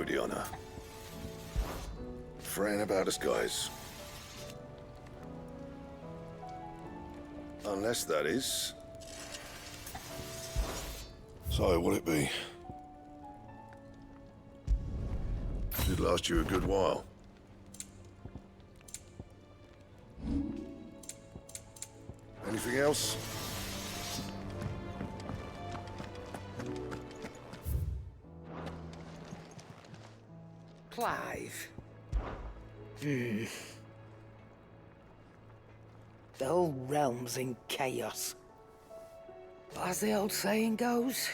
Odiana. Fretting about us, guys. Unless that is... So, what'll it be? Should last you a good while. Anything else? Clive. The whole realm's in chaos. But as the old saying goes...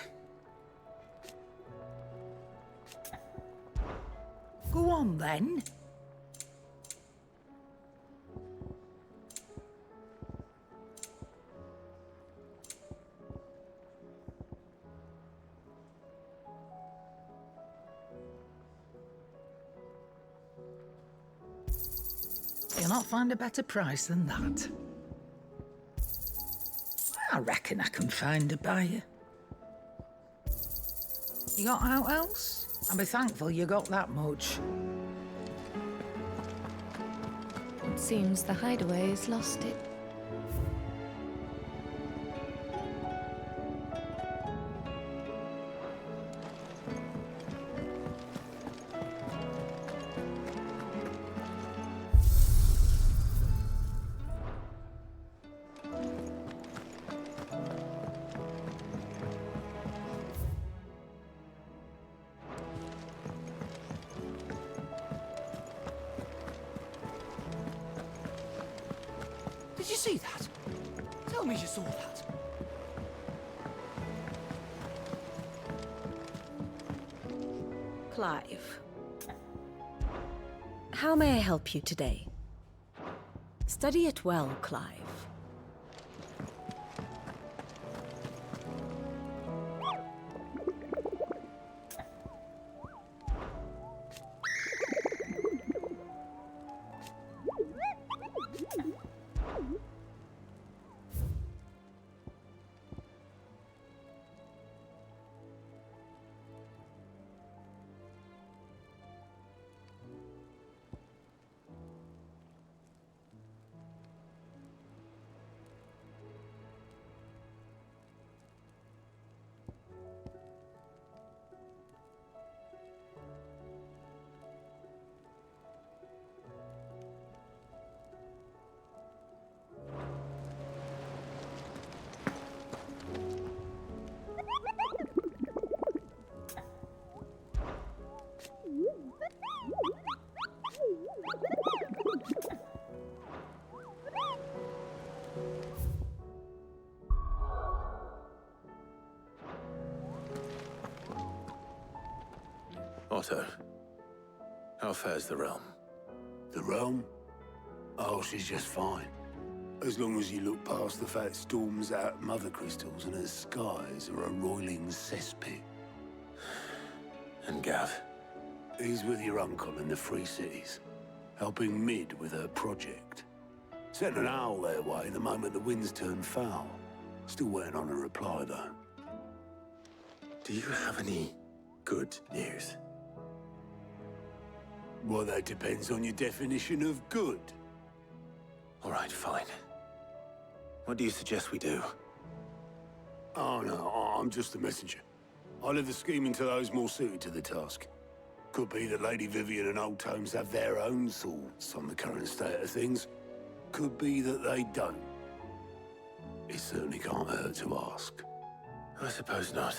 Go on, then. You'll not find a better price than that. I reckon I can find a buyer. You got out else? I'll be thankful you got that much. It seems the Hideaway has lost it. Did you see that? Tell me you saw that. Clive. How may I help you today? Study it well, Clive. Otto, how fares the realm? The realm? Oh, she's just fine. As long as you look past the fat storms out mother crystals and her skies are a roiling cesspit. And Gav? He's with your uncle in the Free Cities, helping Mid with her project. Sent an owl their way the moment the winds turned foul. Still waiting on a reply, though. Do you have any good news? Well, that depends on your definition of good. All right, fine. What do you suggest we do? Oh, no, I'm just a messenger. I'll leave the scheming to those more suited to the task. Could be that Lady Vivian and Old Tomes have their own thoughts on the current state of things. Could be that they don't. It certainly can't hurt to ask. I suppose not.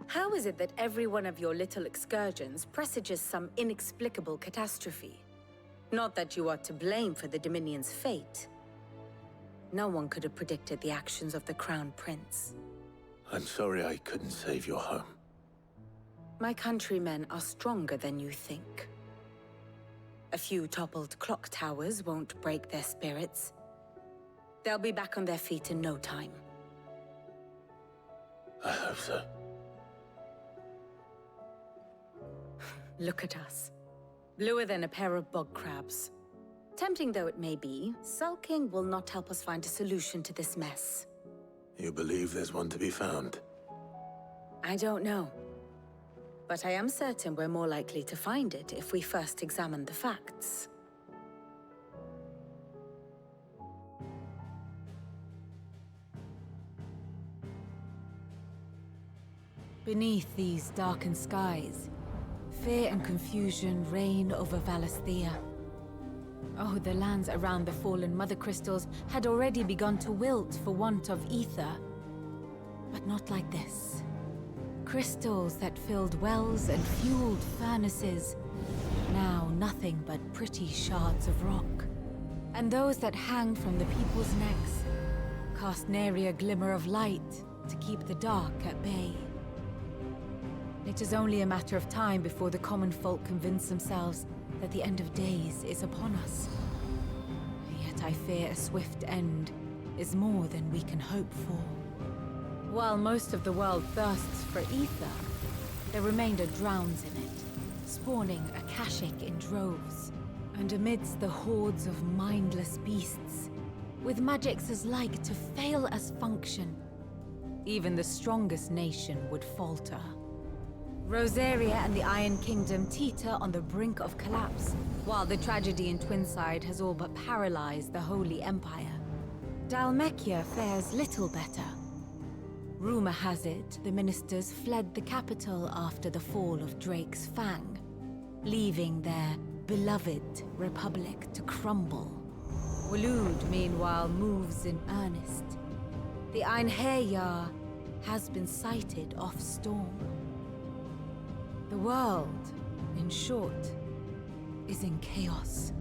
How is it that every one of your little excursions presages some inexplicable catastrophe? Not that you are to blame for the Dominion's fate. No one could have predicted the actions of the Crown Prince. I'm sorry I couldn't save your home. My countrymen are stronger than you think. A few toppled clock towers won't break their spirits. They'll be back on their feet in no time. I hope so. Look at us. Bluer than a pair of bog crabs. Tempting though it may be, sulking will not help us find a solution to this mess. You believe there's one to be found? I don't know. But I am certain we're more likely to find it if we first examine the facts. Beneath these darkened skies, fear and confusion reign over Valisthea. Oh, the lands around the fallen Mother Crystals had already begun to wilt for want of ether. But not like this. Crystals that filled wells and fueled furnaces, now nothing but pretty shards of rock. And those that hang from the people's necks cast nary a glimmer of light to keep the dark at bay. It is only a matter of time before the common folk convince themselves that the end of days is upon us. Yet I fear a swift end is more than we can hope for. While most of the world thirsts for ether, the remainder drowns in it, spawning Akashic in droves. And amidst the hordes of mindless beasts, with magics as like to fail as function, even the strongest nation would falter. Rosaria and the Iron Kingdom teeter on the brink of collapse, while the tragedy in Twinside has all but paralyzed the Holy Empire. Dalmekia fares little better. Rumor has it the ministers fled the capital after the fall of Drake's Fang, leaving their beloved republic to crumble. Waloed, meanwhile, moves in earnest. The Einherjar has been sighted off Storm. The world, in short, is in chaos.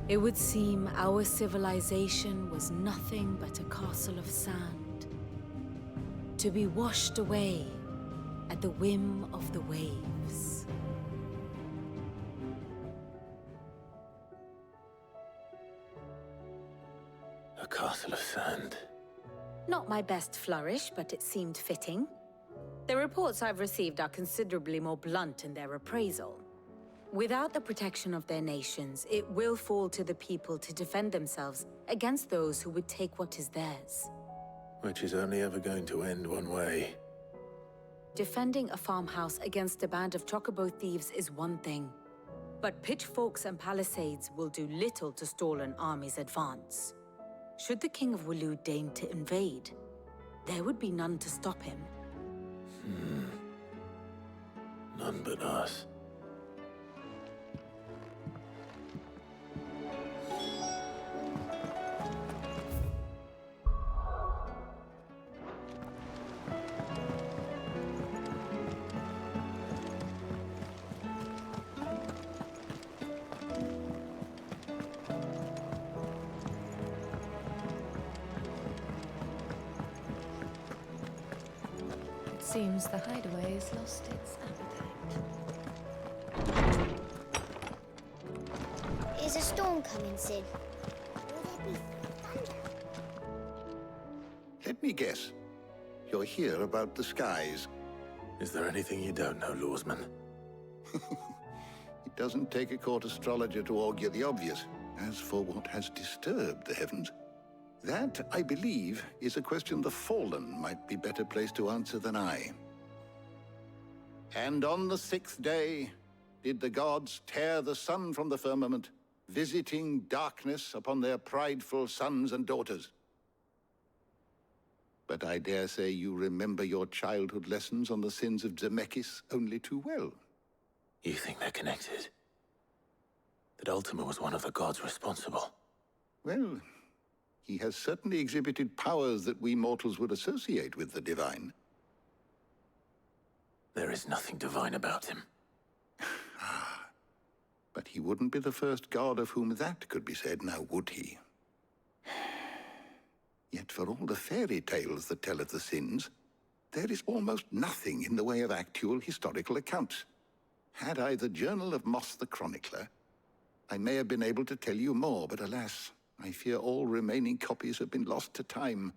It would seem our civilization was nothing but a castle of sand, to be washed away at the whim of the waves. A castle of sand. Not my best flourish, but it seemed fitting. The reports I've received are considerably more blunt in their appraisal. Without the protection of their nations, it will fall to the people to defend themselves against those who would take what is theirs. Which is only ever going to end one way. Defending a farmhouse against a band of chocobo thieves is one thing, but pitchforks and palisades will do little to stall an army's advance. Should the King of Waloed deign to invade, there would be none to stop him. None but us. Seems the Hideaway has lost its appetite. Is a storm coming, Sid? Will there be thunder? Let me guess. You're here about the skies. Is there anything you don't know, Lawsman? It doesn't take a court astrologer to augur the obvious. As for what has disturbed the heavens, that, I believe, is a question the Fallen might be better placed to answer than I. And on the 6th day, did the gods tear the sun from the firmament, visiting darkness upon their prideful sons and daughters. But I dare say you remember your childhood lessons on the sins of Zemeckis only too well. You think they're connected? That Ultima was one of the gods responsible? Well, he has certainly exhibited powers that we mortals would associate with the divine. There is nothing divine about him. But he wouldn't be the first god of whom that could be said, now would he? Yet for all the fairy tales that tell of the sins, there is almost nothing in the way of actual historical accounts. Had I the Journal of Moss the Chronicler, I may have been able to tell you more, but alas, I fear all remaining copies have been lost to time.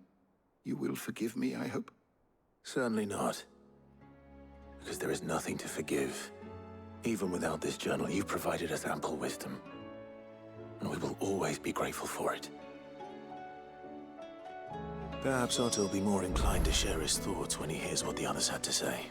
You will forgive me, I hope? Certainly not. Because there is nothing to forgive. Even without this journal, you've provided us ample wisdom. and we will always be grateful for it. Perhaps Otto will be more inclined to share his thoughts when he hears what the others had to say.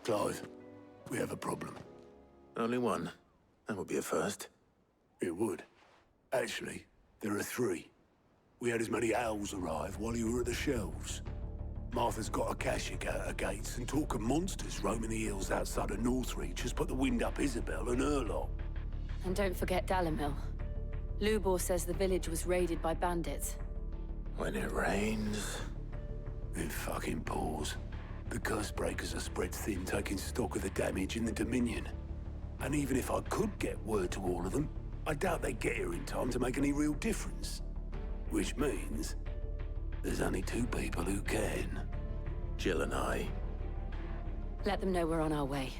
Clive, we have a problem. Only one. That would be a first. It would. Actually, there are 3. We had as many owls arrive while you were at the shelves. Martha's got a Akashic out her gates, and talk of monsters roaming the hills outside of Northreach has put the wind up Isabel and her lot. And don't forget Dalimil. Lubor says the village was raided by bandits. When it rains... It fucking pours. The curse breakers are spread thin, taking stock of the damage in the Dominion. And even if I could get word to all of them, I doubt they'd get here in time to make any real difference. Which means there's only 2 people who can. Jill and I. Let them know we're on our way.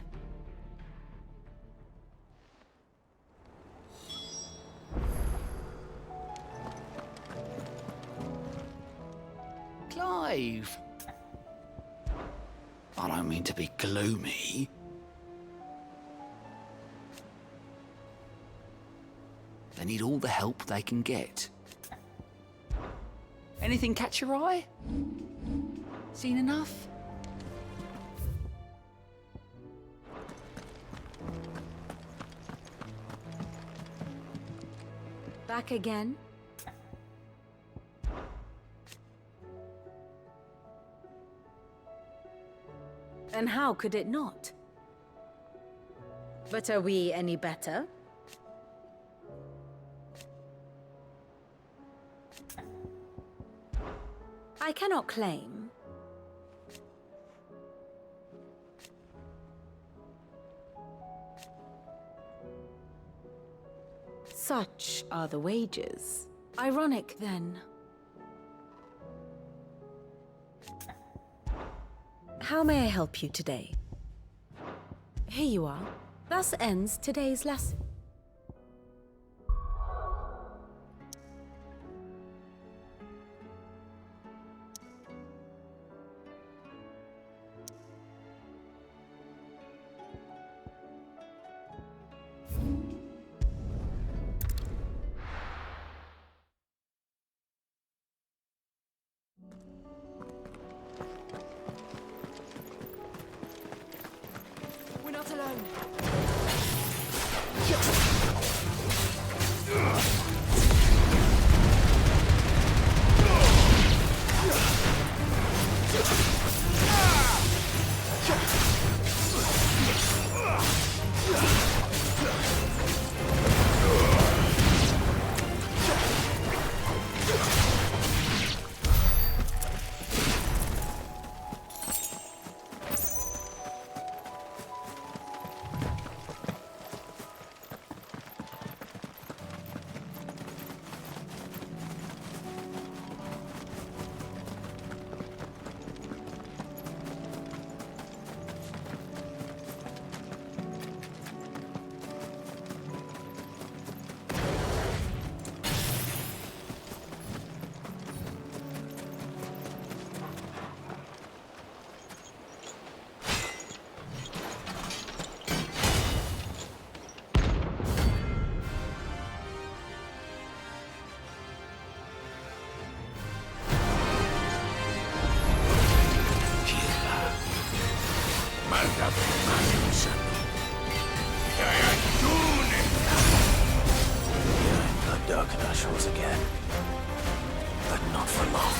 Clive! I don't mean to be gloomy. They need all the help they can get. Anything catch your eye? Seen enough? Back again? And how could it not? But are we any better? I cannot claim. Such are the wages. Ironic, then. How may I help you today? Here you are. Thus ends today's lesson. We're not alone. Darken our shores again, but not for long.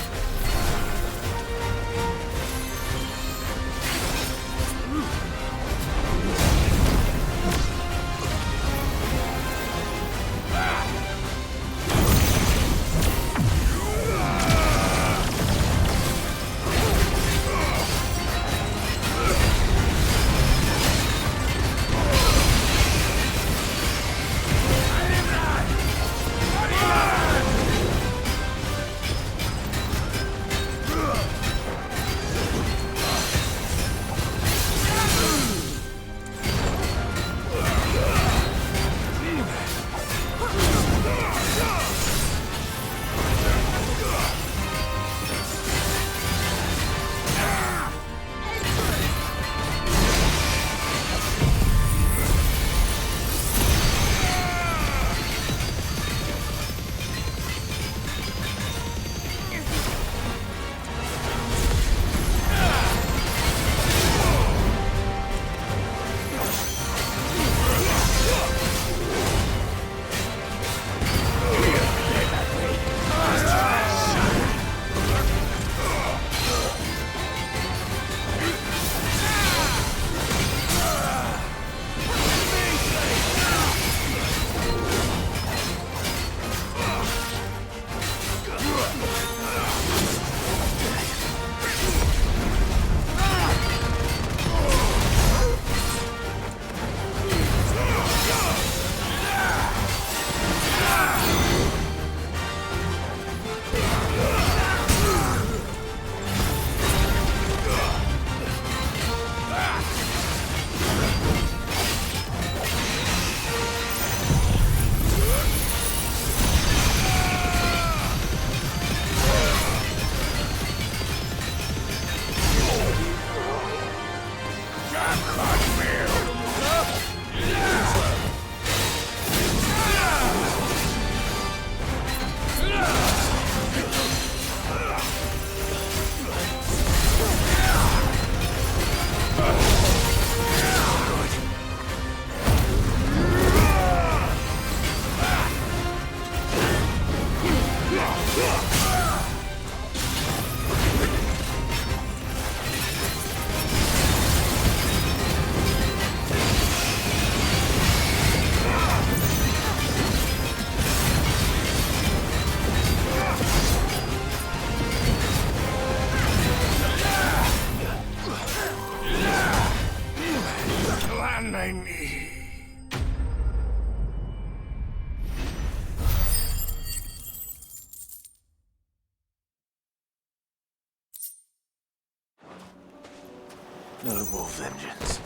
No more vengeance.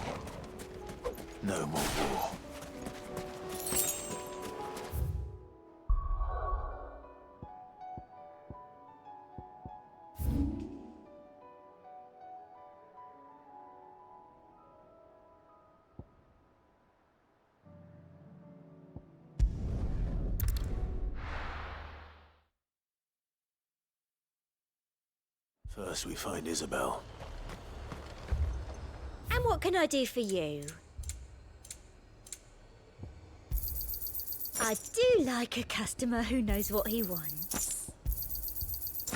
No more war. First we find Isabel. And what can I do for you? I do like a customer who knows what he wants.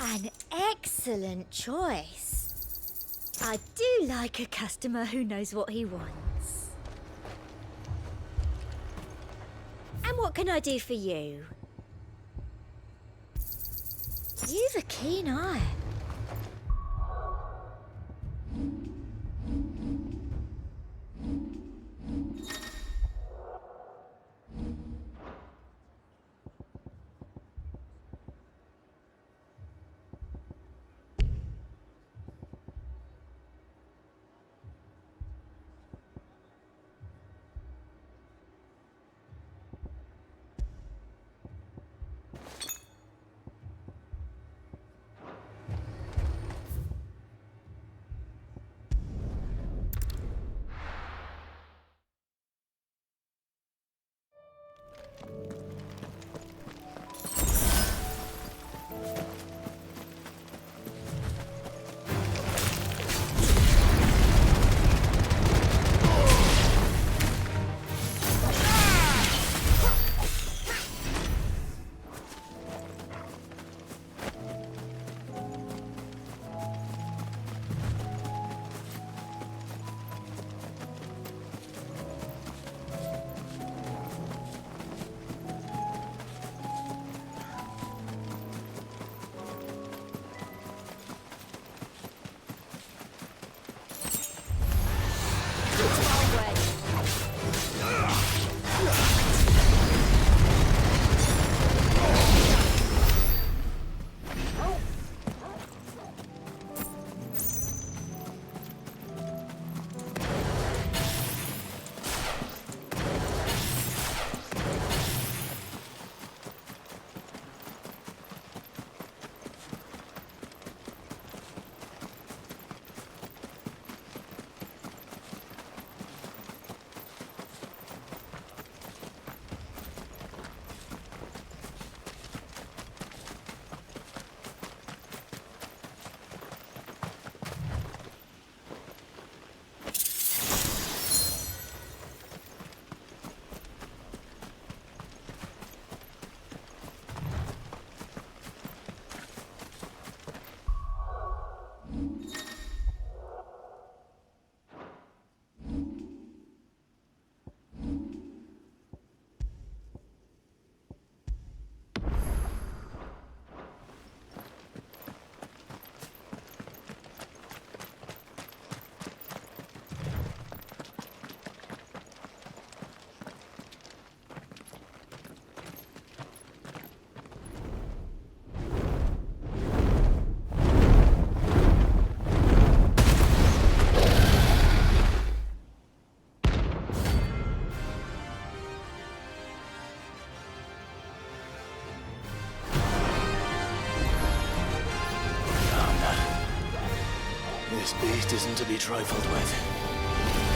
An excellent choice. I do like a customer who knows what he wants. And what can I do for you? You've a keen eye. This beast isn't to be trifled with.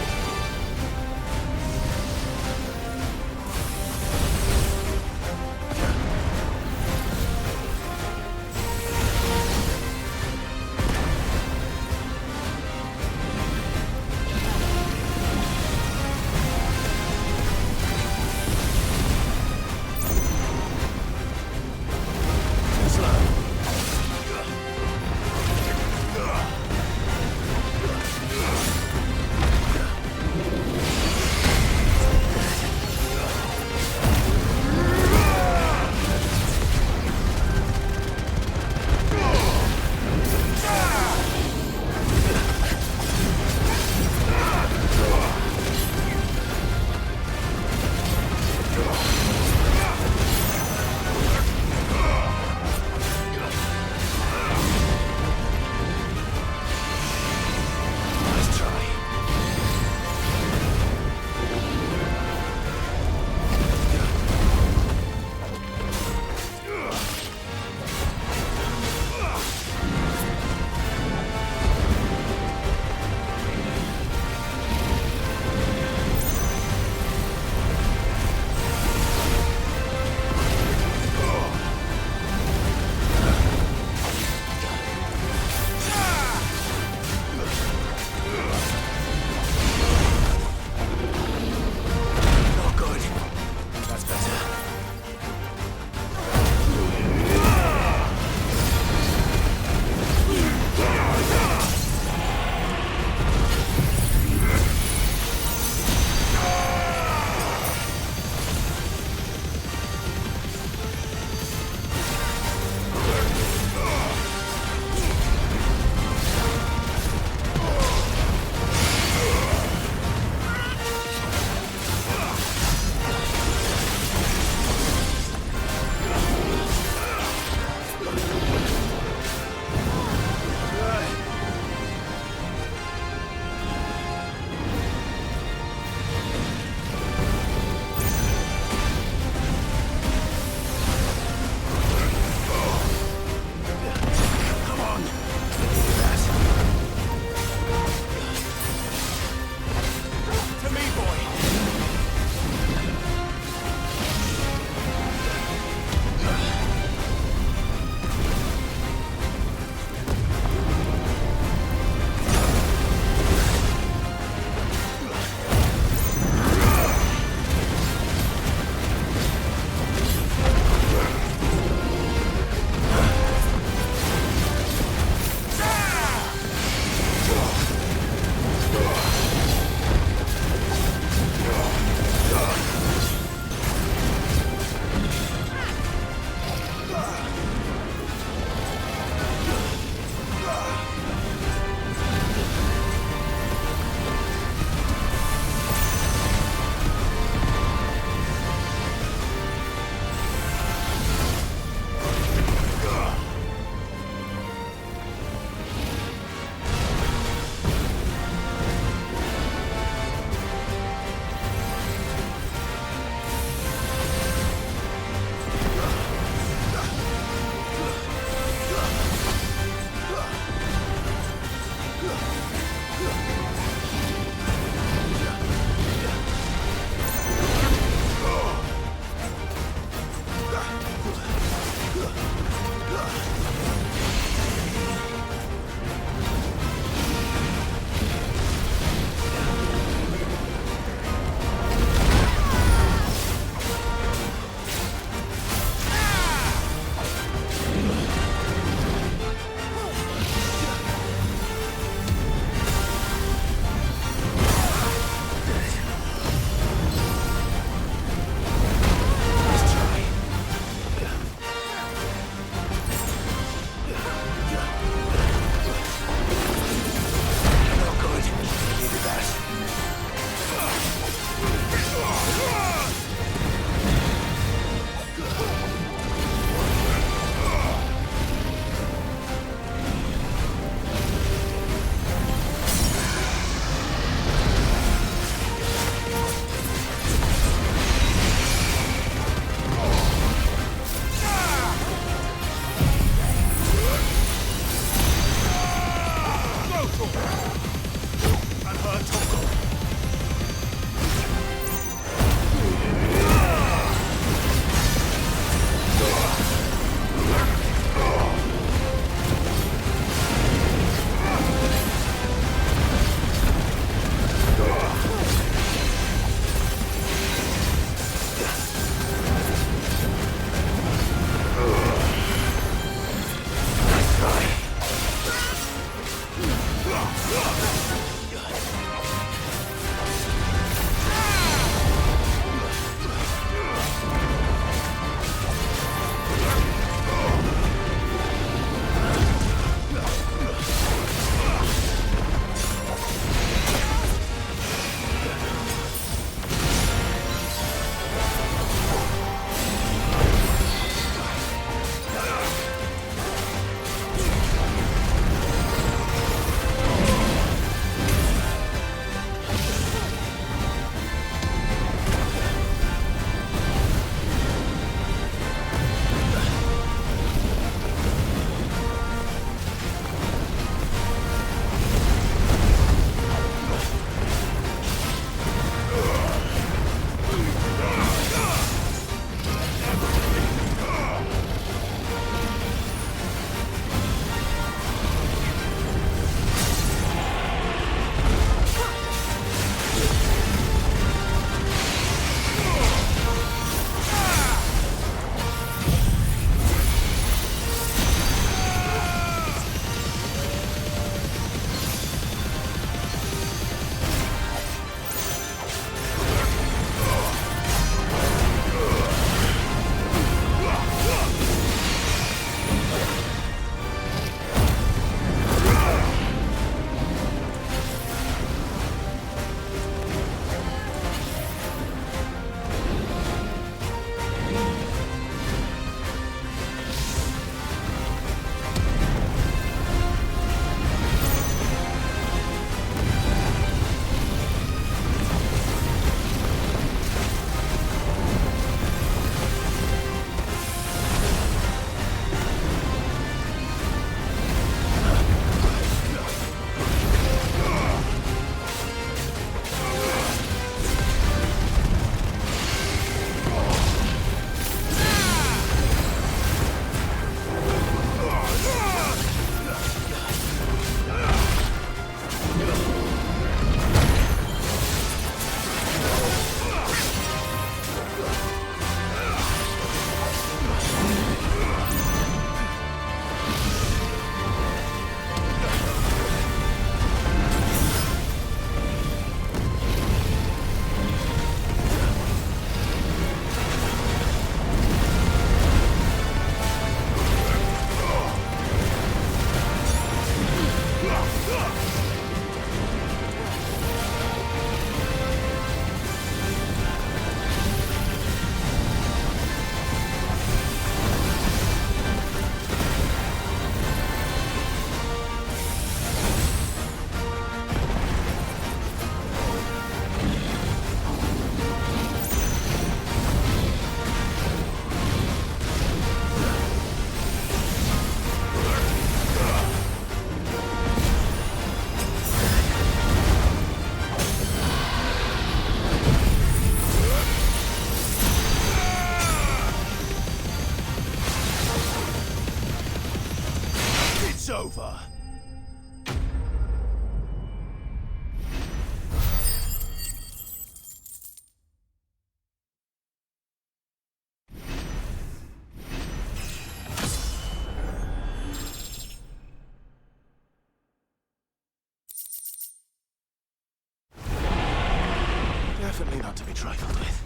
Definitely not to be trifled with.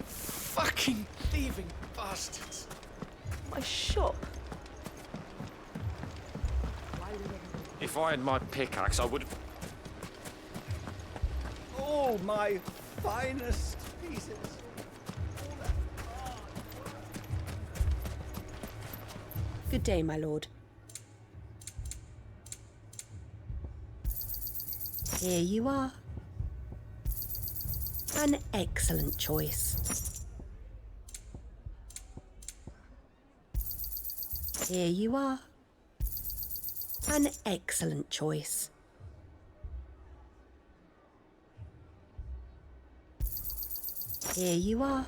Fucking thieving bastards. My shop. If I had my pickaxe, I would have... All my finest pieces. Good day, my lord. Here you are. An excellent choice. Here you are. An excellent choice. Here you are.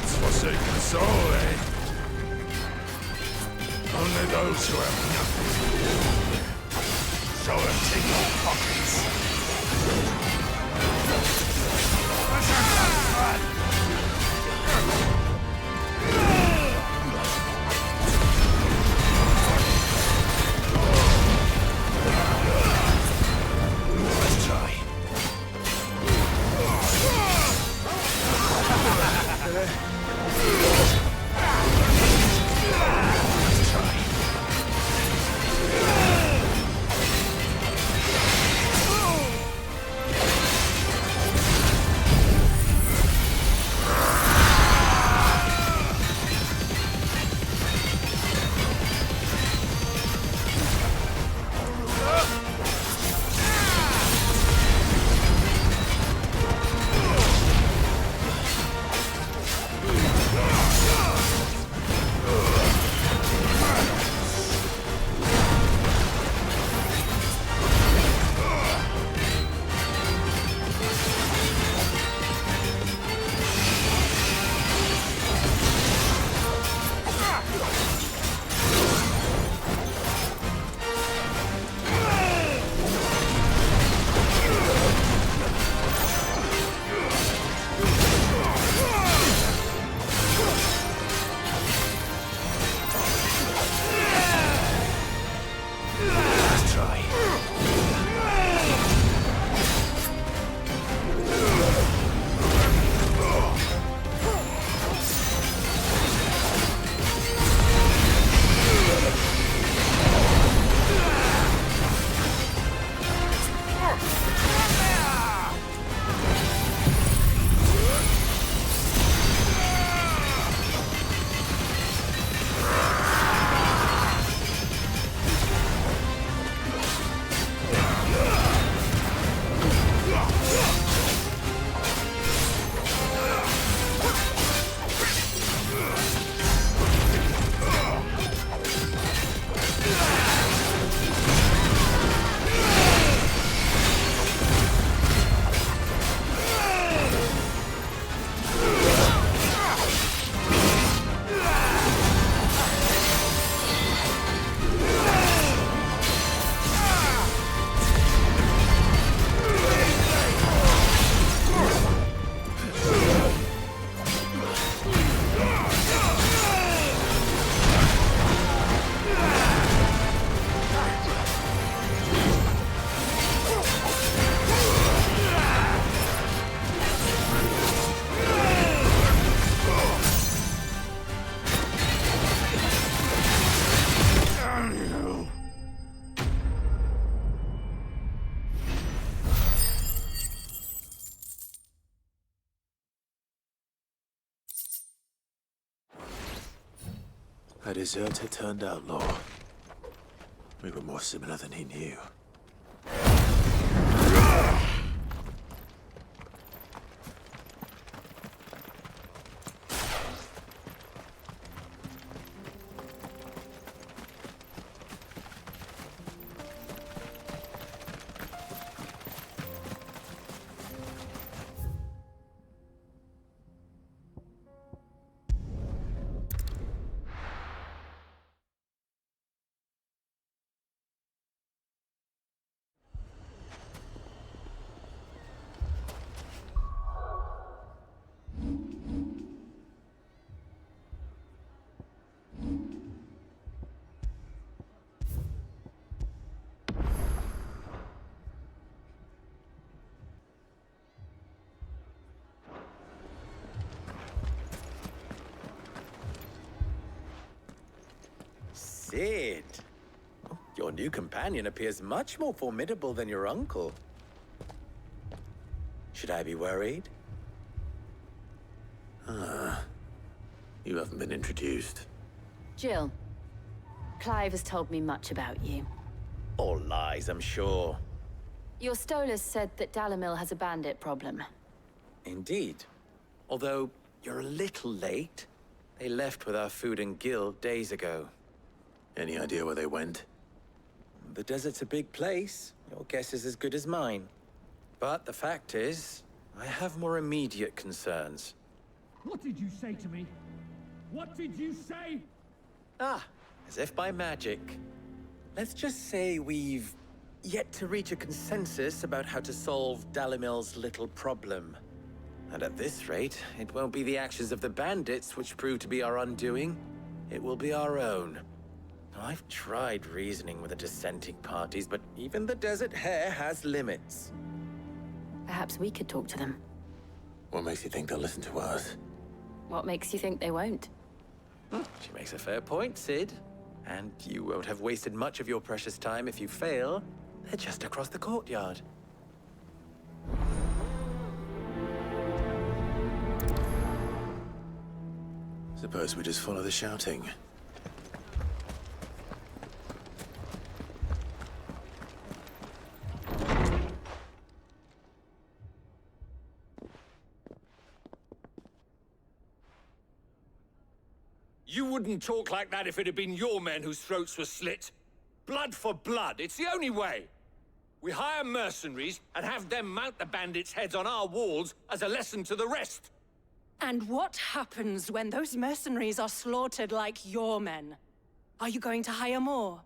Forsaken soul, eh? Only those who have nothing. So empty your pockets. Let's try. deserter turned outlaw. We were more similar than he knew. Sid! Your new companion appears much more formidable than your uncle. Should I be worried? You haven't been introduced. Jill. Clive has told me much about you. All lies, I'm sure. Your Stolas said that Dalimil has a bandit problem. Indeed. Although, you're a little late. They left with our food and guild days ago. Any idea where they went? The desert's a big place. Your guess is as good as mine. But the fact is, I have more immediate concerns. What did you say to me? What did you say? As if by magic. Let's just say we've yet to reach a consensus about how to solve Dalimil's little problem. And at this rate, it won't be the actions of the bandits which prove to be our undoing. It will be our own. I've tried reasoning with the dissenting parties, but even the Desert Hare has limits. Perhaps we could talk to them. What makes you think they'll listen to us? What makes you think they won't? She makes a fair point, Sid. And you won't have wasted much of your precious time if you fail. They're just across the courtyard. Suppose we just follow the shouting. You wouldn't talk like that if it had been your men whose throats were slit. Blood for blood, it's the only way. We hire mercenaries and have them mount the bandits' heads on our walls as a lesson to the rest. And what happens when those mercenaries are slaughtered like your men? Are you going to hire more?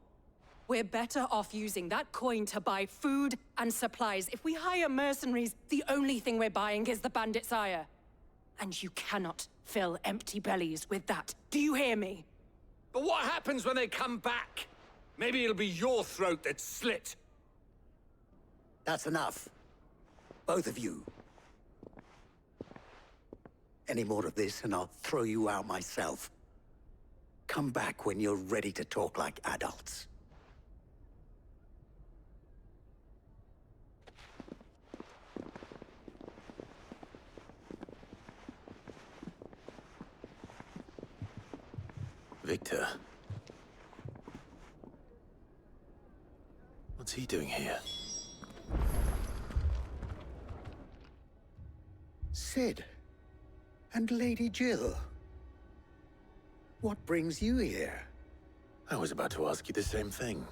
We're better off using that coin to buy food and supplies. If we hire mercenaries, the only thing we're buying is the bandits' ire. And you cannot fill empty bellies with that. Do you hear me? But what happens when they come back? Maybe it'll be your throat that's slit. That's enough. Both of you. Any more of this and I'll throw you out myself. Come back when you're ready to talk like adults. Victor. What's he doing here? Sid. And Lady Jill. What brings you here? I was about to ask you the same thing.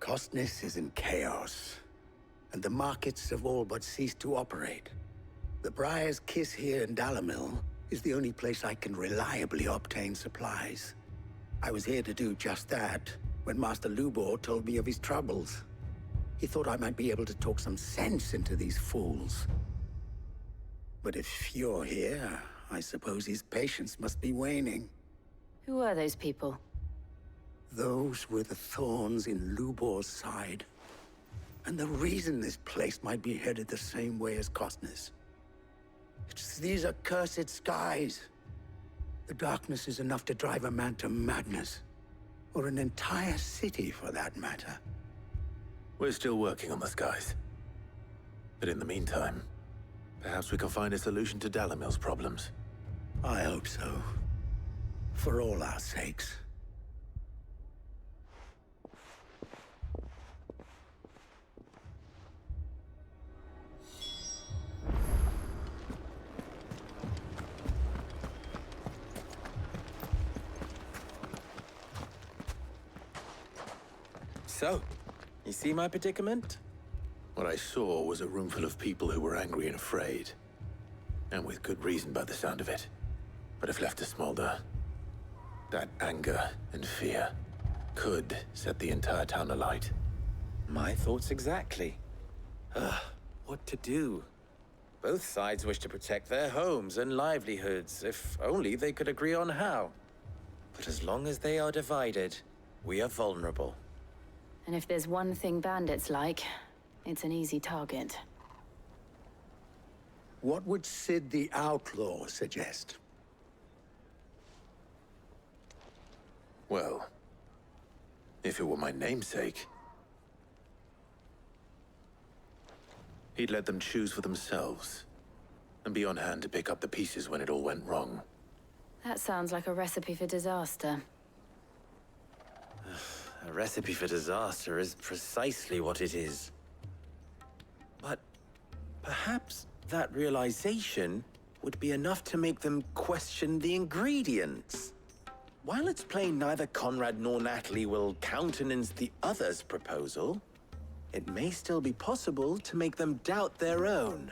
Costness is in chaos, and the markets have all but ceased to operate. The Briar's Kiss here in Dalimil is the only place I can reliably obtain supplies. I was here to do just that when Master Lubor told me of his troubles. He thought I might be able to talk some sense into these fools. But if you're here, I suppose his patience must be waning. Who are those people? Those were the thorns in Lubor's side. And the reason this place might be headed the same way as Costness. It's these accursed skies. The darkness is enough to drive a man to madness. Or an entire city, for that matter. We're still working on the skies. But in the meantime, perhaps we can find a solution to Dalimil's problems. I hope so. For all our sakes. So, you see my predicament? What I saw was a room full of people who were angry and afraid. And with good reason by the sound of it. But if left to smolder, that anger and fear could set the entire town alight. My thoughts exactly. What to do? Both sides wish to protect their homes and livelihoods, if only they could agree on how. But as long as they are divided, we are vulnerable. And if there's one thing bandits like, it's an easy target. What would Sid the Outlaw suggest? Well, if it were my namesake, he'd let them choose for themselves, and be on hand to pick up the pieces when it all went wrong. That sounds like a recipe for disaster. A recipe for disaster is precisely what it is. But perhaps that realization would be enough to make them question the ingredients. While it's plain neither Conrad nor Natalie will countenance the other's proposal, it may still be possible to make them doubt their own.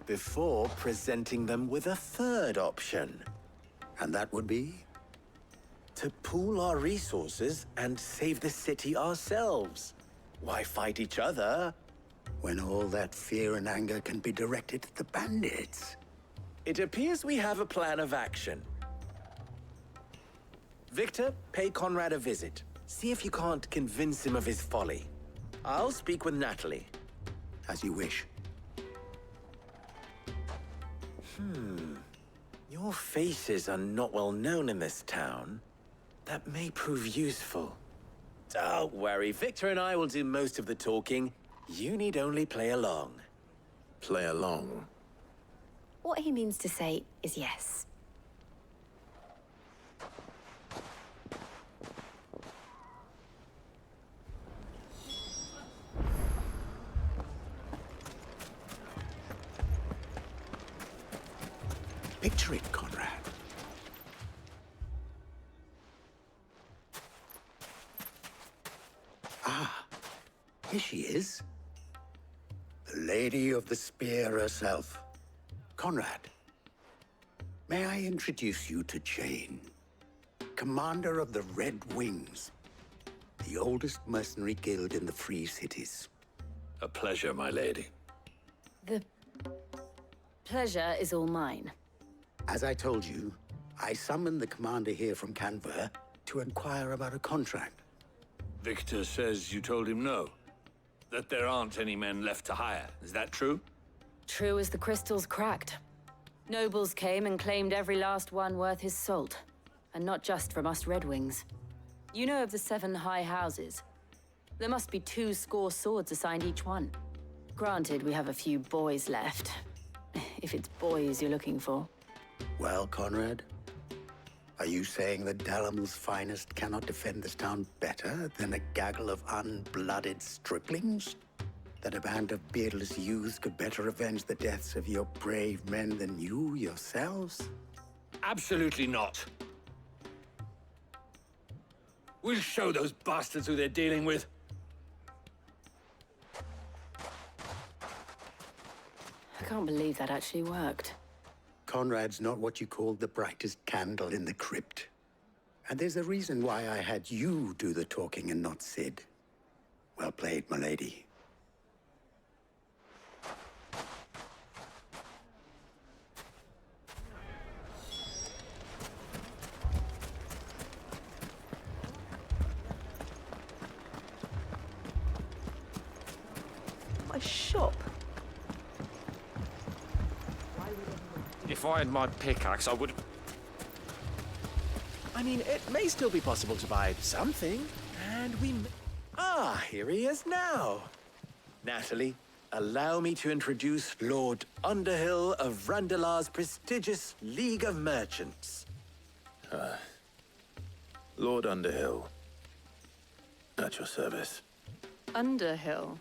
Before presenting them with a third option. And that would be? To pool our resources and save the city ourselves. Why fight each other? When all that fear and anger can be directed at the bandits. It appears we have a plan of action. Victor, pay Conrad a visit. See if you can't convince him of his folly. I'll speak with Natalie. As you wish. Your faces are not well known in this town. That may prove useful. Don't worry, Victor and I will do most of the talking. You need only play along. Play along? What he means to say is yes. Picture it, Conrad. Ah, here she is. The Lady of the Spear herself. Conrad, may I introduce you to Jane, commander of the Red Wings, the oldest mercenary guild in the Free Cities. A pleasure, my lady. The pleasure is all mine. As I told you, I summoned the commander here from Kanver to inquire about a contract. Victor says you told him no. That there aren't any men left to hire. Is that true? True as the crystals cracked. Nobles came and claimed every last one worth his salt. And not just from us Red Wings. You know of the 7 high houses. There must be 2 swords assigned each one. Granted, we have a few boys left. If it's boys you're looking for. Well, Conrad, are you saying that Dalimil's finest cannot defend this town better than a gaggle of unblooded striplings? That a band of beardless youths could better avenge the deaths of your brave men than you yourselves? Absolutely not. We'll show those bastards who they're dealing with. I can't believe that actually worked. Conrad's not what you called the brightest candle in the crypt. And there's a reason why I had you do the talking and not Sid. Well played, my lady. My shop. If I had my pickaxe, I would... I mean, it may still be possible to buy something, and we... Ah, here he is now. Natalie, allow me to introduce Lord Underhill of Randalar's prestigious League of Merchants. Lord Underhill. At your service. Underhill?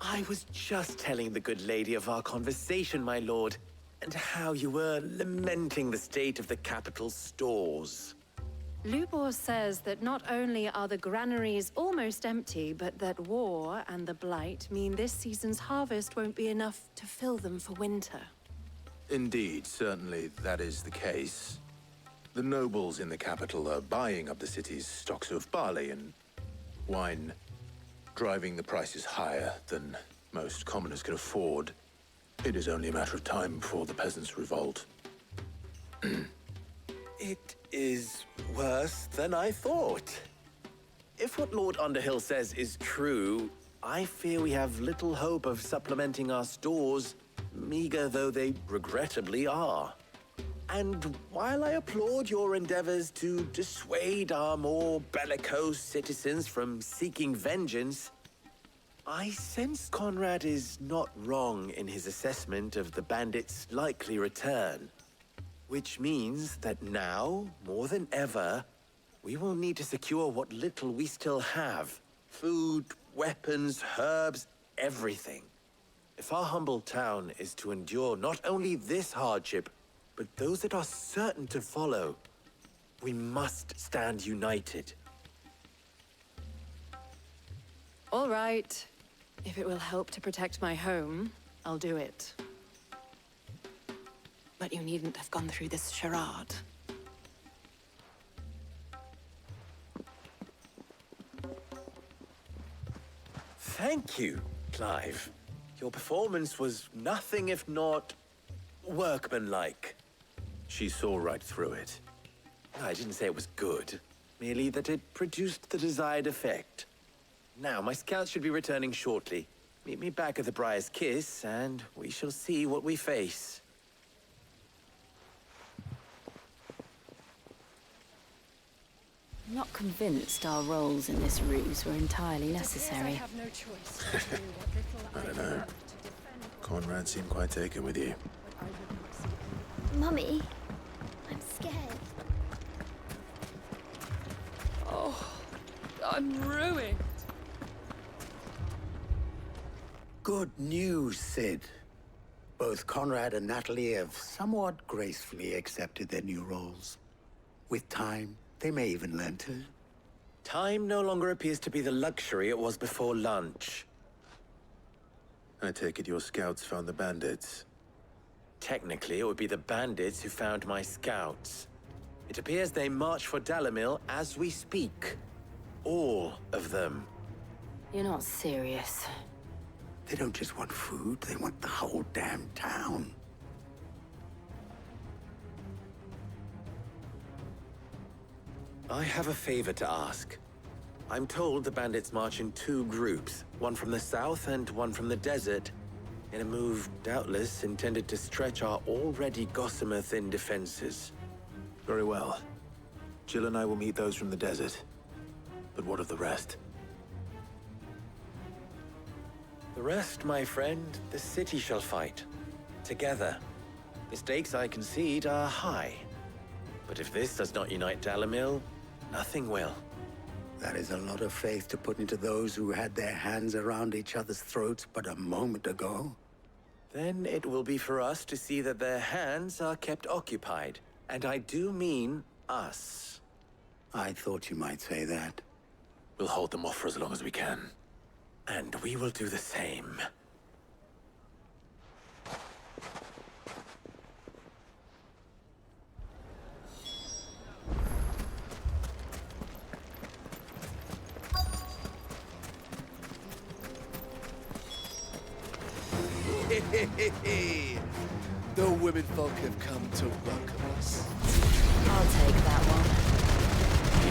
I was just telling the good lady of our conversation, my lord, and how you were lamenting the state of the capital's stores. Lubor says that not only are the granaries almost empty, but that war and the Blight mean this season's harvest won't be enough to fill them for winter. Indeed, certainly that is the case. The nobles in the capital are buying up the city's stocks of barley and wine, driving the prices higher than most commoners can afford. It is only a matter of time before the peasants revolt. It is worse than I thought. If what Lord Underhill says is true, I fear we have little hope of supplementing our stores, meager though they regrettably are. And while I applaud your endeavors to dissuade our more bellicose citizens from seeking vengeance, I sense Conrad is not wrong in his assessment of the bandits' likely return. Which means that now, more than ever, we will need to secure what little we still have. Food, weapons, herbs, everything. If our humble town is to endure not only this hardship, but those that are certain to follow, we must stand united. All right. If it will help to protect my home, I'll do it. But you needn't have gone through this charade. Thank you, Clive. Your performance was nothing if not workmanlike. She saw right through it. I didn't say it was good, merely that it produced the desired effect. Now, my scouts should be returning shortly. Meet me back at the Briar's Kiss, and we shall see what we face. I'm not convinced our roles in this ruse were entirely necessary. I don't know. Conrad seemed quite taken with you. Mummy, I'm scared. Oh, I'm ruined. Good news, Sid. Both Conrad and Natalie have somewhat gracefully accepted their new roles. With time, they may even learn to. Time no longer appears to be the luxury it was before lunch. I take it your scouts found the bandits. Technically, it would be the bandits who found my scouts. It appears they march for Dalimil as we speak. All of them. You're not serious. They don't just want food, they want the whole damn town. I have a favor to ask. I'm told the bandits march in two groups, one from the south and one from the desert, in a move doubtless intended to stretch our already gossamer-thin defenses. Very well. Jill and I will meet those from the desert. But what of the rest? The rest, my friend, the city shall fight. Together. The stakes, I concede, are high. But if this does not unite Dalimil, nothing will. That is a lot of faith to put into those who had their hands around each other's throats but a moment ago. Then it will be for us to see that their hands are kept occupied. And I do mean us. I thought you might say that. We'll hold them off for as long as we can. And we will do the same. The women folk have come to welcome us. I'll take that one.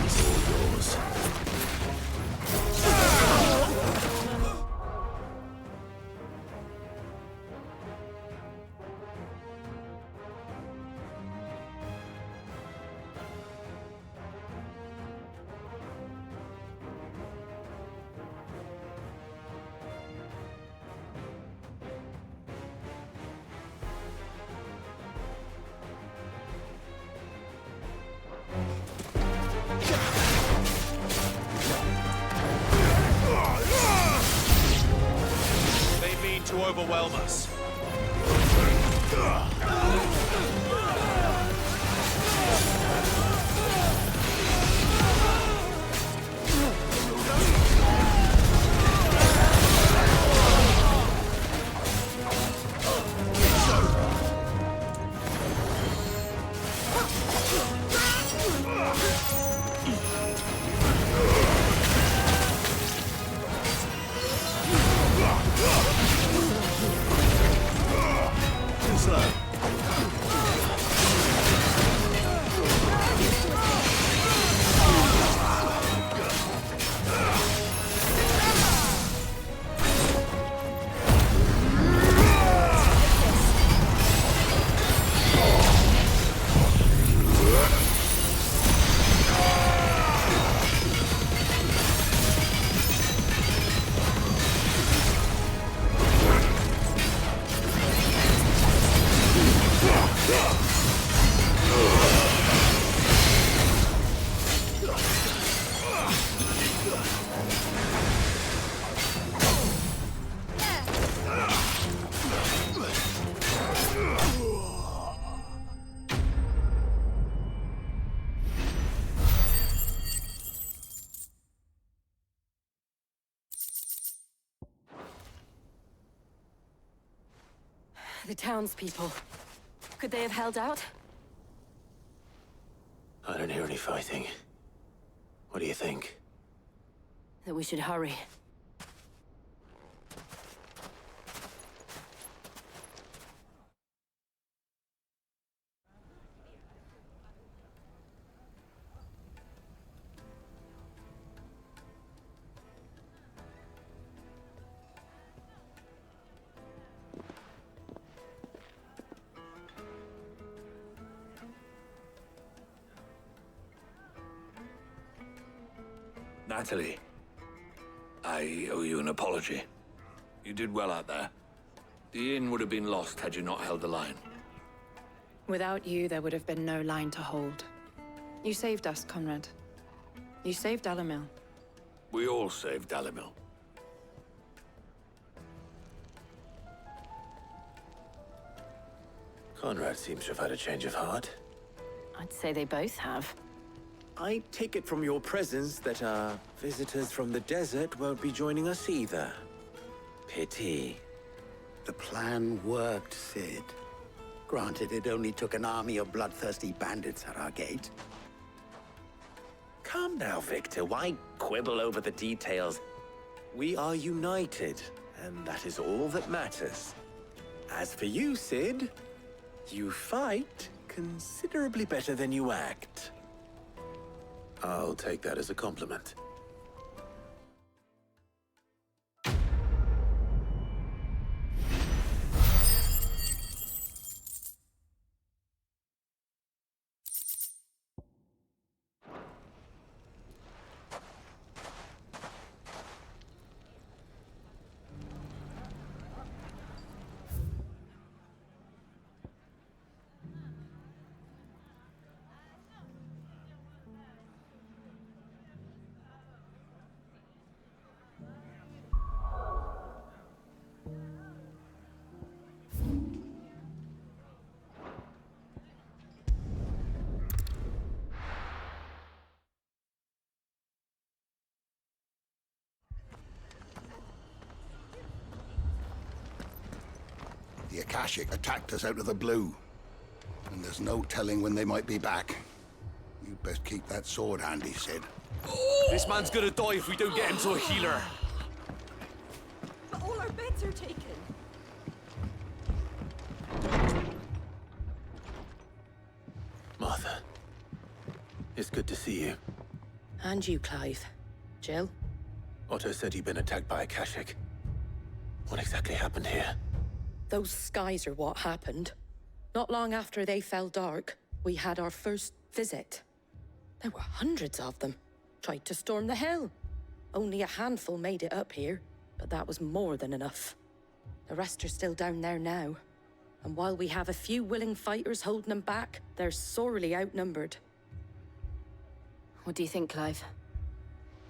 It's all yours. To overwhelm us. The townspeople. Could they have held out? I don't hear any fighting. What do you think? That we should hurry. Natalie, I owe you an apology. You did well out there. The inn would have been lost had you not held the line. Without you, there would have been no line to hold. You saved us, Conrad. You saved Dalimil. We all saved Dalimil. Conrad seems to have had a change of heart. I'd say they both have. I take it from your presence that our visitors from the desert won't be joining us either. Pity. The plan worked, Sid. Granted, it only took an army of bloodthirsty bandits at our gate. Calm now, Victor. Why quibble over the details? We are united, and that is all that matters. As for you, Sid, you fight considerably better than you act. I'll take that as a compliment. The Akashic attacked us out of the blue, and there's no telling when they might be back. You'd best keep that sword handy, Sid. This man's gonna die if we don't get him to a healer. But all our beds are taken. Martha, it's good to see you. And you, Clive. Jill? Otto said you'd been attacked by Akashic. What exactly happened here? Those skies are what happened. Not long after they fell dark, we had our first visit. There were hundreds of them. Tried to storm the hill. Only a handful made it up here, but that was more than enough. The rest are still down there now. And while we have a few willing fighters holding them back, they're sorely outnumbered. What do you think, Clive?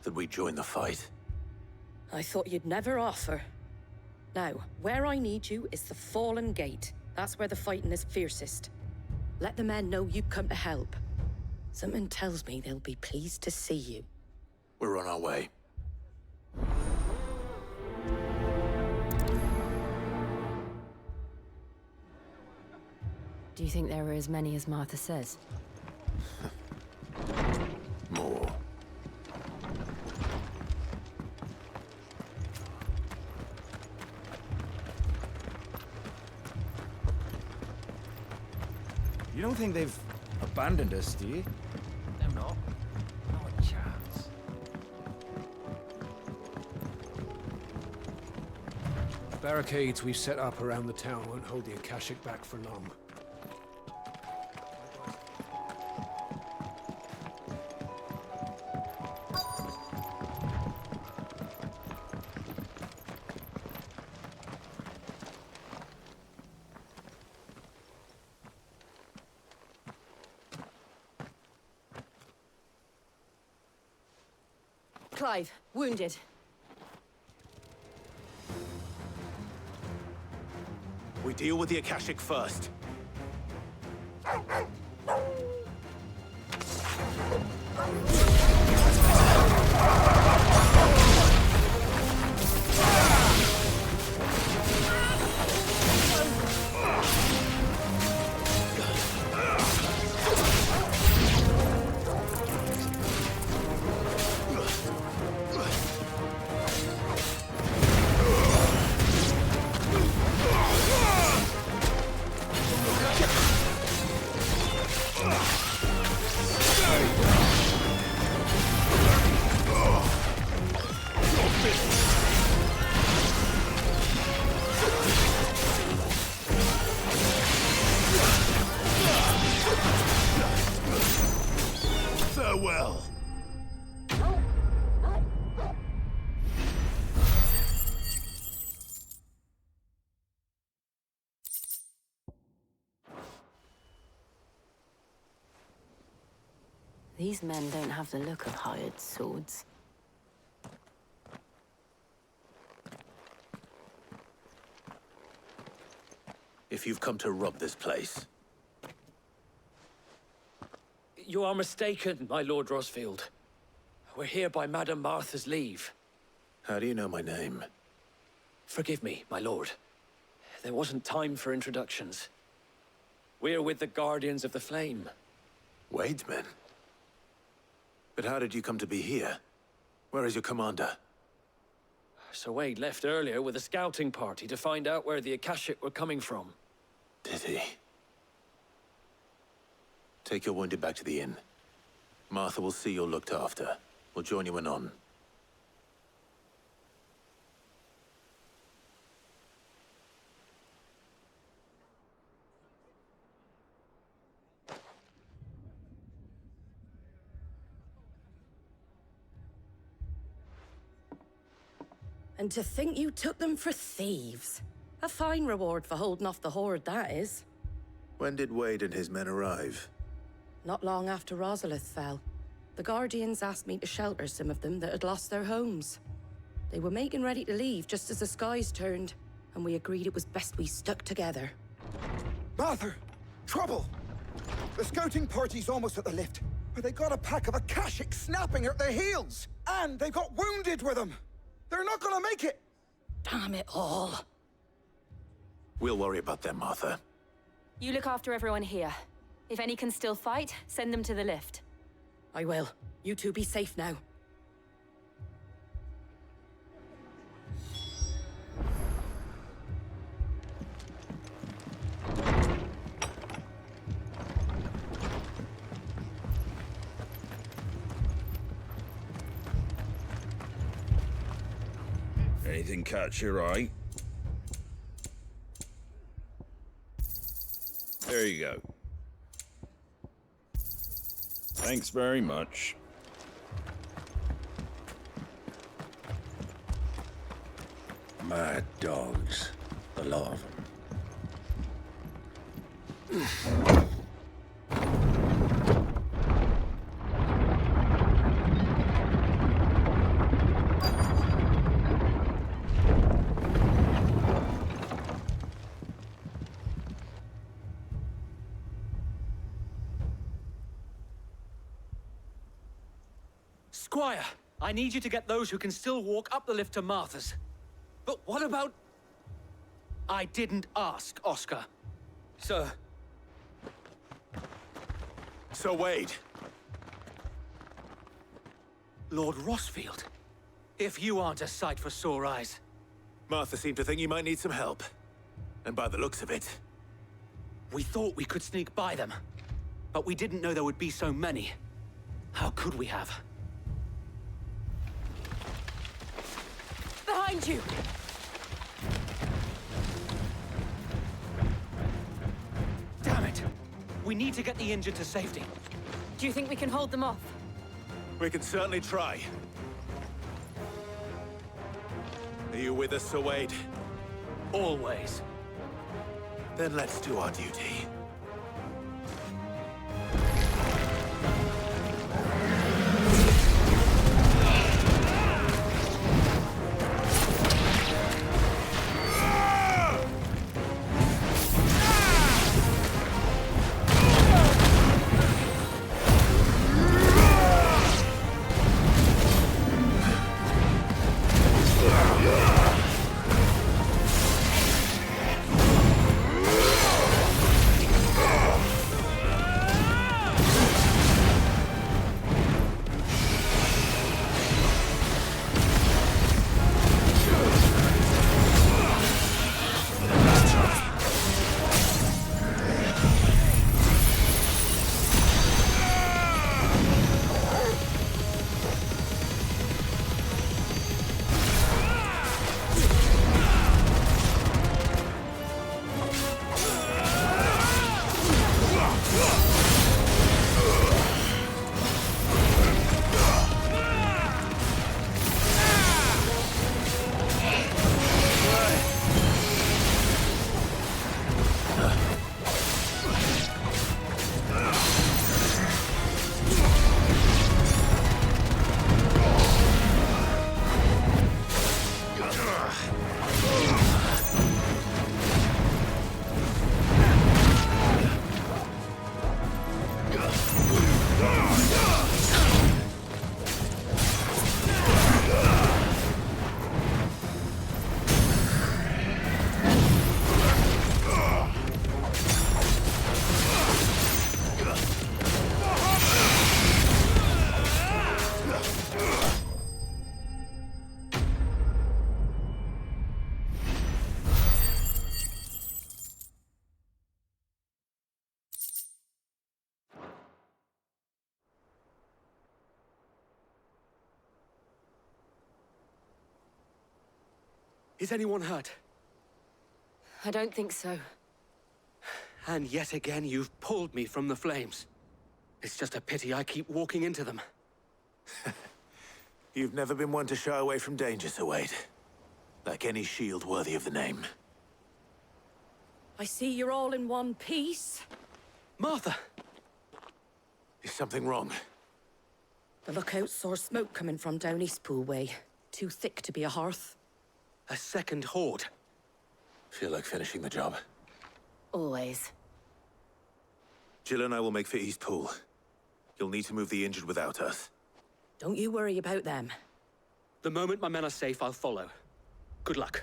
That we join the fight? I thought you'd never offer. Now, where I need you is the Fallen Gate. That's where the fighting is fiercest. Let the men know you've come to help. Something tells me they'll be pleased to see you. We're on our way. Do you think there are as many as Martha says? More. You don't think they've abandoned us, do you? They're not. Not a chance. The barricades we've set up around the town won't hold the Akashic back for long. Clive, wounded. We deal with the Akashic first. well. These men don't have the look of hired swords. If you've come to rob this place, You are mistaken, my Lord Rosfield. We're here by Madame Martha's leave. how do you know my name? Forgive me, my lord. There wasn't time for introductions. We're with the Guardians of the Flame. Wade's men? But how did you come to be here? Where is your commander? Sir Wade left earlier with a scouting party to find out where the Akashic were coming from. Did he? Take your wounded back to the inn. Martha will see you're looked after. We'll join you anon. And to think you took them for thieves. A fine reward for holding off the horde, that is. When did Wade and his men arrive? Not long after Rosalith fell. The Guardians asked me to shelter some of them that had lost their homes. They were making ready to leave just as the skies turned, and we agreed it was best we stuck together. Martha! Trouble! The scouting party's almost at the lift, but they got a pack of Akashic snapping at their heels! And they got wounded with them! They're not gonna make it! Damn it all. We'll worry about them, Martha. You look after everyone here. If any can still fight, send them to the lift. I will. You two be safe now. Anything catch your eye? There you go. Thanks very much. Mad dogs. A lot of them. Squire, I need you to get those who can still walk up the lift to Martha's. But what about... I didn't ask, Oscar. Sir. Sir Wade. Lord Rosfield. If you aren't a sight for sore eyes. Martha seemed to think you might need some help. And by the looks of it... We thought we could sneak by them. But we didn't know there would be so many. How could we have? Behind you! Damn it! We need to get the injured to safety. Do you think we can hold them off? We can certainly try. Are you with us, Sir Wade? Always. Then let's do our duty. Is anyone hurt? I don't think so. And yet again, you've pulled me from the flames. It's just a pity I keep walking into them. You've never been one to shy away from danger, Sir Wade. Like any shield worthy of the name. I see you're all in one piece. Martha! Is something wrong? The lookout saw smoke coming from down Eastpool way. Too thick to be a hearth. A second horde. Feel like finishing the job. Always. Jill and I will make for Eastpool. You'll need to move the injured without us. Don't you worry about them. The moment my men are safe, I'll follow. Good luck.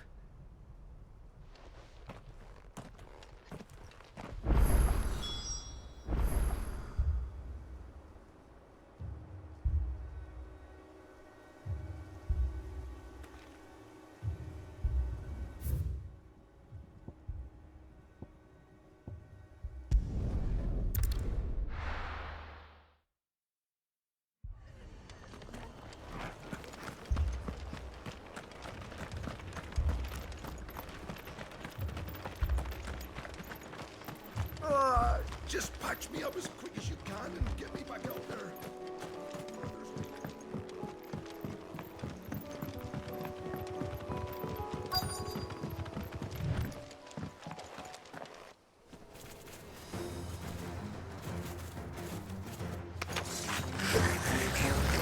Just patch me up as quick as you can and get me back out there.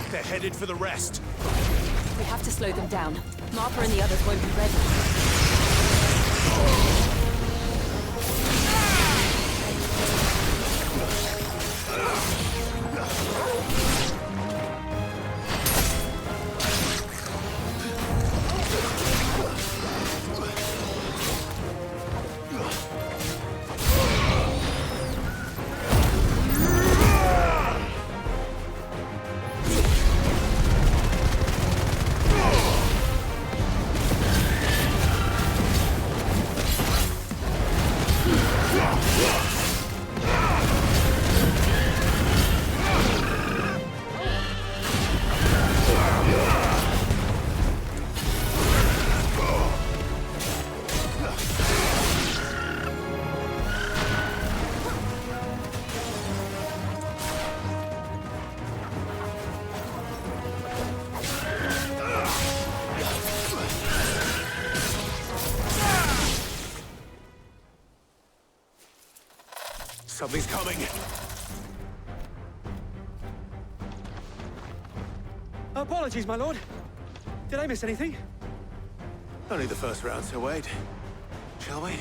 They're headed for the rest. We have to slow them down. Martha and the others won't be ready. Something's coming. Apologies, my lord. Did I miss anything? Only the first round, Sir Wade. Shall we?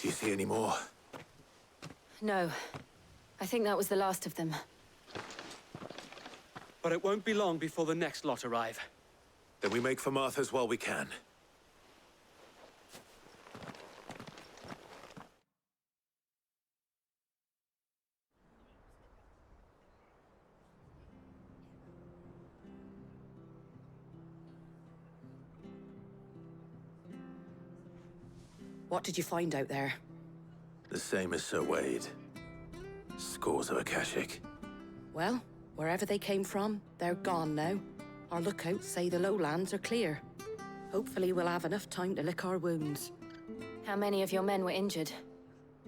Do you see any more? No. I think that was the last of them. But it won't be long before the next lot arrive. Then we make for Martha's while we can. What did you find out there? The same as Sir Wade. Scores of Akashic. Well, wherever they came from, they're gone now. Our lookouts say the lowlands are clear. Hopefully we'll have enough time to lick our wounds. How many of your men were injured?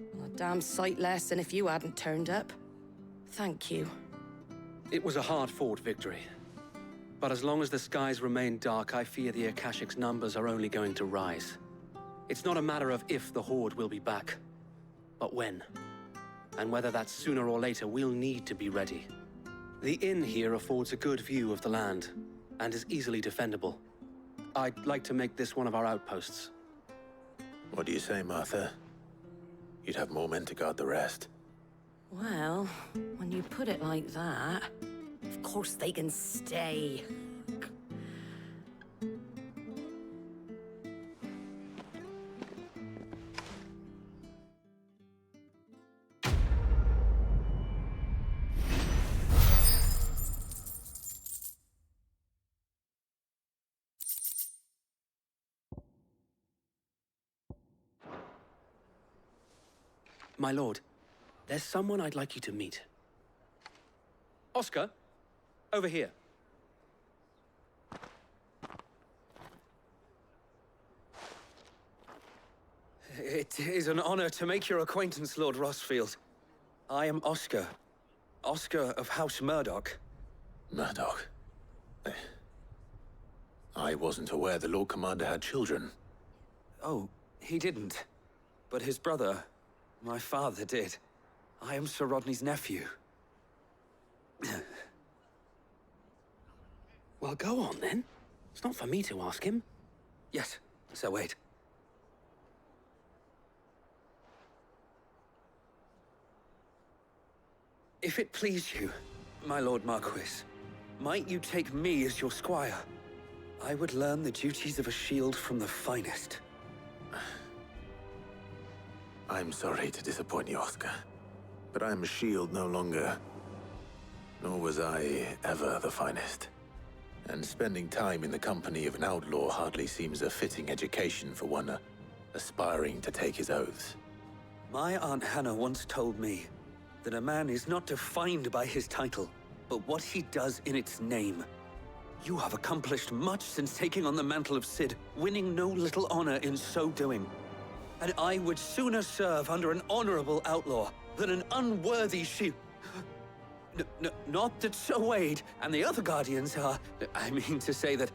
A damn sight less than if you hadn't turned up. Thank you. It was a hard-fought victory. But as long as the skies remain dark, I fear the Akashic's numbers are only going to rise. It's not a matter of if the Horde will be back, but when. And whether that's sooner or later, we'll need to be ready. The inn here affords a good view of the land, and is easily defendable. I'd like to make this one of our outposts. What do you say, Martha? You'd have more men to guard the rest. Well, when you put it like that, of course they can stay. My lord, there's someone I'd like you to meet. Oscar, over here. It is an honor to make your acquaintance, Lord Rosfield. I am Oscar. Oscar of House Murdoch. Murdoch? I wasn't aware the Lord Commander had children. Oh, he didn't. But his brother, my father, did. I am Sir Rodney's nephew. Well, go on, then. It's not for me to ask him. Yes, Sir Wade. If it please you, my Lord Marquis, might you take me as your squire? I would learn the duties of a shield from the finest. I'm sorry to disappoint you, Oscar, but I'm a shield no longer. Nor was I ever the finest. And spending time in the company of an outlaw hardly seems a fitting education for one aspiring to take his oaths. My Aunt Hannah once told me that a man is not defined by his title, but what he does in its name. You have accomplished much since taking on the mantle of Cid, winning no little honor in so doing. And I would sooner serve under an honorable outlaw than an unworthy shield. Not that Sir Wade and the other Guardians are... I mean to say that,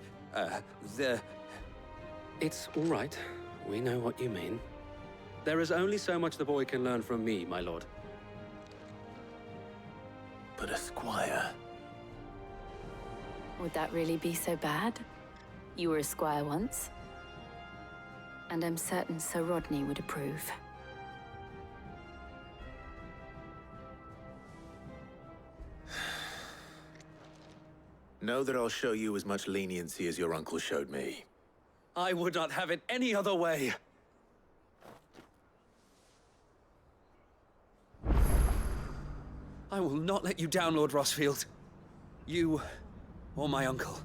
It's all right. We know what you mean. There is only so much the boy can learn from me, my lord. But a squire... Would that really be so bad? You were a squire once. And I'm certain Sir Rodney would approve. Know that I'll show you as much leniency as your uncle showed me. I would not have it any other way. I will not let you down, Lord Rosfield. You, or my uncle.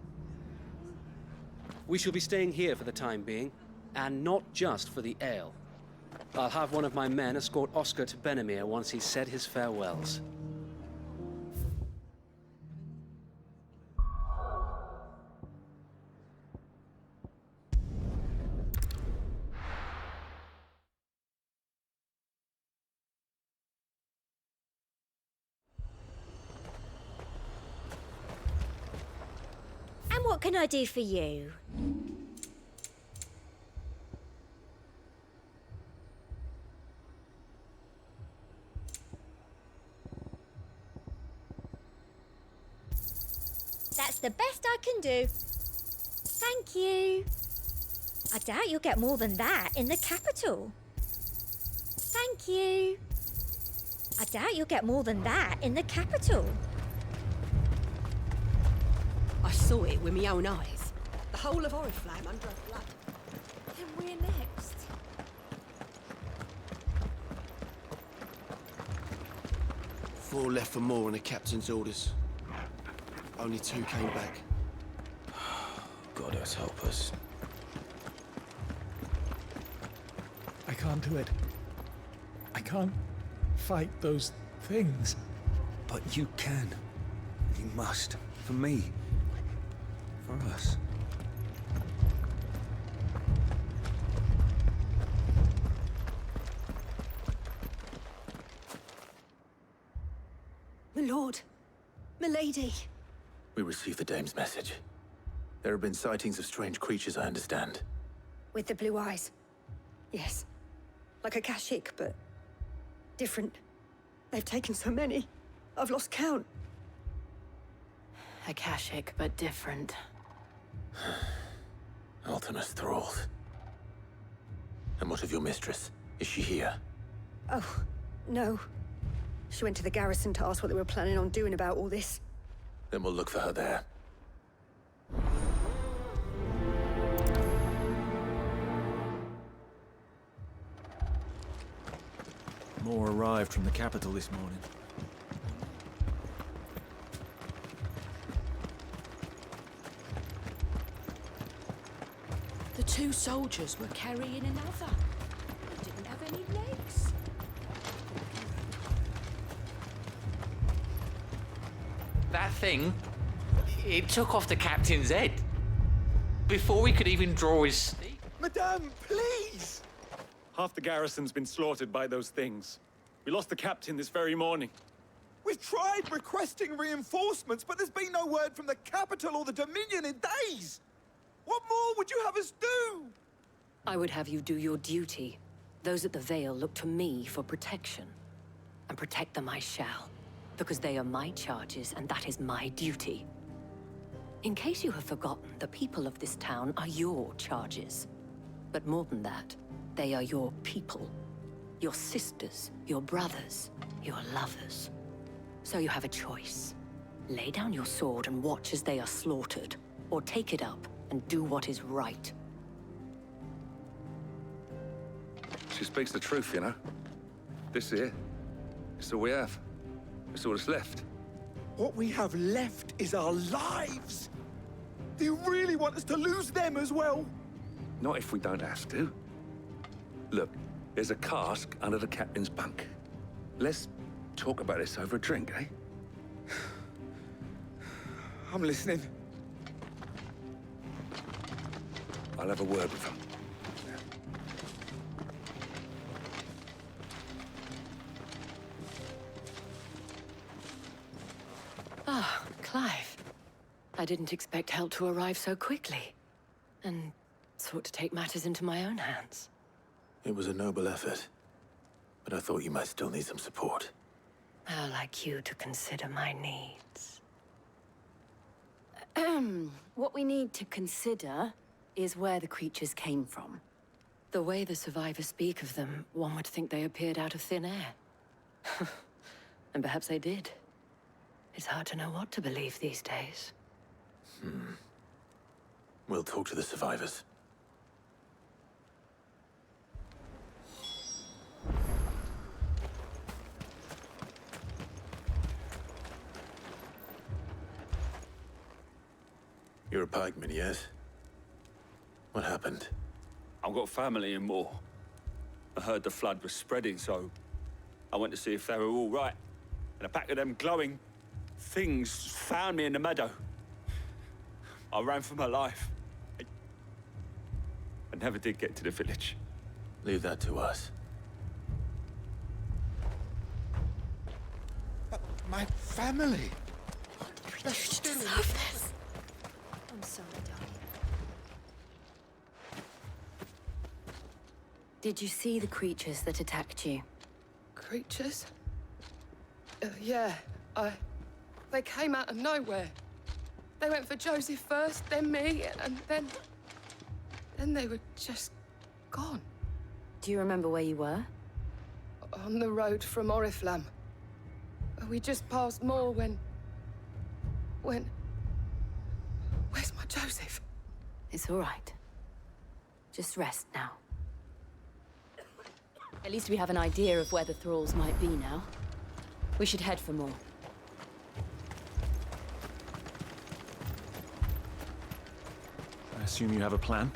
We shall be staying here for the time being, and not just for the ale. I'll have one of my men escort Oscar to Benimir once he's said his farewells. And what can I do for you? That's the best I can do. Thank you. I doubt you'll get more than that in the capital. Thank you. I doubt you'll get more than that in the capital. I saw it with my own eyes. The whole of Oriflamme under a flood. Then we're next. Four left for more on the captain's orders. Only 2 came back. God help us. I can't do it. I can't fight those things. But you can. You must. For me. For us. My lord. Milady. We received the dame's message. There have been sightings of strange creatures, I understand. With the blue eyes. Yes. Like a Kashik, but different. They've taken so many. I've lost count. Akashic, but different. Ultimus thralls. And what of your mistress? Is she here? Oh, no. She went to the garrison to ask what they were planning on doing about all this. Then we'll look for her there. More arrived from the capital this morning. The two soldiers were carrying another. They didn't have any legs. That thing, it took off the captain's head. Before we could even draw his snake. Madame, please! Half the garrison's been slaughtered by those things. We lost the captain this very morning. We've tried requesting reinforcements, but there's been no word from the capital or the Dominion in days! What more would you have us do? I would have you do your duty. Those at the Vale look to me for protection. And protect them I shall. Because they are my charges, and that is my duty. In case you have forgotten, the people of this town are your charges. But more than that, they are your people. Your sisters, your brothers, your lovers. So you have a choice. Lay down your sword and watch as they are slaughtered, or take it up and do what is right. She speaks the truth, you know. This here, it's all we have. It's all that's left. What we have left is our lives! Do you really want us to lose them as well? Not if we don't have to. Look, there's a cask under the captain's bunk. Let's talk about this over a drink, eh? I'm listening. I'll have a word with him. Ah, Clive. I didn't expect help to arrive so quickly. And sought to take matters into my own hands. It was a noble effort. But I thought you might still need some support. How like you to consider my needs. What we need to consider is where the creatures came from. The way the survivors speak of them, one would think they appeared out of thin air. And perhaps they did. It's hard to know what to believe these days. We'll talk to the survivors. You're a pikeman, yes? What happened? I've got family in Moor. I heard the flood was spreading, so I went to see if they were all right. And a pack of them glowing things found me in the meadow. I ran for my life. I never did get to the village. Leave that to us. My family! You deserve this. I'm sorry, darling. Did you see the creatures that attacked you? Creatures? Yeah, they came out of nowhere. They went for Joseph first, then me, and then they were just gone. Do you remember where you were? On the road from Oriflamme. We just passed Moor when... Where's my Joseph? It's all right. Just rest now. At least we have an idea of where the thralls might be now. We should head for more. I assume you have a plan?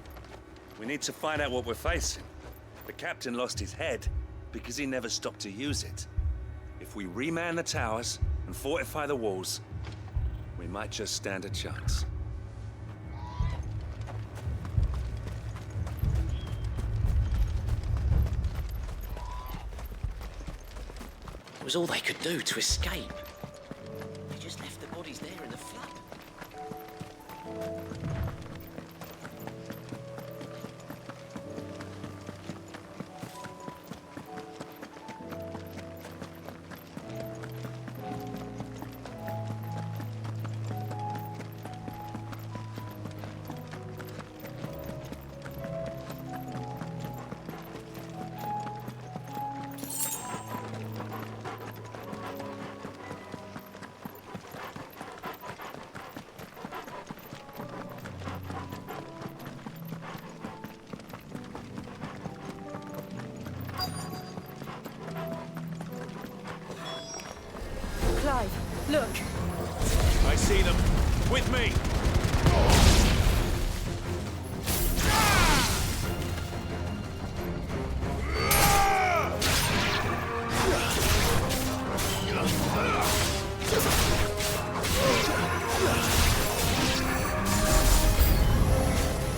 We need to find out what we're facing. The captain lost his head because he never stopped to use it. If we reman the towers and fortify the walls, we might just stand a chance. It was all they could do to escape. They just left the bodies there in the flood. Clive, look. I see them. With me!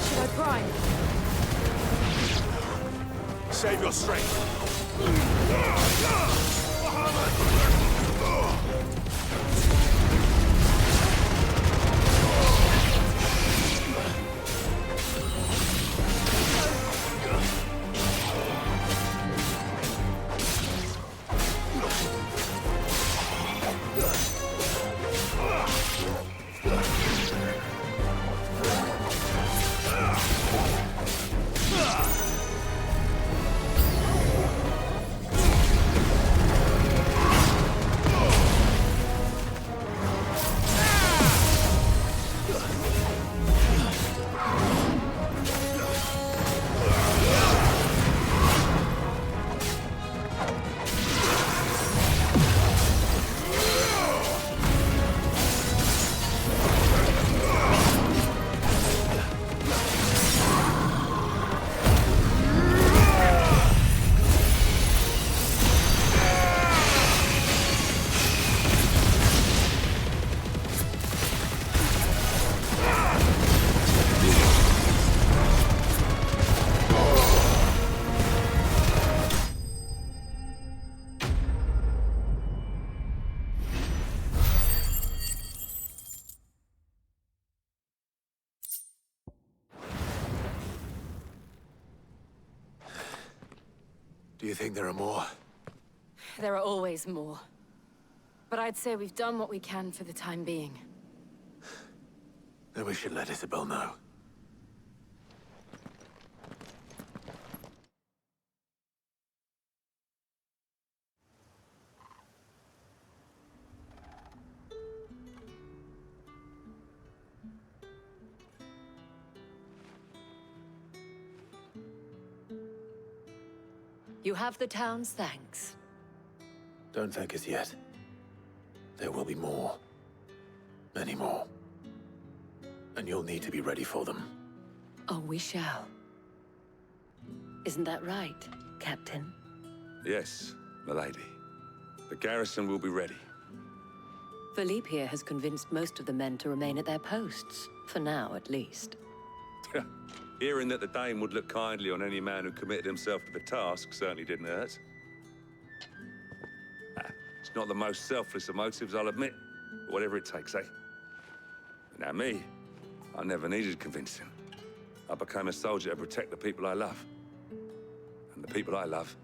Should I prime? Save your strength. Do you think there are more? There are always more. But I'd say we've done what we can for the time being. Then we should let Isabel know. You have the town's thanks. Don't thank us yet. There will be more. Many more. And you'll need to be ready for them. Oh, we shall. Isn't that right, Captain? Yes, milady. The garrison will be ready. Philippe here has convinced most of the men to remain at their posts. For now, at least. Hearing that the Dane would look kindly on any man who committed himself to the task certainly didn't hurt. It's not the most selfless of motives, I'll admit. But whatever it takes, eh? Now me, I never needed convincing. I became a soldier to protect the people I love. And the people I love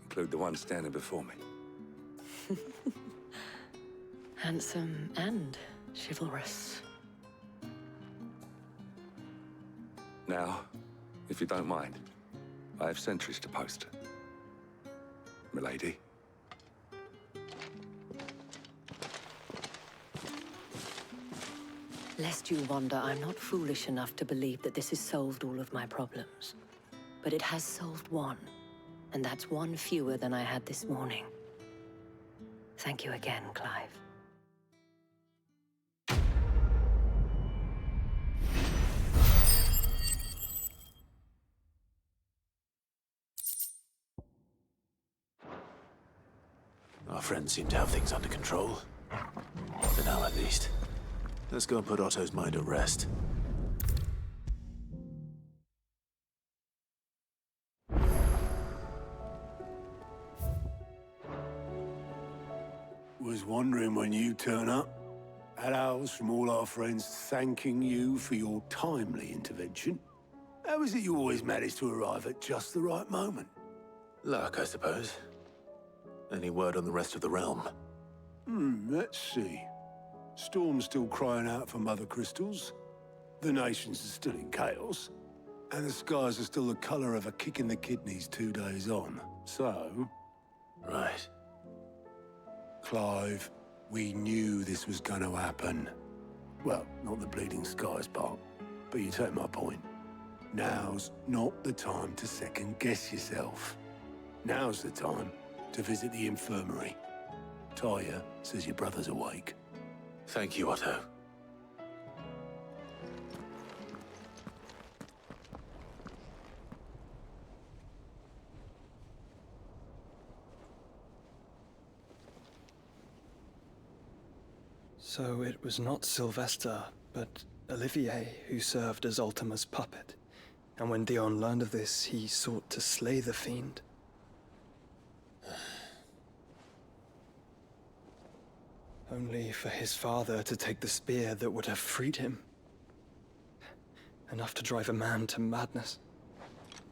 include the ones standing before me. Handsome and chivalrous. Now, if you don't mind, I have sentries to post. Milady. Lest you wonder, I'm not foolish enough to believe that this has solved all of my problems. But it has solved one, and that's one fewer than I had this morning. Thank you again, Clive. Our friends seem to have things under control. For now, at least. Let's go and put Otto's mind at rest. Was wondering when you turn up. Had owls from all our friends thanking you for your timely intervention. How is it you always manage to arrive at just the right moment? Luck, I suppose. Any word on the rest of the realm? Let's see. Storm's still crying out for mother crystals. The nations are still in chaos. And the skies are still the color of a kick in the kidneys 2 days on. So... Right. Clive, we knew this was going to happen. Well, not the bleeding skies part, but you take my point. Now's not the time to second-guess yourself. Now's the time to visit the infirmary. Taya says your brother's awake. Thank you, Otto. So it was not Sylvester, but Olivier who served as Ultima's puppet. And when Dion learned of this, he sought to slay the fiend. Only for his father to take the spear that would have freed him. Enough to drive a man to madness.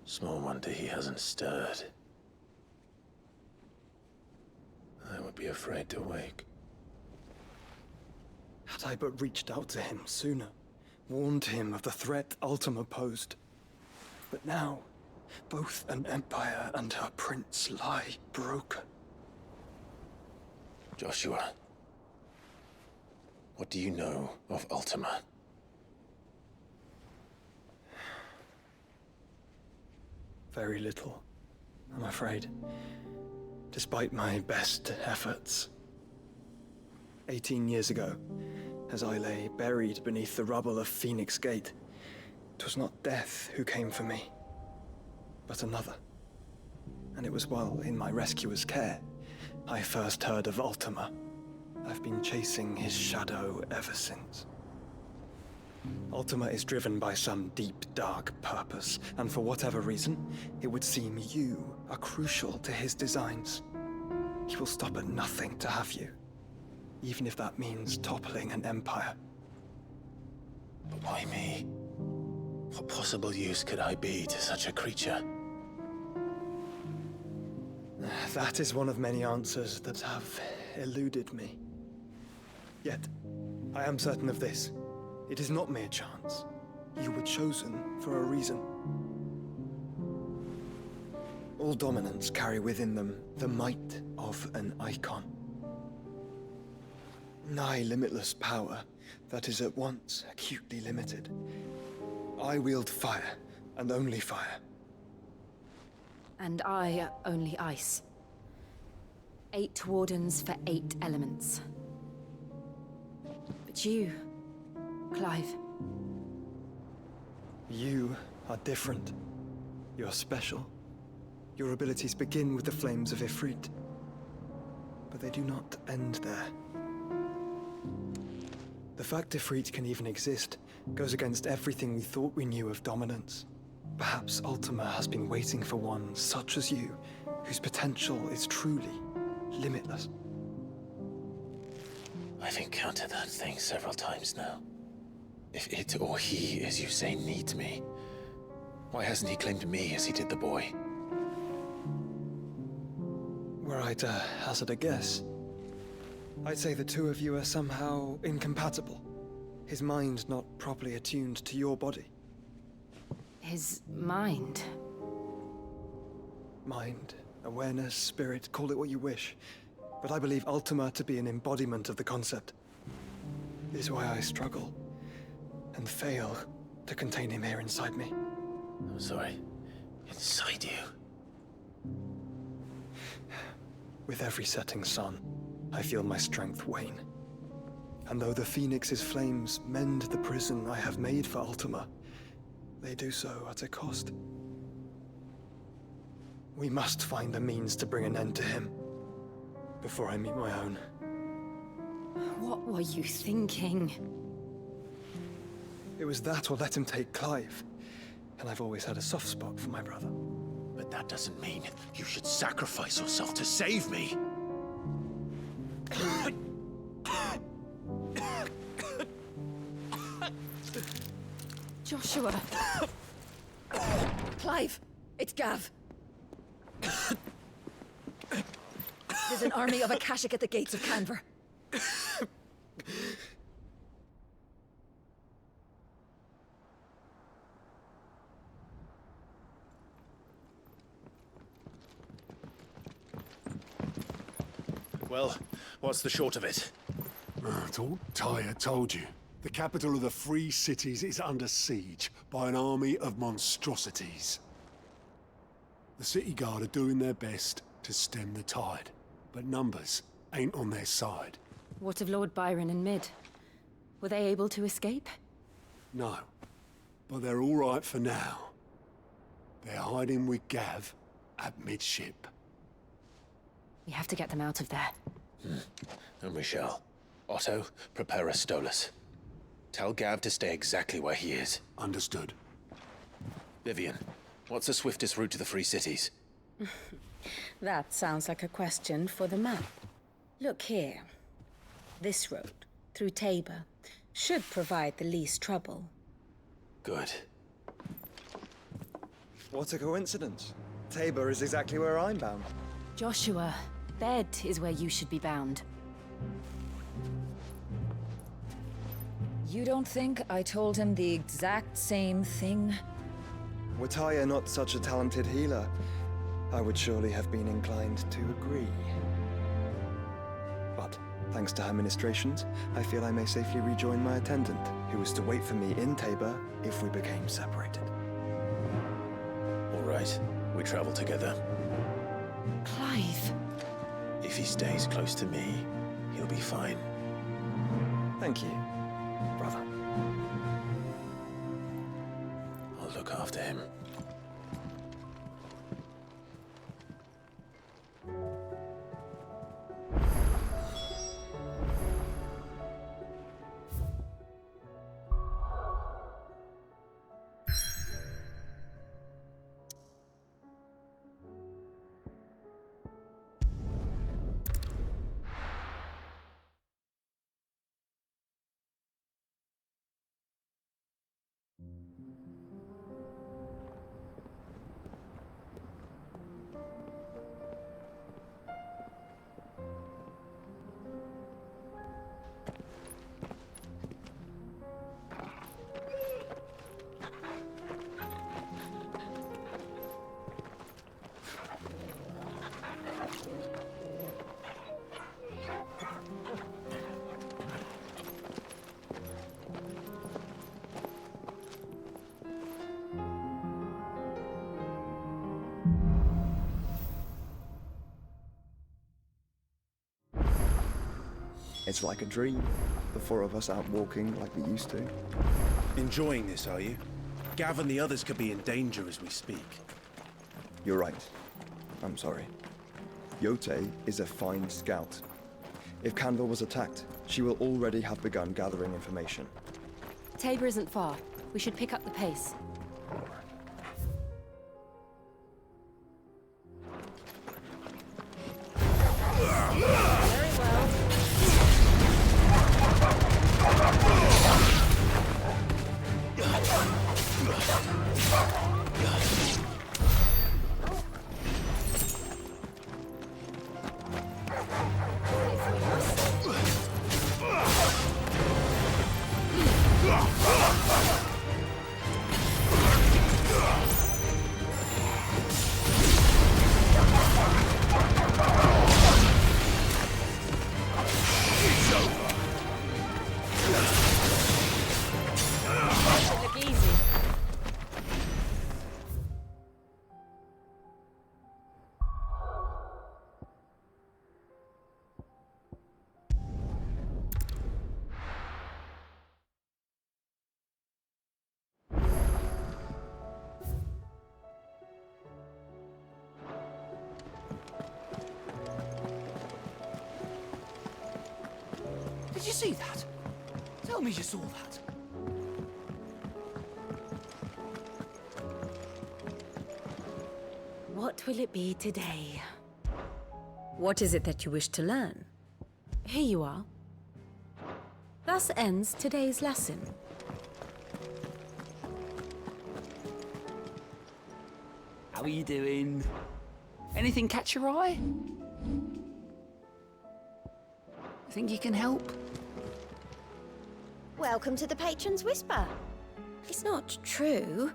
Small wonder he hasn't stirred. I would be afraid to wake. Had I but reached out to him sooner, warned him of the threat Ultima posed. But now, both an empire and her prince lie broken. Joshua, what do you know of Ultima? Very little, I'm afraid. Despite my best efforts. 18 years ago, as I lay buried beneath the rubble of Phoenix Gate, 'twas not death who came for me, but another. And it was while in my rescuer's care, I first heard of Ultima. I've been chasing his shadow ever since. Ultima is driven by some deep, dark purpose, and for whatever reason, it would seem you are crucial to his designs. He will stop at nothing to have you, even if that means toppling an empire. But why me? What possible use could I be to such a creature? That is one of many answers that have eluded me. Yet, I am certain of this. It is not mere chance. You were chosen for a reason. All dominants carry within them the might of an icon. Nigh limitless power that is at once acutely limited. I wield fire, and only fire. And I only ice. 8 wardens for 8 elements. But you, Clive. You are different. You're special. Your abilities begin with the flames of Ifrit. But they do not end there. The fact Ifrit can even exist goes against everything we thought we knew of dominance. Perhaps Ultima has been waiting for one such as you, whose potential is truly limitless. I've encountered that thing several times now. If it or he, as you say, needs me, why hasn't he claimed me as he did the boy? Were I to hazard a guess, I'd say the two of you are somehow incompatible. His mind not properly attuned to your body. His mind? Mind, awareness, spirit, call it what you wish. But I believe Ultima to be an embodiment of the concept. This is why I struggle and fail to contain him here inside me. I'm sorry. Inside you? With every setting sun, I feel my strength wane. And though the Phoenix's flames mend the prison I have made for Ultima, they do so at a cost. We must find a means to bring an end to him. before I meet my own. What were you thinking? It was that or let him take Clive. And I've always had a soft spot for my brother. But that doesn't mean you should sacrifice yourself to save me. Joshua! Clive! It's Gav! There's an army of Akashic at the gates of Kanver. Well, what's the short of it? It's all Tyre told you. The capital of the Free Cities is under siege by an army of monstrosities. The city guard are doing their best to stem the tide, but numbers ain't on their side. What of Lord Byron and Mid? Were they able to escape? No, but they're all right for now. They're hiding with Gav at midship. We have to get them out of there. And we shall. Otto, prepare a Stolas. Tell Gav to stay exactly where he is. Understood. Vivian, what's the swiftest route to the Free Cities? That sounds like a question for the map. Look here. This road, through Tabor, should provide the least trouble. Good. What a coincidence. Tabor is exactly where I'm bound. Joshua, Bed is where you should be bound. You don't think I told him the exact same thing? Were Tyre not such a talented healer, I would surely have been inclined to agree. But, thanks to her ministrations, I feel I may safely rejoin my attendant, who was to wait for me in Tabor if we became separated. All right, we travel together. Clive! If he stays close to me, he'll be fine. Thank you, brother. I'll look after him. It's like a dream. The four of us out walking like we used to. Enjoying this, are you? Gav and the others could be in danger as we speak. You're right. I'm sorry. Yote is a fine scout. If Kanver was attacked, she will already have begun gathering information. Tabor isn't far. We should pick up the pace. Did you see that? Tell me you saw that. What will it be today? What is it that you wish to learn? Here you are. Thus ends today's lesson. How are you doing? Anything catch your eye? Think you can help? Welcome to the Patron's Whisper. It's not true.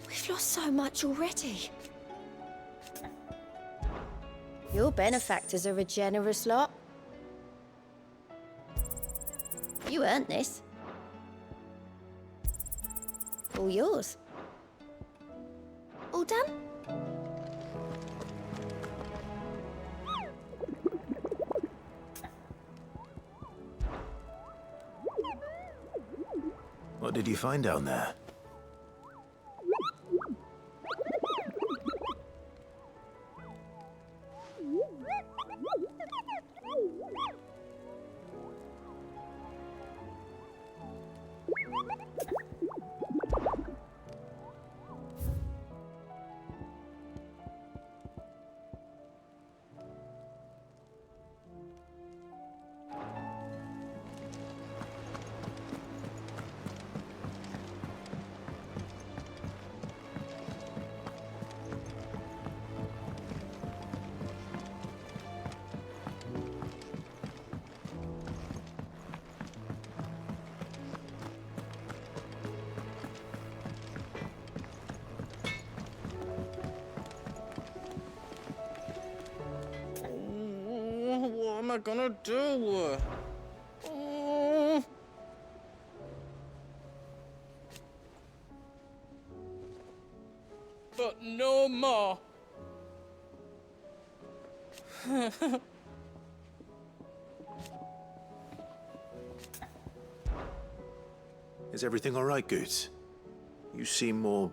We've lost so much already. Your benefactors are a generous lot. You earned this. All yours. All done? What did you find down there? What am I gonna do? Oh. But no more. Is everything all right, Goots? You seem more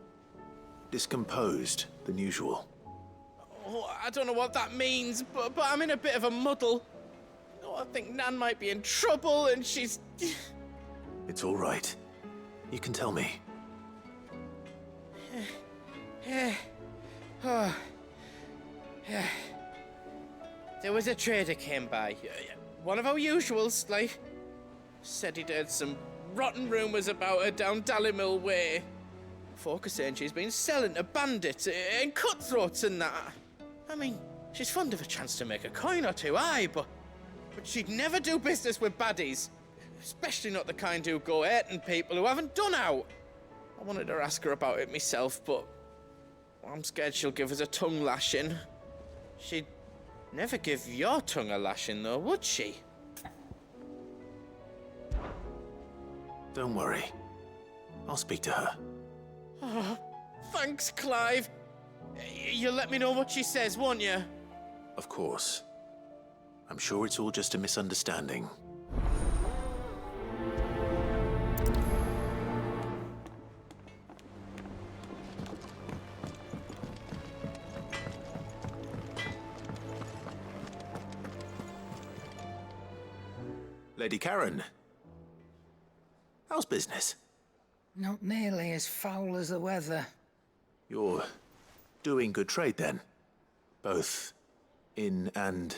discomposed than usual. Oh, I don't know what that means, but I'm in a bit of a muddle. Oh, I think Nan might be in trouble, and she's... It's all right. You can tell me. Oh. There was a trader came by. One of our usuals, like. Said he'd heard some rotten rumours about her down Dalimil way. Folk are saying she's been selling to bandits and cutthroats and that. I mean, she's fond of a chance to make a coin or two, aye, but she'd never do business with baddies. Especially not the kind who go hurting people who haven't done out. I wanted to ask her about it myself, but I'm scared she'll give us a tongue lashing. She'd never give your tongue a lashing, though, would she? Don't worry. I'll speak to her. Oh, thanks, Clive. You'll let me know what she says, won't you? Of course. I'm sure it's all just a misunderstanding. Lady Karen. How's business? Not nearly as foul as the weather. You're doing good trade, then? Both in and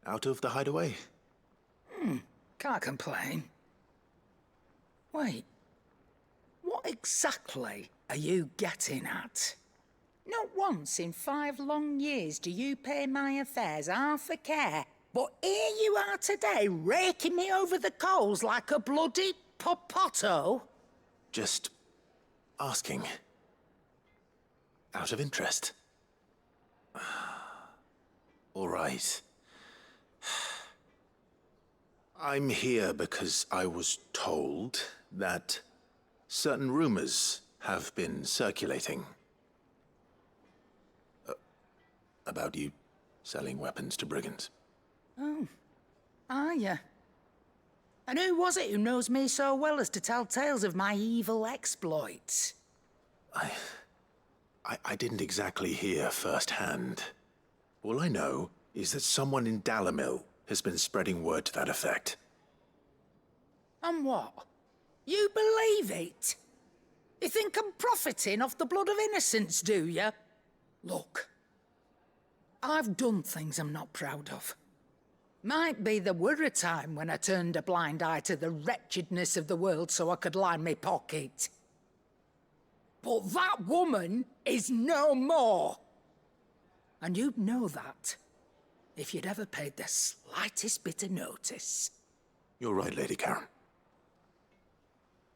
out of the Hideaway? Can't complain. Wait. What exactly are you getting at? Not once in 5 long years do you pay my affairs half a care. But here you are today, raking me over the coals like a bloody popoto. Just asking. Out of interest. All right. I'm here because I was told that certain rumors have been circulating. About you selling weapons to brigands. Oh, are ya? And who was it who knows me so well as to tell tales of my evil exploits? I didn't exactly hear firsthand. All I know is that someone in Dalimil has been spreading word to that effect. And what? You believe it? You think I'm profiting off the blood of innocents, do you? Look, I've done things I'm not proud of. Might be there were a time when I turned a blind eye to the wretchedness of the world so I could line my pocket. But that woman is no more. And you'd know that if you'd ever paid the slightest bit of notice. You're right, Lady Karen.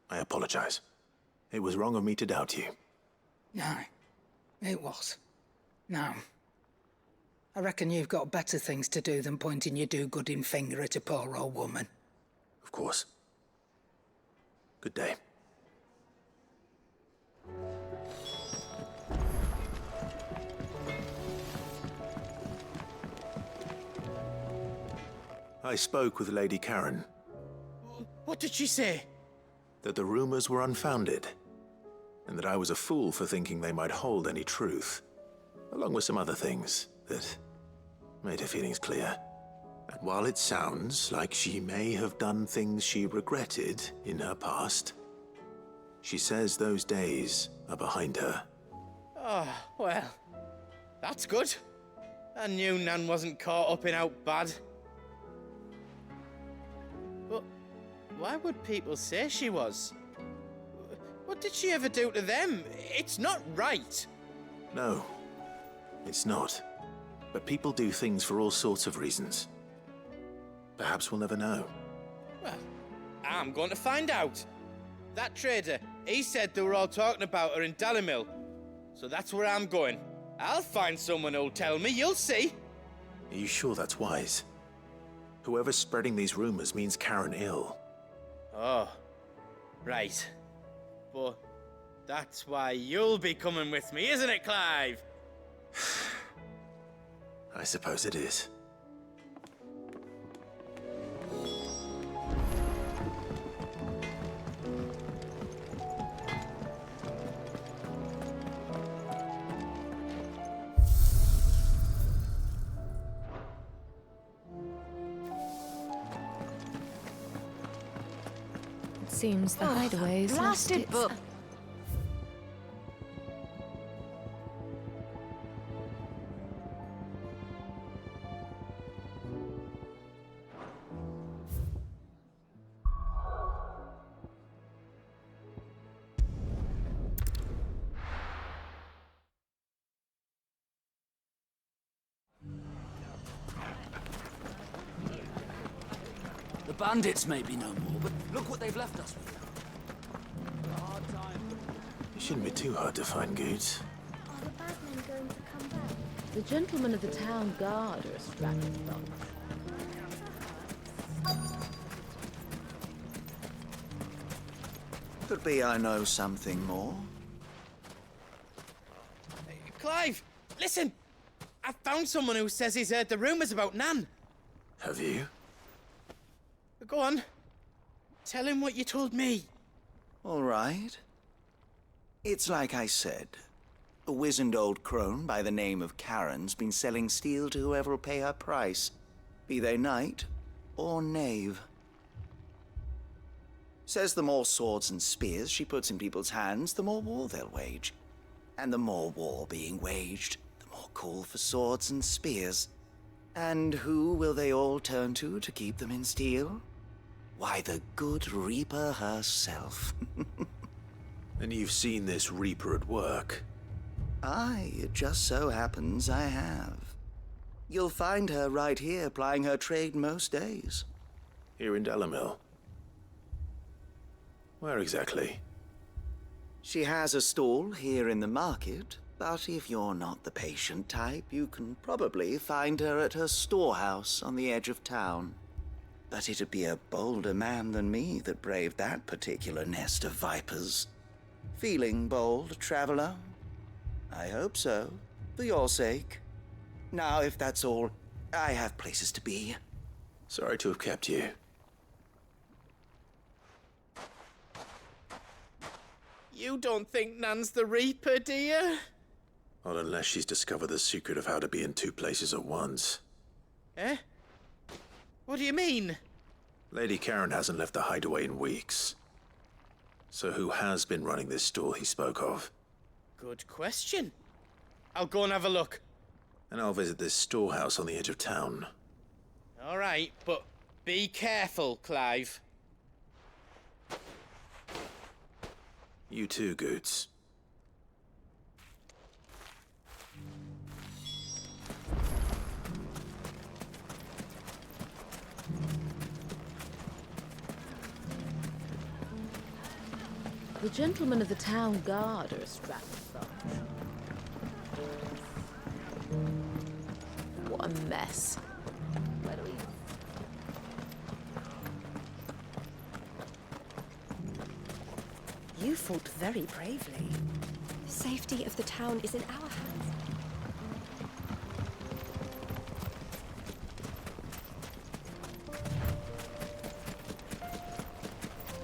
I apologize. It was wrong of me to doubt you. No, it was. Now, I reckon you've got better things to do than pointing your do-gooding finger at a poor old woman. Of course. Good day. I spoke with Lady Karen. What did she say? That the rumors were unfounded, and that I was a fool for thinking they might hold any truth, along with some other things that made her feelings clear. And while it sounds like she may have done things she regretted in her past, she says those days are behind her. Oh, well, that's good. I knew Nan wasn't caught up in out bad. But why would people say she was? What did she ever do to them? It's not right. No, it's not. But people do things for all sorts of reasons. Perhaps we'll never know. Well, I'm going to find out. That trader, he said they were all talking about her in Dalimil. So that's where I'm going. I'll find someone who'll tell me, you'll see. Are you sure that's wise? Whoever's spreading these rumors means Karen ill. Oh, right. But that's why you'll be coming with me, isn't it, Clive? I suppose it is. Seems the Hideaway is blasted book. The bandits may be no more, but look what they've left us with. It shouldn't be too hard to find goods. Are the bad men going to come back? The gentlemen of the town guard are strapping them. Could be I know something more. Clive, listen! I found someone who says he's heard the rumors about Nan. Have you? Go on. Tell him what you told me. All right. It's like I said. A wizened old crone by the name of Karen's been selling steel to whoever will pay her price, be they knight or knave. Says the more swords and spears she puts in people's hands, the more war they'll wage. And the more war being waged, the more call for swords and spears. And who will they all turn to keep them in steel? Why, the good Reaper herself. And you've seen this Reaper at work? Aye, it just so happens I have. You'll find her right here plying her trade most days. Here in Dalimil? Where exactly? She has a stall here in the market, but if you're not the patient type, you can probably find her at her storehouse on the edge of town. But it'd be a bolder man than me that braved that particular nest of vipers. Feeling bold, traveler? I hope so, for your sake. Now, if that's all, I have places to be. Sorry to have kept you. You don't think Nan's the Reaper, do you? Not unless she's discovered the secret of how to be in two places at once. Eh? What do you mean? Lady Karen hasn't left the Hideaway in weeks. So who has been running this stall he spoke of? Good question. I'll go and have a look. And I'll visit this storehouse on the edge of town. All right, but be careful, Clive. You too, Goots. The gentlemen of the town guard are a strapping bunch. What a mess. Where do we... You fought very bravely. The safety of the town is in our hands.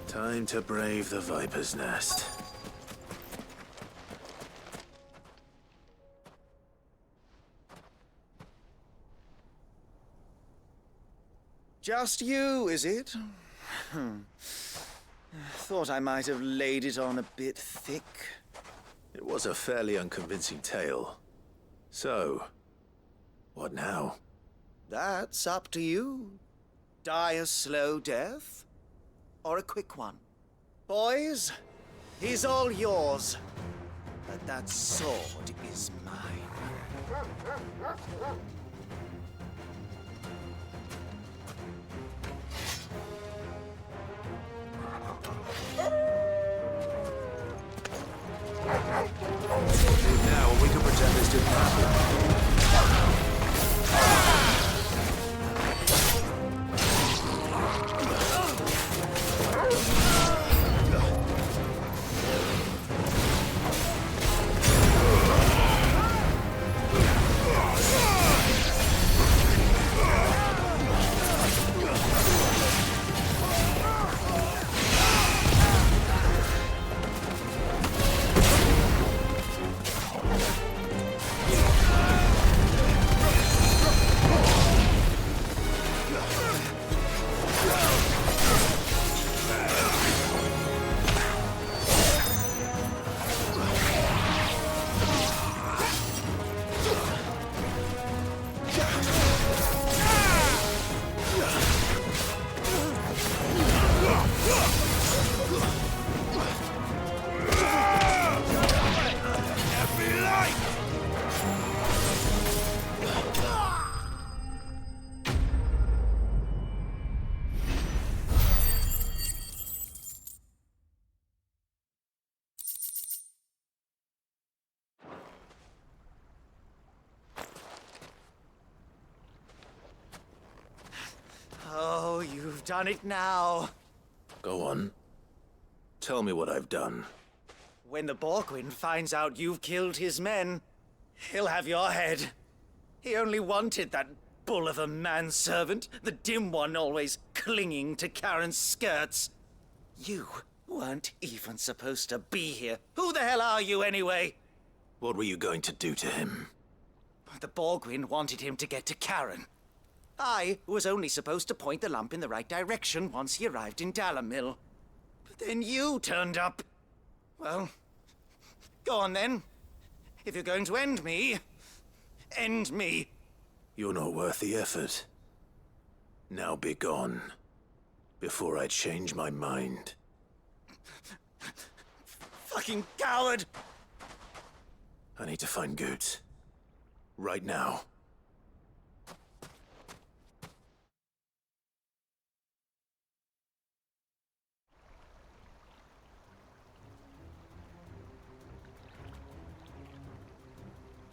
Time to brave the Viper's Nest. Just you, is it? Thought I might have laid it on a bit thick. It was a fairly unconvincing tale. So, what now? That's up to you. Die a slow death, or a quick one. Boys, he's all yours. But that sword is mine. Now we can pretend this didn't happen. Oh, you've done it now. Go on. Tell me what I've done. When the Borgwyn finds out you've killed his men, he'll have your head. He only wanted that bull of a manservant, the dim one always clinging to Karen's skirts. You weren't even supposed to be here. Who the hell are you anyway? What were you going to do to him? The Borgwyn wanted him to get to Karen. I was only supposed to point the lump in the right direction once he arrived in Dalimil. But then you turned up. Well, go on then. If you're going to end me, end me. You're not worth the effort. Now be gone, before I change my mind. Fucking coward! I need to find Goots. Right now.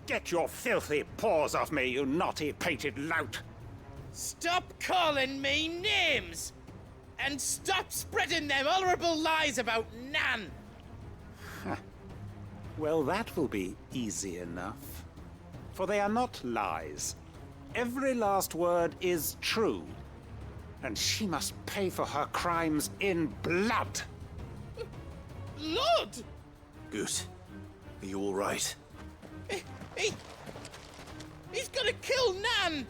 Get your filthy paws off me, you naughty painted lout! Stop calling me names! And stop spreading them horrible lies about Nan! Well, that will be easy enough. For they are not lies. Every last word is true. And she must pay for her crimes in blood. Lord! Goot, are you all right? He's gonna kill Nan!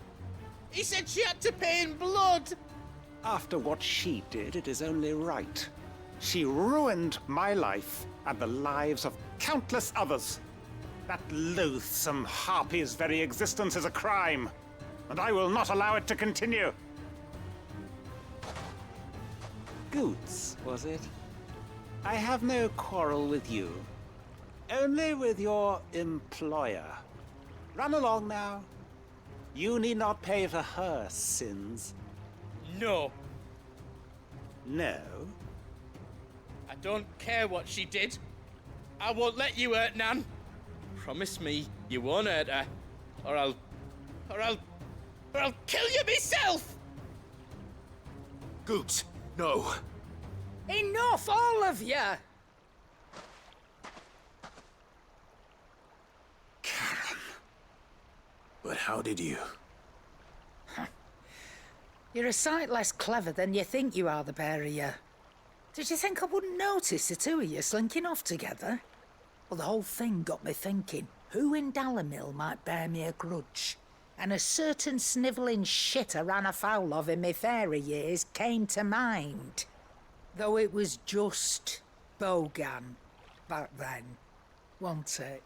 He said she had to pay in blood! After what she did, it is only right. She ruined my life and the lives of countless others. That loathsome harpy's very existence is a crime, and I will not allow it to continue. Goots, was it? I have no quarrel with you. Only with your employer. Run along now. You need not pay for her sins. No. No? I don't care what she did. I won't let you hurt Nan. Promise me you won't hurt her, or I'll kill you myself! Goots, no. Enough, all of you! But how did you? You're a sight less clever than you think you are, the pair of you. Did you think I wouldn't notice the two of you slinking off together? Well, the whole thing got me thinking, who in Dalimil might bear me a grudge? And a certain snivelling shit I ran afoul of in my fairy years came to mind. Though it was just Bogan back then, wasn't it?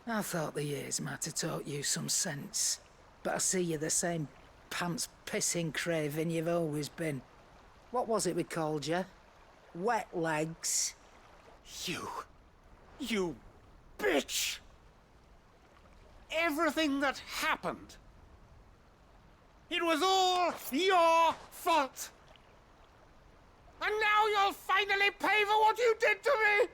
I thought the years might have taught you some sense, but I see you're the same pants-pissing craven you've always been. What was it we called you? Wet legs? You bitch! Everything that happened, it was all your fault! And now you'll finally pay for what you did to me!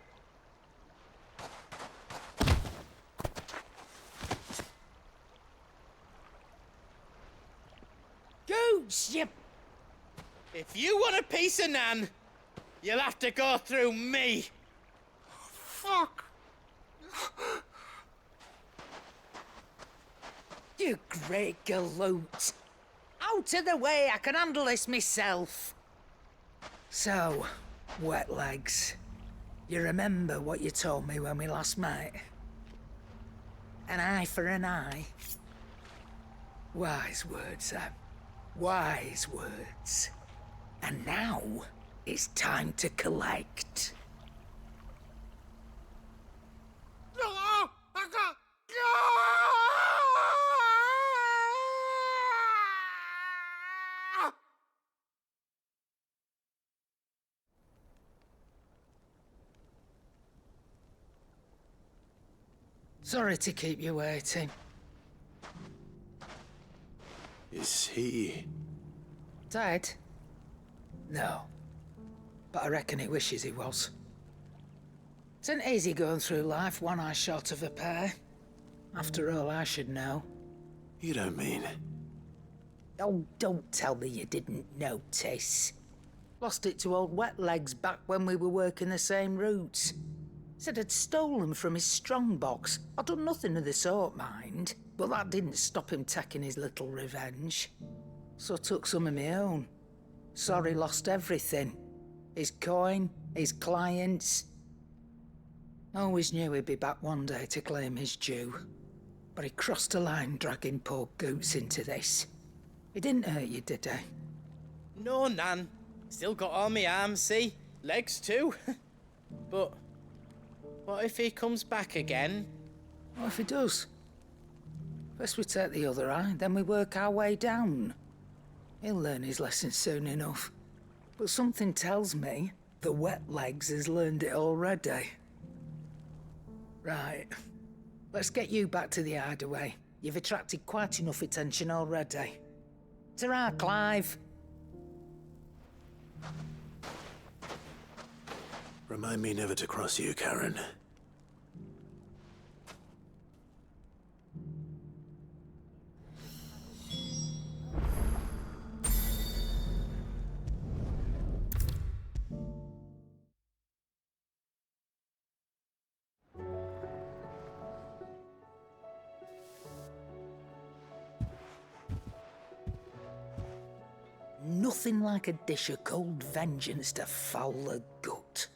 Goots, you... If you want a piece of Nan, you'll have to go through me. Fuck! You great galoot. Out of the way, I can handle this myself. So, wet legs, you remember what you told me when we last met? An eye for an eye. Wise words, Sam. Wise words. And now, it's time to collect. Sorry to keep you waiting. Is he... Dead? No. But I reckon he wishes he was. It's an easy going through life, one eye short of a pair. After all, I should know. You don't mean... Oh, don't tell me you didn't notice. Lost it to old Wet Legs back when we were working the same routes. Said I'd stolen from his strongbox. I'd done nothing of the sort, mind. But that didn't stop him taking his little revenge. So I took some of my own. Sorry, lost everything. His coin, his clients. Always knew he'd be back one day to claim his due. But he crossed a line dragging poor Goots into this. He didn't hurt you, did he? No, Nan. Still got all my arms, see? Legs too. But what if he comes back again? What if he does? First we take the other eye, then we work our way down. He'll learn his lesson soon enough. But something tells me the Wet Legs has learned it already. Right. Let's get you back to the Hideaway. You've attracted quite enough attention already. Ta-ra, Clive. Remind me never to cross you, Karen. Nothing like a dish of cold vengeance to foul the gut.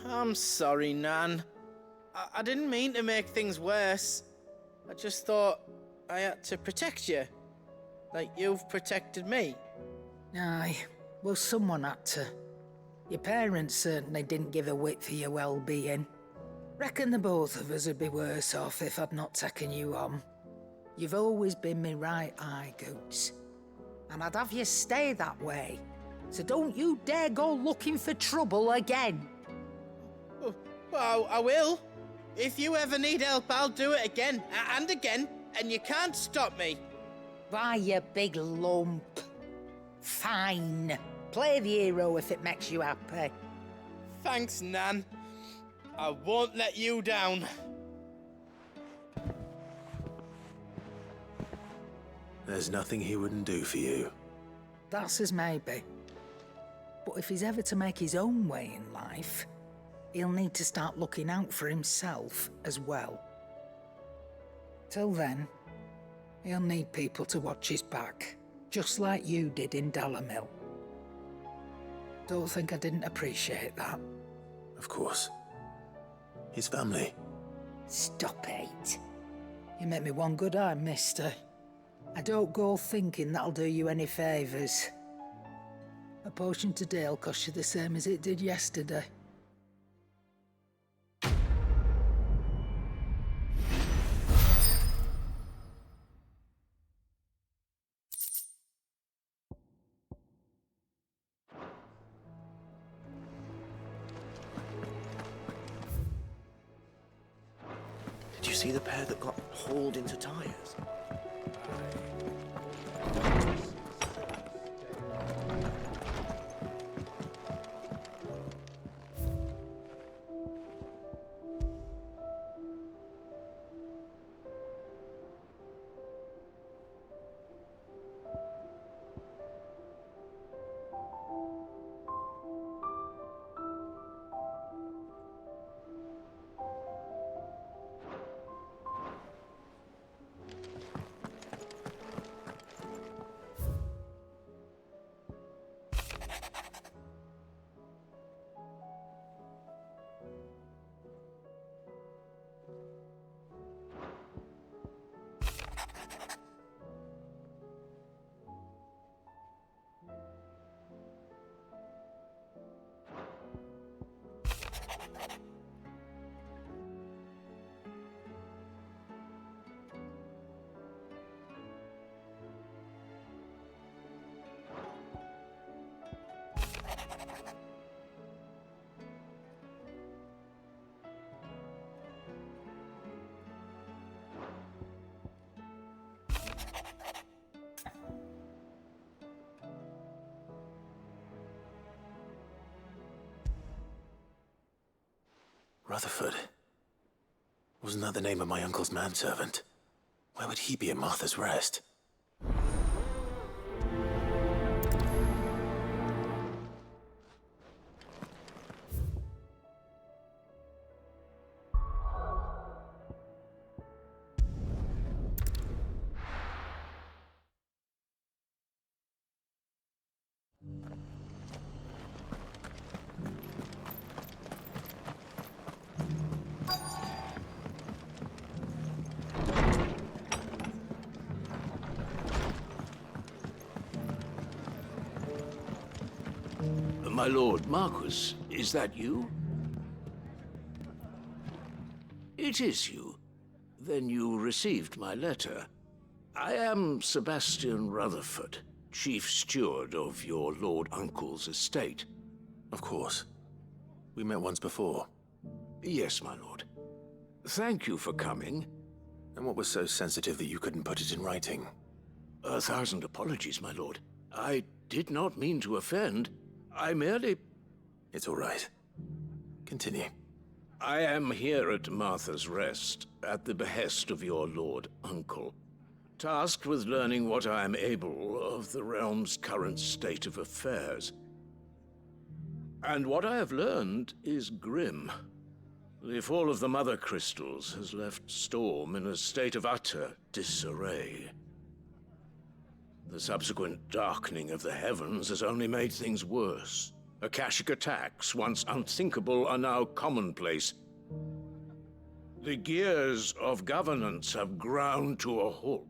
I'm sorry, Nan. I didn't mean to make things worse. I just thought I had to protect you. Like you've protected me. Aye, well, someone had to. Your parents certainly didn't give a whit for your well-being. Reckon the both of us would be worse off if I'd not taken you on. You've always been me right eye, Goots. And I'd have you stay that way. So don't you dare go looking for trouble again. Well, I will. If you ever need help, I'll do it again and again, and you can't stop me. Why, you big lump. Fine. Play the hero if it makes you happy. Thanks, Nan. I won't let you down. There's nothing he wouldn't do for you. That's as maybe. But if he's ever to make his own way in life, he'll need to start looking out for himself as well. Till then, he'll need people to watch his back, just like you did in Dalimil. Don't think I didn't appreciate that. Of course. His family. Stop it. You make me one good eye, mister. I don't go thinking that'll do you any favours. A potion today'll cost you the same as it did yesterday. Did you see the pair that got hauled into tires? Rutherford. Wasn't that the name of my uncle's manservant? Why would he be at Martha's Rest? My lord Marquis, is that you? It is you. Then you received my letter. I am Sebastian Rutherford, chief steward of your lord uncle's estate. Of course. We met once before. Yes, my lord. Thank you for coming. And what was so sensitive that you couldn't put it in writing? 1,000 apologies, my lord. I did not mean to offend. I merely... It's all right. Continue. I am here at Martha's Rest, at the behest of your lord uncle, tasked with learning what I am able of the realm's current state of affairs. And what I have learned is grim. The fall of the Mother Crystals has left Storm in a state of utter disarray. The subsequent darkening of the heavens has only made things worse. Akashic attacks, once unthinkable, are now commonplace. The gears of governance have ground to a halt,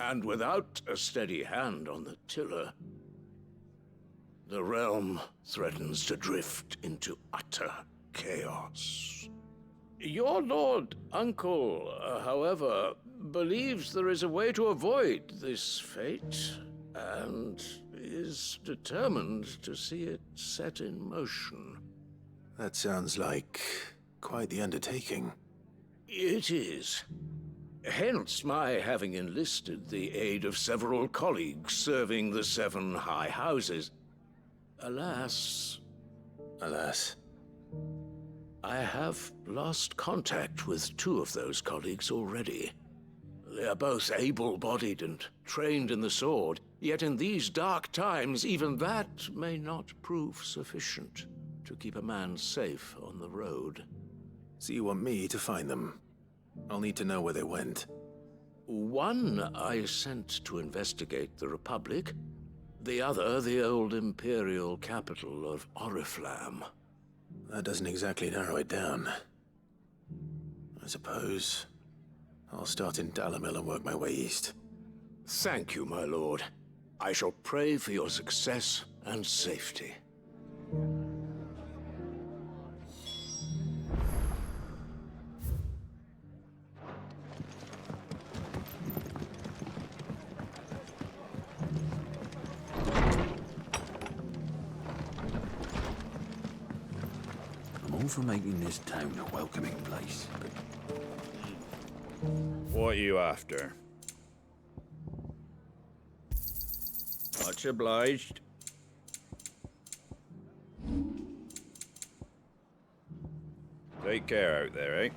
And without a steady hand on the tiller, the realm threatens to drift into utter chaos. Your Lord Uncle, however, believes there is a way to avoid this fate, and is determined to see it set in motion. That sounds like quite the undertaking. It is. Hence my having enlisted the aid of several colleagues serving the 7 high houses. Alas, I have lost contact with 2 of those colleagues already. They are both able-bodied and trained in the sword, yet in these dark times, even that may not prove sufficient to keep a man safe on the road. So you want me to find them? I'll need to know where they went. One I sent to investigate the Republic, the other the old Imperial capital of Oriflamme. That doesn't exactly narrow it down. I suppose I'll start in Dalimil and work my way east. Thank you, my lord. I shall pray for your success and safety. I'm all for making this town a welcoming place, but... What are you after? Much obliged. Take care out there, eh?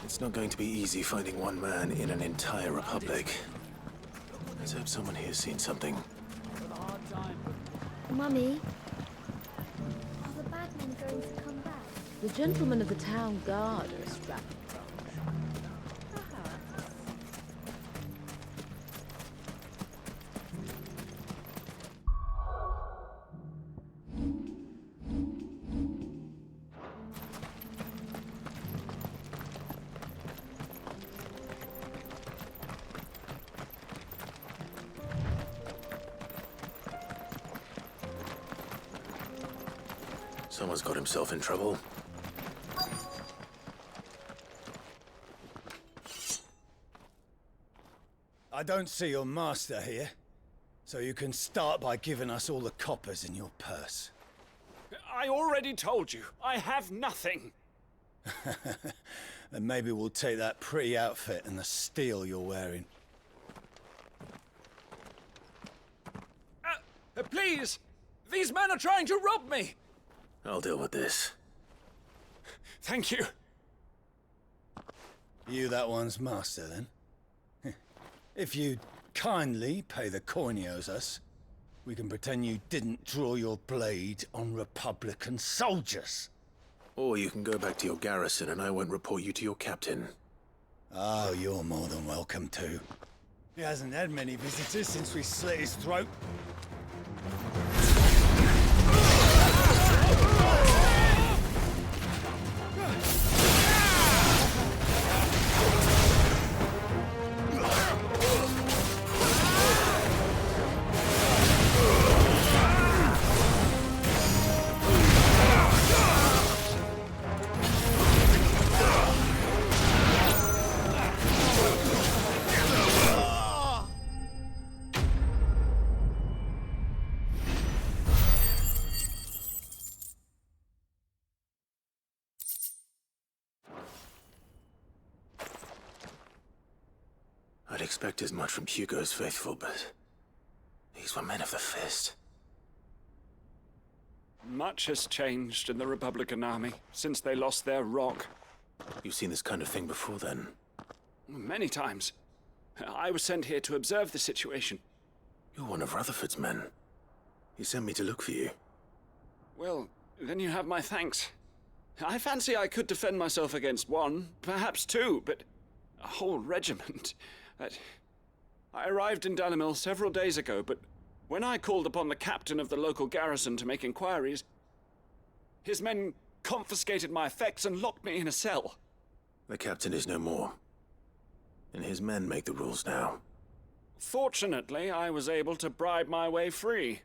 It's not going to be easy finding one man in an entire republic. Let's hope someone here's seen something. Mummy, are the bad men going to come back? The gentlemen of the town guard are a strapping bunch. Someone's got himself in trouble. I don't see your master here, so you can start by giving us all the coppers in your purse. I already told you, I have nothing. Then maybe we'll take that pretty outfit and the steel you're wearing. Please! These men are trying to rob me! I'll deal with this. Thank you. You that one's master, then? If you'd kindly pay the coin he owes us, we can pretend you didn't draw your blade on Republican soldiers. Or you can go back to your garrison and I won't report you to your captain. Oh, you're more than welcome to. He hasn't had many visitors since we slit his throat. I'd expect as much from Hugo's faithful, but these were men of the fist. Much has changed in the Republican army since they lost their rock. You've seen this kind of thing before, then? Many times. I was sent here to observe the situation. You're one of Rutherford's men. He sent me to look for you. Well, then you have my thanks. I fancy I could defend myself against one, perhaps two, but a whole regiment. I arrived in Dalimil several days ago, but when I called upon the captain of the local garrison to make inquiries, his men confiscated my effects and locked me in a cell. The captain is no more, and his men make the rules now. Fortunately, I was able to bribe my way free,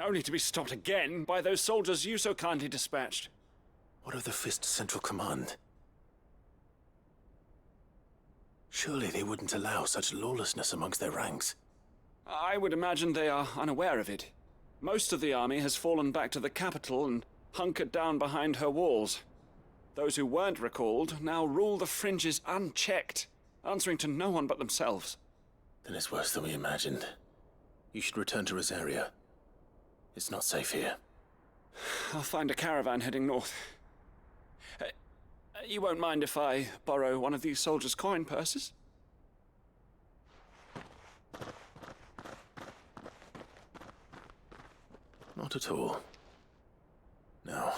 only to be stopped again by those soldiers you so kindly dispatched. What of the Fist's Central Command? Surely they wouldn't allow such lawlessness amongst their ranks. I would imagine they are unaware of it. Most of the army has fallen back to the capital and hunkered down behind her walls. Those who weren't recalled now rule the fringes unchecked, answering to no one but themselves. Then it's worse than we imagined. You should return to Rosaria. It's not safe here. I'll find a caravan heading north. You won't mind if I borrow one of these soldiers' coin purses? Not at all. Now,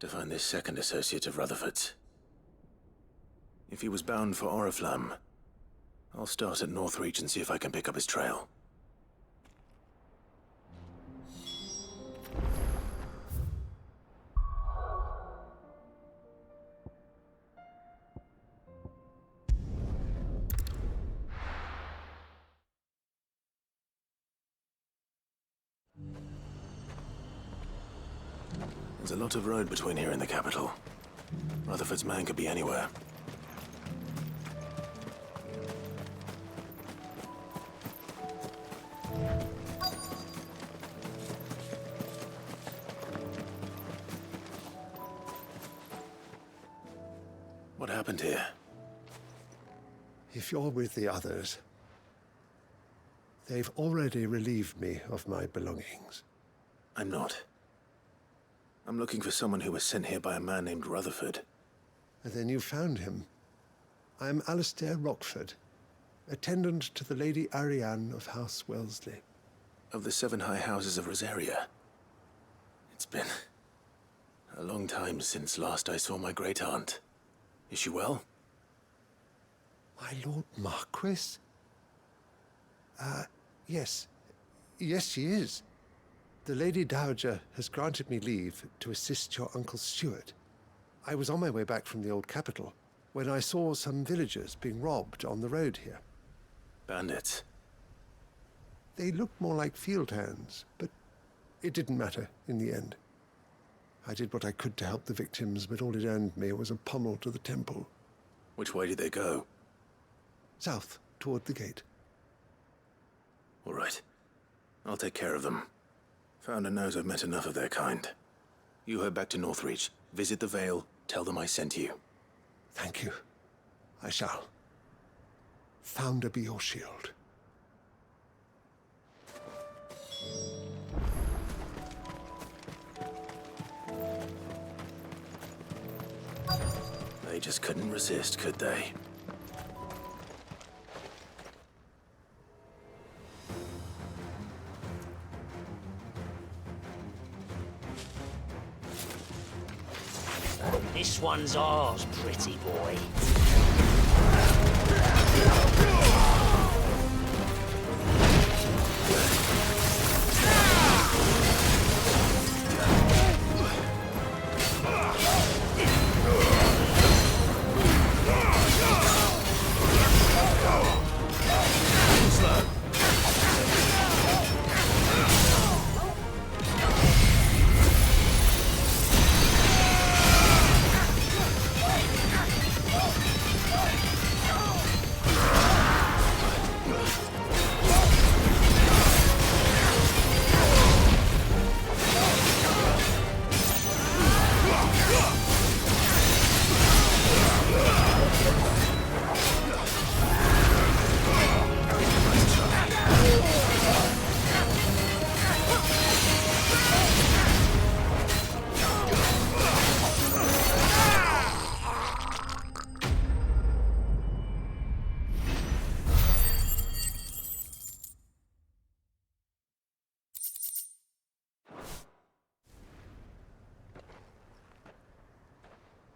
to find this second associate of Rutherford's. If he was bound for Oriflamme, I'll start at Northreach and see if I can pick up his trail. There's a lot of road between here and the capital. Rutherford's man could be anywhere. What happened here? If you're with the others, they've already relieved me of my belongings. I'm not. I'm looking for someone who was sent here by a man named Rutherford. And then you found him. I'm Alistair Rockford, attendant to the Lady Ariane of House Wellesley. Of the 7 high houses of Rosaria. It's been a long time since last I saw my great-aunt. Is she well? My Lord Marquis? Yes. Yes, she is. The Lady Dowager has granted me leave to assist your Uncle Stuart. I was on my way back from the old capital when I saw some villagers being robbed on the road here. Bandits? They looked more like field hands, but it didn't matter in the end. I did what I could to help the victims, but all it earned me was a pommel to the temple. Which way did they go? South, toward the gate. All right. I'll take care of them. Founder knows I've met enough of their kind. You head back to Northreach, visit the Vale, tell them I sent you. Thank you. I shall. Founder be your shield. They just couldn't resist, could they? This one's ours, pretty boy.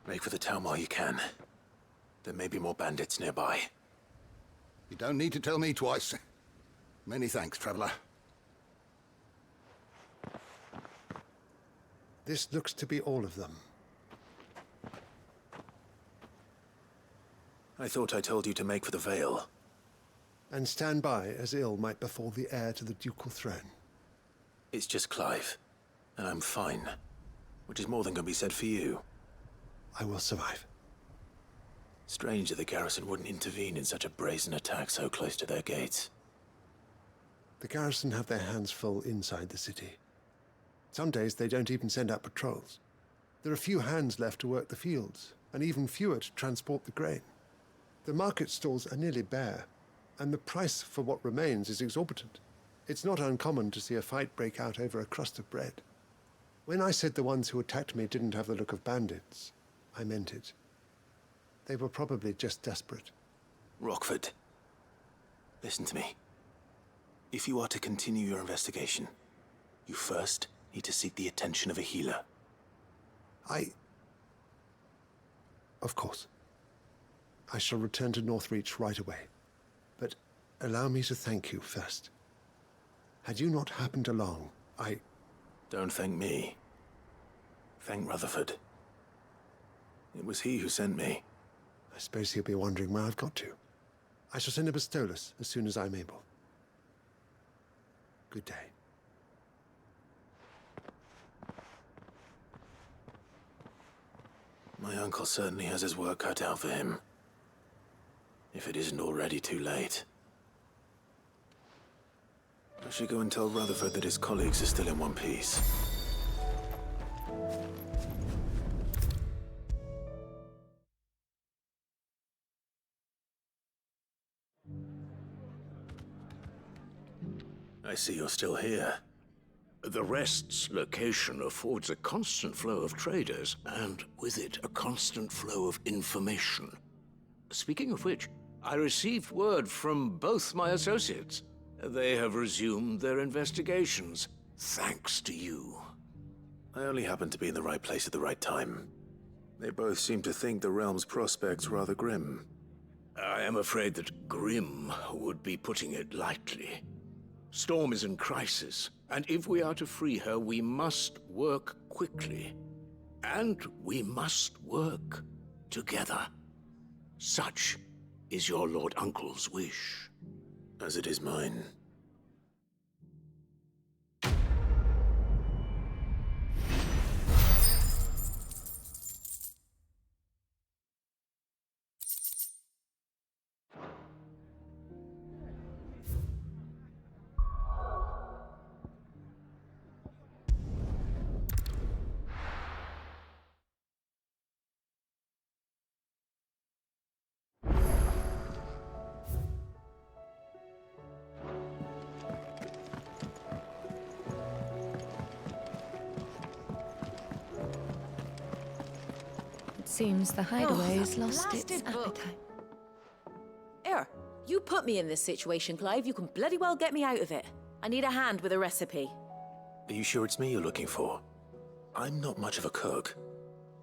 Make for the town while you can. There may be more bandits nearby. You don't need to tell me twice. Many thanks, traveler. This looks to be all of them. I thought I told you to make for the Vale. And stand by as ill might befall the heir to the ducal throne. It's just Clive, and I'm fine. Which is more than can be said for you. I will survive. Strange that the garrison wouldn't intervene in such a brazen attack so close to their gates. The garrison have their hands full inside the city. Some days they don't even send out patrols. There are few hands left to work the fields, and even fewer to transport the grain. The market stalls are nearly bare, and the price for what remains is exorbitant. It's not uncommon to see a fight break out over a crust of bread. When I said the ones who attacked me didn't have the look of bandits, I meant it. They were probably just desperate. Rockford, listen to me. If you are to continue your investigation, you first need to seek the attention of a healer. Of course. I shall return to Northreach right away. But allow me to thank you first. Had you not happened along, Don't thank me. Thank Rutherford. It was he who sent me. I suppose he'll be wondering where I've got to. I shall send a Bastolus as soon as I'm able. Good day. My uncle certainly has his work cut out for him. If it isn't already too late. I should go and tell Rutherford that his colleagues are still in one piece. I see you're still here. The Rest's location affords a constant flow of traders, and with it, a constant flow of information. Speaking of which, I received word from both my associates. They have resumed their investigations, thanks to you. I only happened to be in the right place at the right time. They both seem to think the realm's prospects rather grim. I am afraid that grim would be putting it lightly. Storm is in crisis, and if we are to free her, we must work quickly. And we must work together. Such is your Lord Uncle's wish. As it is mine. Seems the Hideaway's lost its appetite. Here, you put me in this situation, Clive. You can bloody well get me out of it. I need a hand with a recipe. Are you sure it's me you're looking for? I'm not much of a cook.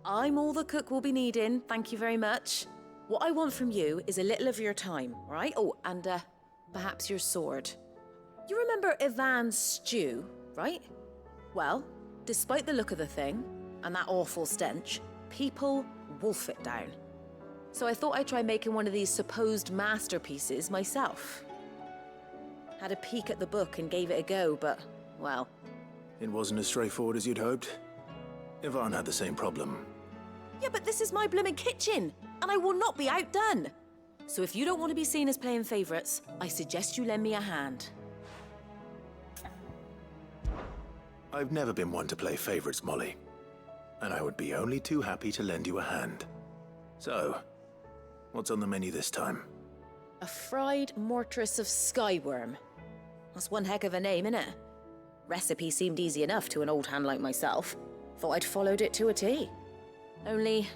I'm all the cook will be needing, thank you very much. What I want from you is a little of your time, right? Oh, and perhaps your sword. You remember Ivan's stew, right? Well, despite the look of the thing, and that awful stench, people wolf it down. So I thought I'd try making one of these supposed masterpieces myself. Had a peek at the book and gave it a go, but, well... It wasn't as straightforward as you'd hoped? Ivan had the same problem. Yeah, but this is my blimmin' kitchen, and I will not be outdone. So if you don't want to be seen as playing favourites, I suggest you lend me a hand. I've never been one to play favorites, Molly. And I would be only too happy to lend you a hand. So, what's on the menu this time? A fried mortress of skyworm. That's one heck of a name, innit? Recipe seemed easy enough to an old hand like myself. Thought I'd followed it to a T. Only,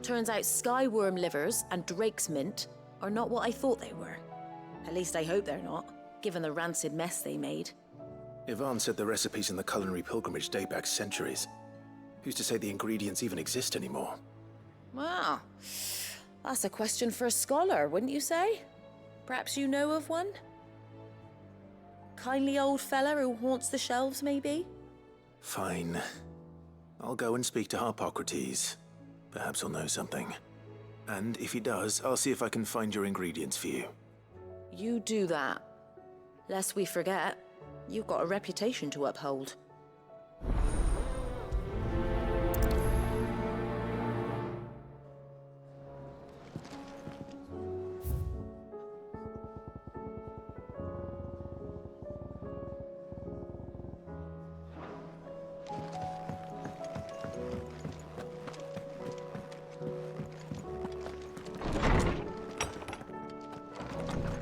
turns out skyworm livers and drake's mint are not what I thought they were. At least I hope they're not, given the rancid mess they made. Ivan said the recipes in the culinary pilgrimage date back centuries. Who's to say the ingredients even exist anymore? Wow. That's a question for a scholar, wouldn't you say? Perhaps you know of one? Kindly old fella who haunts the shelves, maybe? Fine. I'll go and speak to Harpocrates. Perhaps he'll know something. And if he does, I'll see if I can find your ingredients for you. You do that. Lest we forget, you've got a reputation to uphold.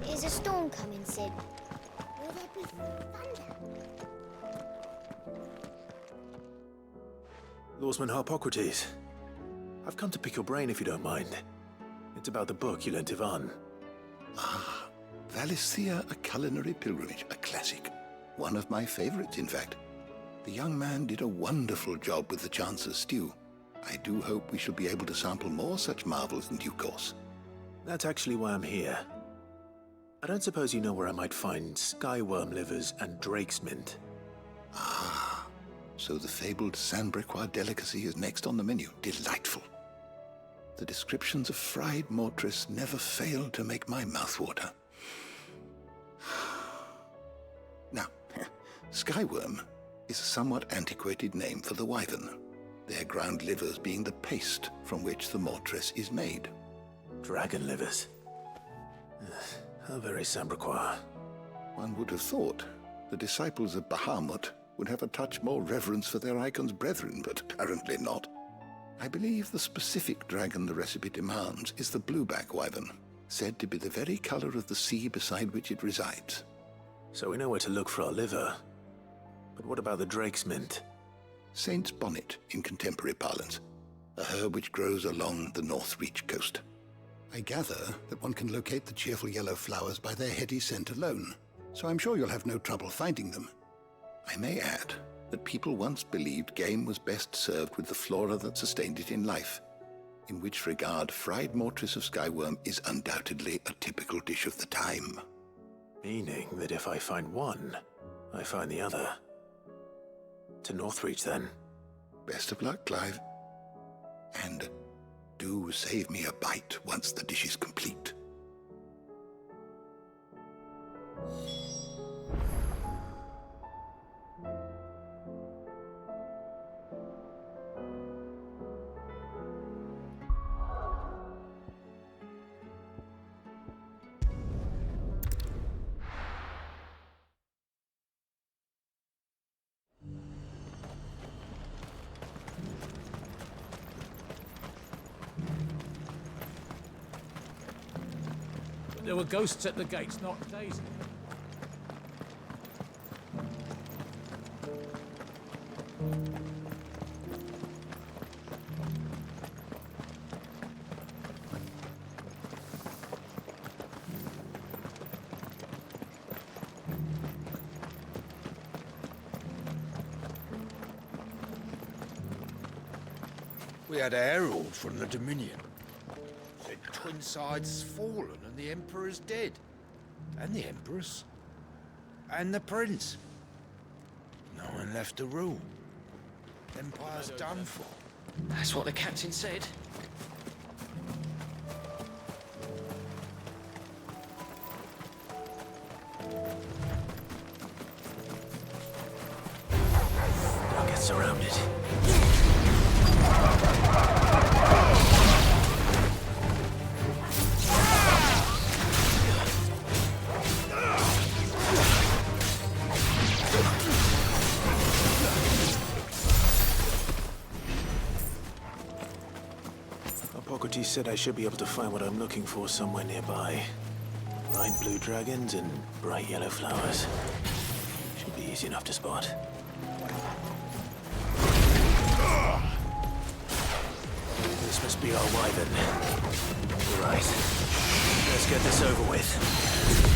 Is a storm coming, Sid? Will there be thunder? Lawsman Harpocrates, I've come to pick your brain if you don't mind. It's about the book you lent Ivan. Ah, Valisthea, A Culinary Pilgrimage, a classic. One of my favorites, in fact. The young man did a wonderful job with the Chance's stew. I do hope we shall be able to sample more such marvels in due course. That's actually why I'm here. I don't suppose you know where I might find skyworm livers and drake's mint. Ah, so the fabled Sandbrequois delicacy is next on the menu. Delightful. The descriptions of fried mortress never fail to make my mouth water. Now, skyworm is a somewhat antiquated name for the wyvern, their ground livers being the paste from which the mortress is made. Dragon livers. How very Sandbrequois. One would have thought the disciples of Bahamut would have a touch more reverence for their icon's brethren, but apparently not. I believe the specific dragon the recipe demands is the blueback wyvern, said to be the very color of the sea beside which it resides. So we know where to look for our liver. But what about the drake's mint? Saint's bonnet in contemporary parlance, a herb which grows along the Northreach coast. I gather that one can locate the cheerful yellow flowers by their heady scent alone, so I'm sure you'll have no trouble finding them. I may add that people once believed game was best served with the flora that sustained it in life, in which regard fried mortress of skyworm is undoubtedly a typical dish of the time. Meaning that if I find one, I find the other. To Northreach, then. Best of luck, Clive. And do save me a bite once the dish is complete. There were ghosts at the gates, not days. We had a herald from the Dominion. Said Twinside's fallen and the Emperor's dead. And the Empress. And the Prince. No one left to rule. Empire's done for. That's what the captain said. Don't get surrounded. Hippocrates said I should be able to find what I'm looking for somewhere nearby. Bright blue dragons and bright yellow flowers. Should be easy enough to spot. This must be our wyvern. Right. Let's get this over with.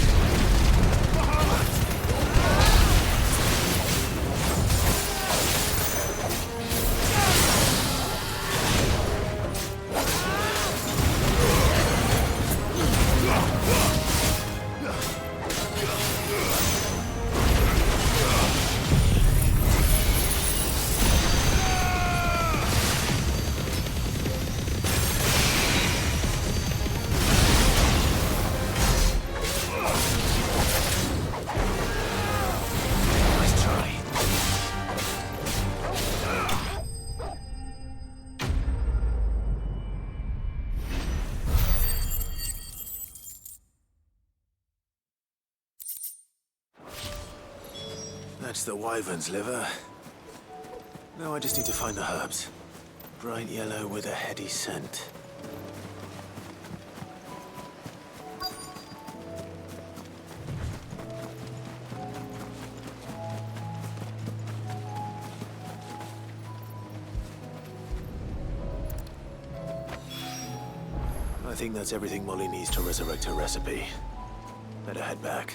That's the wyvern's liver. Now I just need to find the herbs. Bright yellow with a heady scent. I think that's everything Molly needs to resurrect her recipe. Better head back.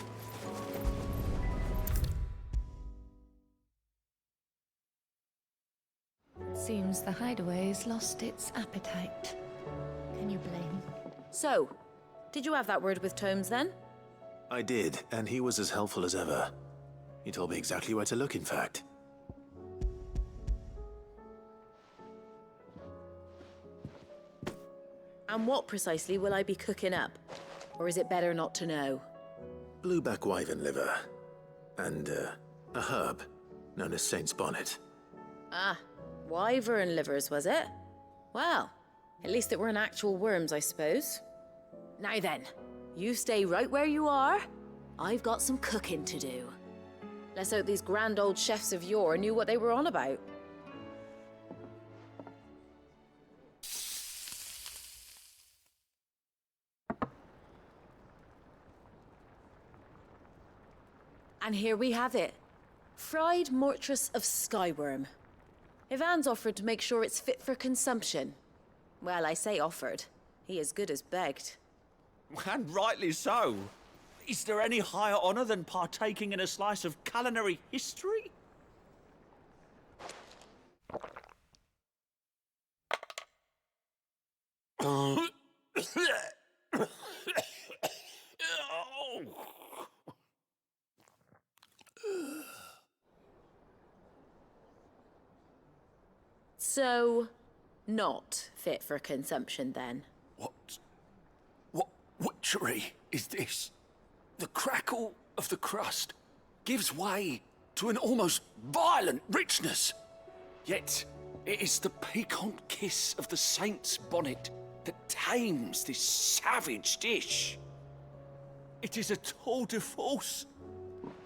Seems the Hideaway's lost its appetite. Can you blame? So, did you have that word with Tomes then? I did, and he was as helpful as ever. He told me exactly where to look, in fact. And what precisely will I be cooking up? Or is it better not to know? Blueback wyvern liver. And, a herb known as Saint's Bonnet. Ah, wyvern livers, was it? Well, at least it weren't actual worms, I suppose. Now then, you stay right where you are. I've got some cooking to do. Let's hope these grand old chefs of yore knew what they were on about. And here we have it. Fried mortress of skyworm. Ivan's offered to make sure it's fit for consumption. Well, I say offered. He as good as begged. And rightly so. Is there any higher honor than partaking in a slice of culinary history? So, not fit for consumption then? What witchery is this? The crackle of the crust gives way to an almost violent richness. Yet, it is the piquant kiss of the saint's bonnet that tames this savage dish. It is a tour de force,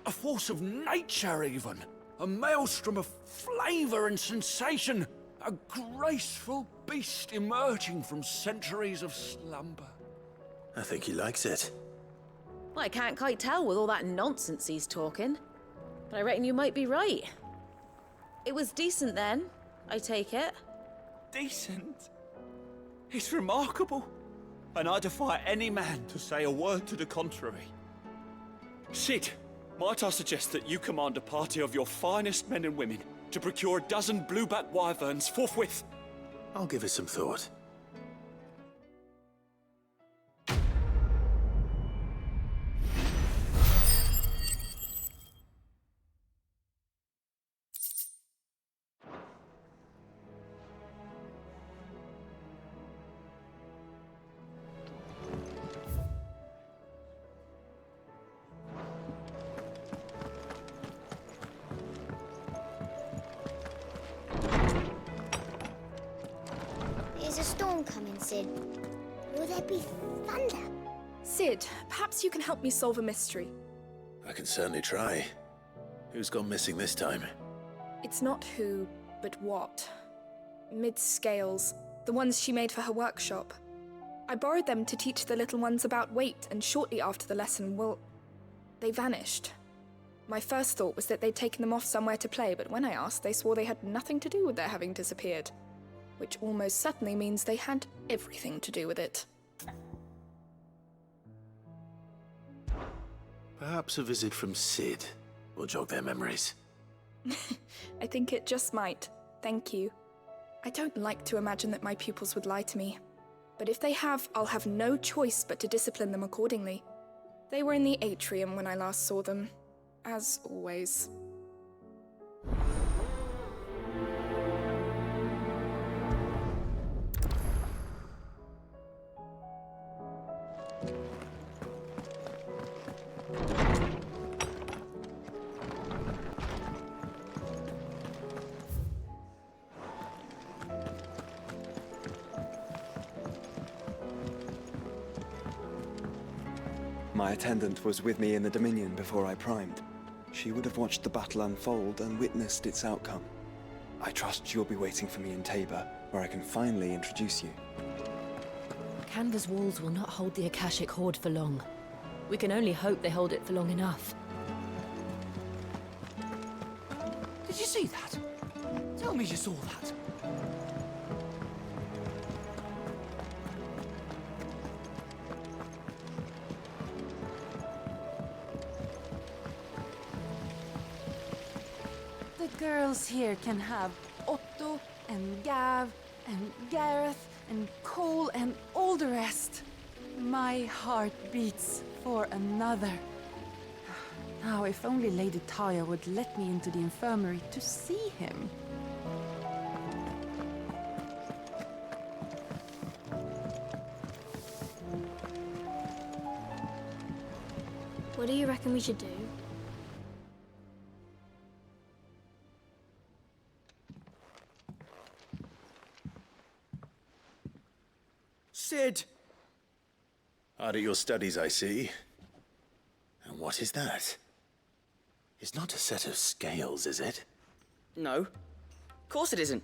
a force of nature even, a maelstrom of flavor and sensation, a graceful beast emerging from centuries of slumber. I think he likes it. Well, I can't quite tell with all that nonsense he's talking. But I reckon you might be right. It was decent then, I take it. Decent? It's remarkable. And I defy any man to say a word to the contrary. Sid, might I suggest that you command a party of your finest men and women to procure a dozen blueback wyverns forthwith? I'll give it some thought. There's a storm coming, Sid. Will there be thunder? Sid, perhaps you can help me solve a mystery. I can certainly try. Who's gone missing this time? It's not who, but what. Mid-scales, the ones she made for her workshop. I borrowed them to teach the little ones about weight, and shortly after the lesson, they vanished. My first thought was that they'd taken them off somewhere to play, but when I asked, they swore they had nothing to do with their having disappeared. Which almost certainly means they had everything to do with it. Perhaps a visit from Sid will jog their memories. I think it just might. Thank you. I don't like to imagine that my pupils would lie to me. But if they have, I'll have no choice but to discipline them accordingly. They were in the atrium when I last saw them, as always. My attendant was with me in the Dominion before I primed. She would have watched the battle unfold and witnessed its outcome. I trust you'll be waiting for me in Tabor, where I can finally introduce you. Kanver's walls will not hold the Akashic Horde for long. We can only hope they hold it for long enough. Did you see that? Tell me you saw that. The girls here can have Otto and Gav and Gareth and Cole and all the rest. My heart beats for another. Now, if only Lady Taya would let me into the infirmary to see him. What do you reckon we should do? Sid! Hard at your studies, I see. And what is that? It's not a set of scales, is it? No. Of course it isn't.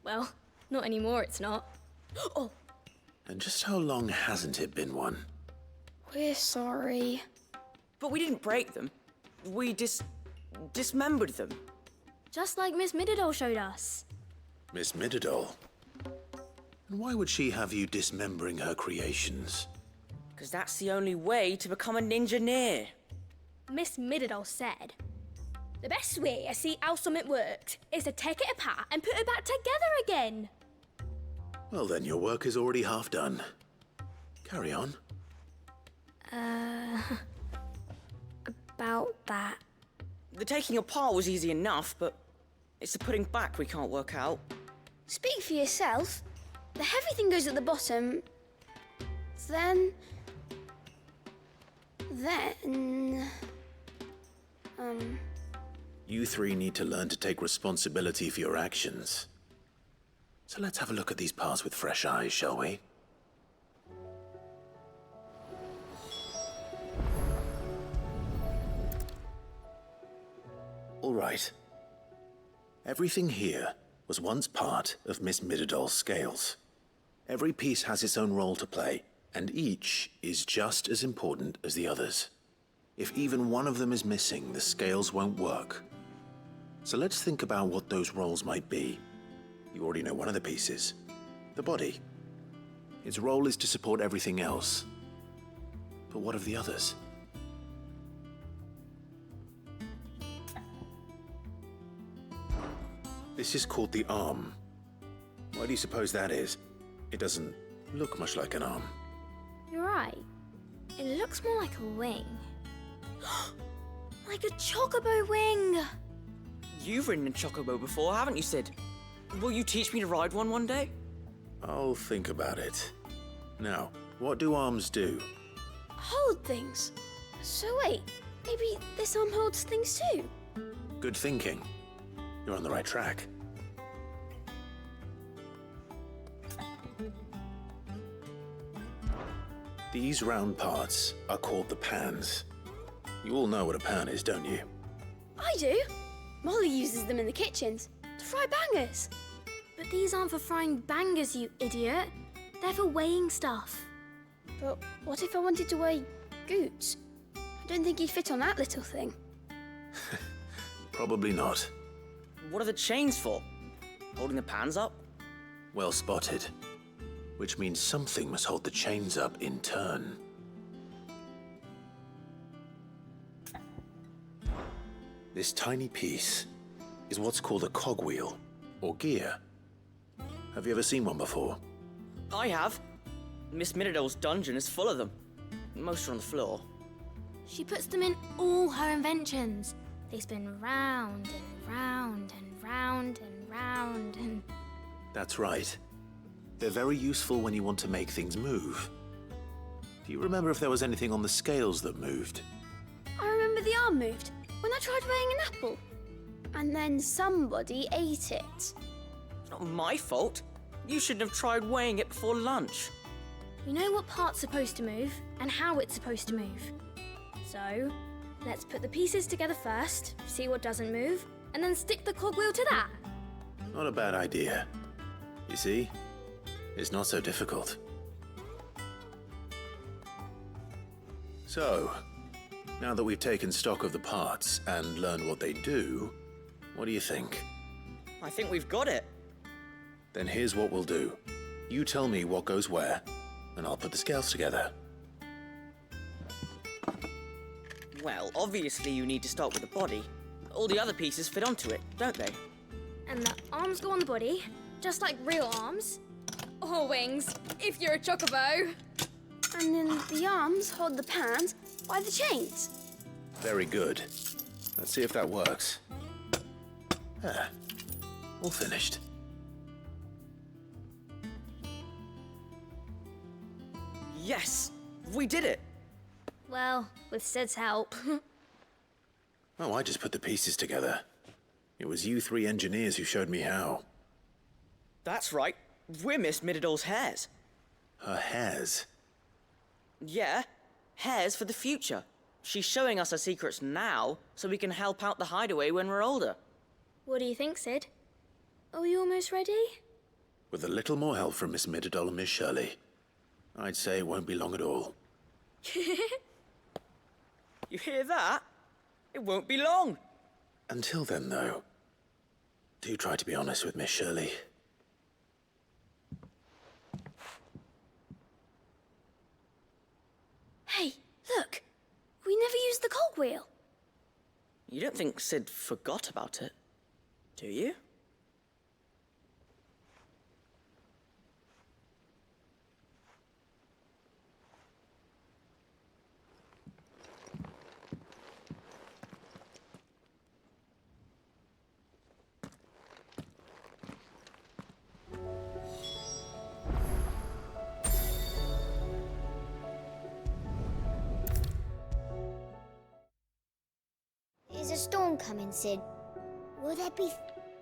Well, not anymore, it's not. Oh! And just how long hasn't it been one? We're sorry. But we didn't break them. We dismembered them. Just like Miss Mididol showed us. Miss Mididol? And why would she have you dismembering her creations? Because that's the only way to become a ninja-neer. Miss Mididol said, the best way to see how something works is to take it apart and put it back together again. Well then, your work is already half done. Carry on. About that. The taking apart was easy enough, but it's the putting back we can't work out. Speak for yourself. The heavy thing goes at the bottom. Then... You three need to learn to take responsibility for your actions. So let's have a look at these parts with fresh eyes, shall we? All right. Everything here was once part of Miss Mididol's scales. Every piece has its own role to play, and each is just as important as the others. If even one of them is missing, the scales won't work. So let's think about what those roles might be. You already know one of the pieces, the body. Its role is to support everything else. But what of the others? This is called the arm. Why do you suppose that is? It doesn't look much like an arm. You're right. It looks more like a wing. Like a chocobo wing! You've ridden a chocobo before, haven't you, Sid? Will you teach me to ride one day? I'll think about it. Now, what do arms do? Hold things. So wait, maybe this arm holds things too? Good thinking. You're on the right track. These round parts are called the pans. You all know what a pan is, don't you? I do. Molly uses them in the kitchens to fry bangers. But these aren't for frying bangers, you idiot. They're for weighing stuff. But what if I wanted to weigh goods? I don't think he'd fit on that little thing. Probably not. What are the chains for? Holding the pans up? Well spotted. Which means something must hold the chains up in turn. This tiny piece is what's called a cogwheel, or gear. Have you ever seen one before? I have. Miss Mididol's dungeon is full of them. Most are on the floor. She puts them in all her inventions. They spin round and round and round and round and... That's right. They're very useful when you want to make things move. Do you remember if there was anything on the scales that moved? I remember the arm moved when I tried weighing an apple. And then somebody ate it. It's not my fault. You shouldn't have tried weighing it before lunch. We know what part's supposed to move and how it's supposed to move. So, Let's put the pieces together first, see what doesn't move, and then stick the cogwheel to that. Not a bad idea. You see? It's not so difficult. So, now that we've taken stock of the parts and learned what they do, what do you think? I think we've got it. Then here's what we'll do. You tell me what goes where, and I'll put the scales together. Well, obviously you need to start with the body. All the other pieces fit onto it, don't they? And the arms go on the body, just like real arms. Or wings, if you're a chocobo. And then the arms hold the pans by the chains. Very good. Let's see if that works. There. All finished. Yes! We did it! Well, with Sid's help. Oh, I just put the pieces together. It was you three engineers who showed me how. That's right. We're Miss Mididol's hairs. Her hairs? Yeah, hairs for the future. She's showing us her secrets now, so we can help out the Hideaway when we're older. What do you think, Sid? Are we almost ready? With a little more help from Miss Mididol and Miss Shirley, I'd say it won't be long at all. You hear that? It won't be long. Until then, though, do try to be honest with Miss Shirley. Hey, look! We never used the cogwheel. You don't think Sid forgot about it, do you? Is a storm coming, Sid? Will there be...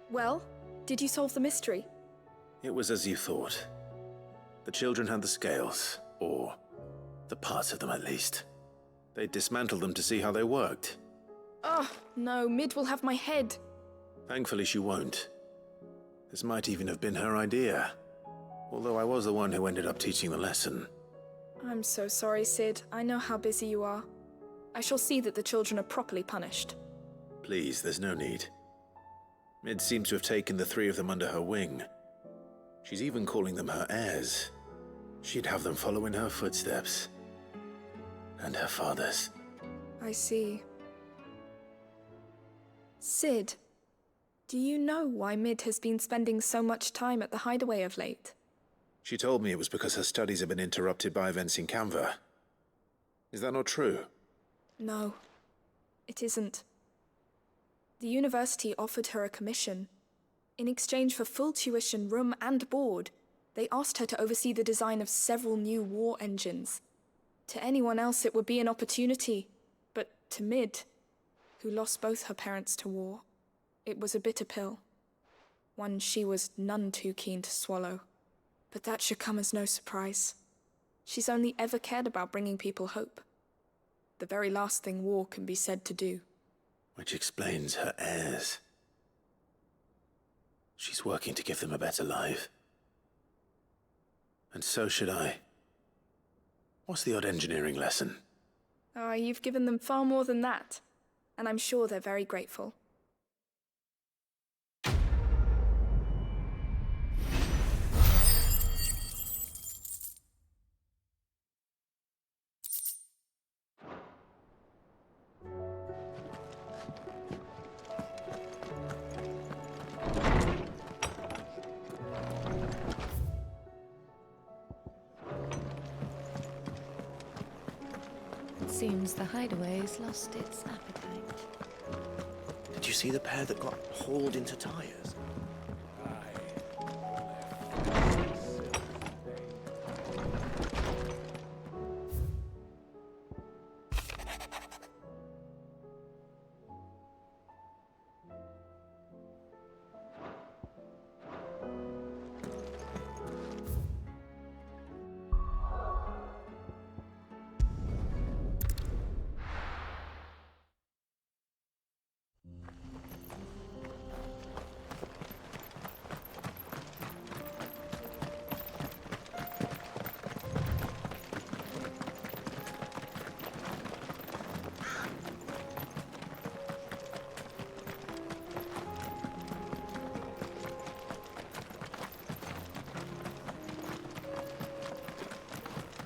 Well, did you solve the mystery? It was as you thought. The children had the scales, or the parts of them at least. They dismantled them to see how they worked. Oh, no, Mid will have my head. Thankfully she won't. This might even have been her idea. Although I was the one who ended up teaching the lesson. I'm so sorry, Sid. I know how busy you are. I shall see that the children are properly punished. Please, there's no need. Mid seems to have taken the three of them under her wing. She's even calling them her heirs. She'd have them follow in her footsteps. And her father's. I see. Sid, do you know why Mid has been spending so much time at the Hideaway of late? She told me it was because her studies have been interrupted by events in Kanver. Is that not true? No, it isn't. The university offered her a commission. In exchange for full tuition, room and board, they asked her to oversee the design of several new war engines. To anyone else it would be an opportunity, but to Mid, who lost both her parents to war, it was a bitter pill. One she was none too keen to swallow. But that should come as no surprise. She's only ever cared about bringing people hope. The very last thing war can be said to do. Which explains her heirs. She's working to give them a better life. And so should I. What's the odd engineering lesson? Ah, you've given them far more than that. And I'm sure they're very grateful. Seems the Hideaway's lost its appetite. Did you see the pair that got hauled into tires?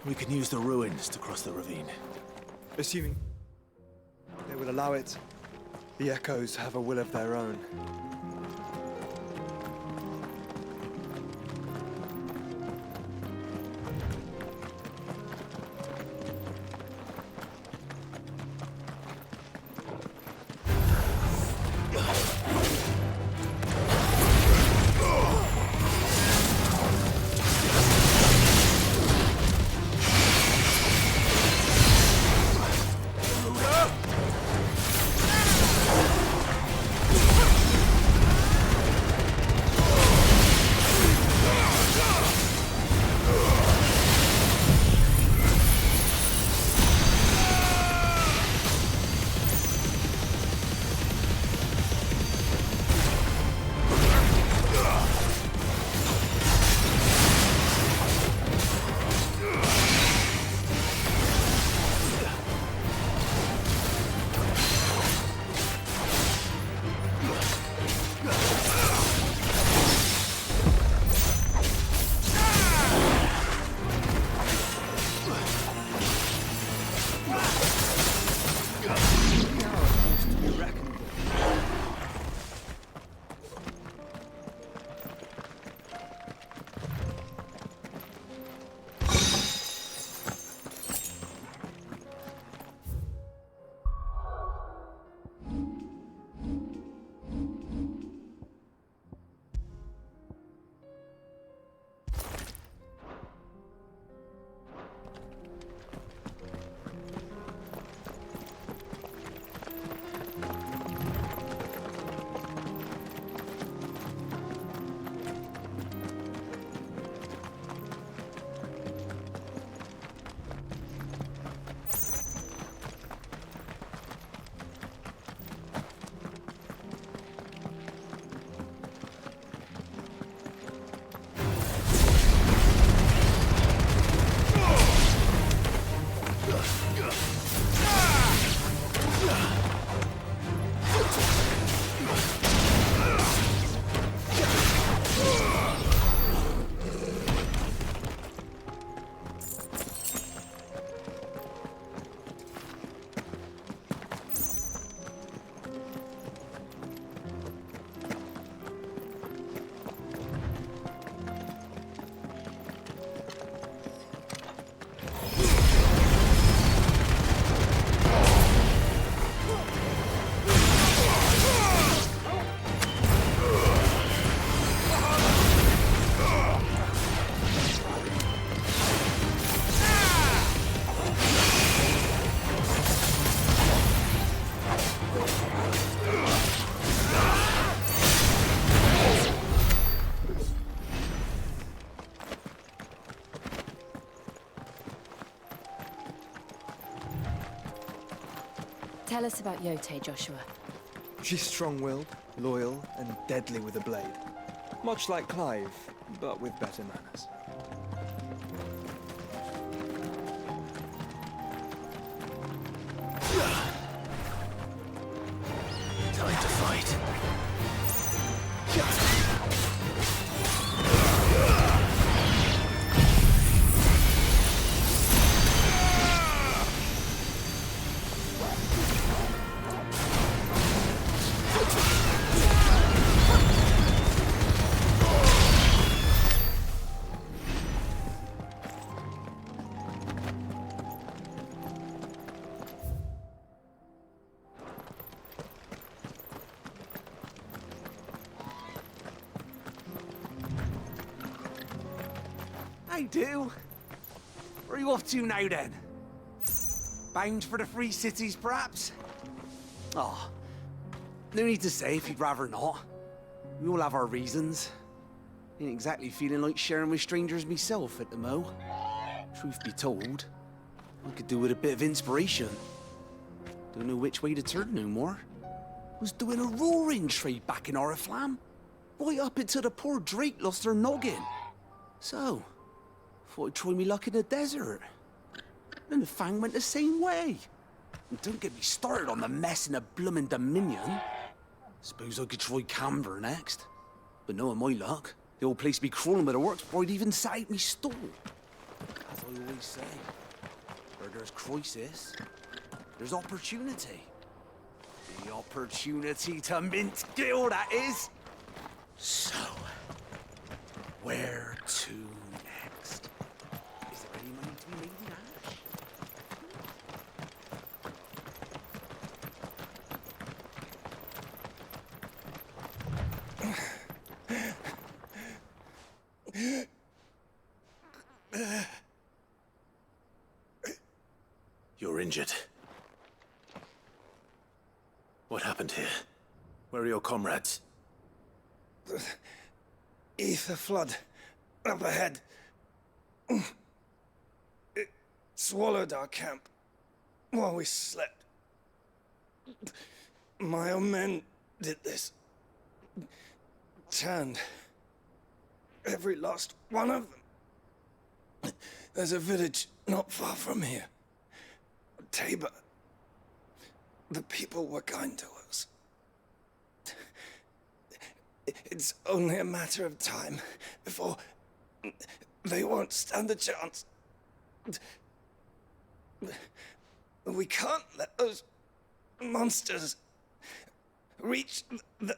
We can use the ruins to cross the ravine. Assuming they will allow it. The Echoes have a will of their own. Tell us about Yote, Joshua. She's strong-willed, loyal, and deadly with a blade. Much like Clive, but with better manners. Time to fight. I do. Where are you off to now, then? Bound for the Free Cities, perhaps? Oh, no need to say if you'd rather not. We all have our reasons. Ain't exactly feeling like sharing with strangers myself at the mo. Truth be told, I could do with a bit of inspiration. Don't know which way to turn no more. Was doing a roaring trade back in Oriflamme. Right up until the poor Drake lost her noggin. So, thought I'd try me luck in the desert. And the Fang went the same way. And don't get me started on the mess in the bloomin' Dominion. Suppose I could try Kanver next. But knowing my luck, the old place be crawling with the works before I'd even set out me stall. As I always say. Where there's crisis, there's opportunity. The opportunity to mint gil, that is. So, where to next? Is there any money to be made in Ash? You're injured. What happened here? Where are your comrades? The ether flood up ahead. It swallowed our camp while we slept. My own men did this. Turned every last one of them. There's a village not far from here. Tabor. The people were kind to us. It's only a matter of time before they won't stand a chance. We can't let those monsters reach the...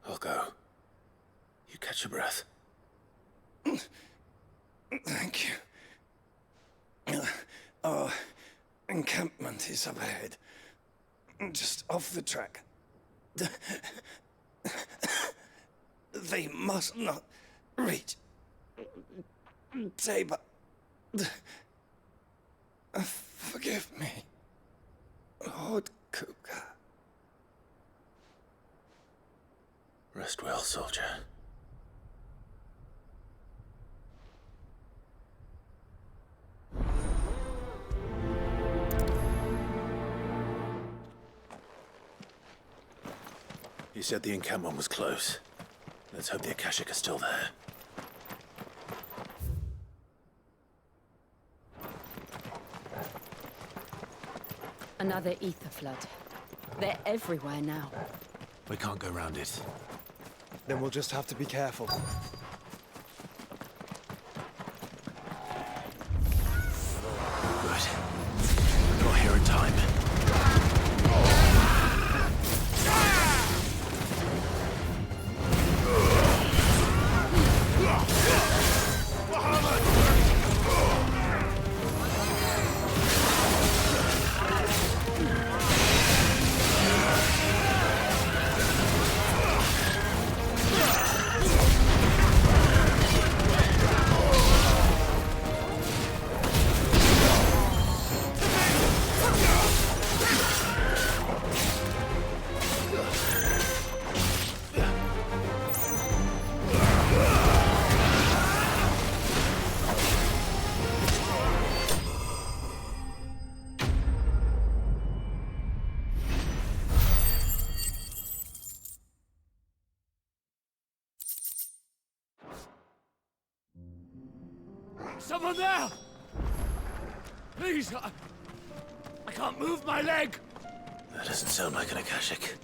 I'll go. You catch your breath. Thank you. Our encampment is up ahead. Just off the track. They must not reach Tabor. Forgive me, Lord Kuka. Rest well, soldier. You said the encampment was close. Let's hope the Akashic are still there. Another ether flood. They're everywhere now. We can't go round it. Then we'll just have to be careful. Good. Got here in time. Someone there! Please, I can't move my leg! That doesn't sound like an Akashic.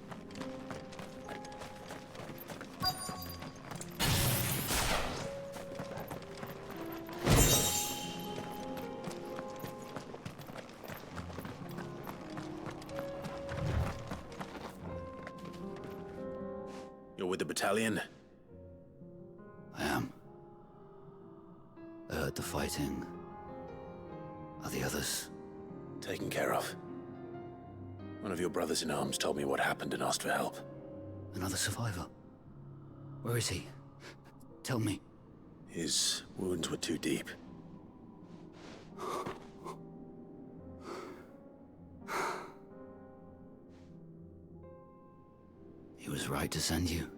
You're with the battalion? I am. I heard the fighting. Are the others? Taken care of. One of your brothers in arms told me what happened and asked for help. Another survivor? Where is he? Tell me. His wounds were too deep. He was right to send you.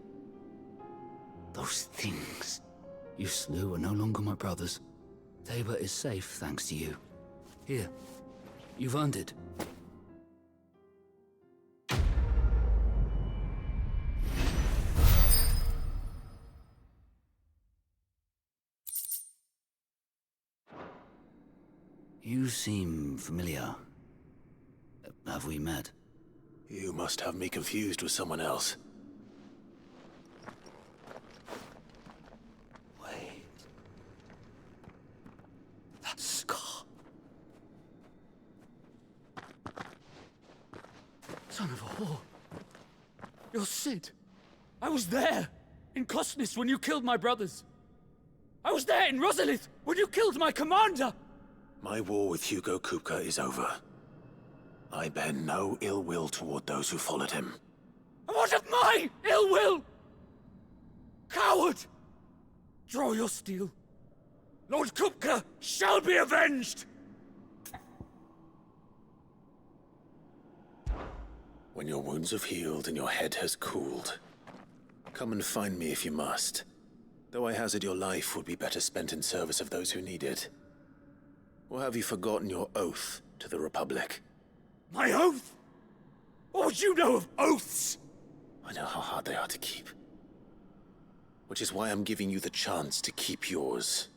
Those things you slew are no longer my brothers. Tabor is safe thanks to you. Here, you've earned it. You seem familiar. Have we met? You must have me confused with someone else. Son of a whore. You're Sid. I was there, in Cosnis, when you killed my brothers. I was there in Rosalith, when you killed my commander! My war with Hugo Kupka is over. I bear no ill will toward those who followed him. And what of my ill will? Coward! Draw your steel. Lord Kupka shall be avenged! When your wounds have healed and your head has cooled, come and find me if you must. Though I hazard your life would be better spent in service of those who need it. Or have you forgotten your oath to the Republic? My oath? What would you know of oaths? I know how hard they are to keep. Which is why I'm giving you the chance to keep yours.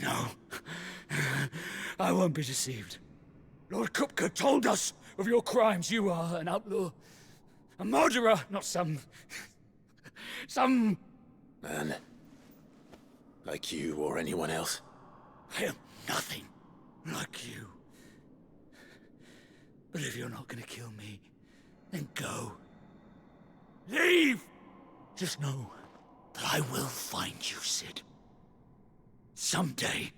No. I won't be deceived. Lord Kupka told us of your crimes. You are an outlaw. A murderer, not some Man. Like you or anyone else. I am nothing like you. But if you're not gonna kill me, then go. Leave! Just know that I will find you, Sid. Someday.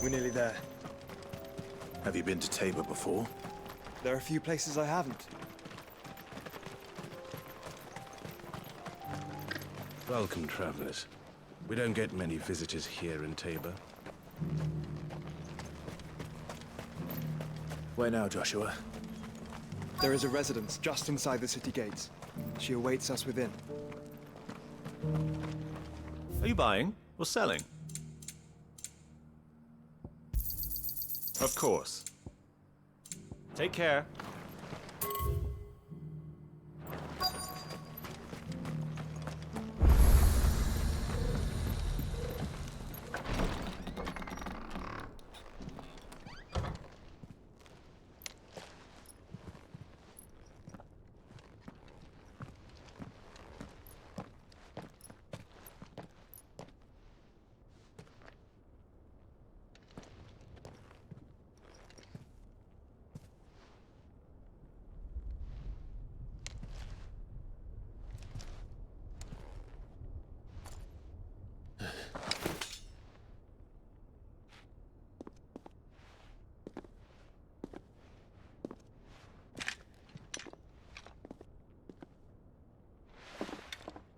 We're nearly there. Have you been to Tabor before? There are a few places I haven't. Welcome, travelers. We don't get many visitors here in Tabor. Where now, Joshua? There is a residence just inside the city gates. She awaits us within. Are you buying or selling? Of course. Take care.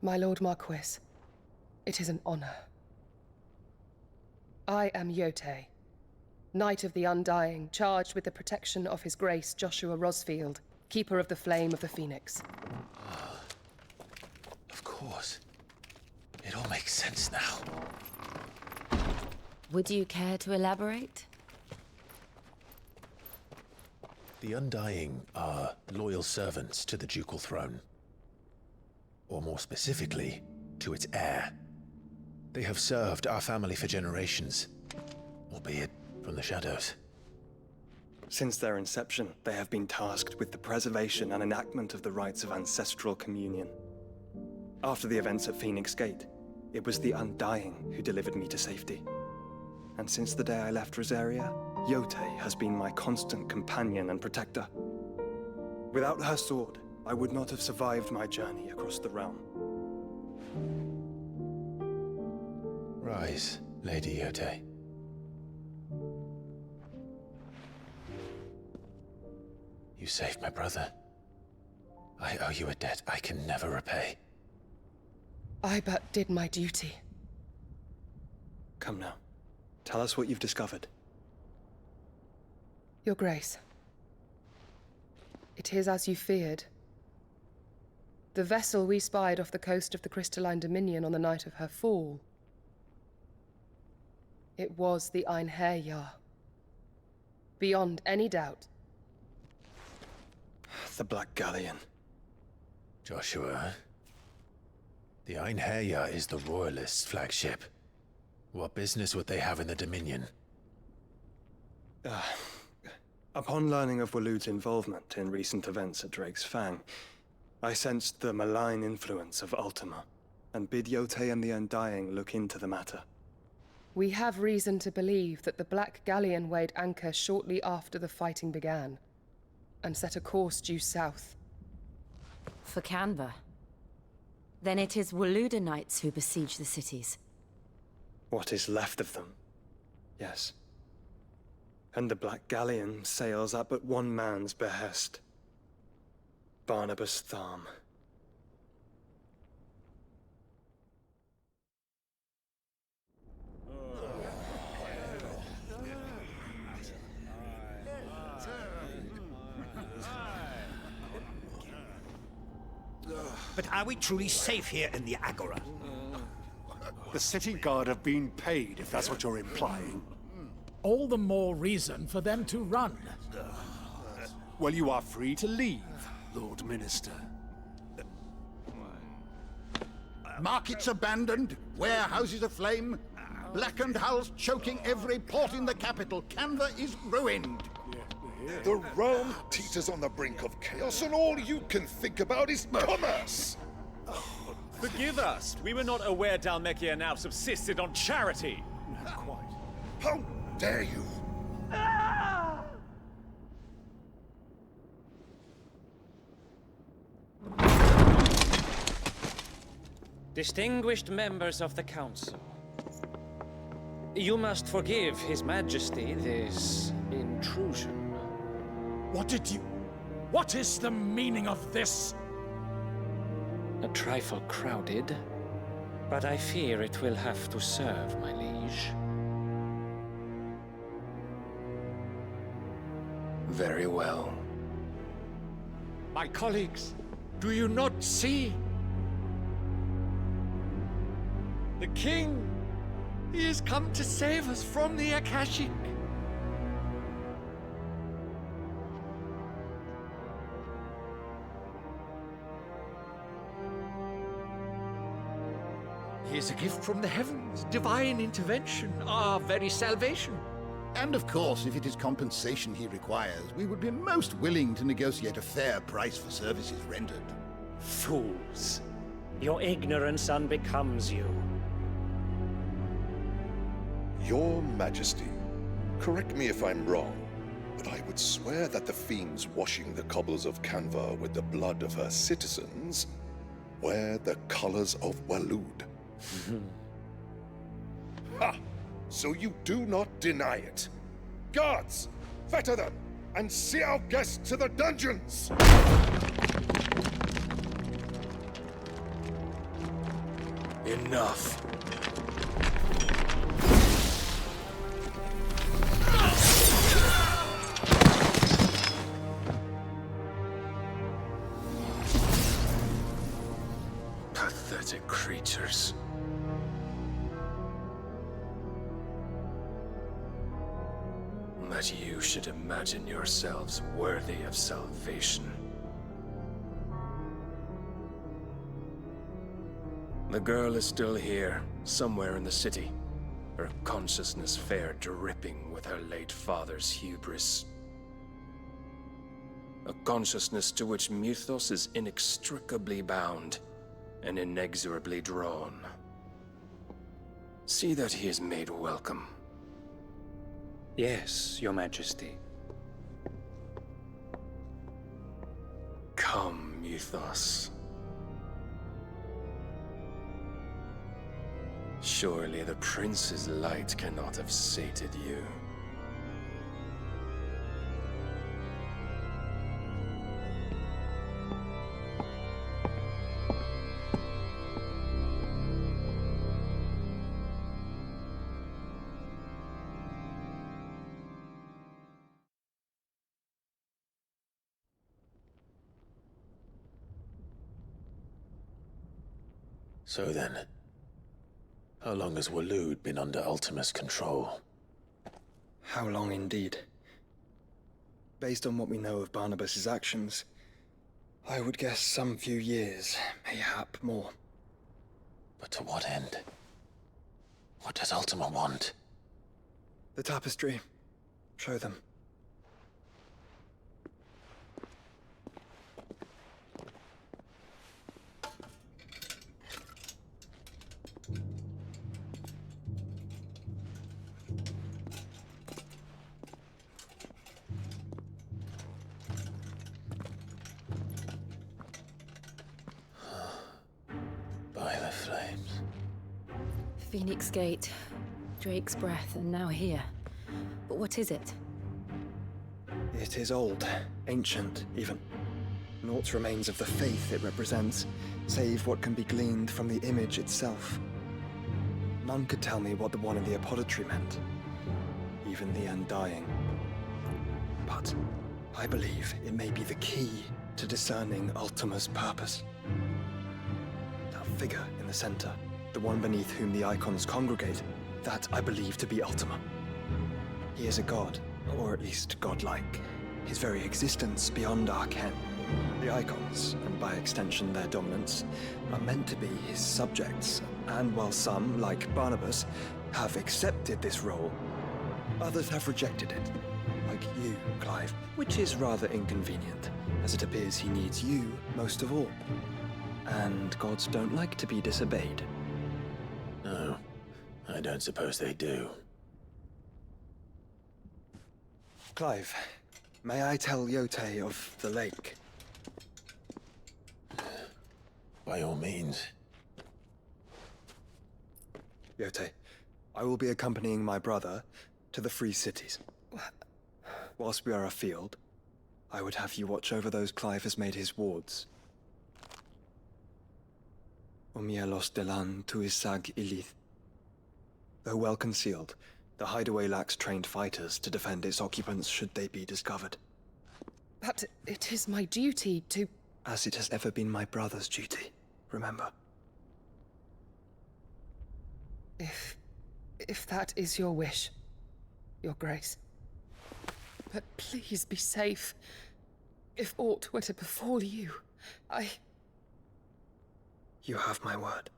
My Lord Marquis, it is an honor. I am Yote, Knight of the Undying, charged with the protection of His Grace Joshua Rosfield, Keeper of the Flame of the Phoenix. Of course. It all makes sense now. Would you care to elaborate? The Undying are loyal servants to the ducal throne. Or more specifically, to its heir. They have served our family for generations, albeit from the shadows. Since their inception, they have been tasked with the preservation and enactment of the rites of ancestral communion. After the events at Phoenix Gate, it was the Undying who delivered me to safety. And since the day I left Rosaria, Yotei has been my constant companion and protector. Without her sword, I would not have survived my journey across the realm. Rise, Lady Yotei. You saved my brother. I owe you a debt I can never repay. I but did my duty. Come now. Tell us what you've discovered. Your Grace. It is as you feared. The vessel we spied off the coast of the Crystalline Dominion on the night of her fall. It was the Einherjar. Beyond any doubt. The Black Galleon. Joshua, the Einherjar is the Royalists' flagship. What business would they have in the Dominion? Upon learning of Waloed's involvement in recent events at Drake's Fang, I sensed the malign influence of Ultima, and bid Yotei and the Undying look into the matter. We have reason to believe that the Black Galleon weighed anchor shortly after the fighting began, and set a course due south. For Kanver. Then it is Waloedanites who besiege the cities. What is left of them, yes. And the Black Galleon sails at but one man's behest. Barnabas Tharm. But are we truly safe here in the Agora? The city guard have been paid, if that's what you're implying. All the more reason for them to run. Well, you are free to leave, Lord Minister. Markets abandoned, warehouses aflame, blackened hulls choking every port in the capital. Kanver is ruined. The realm teeters on the brink of chaos, and all you can think about is commerce! Forgive us. We were not aware Dhalmekia now subsisted on charity. Not quite. How dare you! Distinguished members of the Council, you must forgive His Majesty this intrusion. What is the meaning of this? A trifle crowded, but I fear it will have to serve, my liege. Very well. My colleagues, do you not see? The King! He has come to save us from the Akashic! He is a gift from the heavens, divine intervention, our very salvation. And of course, if it is compensation he requires, we would be most willing to negotiate a fair price for services rendered. Fools. Your ignorance unbecomes you. Your Majesty, correct me if I'm wrong, but I would swear that the fiends washing the cobbles of Kanver with the blood of her citizens wear the colors of Waloed. Ha! So you do not deny it. Guards, fetter them, and see our guests to the dungeons! Enough. Pathetic creatures. That you should imagine yourselves worthy of salvation. The girl is still here, somewhere in the city. Her consciousness fair dripping with her late father's hubris. A consciousness to which Mythos is inextricably bound and inexorably drawn. See that he is made welcome. Yes, Your Majesty. Come, Mythos. Surely the prince's light cannot have sated you. So then, how long has Waloed been under Ultima's control? How long indeed? Based on what we know of Barnabas's actions, I would guess some few years, mayhap more. But to what end? What does Ultima want? The tapestry. Show them. By the flames. Phoenix Gate, Drake's Breath, and now here. But what is it? It is old, ancient, even. Naught remains of the faith it represents, save what can be gleaned from the image itself. None could tell me what the one in the apothecary meant, even the Undying. But I believe it may be the key to discerning Ultima's purpose. That figure in the center, the one beneath whom the icons congregate, that I believe to be Ultima. He is a god, or at least godlike. His very existence beyond our ken. The icons, and by extension their dominance, are meant to be his subjects, and while some, like Barnabas, have accepted this role, others have rejected it. Like you, Clive, which is rather inconvenient, as it appears he needs you most of all. And gods don't like to be disobeyed. No, I don't suppose they do. Clive, may I tell Yote of the lake? By all means. Yote, I will be accompanying my brother to the Free Cities. Whilst we are afield, I would have you watch over those Clive has made his wards. Omielos delan tuisag ilith. Though well concealed, the Hideaway lacks trained fighters to defend its occupants should they be discovered. But it is my duty to... As it has ever been my brother's duty, remember. If that is your wish, Your Grace. But please be safe. If aught were to befall you, You have my word.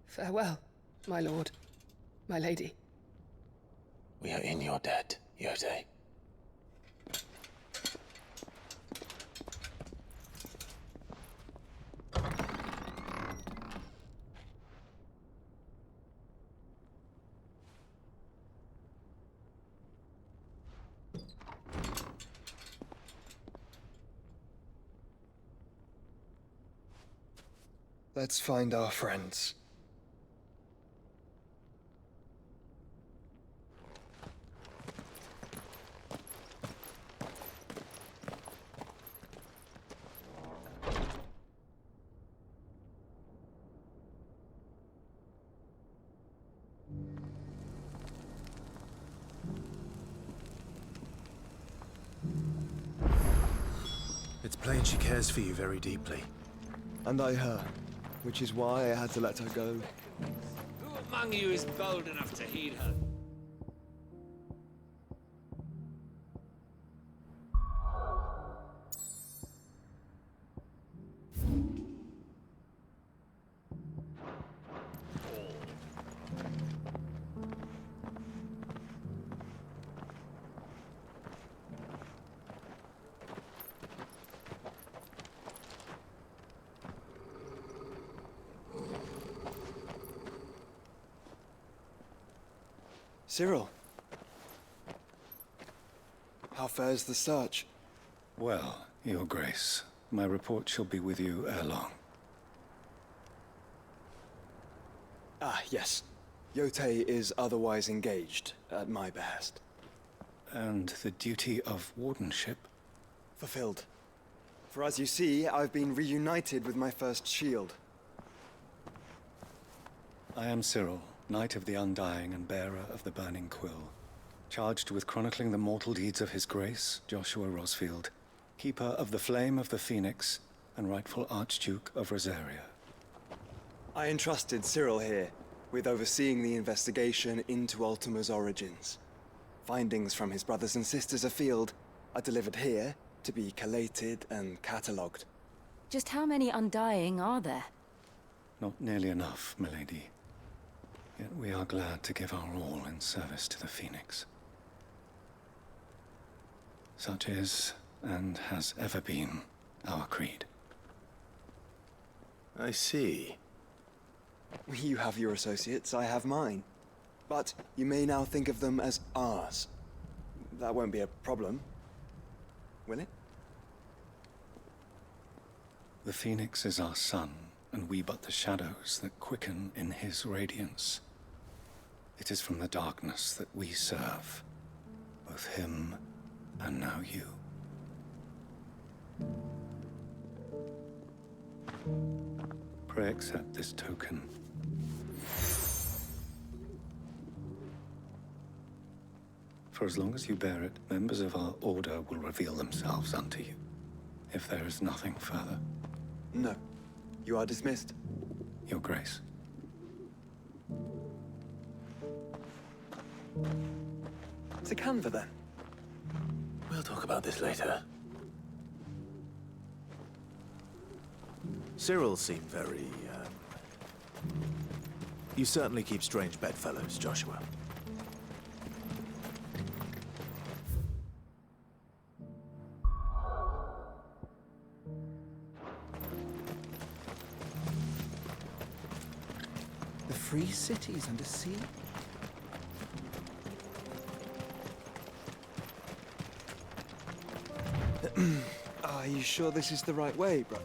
Farewell, my lord, my lady. We are in your debt, Yote. Let's find our friends. It's plain she cares for you very deeply. And I her, which is why I had to let her go. Who among you is bold enough to heed her? Cyril. How fares the search? Well, Your Grace, my report shall be with you ere long. Ah, yes. Yotei is otherwise engaged, at my behest. And the duty of wardenship? Fulfilled. For as you see, I've been reunited with my first shield. I am Cyril, Knight of the Undying and bearer of the Burning Quill, charged with chronicling the mortal deeds of His Grace, Joshua Rosfield, Keeper of the Flame of the Phoenix, and rightful Archduke of Rosaria. I entrusted Cyril here with overseeing the investigation into Ultima's origins. Findings from his brothers and sisters afield are delivered here to be collated and catalogued. Just how many Undying are there? Not nearly enough, milady. Yet we are glad to give our all in service to the Phoenix. Such is, and has ever been, our creed. I see. You have your associates, I have mine. But you may now think of them as ours. That won't be a problem, will it? The Phoenix is our sun, and we but the shadows that quicken in his radiance. It is from the darkness that we serve, both him and now you. Pray accept this token. For as long as you bear it, members of our order will reveal themselves unto you, if there is nothing further. No. You are dismissed. Your Grace. To Kanver, then. We'll talk about this later. Cyril seemed very, You certainly keep strange bedfellows, Joshua. The free cities under sea? Are you sure this is the right way, brother?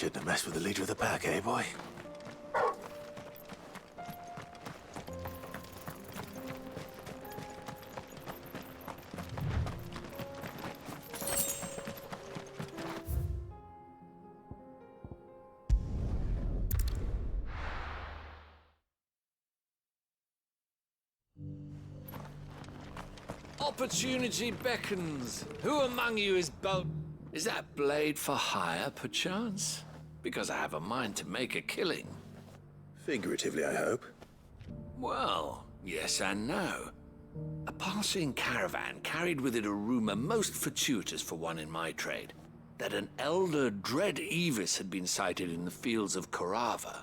Shouldn't have messed with the leader of the pack, eh, boy? Opportunity beckons. Who among you is Is that blade for hire, perchance? Because I have a mind to make a killing. Figuratively, I hope. Well, yes and no. A passing caravan carried with it a rumor most fortuitous for one in my trade, that an elder Dread Evis had been sighted in the fields of Karava.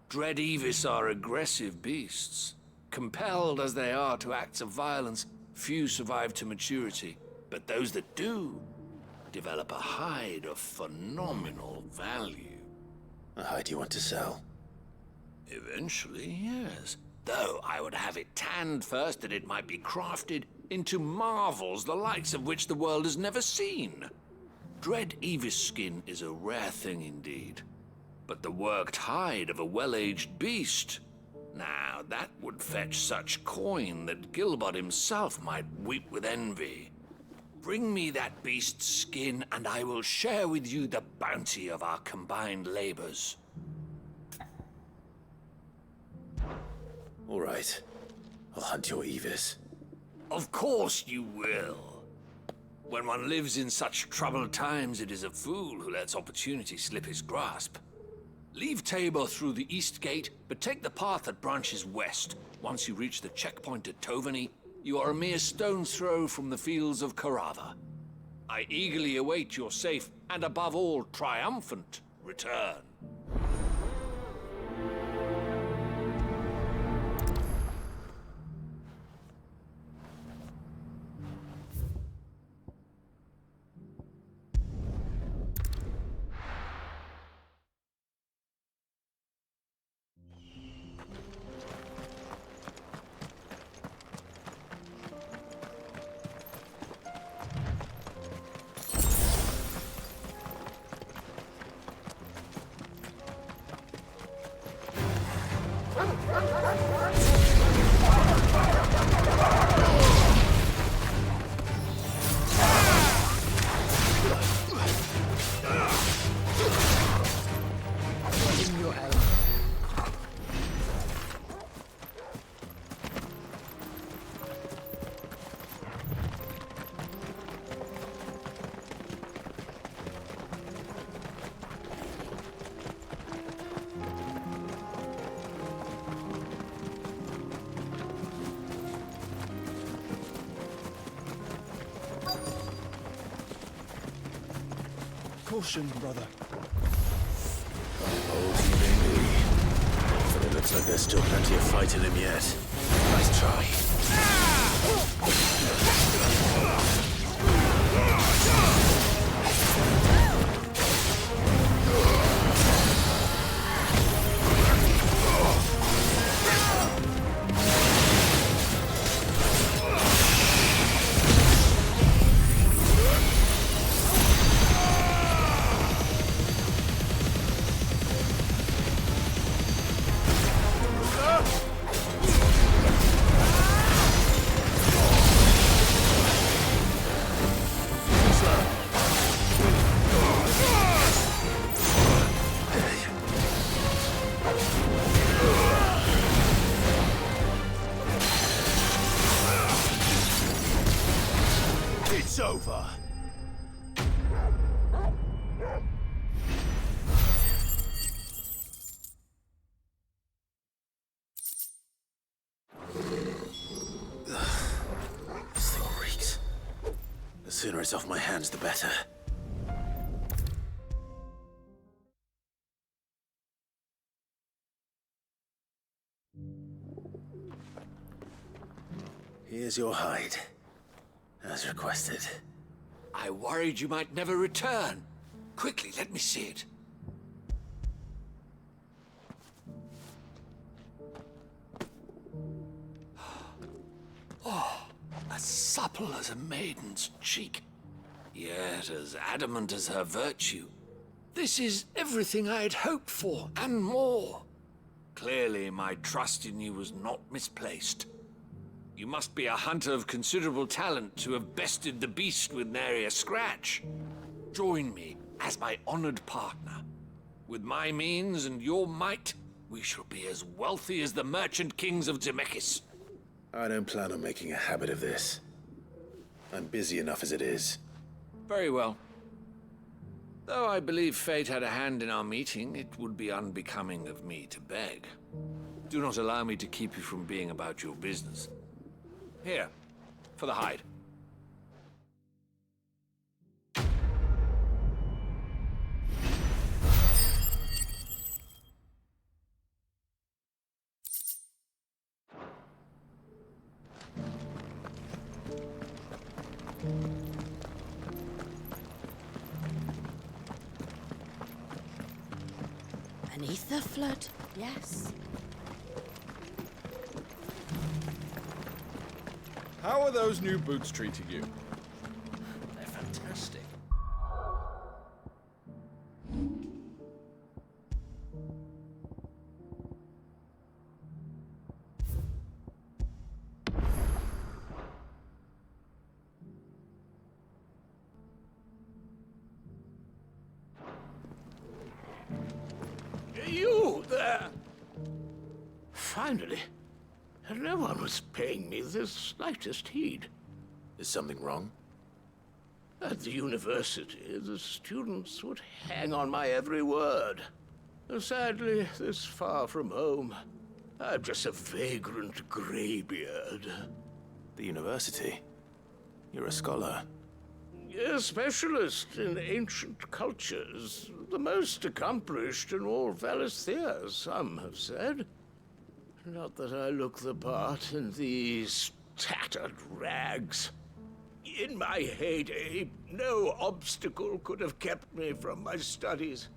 Dread Evis are aggressive beasts. Compelled as they are to acts of violence, few survive to maturity, but those that do develop a hide of phenomenal value. A hide you want to sell? Eventually, yes. Though I would have it tanned first that it might be crafted into marvels the likes of which the world has never seen. Dread Evis skin is a rare thing indeed. But the worked hide of a well-aged beast, now that would fetch such coin that Gilbert himself might weep with envy. Bring me that beast's skin, and I will share with you the bounty of our combined labors. All right. I'll hunt your Evis. Of course you will. When one lives in such troubled times, it is a fool who lets opportunity slip his grasp. Leave Tabor through the east gate, but take the path that branches west. Once you reach the checkpoint at Tovany, you are a mere stone's throw from the fields of Karava. I eagerly await your safe, and above all, triumphant return. Caution, brother. Hold you may be. But it looks like there's still plenty of fight in him yet. Nice try. It's over. This thing reeks. The sooner it's off my hands, the better. Here's your hide, as requested. I worried you might never return. Quickly, let me see it. Oh, as supple as a maiden's cheek, yet as adamant as her virtue. This is everything I had hoped for, and more. Clearly, my trust in you was not misplaced. You must be a hunter of considerable talent to have bested the beast with nary a scratch. Join me as my honored partner. With my means and your might, we shall be as wealthy as the merchant kings of Zemeckis. I don't plan on making a habit of this. I'm busy enough as it is. Very well. Though I believe fate had a hand in our meeting, it would be unbecoming of me to beg. Do not allow me to keep you from being about your business. Here, for the hide. Beneath the flood, yes. How are those new boots treating you? They're fantastic. You there! Finally. No one was paying me the slightest heed. Is something wrong? At the university, the students would hang on my every word. Sadly, this far from home, I'm just a vagrant graybeard. The university? You're a scholar. A specialist in ancient cultures. The most accomplished in all Valisthea, some have said. Not that I look the part in these tattered rags. In my heyday, no obstacle could have kept me from my studies.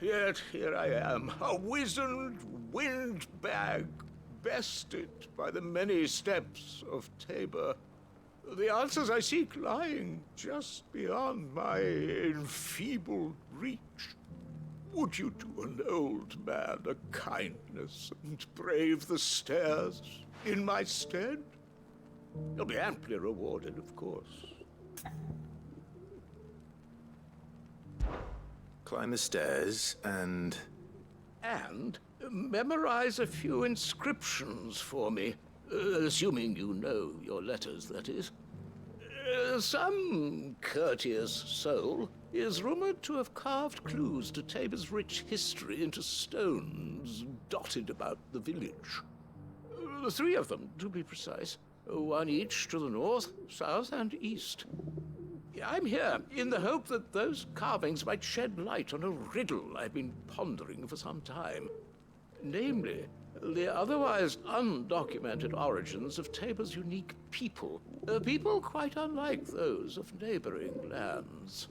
Yet here I am, a wizened windbag, bested by the many steps of Tabor. The answers I seek lying just beyond my enfeebled reach. Would you do an old man a kindness and brave the stairs in my stead? You'll be amply rewarded, of course. Climb the stairs and memorize a few inscriptions for me. Assuming you know your letters, that is. Some courteous soul is rumored to have carved clues to Tabor's rich history into stones dotted about the village. 3 of them, to be precise. 1 each to the north, south, and east. I'm here in the hope that those carvings might shed light on a riddle I've been pondering for some time. Namely, the otherwise undocumented origins of Tabor's unique people. People quite unlike those of neighboring lands.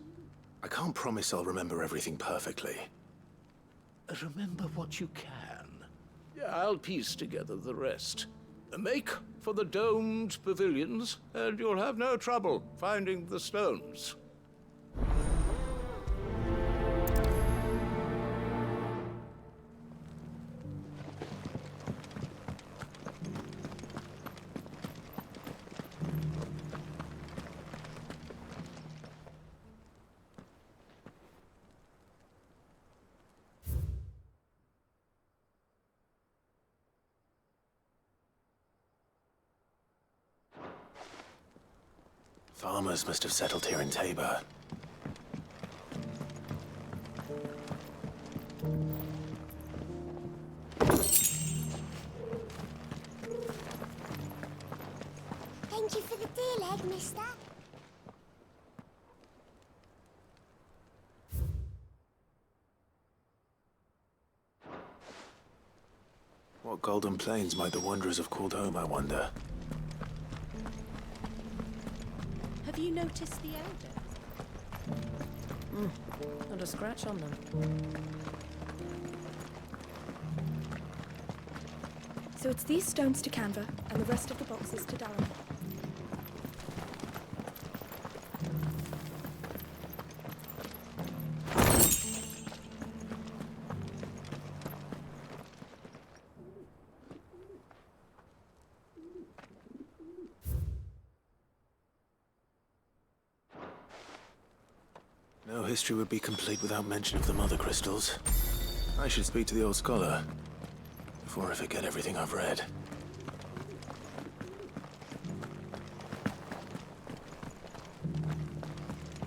I can't promise I'll remember everything perfectly. Remember what you can. I'll piece together the rest. Make for the domed pavilions, and you'll have no trouble finding the stones. Farmers must have settled here in Tabor. Thank you for the deal, egg, mister. What golden plains might the wanderers have called home, I wonder? Have you noticed the elders? Not a scratch on them. So it's these stones to Kanver, and the rest of the boxes to Dalimil. No history would be complete without mention of the Mother Crystals. I should speak to the old scholar before I forget everything I've read.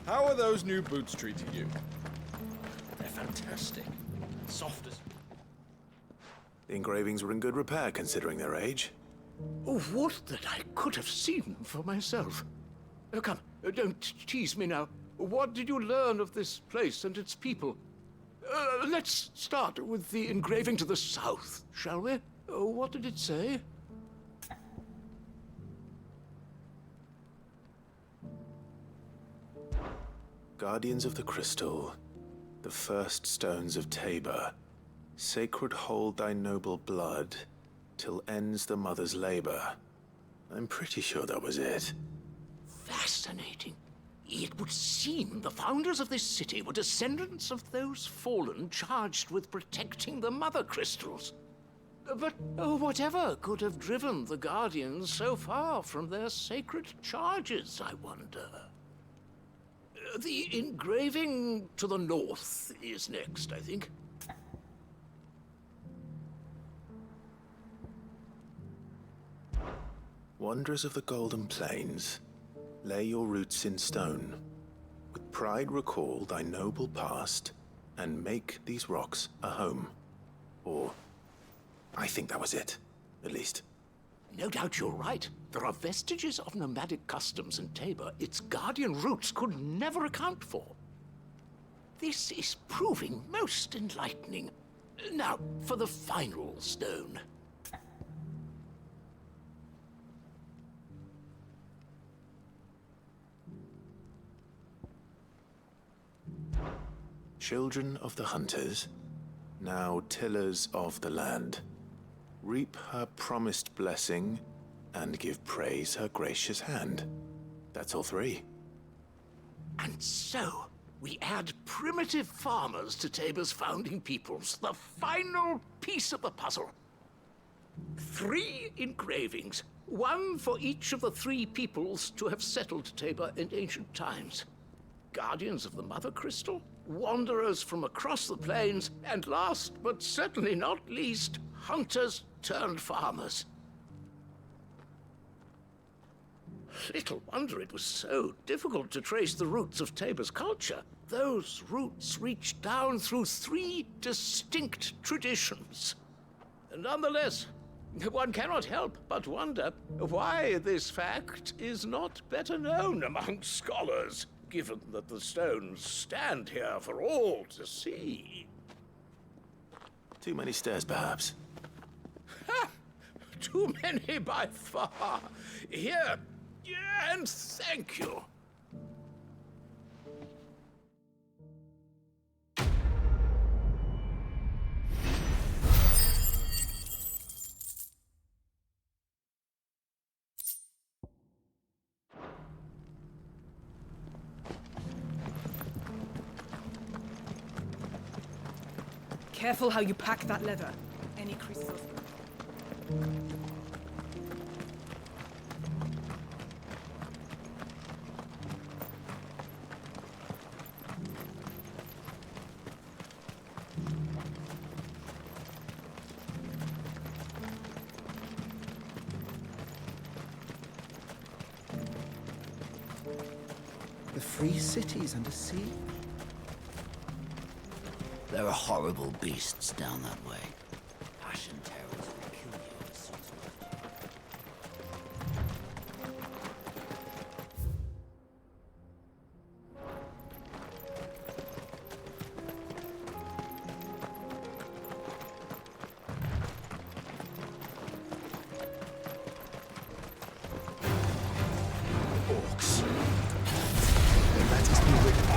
How are those new boots treating you? They're fantastic. Soft as... The engravings were in good repair considering their age. Oh, would that I could have seen them for myself. Oh, come, don't tease me now. What did you learn of this place and its people? Let's start with the engraving to the south, shall we? What did it say? Guardians of the Crystal, the first stones of Tabor, sacred hold thy noble blood, till ends the mother's labor. I'm pretty sure that was it. Fascinating. It would seem the founders of this city were descendants of those fallen charged with protecting the Mother Crystals. But whatever could have driven the Guardians so far from their sacred charges, I wonder? The engraving to the north is next, I think. Wanderers of the Golden Plains, lay your roots in stone. With pride recall thy noble past, and make these rocks a home. Or, I think that was it, at least. No doubt you're right. There are vestiges of nomadic customs in Tabor its guardian roots could never account for. This is proving most enlightening. Now, for the final stone. Children of the hunters, now tillers of the land, reap her promised blessing and give praise her gracious hand. That's all three. And so, we add primitive farmers to Tabor's founding peoples, the final piece of the puzzle. 3 engravings, one for each of the 3 peoples to have settled Tabor in ancient times. Guardians of the Mother Crystal, wanderers from across the plains, and last but certainly not least, hunters turned farmers. Little wonder it was so difficult to trace the roots of Tabor's culture. Those roots reach down through 3 distinct traditions. Nonetheless, one cannot help but wonder why this fact is not better known among scholars, given that the stones stand here for all to see. Too many stairs, perhaps. Ha! Too many by far. Here, and thank you. Careful how you pack that leather. Any creases. The free cities under sea? There are horrible beasts down that way. Passion terrors will kill you as soon as Orcs. Then let us be rid of them.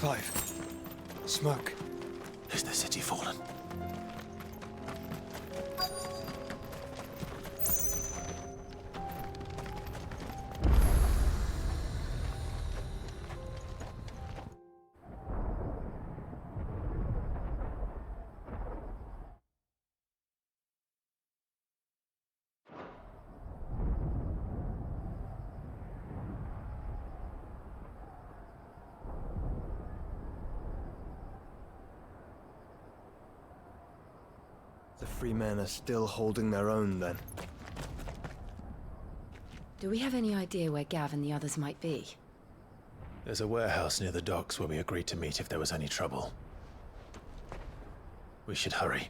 Clive. Smoke. Is the city fallen? The free men are still holding their own, then. Do we have any idea where Gav and the others might be? There's a warehouse near the docks where we agreed to meet if there was any trouble. We should hurry.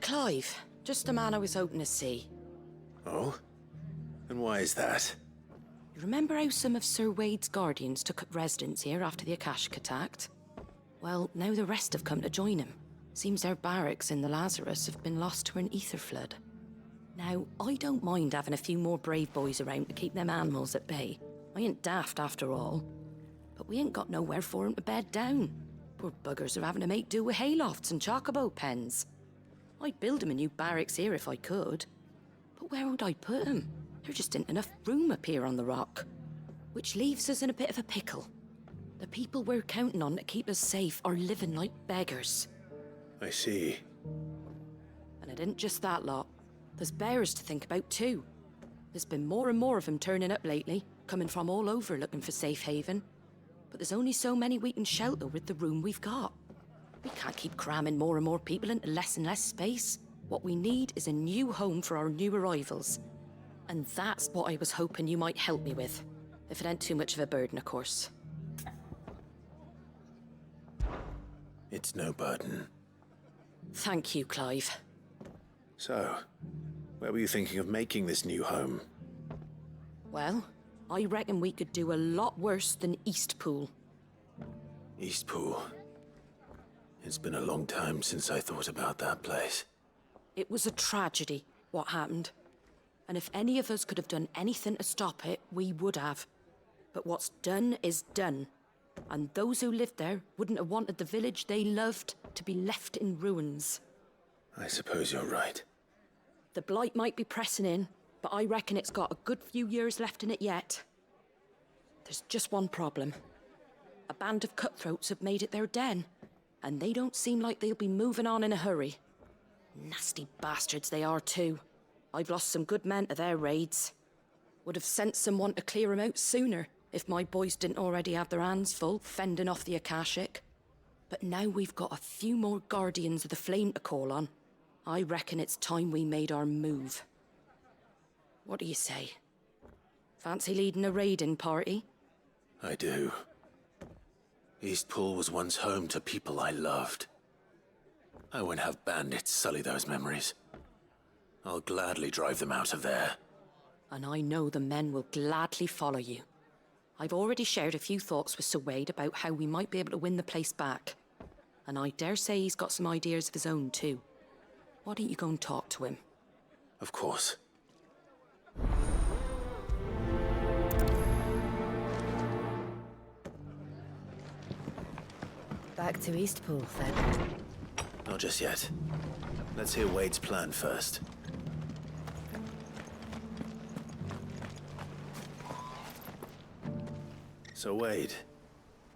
Clive, just the man I was hoping to see. Oh? And why is that? You remember how some of Sir Wade's guardians took up residence here after the Akashic attacked? Well, now the rest have come to join him. Seems their barracks in the Lazarus have been lost to an ether flood. Now, I don't mind having a few more brave boys around to keep them animals at bay. I ain't daft after all. But we ain't got nowhere for 'em to bed down. Poor buggers are having to make do with haylofts and chocobo pens. I'd build 'em a new barracks here if I could. But where would I put 'em? There just ain't enough room up here on the rock. Which leaves us in a bit of a pickle. The people we're counting on to keep us safe are living like beggars. I see. And it ain't just that lot. There's bears to think about too. There's been more and more of them turning up lately, coming from all over looking for safe haven. But there's only so many we can shelter with the room we've got. We can't keep cramming more and more people into less and less space. What we need is a new home for our new arrivals. And that's what I was hoping you might help me with. If it ain't too much of a burden, of course. It's no burden. Thank you, Clive. So, where were you thinking of making this new home? Well, I reckon we could do a lot worse than Eastpool. Eastpool. It's been a long time since I thought about that place. It was a tragedy, what happened. And if any of us could have done anything to stop it, we would have. But what's done is done. And those who lived there wouldn't have wanted the village they loved to be left in ruins. I suppose you're right. The blight might be pressing in, but I reckon it's got a good few years left in it yet. There's just one problem. A band of cutthroats have made it their den, and they don't seem like they'll be moving on in a hurry. Nasty bastards they are too. I've lost some good men to their raids. Would have sent someone to clear 'em out sooner, if my boys didn't already have their hands full fending off the Akashic. But now we've got a few more guardians of the flame to call on. I reckon it's time we made our move. What do you say? Fancy leading a raiding party? I do. Eastpool was once home to people I loved. I won't have bandits sully those memories. I'll gladly drive them out of there. And I know the men will gladly follow you. I've already shared a few thoughts with Sir Wade about how we might be able to win the place back. And I dare say he's got some ideas of his own too. Why don't you go and talk to him? Of course. Back to Eastpool, then. Not just yet. Let's hear Wade's plan first. So, Wade,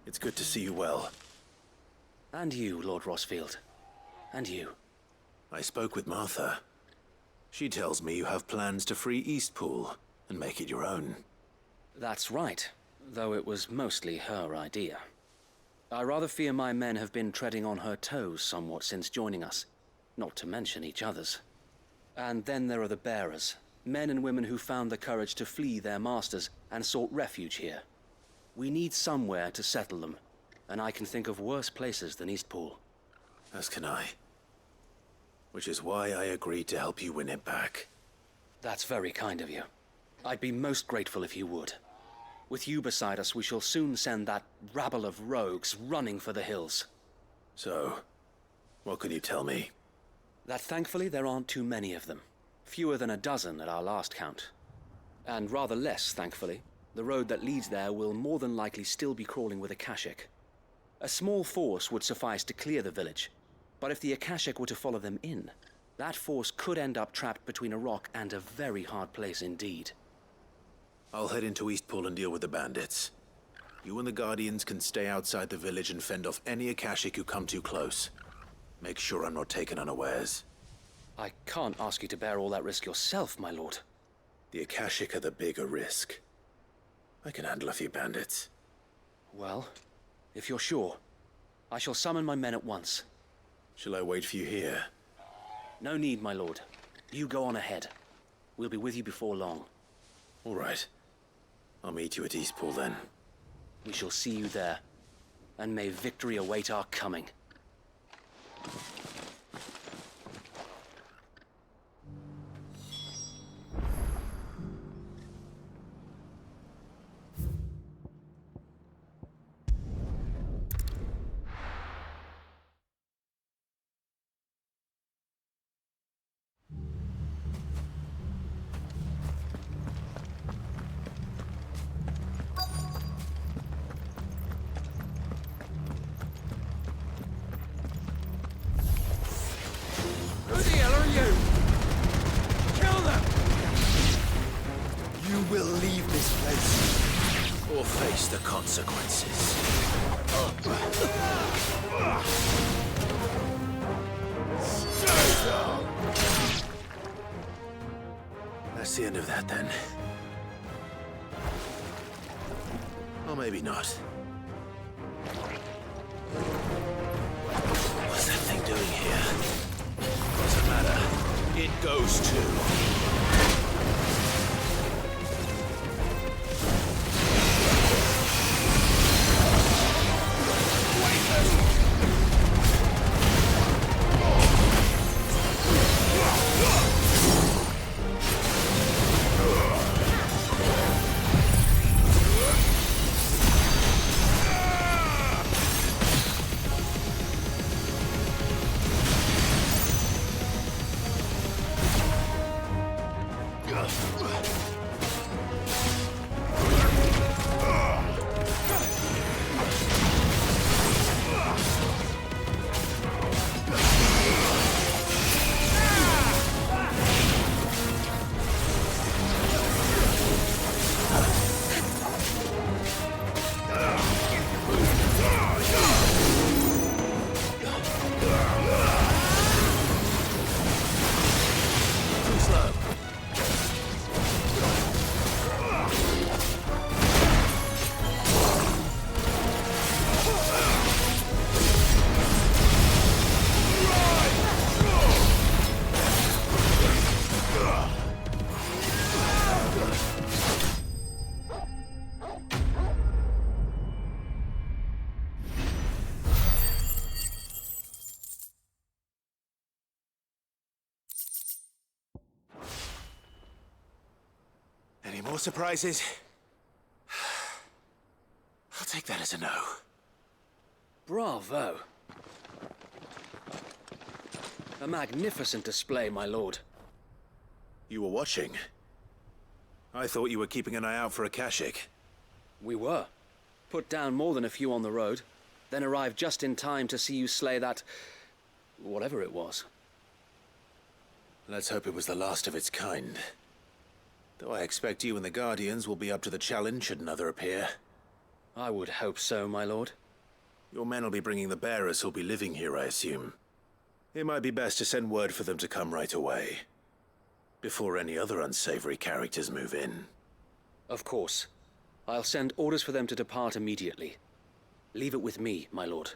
it's good to see you well. And you, Lord Rossfield. And you. I spoke with Martha. She tells me you have plans to free Eastpool and make it your own. That's right, though it was mostly her idea. I rather fear my men have been treading on her toes somewhat since joining us, not to mention each other's. And then there are the bearers, men and women who found the courage to flee their masters and sought refuge here. We need somewhere to settle them, and I can think of worse places than Eastpool. As can I. Which is why I agreed to help you win it back. That's very kind of you. I'd be most grateful if you would. With you beside us, we shall soon send that rabble of rogues running for the hills. So, what can you tell me? That thankfully there aren't too many of them. Fewer than a dozen at our last count. And rather less, thankfully, the road that leads there will more than likely still be crawling with Akashic. A small force would suffice to clear the village, but if the Akashic were to follow them in, that force could end up trapped between a rock and a very hard place indeed. I'll head into Eastpool and deal with the bandits. You and the Guardians can stay outside the village and fend off any Akashic who come too close. Make sure I'm not taken unawares. I can't ask you to bear all that risk yourself, my lord. The Akashic are the bigger risk. I can handle a few bandits. Well, if you're sure, I shall summon my men at once. Shall I wait for you here? No need, my lord. You go on ahead. We'll be with you before long. All right. I'll meet you at Eastpool then. We shall see you there, and may victory await our coming. Consequences. That's the end of that then. Or maybe not. What's that thing doing here? Doesn't matter. It goes too. Any more surprises? I'll take that as a no. Bravo. A magnificent display, my lord. You were watching? I thought you were keeping an eye out for Akashic. We were. Put down more than a few on the road, then arrived just in time to see you slay that... whatever it was. Let's hope it was the last of its kind. Though I expect you and the Guardians will be up to the challenge should another appear. I would hope so, my lord. Your men will be bringing the bearers who'll be living here, I assume. It might be best to send word for them to come right away, before any other unsavory characters move in. Of course. I'll send orders for them to depart immediately. Leave it with me, my lord.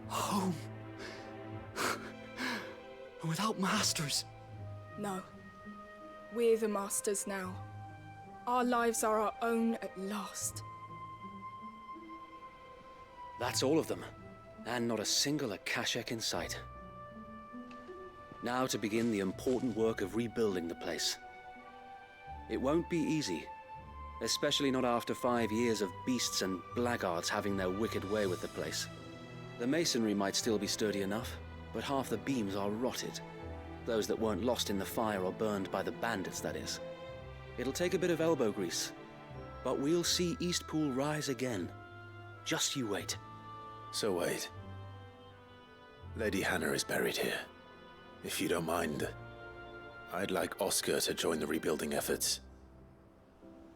Home. Without masters. No. We're the masters now. Our lives are our own at last. That's all of them. And not a single Akashek in sight. Now to begin the important work of rebuilding the place. It won't be easy. Especially not after 5 years of beasts and blackguards having their wicked way with the place. The masonry might still be sturdy enough, but half the beams are rotted. Those that weren't lost in the fire or burned by the bandits, that is. It'll take a bit of elbow grease, but we'll see Eastpool rise again. Just you wait. So wait. Lady Hannah is buried here. If you don't mind, I'd like Oscar to join the rebuilding efforts.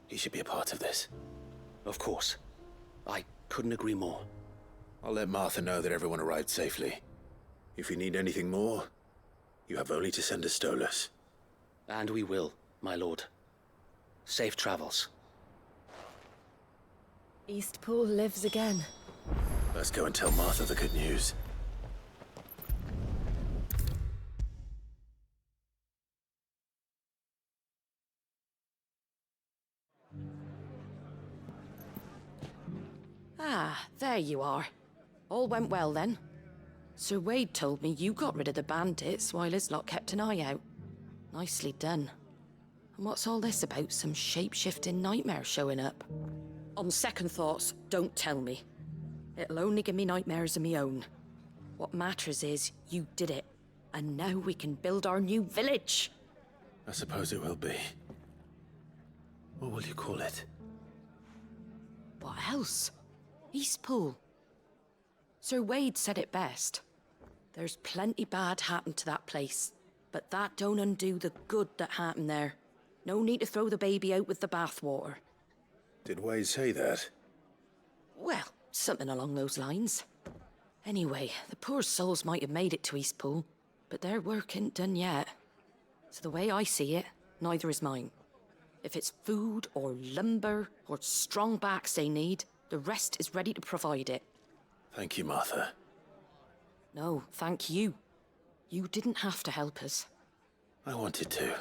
He should be a part of this. Of course. I couldn't agree more. I'll let Martha know that everyone arrived safely. If you need anything more, you have only to send a Stolas. And we will, my lord. Safe travels. Eastpool lives again. Let's go and tell Martha the good news. Ah, there you are. All went well then. Sir Wade told me you got rid of the bandits while his lot kept an eye out. Nicely done. And what's all this about some shape-shifting nightmare showing up? On second thoughts, don't tell me. It'll only give me nightmares of me own. What matters is, you did it. And now we can build our new village. I suppose it will be. What will you call it? What else? Eastpool. Sir Wade said it best. There's plenty bad happened to that place, but that don't undo the good that happened there. No need to throw the baby out with the bathwater. Did Wade say that? Well, something along those lines. Anyway, the poor souls might have made it to Eastpool, but their work ain't done yet. So the way I see it, neither is mine. If it's food or lumber or strong backs they need, the rest is ready to provide it. Thank you, Martha. No, thank you. You didn't have to help us. I wanted to.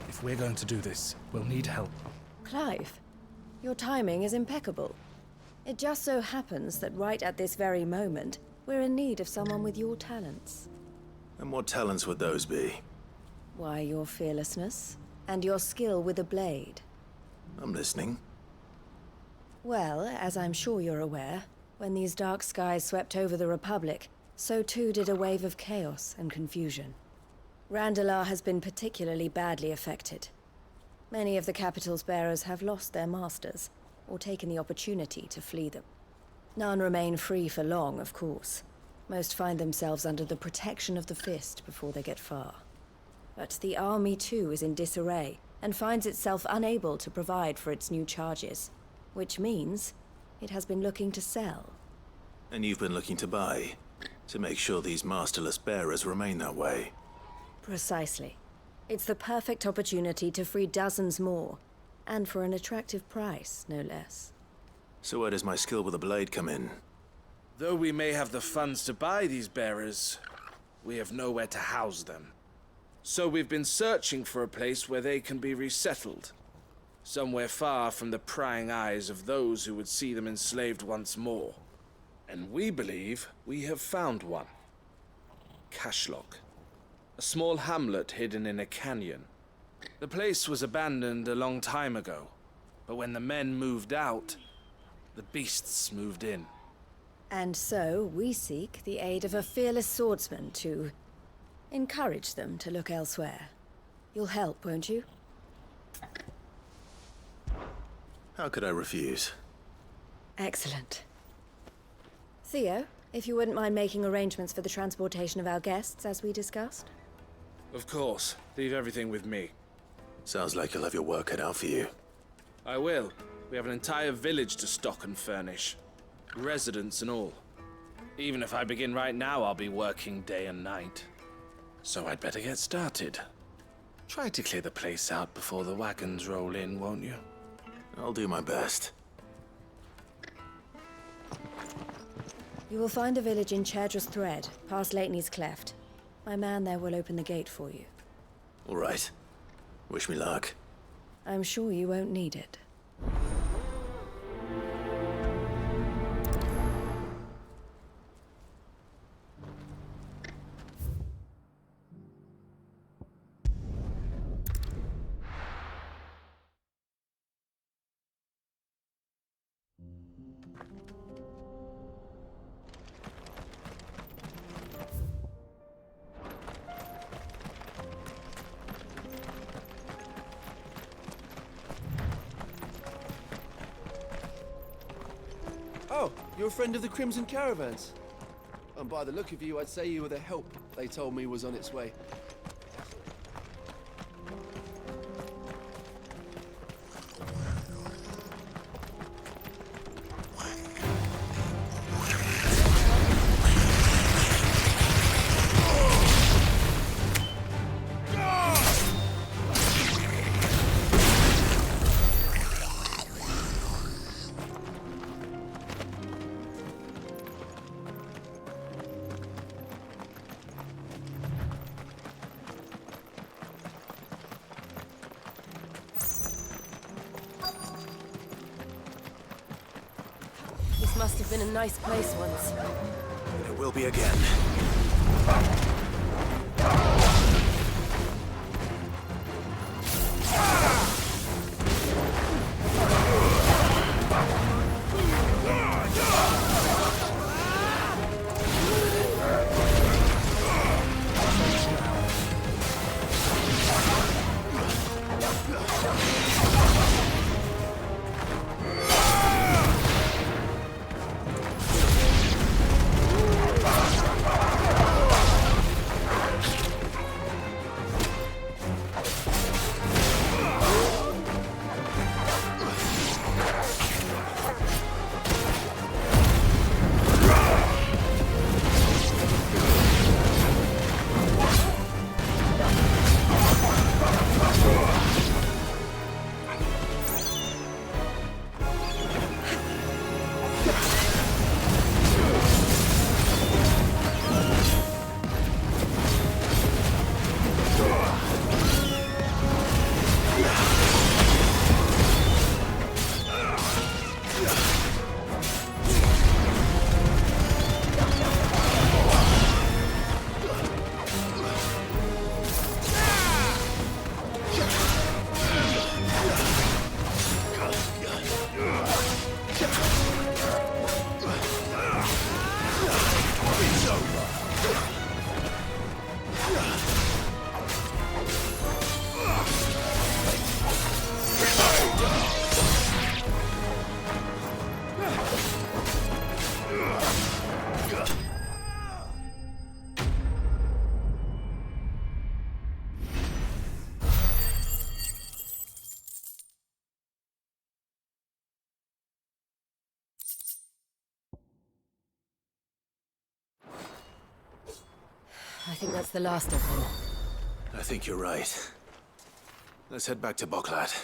If we're going to do this, we'll need help. Clive, your timing is impeccable. It just so happens that right at this very moment, we're in need of someone with your talents. And what talents would those be? Why, your fearlessness, and your skill with a blade. I'm listening. Well, as I'm sure you're aware, when these dark skies swept over the Republic, so too did a wave of chaos and confusion. Randalar has been particularly badly affected. Many of the capital's bearers have lost their masters, or taken the opportunity to flee them. None remain free for long, of course. Most find themselves under the protection of the Fist before they get far. But the army too is in disarray, and finds itself unable to provide for its new charges. Which means it has been looking to sell. And you've been looking to buy, to make sure these masterless bearers remain that way. Precisely. It's the perfect opportunity to free dozens more, and for an attractive price, no less. So where does my skill with a blade come in? Though we may have the funds to buy these bearers, we have nowhere to house them. So we've been searching for a place where they can be resettled. Somewhere far from the prying eyes of those who would see them enslaved once more. And we believe we have found one. Cashlock. A small hamlet hidden in a canyon, The place was abandoned a long time ago, but when the men moved out, the beasts moved in. And so we seek the aid of a fearless swordsman to encourage them to look elsewhere. You'll help, won't you? How could I refuse? Excellent. Theo, if you wouldn't mind making arrangements for the transportation of our guests, as we discussed. Of course. Leave everything with me. Sounds like you'll have your work cut out for you. I will. We have an entire village to stock and furnish. Residents and all. Even if I begin right now, I'll be working day and night. So I'd better get started. Try to clear the place out before the wagons roll in, won't you? I'll do my best. You will find a village in Chadra's Thread, past Leitney's Cleft. My man there will open the gate for you. All right. Wish me luck. I'm sure you won't need it. Oh, you're a friend of the Crimson Caravans. And by the look of you, I'd say you were the help they told me was on its way. Must have been a nice place once. It will be again. I think that's the last of them. I think you're right. Let's head back to Boklat.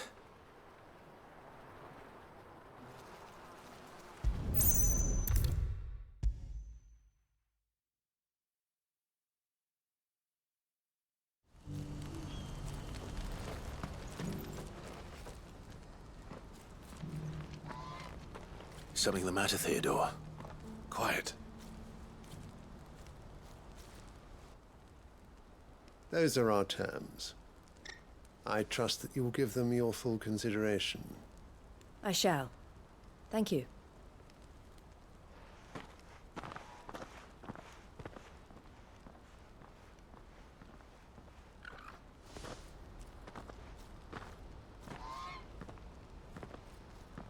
Something the matter, Theodore? Quiet. Those are our terms. I trust that you will give them your full consideration. I shall. Thank you.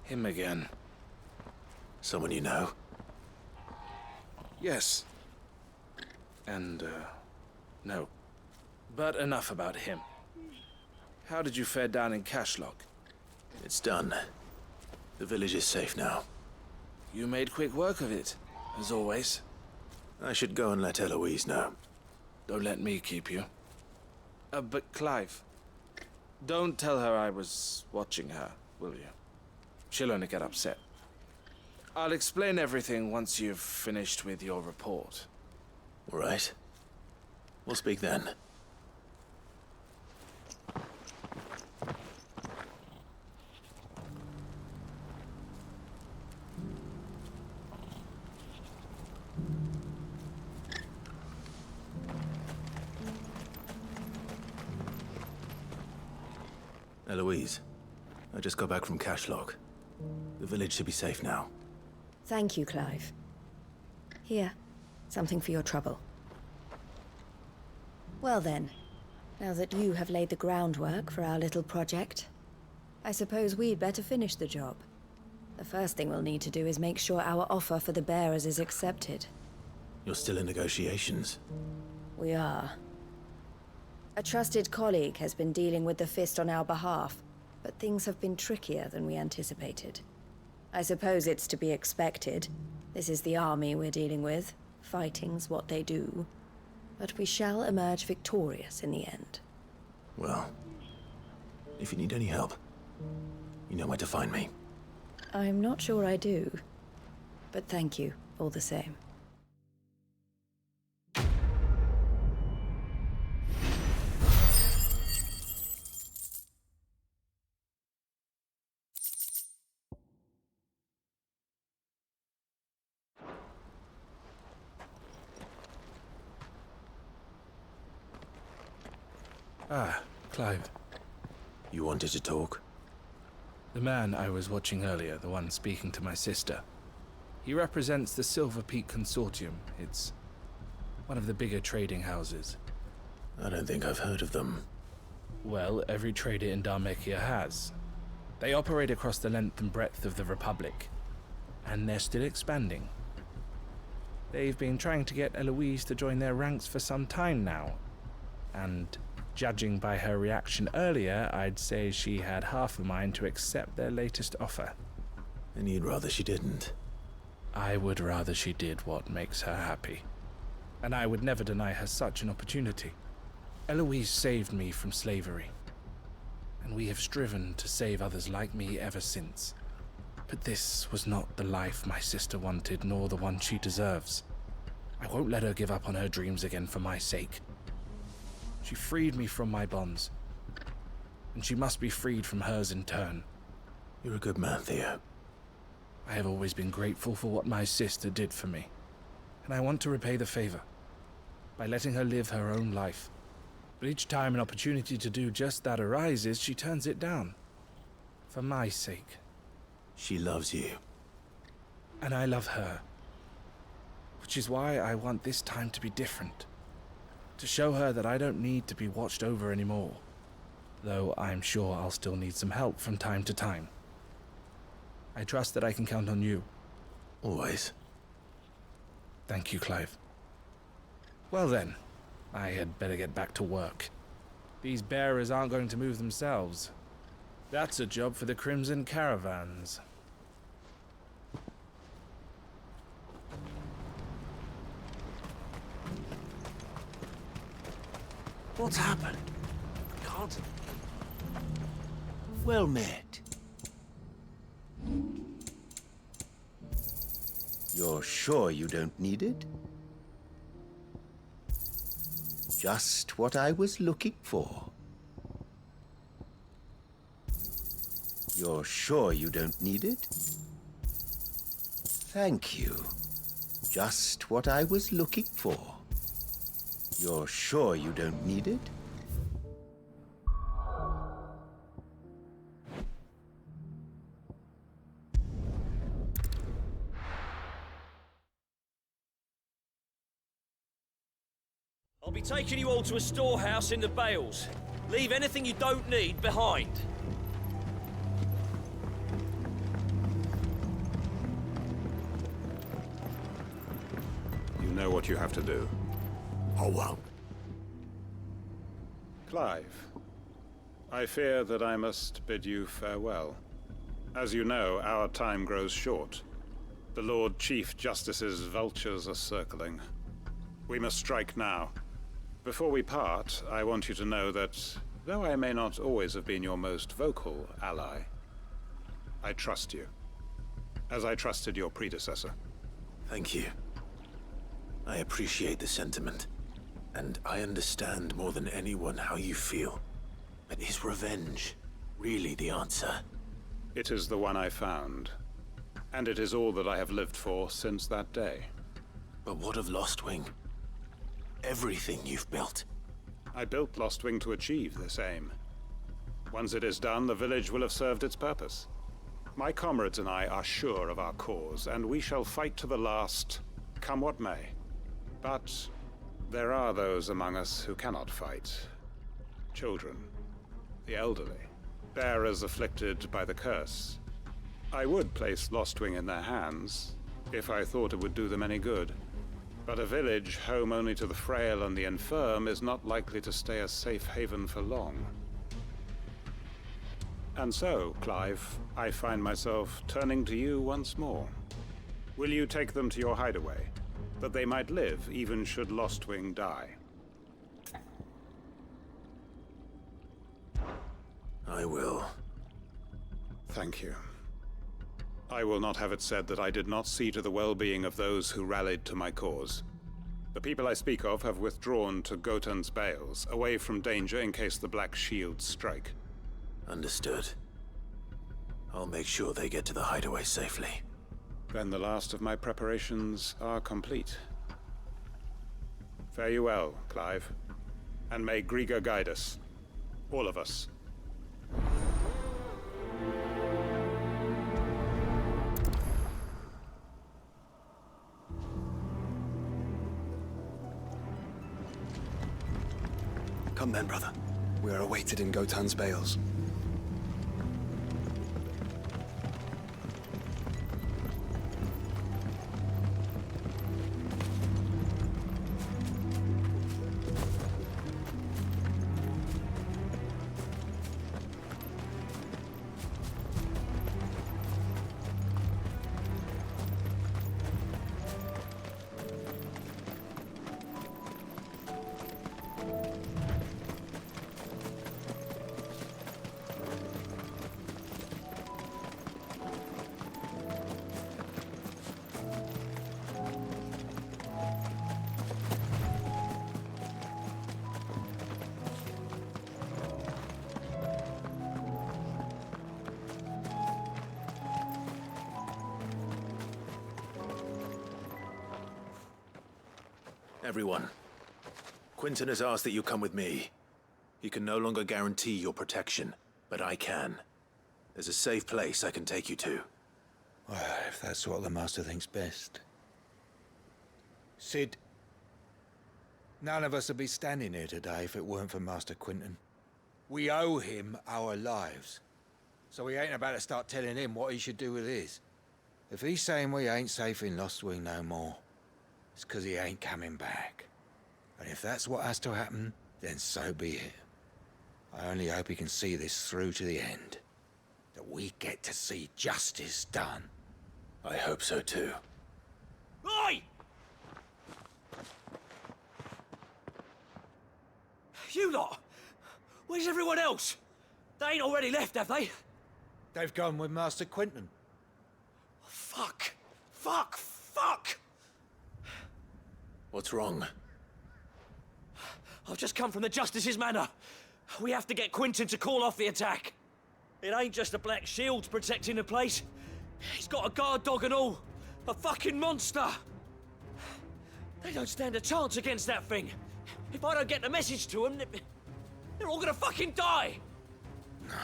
Him again. Someone you know? Yes. And, no. But enough about him. How did you fare down in Cashlog? It's done. The village is safe now. You made quick work of it, as always. I should go and let Eloise know. Don't let me keep you. But Clive, don't tell her I was watching her, will you? She'll only get upset. I'll explain everything once you've finished with your report. All right. We'll speak then. Eloise, I just got back from Cashlog. The village should be safe now. Thank you, Clive. Here, something for your trouble. Well then, now that you have laid the groundwork for our little project, I suppose we'd better finish the job. The first thing we'll need to do is make sure our offer for the bearers is accepted. You're still in negotiations? We are. A trusted colleague has been dealing with the Fist on our behalf, but things have been trickier than we anticipated. I suppose it's to be expected. This is the army we're dealing with. Fighting's what they do. But we shall emerge victorious in the end. Well, if you need any help, you know where to find me. I'm not sure I do, but thank you all the same. Ah, Clive. You wanted to talk? The man I was watching earlier, the one speaking to my sister. He represents the Silver Peak Consortium. It's one of the bigger trading houses. I don't think I've heard of them. Well, every trader in Dhalmekia has. They operate across the length and breadth of the Republic, and they're still expanding. They've been trying to get Eloise to join their ranks for some time now, and judging by her reaction earlier, I'd say she had half a mind to accept their latest offer. And you'd rather she didn't? I would rather she did what makes her happy. And I would never deny her such an opportunity. Eloise saved me from slavery, and we have striven to save others like me ever since. But this was not the life my sister wanted, nor the one she deserves. I won't let her give up on her dreams again for my sake. She freed me from my bonds, and she must be freed from hers in turn. You're a good man, Theo. I have always been grateful for what my sister did for me, and I want to repay the favor by letting her live her own life. But each time an opportunity to do just that arises, she turns it down. For my sake. She loves you. And I love her. Which is why I want this time to be different. To show her that I don't need to be watched over anymore. Though I'm sure I'll still need some help from time to time. I trust that I can count on you. Always. Thank you, Clive. Well then, I had better get back to work. These bearers aren't going to move themselves. That's a job for the Crimson Caravans. What's happened? Can't. Well met. You're sure you don't need it? Just what I was looking for. You're sure you don't need it? Thank you. Just what I was looking for. You're sure you don't need it? I'll be taking you all to a storehouse in the Bales. Leave anything you don't need behind. You know what you have to do. I won't. Clive, I fear that I must bid you farewell. As you know, our time grows short. The Lord Chief Justice's vultures are circling. We must strike now. Before we part, I want you to know that, though I may not always have been your most vocal ally, I trust you, as I trusted your predecessor. Thank you. I appreciate the sentiment, and I understand more than anyone how you feel. But is revenge really the answer? It is the one I found, and it is all that I have lived for since that day. But what of Lostwing? Everything you've built. I built Lostwing to achieve this aim. Once it is done, the village will have served its purpose. My comrades and I are sure of our cause, and we shall fight to the last, come what may. But there are those among us who cannot fight. Children, the elderly, bearers afflicted by the curse. I would place Lostwing in their hands, if I thought it would do them any good. But a village home only to the frail and the infirm is not likely to stay a safe haven for long. And so, Clive, I find myself turning to you once more. Will you take them to your hideaway, that they might live even should Lostwing die? I will. Thank you. I will not have it said that I did not see to the well-being of those who rallied to my cause. The people I speak of have withdrawn to Gotan's Bales, away from danger in case the Black Shields strike. Understood. I'll make sure they get to the hideaway safely. Then the last of my preparations are complete. Fare you well, Clive. And may Griga guide us. All of us. Come then, brother. We are awaited in Gotan's Bales. Everyone, Quinton has asked that you come with me. He can no longer guarantee your protection, but I can. There's a safe place I can take you to. Well, if that's what the Master thinks best. Sid, none of us would be standing here today if it weren't for Master Quinton. We owe him our lives. So we ain't about to start telling him what he should do with his. If he's saying we ain't safe in Lostwing no more, it's 'cause he ain't coming back. And if that's what has to happen, then so be it. I only hope he can see this through to the end. That we get to see justice done. I hope so too. Oi! You lot! Where's everyone else? They ain't already left, have they? They've gone with Master Quinton. Fuck! Fuck! Fuck! What's wrong? I've just come from the Justice's manor. We have to get Quinton to call off the attack. It ain't just the Black Shields protecting the place. He's got a guard dog and all. A fucking monster. They don't stand a chance against that thing. If I don't get the message to them, they're all gonna fucking die. No.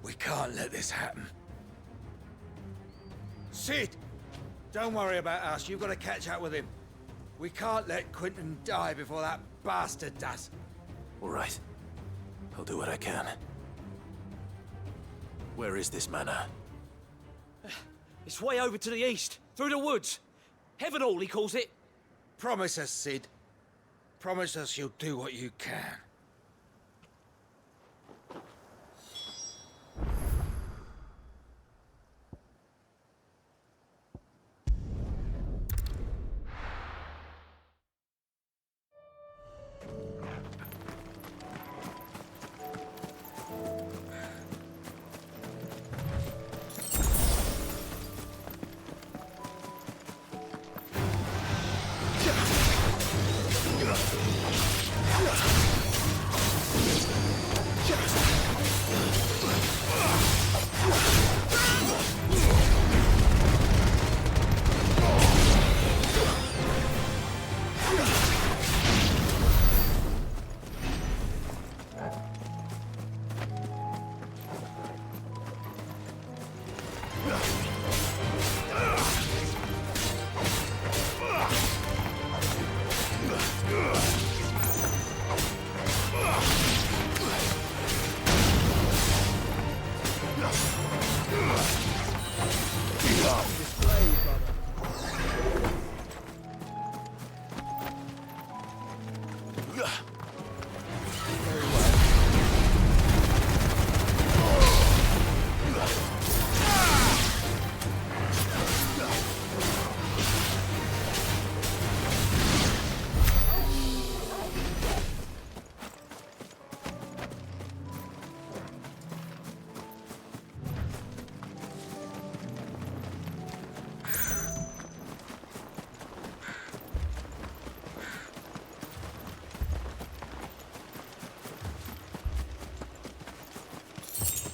We can't let this happen. Sid! Don't worry about us. You've got to catch up with him. We can't let Quentin die before that bastard does. All right. I'll do what I can. Where is this manor? It's way over to the east, through the woods. Heaven Hall, he calls it. Promise us, Sid. Promise us you'll do what you can.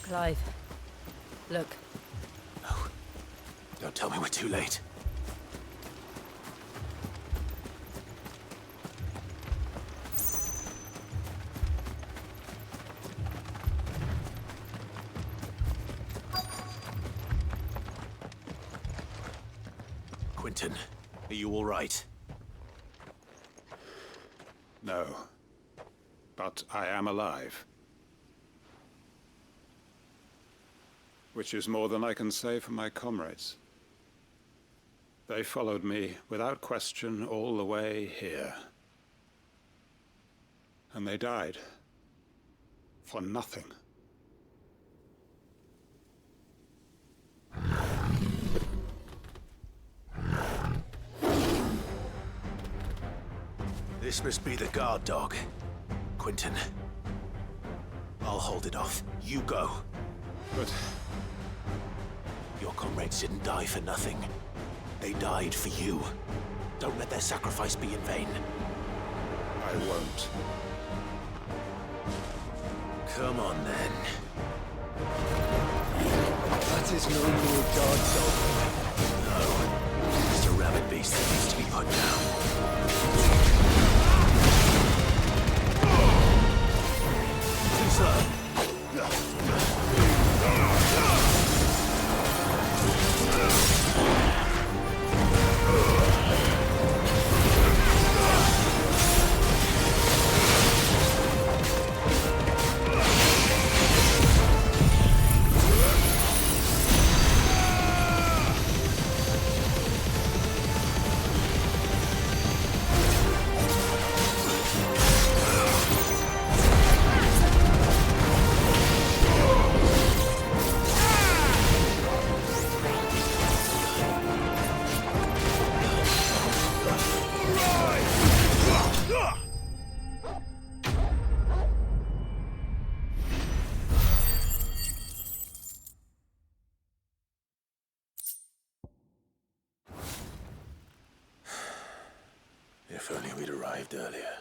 Clive, look. No. Don't tell me we're too late. Quentin, are you all right? No. But I am alive. Which is more than I can say for my comrades. They followed me without question all the way here. And they died. For nothing. This must be the guard dog. Quentin. I'll hold it off. You go. But... your comrades didn't die for nothing. They died for you. Don't let their sacrifice be in vain. I won't. Come on, then. That is no more guard dog. No. Just a rabid beast that needs to be put down. Too slow. If only we'd arrived earlier.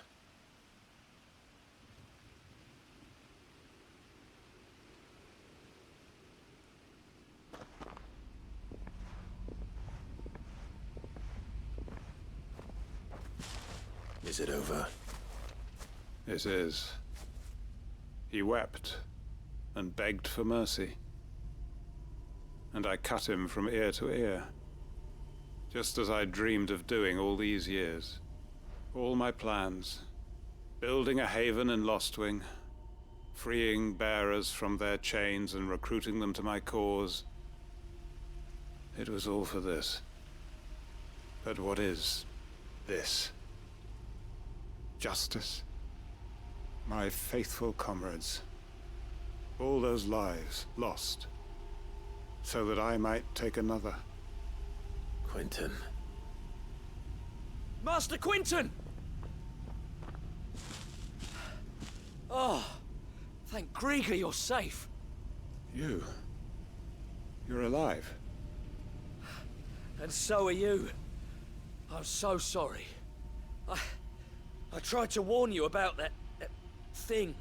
Is it over? It is. He wept and begged for mercy. And I cut him from ear to ear, just as I dreamed of doing all these years. All my plans. Building a haven in Lostwing, freeing bearers from their chains and recruiting them to my cause. It was all for this. But what is this? Justice? My faithful comrades. All those lives lost, so that I might take another. Quentin. Master Quentin! Oh, thank Grieger you're safe. You're alive. And so are you. I'm so sorry. I tried to warn you about that thing.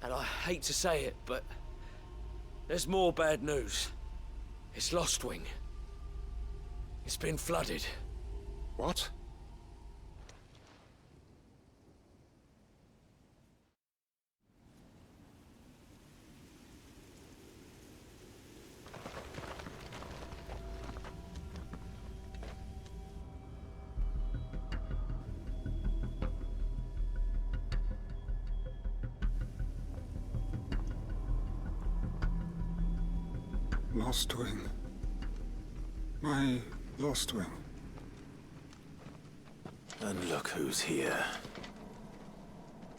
And I hate to say it, but there's more bad news. It's Lostwing. It's been flooded. What? Lostwing. My Lostwing. And look who's here.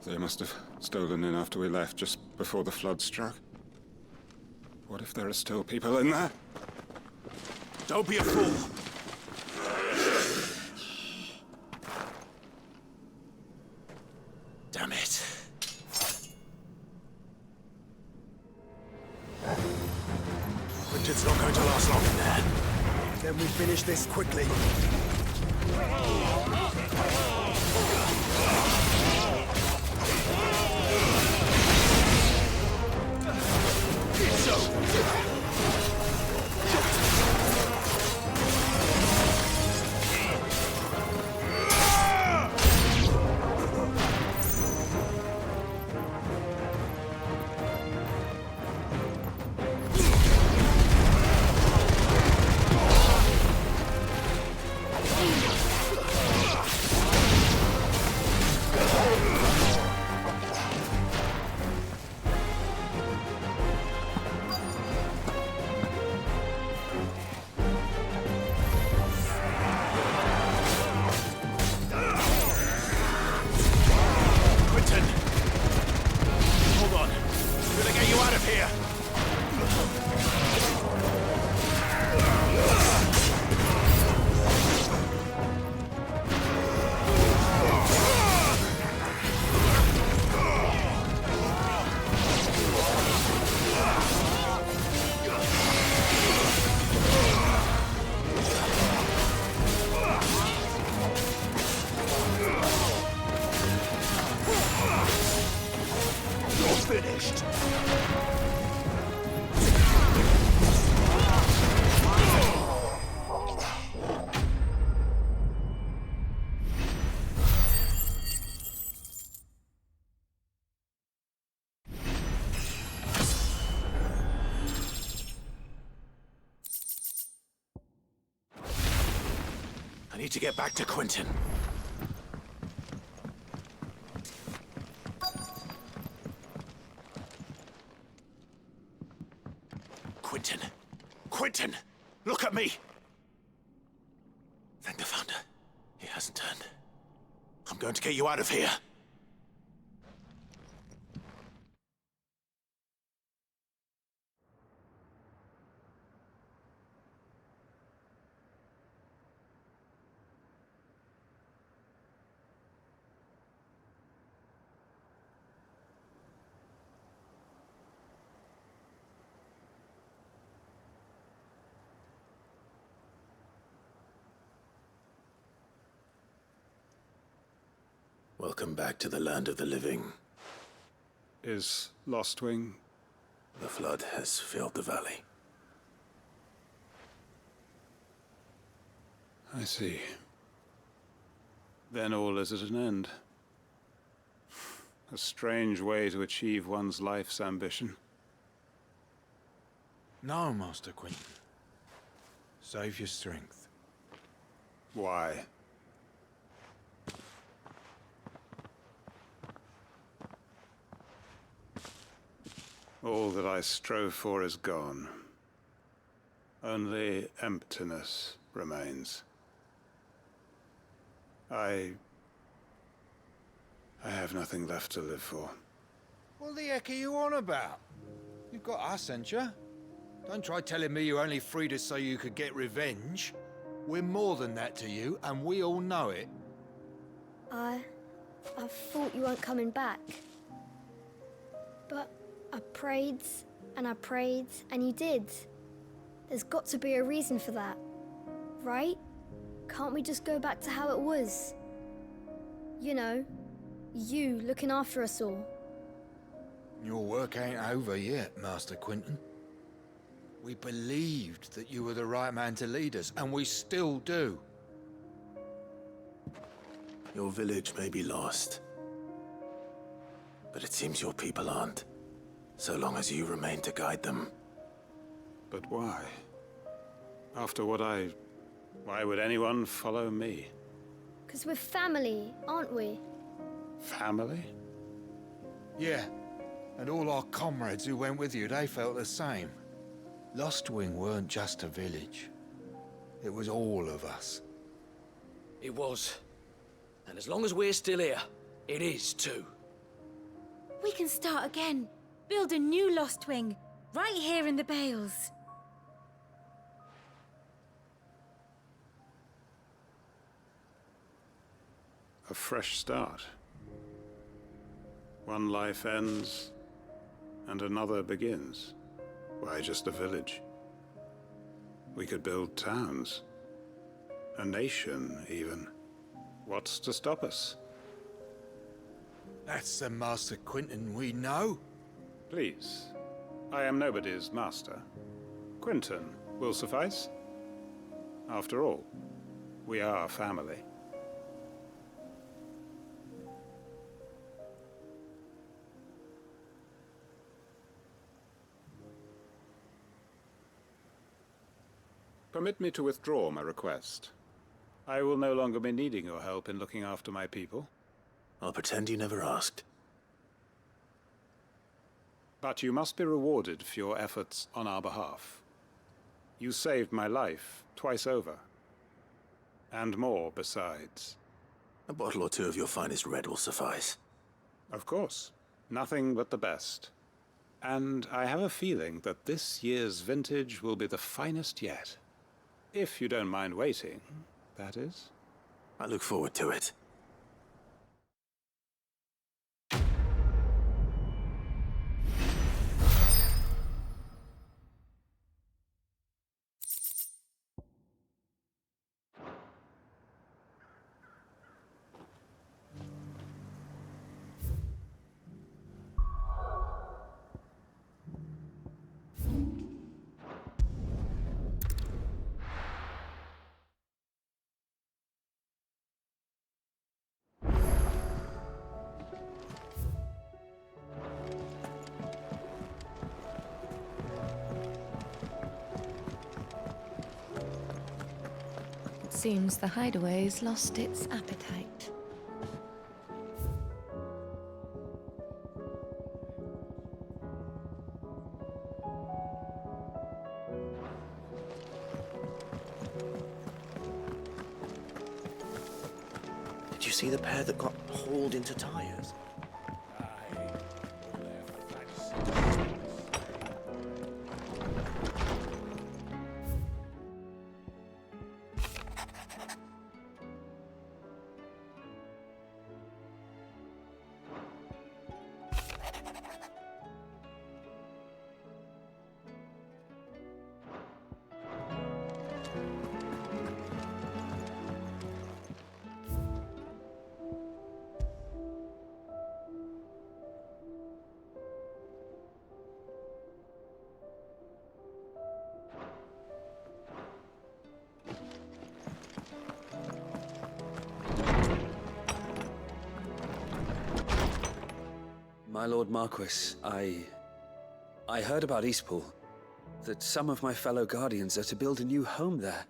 They must have stolen in after we left, just before the flood struck. What if there are still people in there? Don't be a fool! Damn it. It's not going to last long in there. Then we finish this quickly. I need to get back to Quentin. Quentin! Quentin! Look at me! Thank the Founder. He hasn't turned. I'm going to get you out of here. Welcome back to the land of the living. Is Lostwing? The flood has filled the valley. I see. Then all is at an end. A strange way to achieve one's life's ambition. No, Master Quentin. Save your strength. Why? All that I strove for is gone. Only emptiness remains. I have nothing left to live for. What the heck are you on about? You've got us, ain't you? Don't try telling me you only freed us so you could get revenge. We're more than that to you, and we all know it. I thought you weren't coming back. But I prayed, and you did. There's got to be a reason for that, right? Can't we just go back to how it was? You know, you looking after us all. Your work ain't over yet, Master Quinton. We believed that you were the right man to lead us, and we still do. Your village may be lost, but it seems your people aren't, so long as you remain to guide them. But why? After what why would anyone follow me? 'Cause we're family, aren't we? Family? Yeah, and all our comrades who went with you, they felt the same. Lostwing weren't just a village. It was all of us. It was. And as long as we're still here, it is too. We can start again. Build a new Lostwing, right here in the Bales. A fresh start. One life ends, and another begins. Why just a village? We could build towns. A nation, even. What's to stop us? That's the Master Quinton we know. Please. I am nobody's master. Quinton will suffice. After all, we are family. Permit me to withdraw my request. I will no longer be needing your help in looking after my people. I'll pretend you never asked. But you must be rewarded for your efforts on our behalf. You saved my life twice over. And more besides. A bottle or two of your finest red will suffice. Of course. Nothing but the best. And I have a feeling that this year's vintage will be the finest yet. If you don't mind waiting, that is. I look forward to it. Seems the Hideaway's lost its appetite. Did you see the pair that got hauled into tires? My Lord Marquis, I heard about Eastpool. That some of my fellow Guardians are to build a new home there.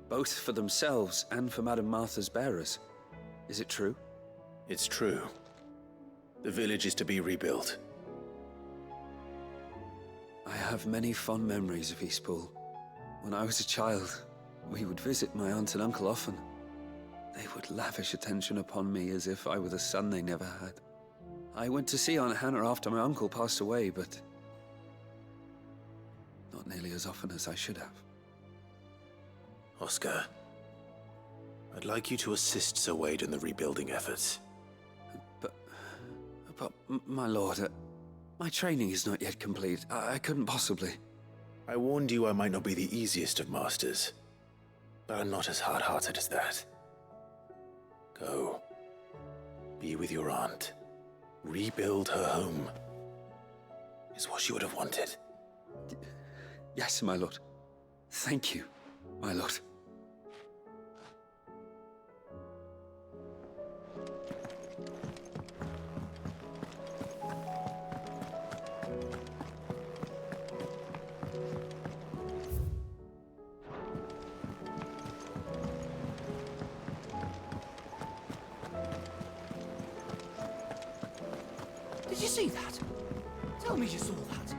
both for themselves and for Madame Martha's bearers. Is it true? It's true. The village is to be rebuilt. I have many fond memories of Eastpool. When I was a child, we would visit my aunt and uncle often. They would lavish attention upon me as if I were the son they never had. I went to see Aunt Hannah after my uncle passed away, but not nearly as often as I should have. Oscar, I'd like you to assist Sir Wade in the rebuilding efforts. But my lord, my training is not yet complete. I couldn't possibly. I warned you I might not be the easiest of masters, but I'm not as hard-hearted as that. Go. Be with your aunt. Rebuild her home. Is what she would have wanted. Yes, my lord. Thank you, my lord. Did you see that? Tell me you saw that.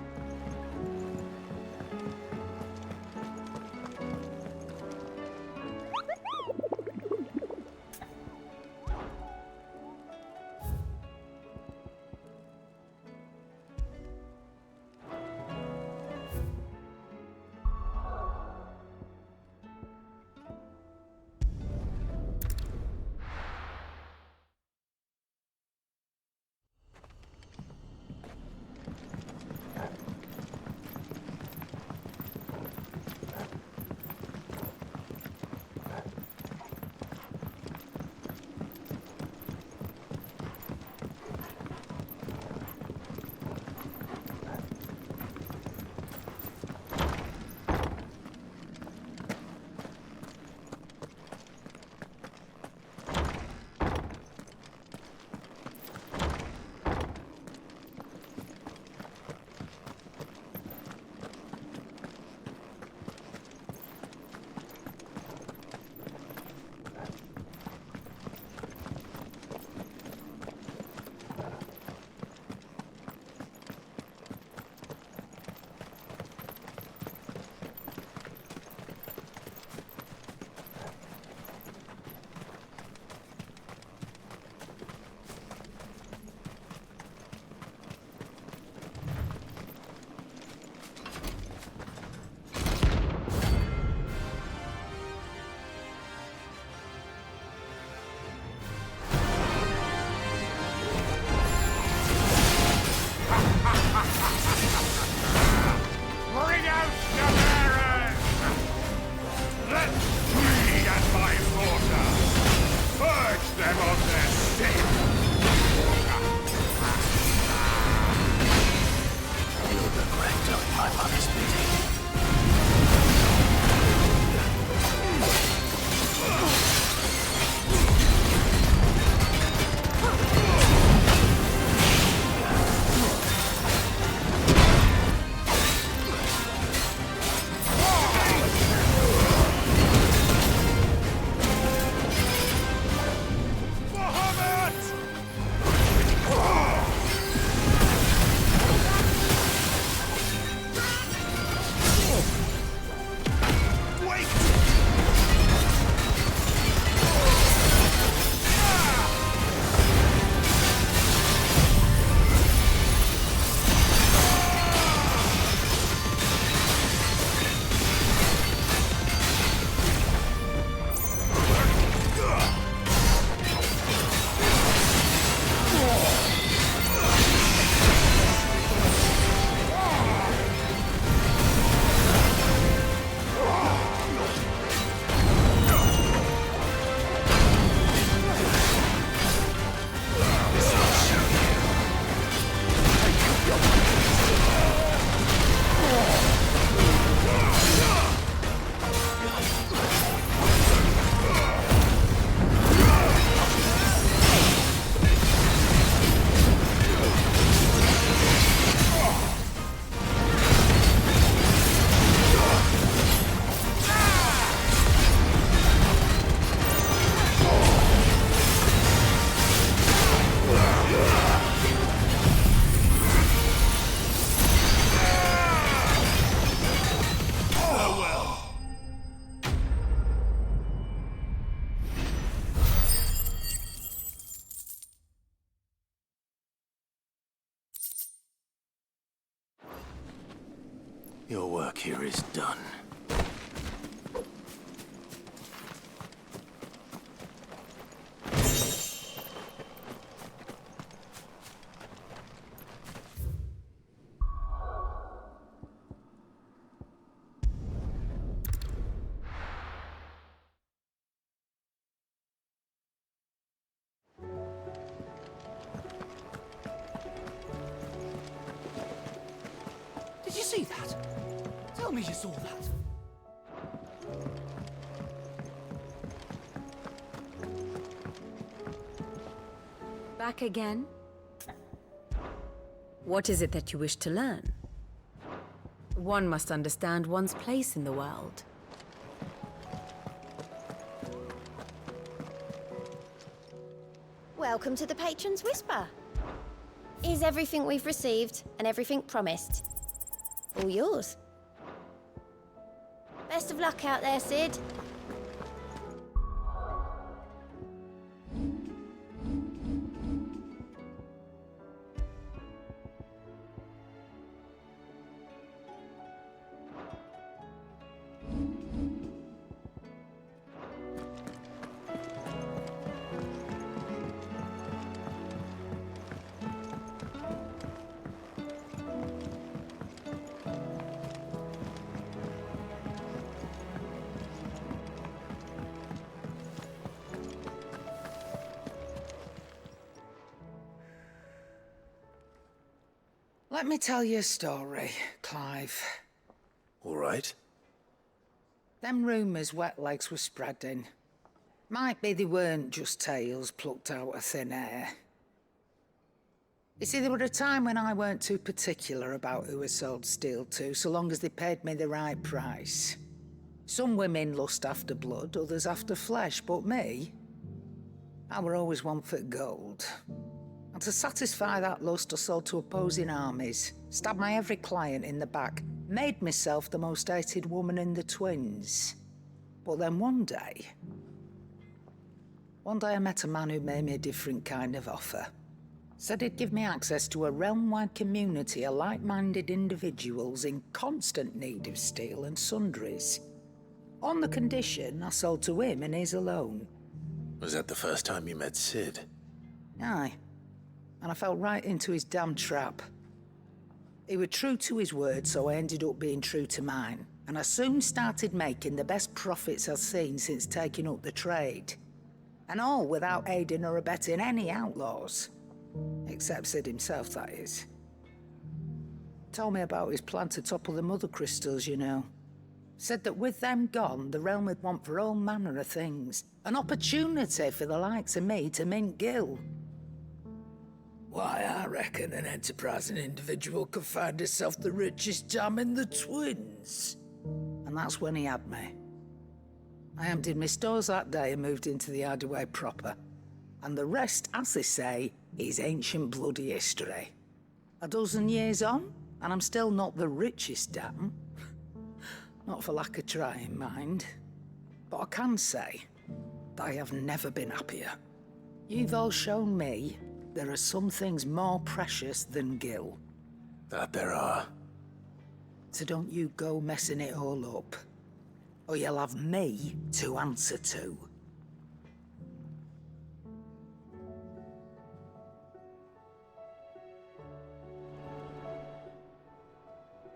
Your work here is done. Did you see that? Tell me you saw that. Back again? What is it that you wish to learn? One must understand one's place in the world. Welcome to the Patron's Whisper. Is everything we've received and everything promised all yours? Best of luck out there, Sid. Let me tell you a story, Clive. All right. Them rumours Wetlegs were spreading. Might be they weren't just tales plucked out of thin air. You see, there were a time when I weren't too particular about who I sold steel to, so long as they paid me the right price. Some women lust after blood, others after flesh, but me, I were always one for gold. And to satisfy that lust, I sold to opposing armies, stabbed my every client in the back, made myself the most hated woman in the twins. But then one day I met a man who made me a different kind of offer. Said he'd give me access to a realm-wide community of like-minded individuals in constant need of steel and sundries. On the condition I sold to him and his alone. Was that the first time you met Sid? Aye. And I fell right into his damn trap. He was true to his word, so I ended up being true to mine. And I soon started making the best profits I've seen since taking up the trade. And all without aiding or abetting any outlaws. Except Sid himself, that is. Told me about his plan to topple the mother crystals, you know. Said that with them gone, the realm would want for all manner of things. An opportunity for the likes of me to mint gil. Why, I reckon an enterprising individual could find himself the richest dam in the twins. And that's when he had me. I emptied my stores that day and moved into the Hideaway proper. And the rest, as they say, is ancient bloody history. A dozen years on, and I'm still not the richest dam. Not for lack of trying, mind. But I can say, I have never been happier. You've all shown me there are some things more precious than gil. That there are. So don't you go messing it all up, or you'll have me to answer to.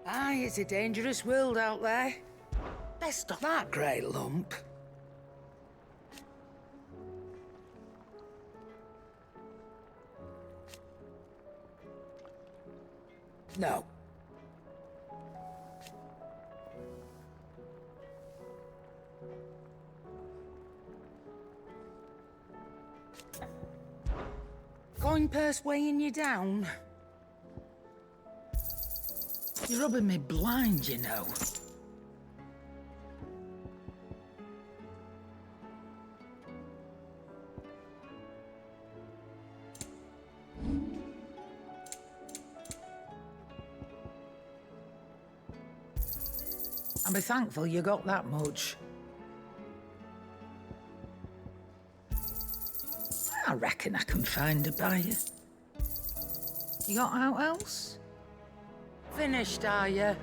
Aye, it's a dangerous world out there. Best of that, grey lump. No. Coin purse weighing you down? You're rubbing me blind, you know. And be thankful you got that much. I reckon I can find a buyer. You got out else? Finished, are you?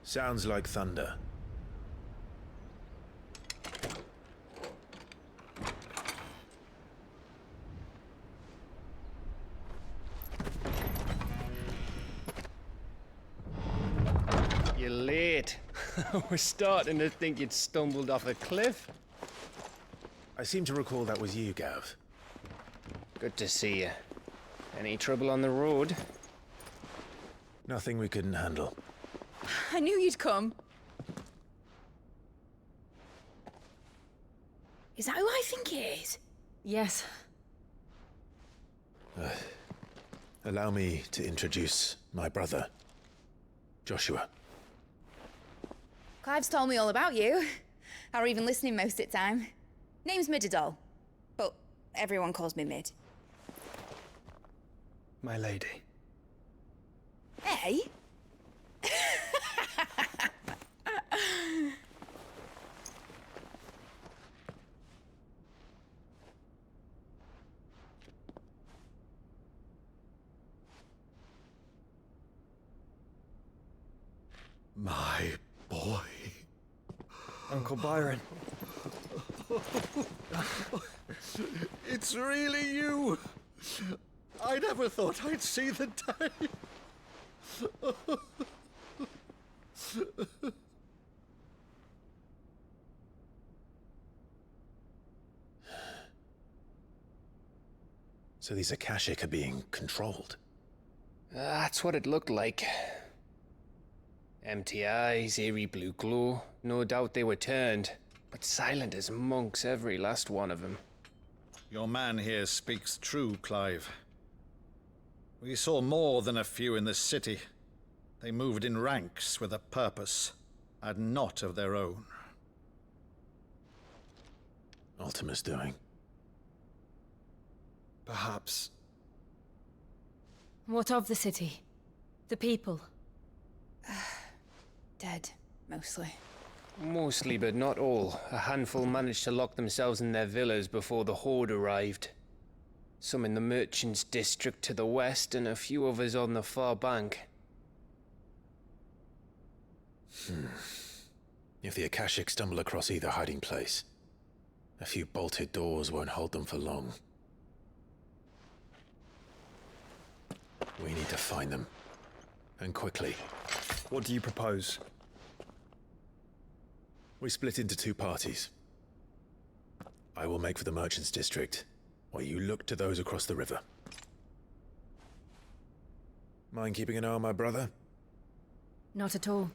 Sounds like thunder. You're late. We're starting to think you'd stumbled off a cliff. I seem to recall that was you, Gav. Good to see you. Any trouble on the road? Nothing we couldn't handle. I knew you'd come. Is that who I think it is? Yes. Allow me to introduce my brother, Joshua. Clive's told me all about you. Or even listening most of the time. Name's Midadol, but everyone calls me Mid. My lady. Hey? My boy. Uncle Byron. It's really you. I never thought I'd see the day. So these Akashic are being controlled? That's what it looked like. Empty eyes, eerie blue glow. No doubt they were turned, but silent as monks, every last one of them. Your man here speaks true, Clive. We saw more than a few in this city. They moved in ranks with a purpose, and not of their own. Ultima's doing. Perhaps. What of the city? The people? Dead, mostly. Mostly, but not all. A handful managed to lock themselves in their villas before the Horde arrived. Some in the Merchants' District to the west, and a few others on the far bank. If the Akashic stumble across either hiding place, a few bolted doors won't hold them for long. We need to find them. And quickly. What do you propose? We split into two parties. I will make for the Merchants' District, while you look to those across the river. Mind keeping an eye on my brother? Not at all.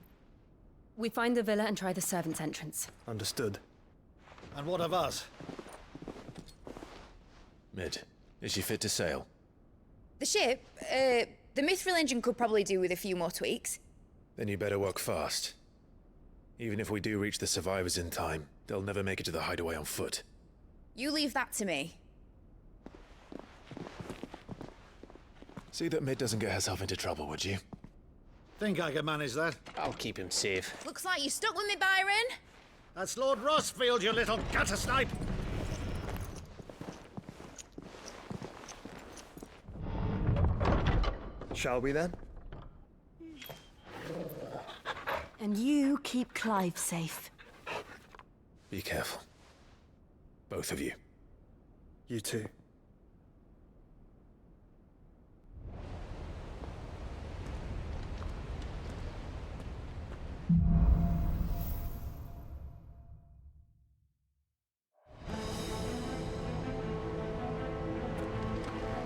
We find the villa and try the servants' entrance. Understood. And what of us? Mid, is she fit to sail? The ship, the Mithril engine could probably do with a few more tweaks. Then you better work fast. Even if we do reach the survivors in time, they'll never make it to the Hideaway on foot. You leave that to me. See that Mid doesn't get herself into trouble, would you? Think I can manage that? I'll keep him safe. Looks like you stuck with me, Byron. That's Lord Rossfield, you little gutter snipe! Shall we then? And you keep Clive safe. Be careful. Both of you. You too.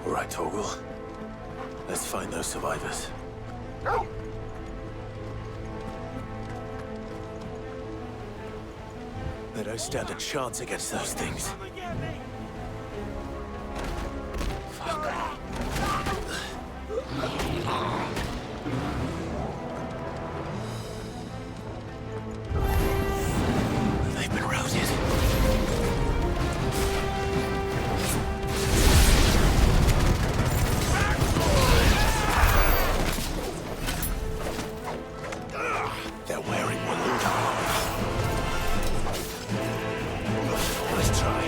All right, Torgal. Let's find those survivors. They don't stand a chance against those things. They've been routed. They're wearing Walloon armor. Let's try.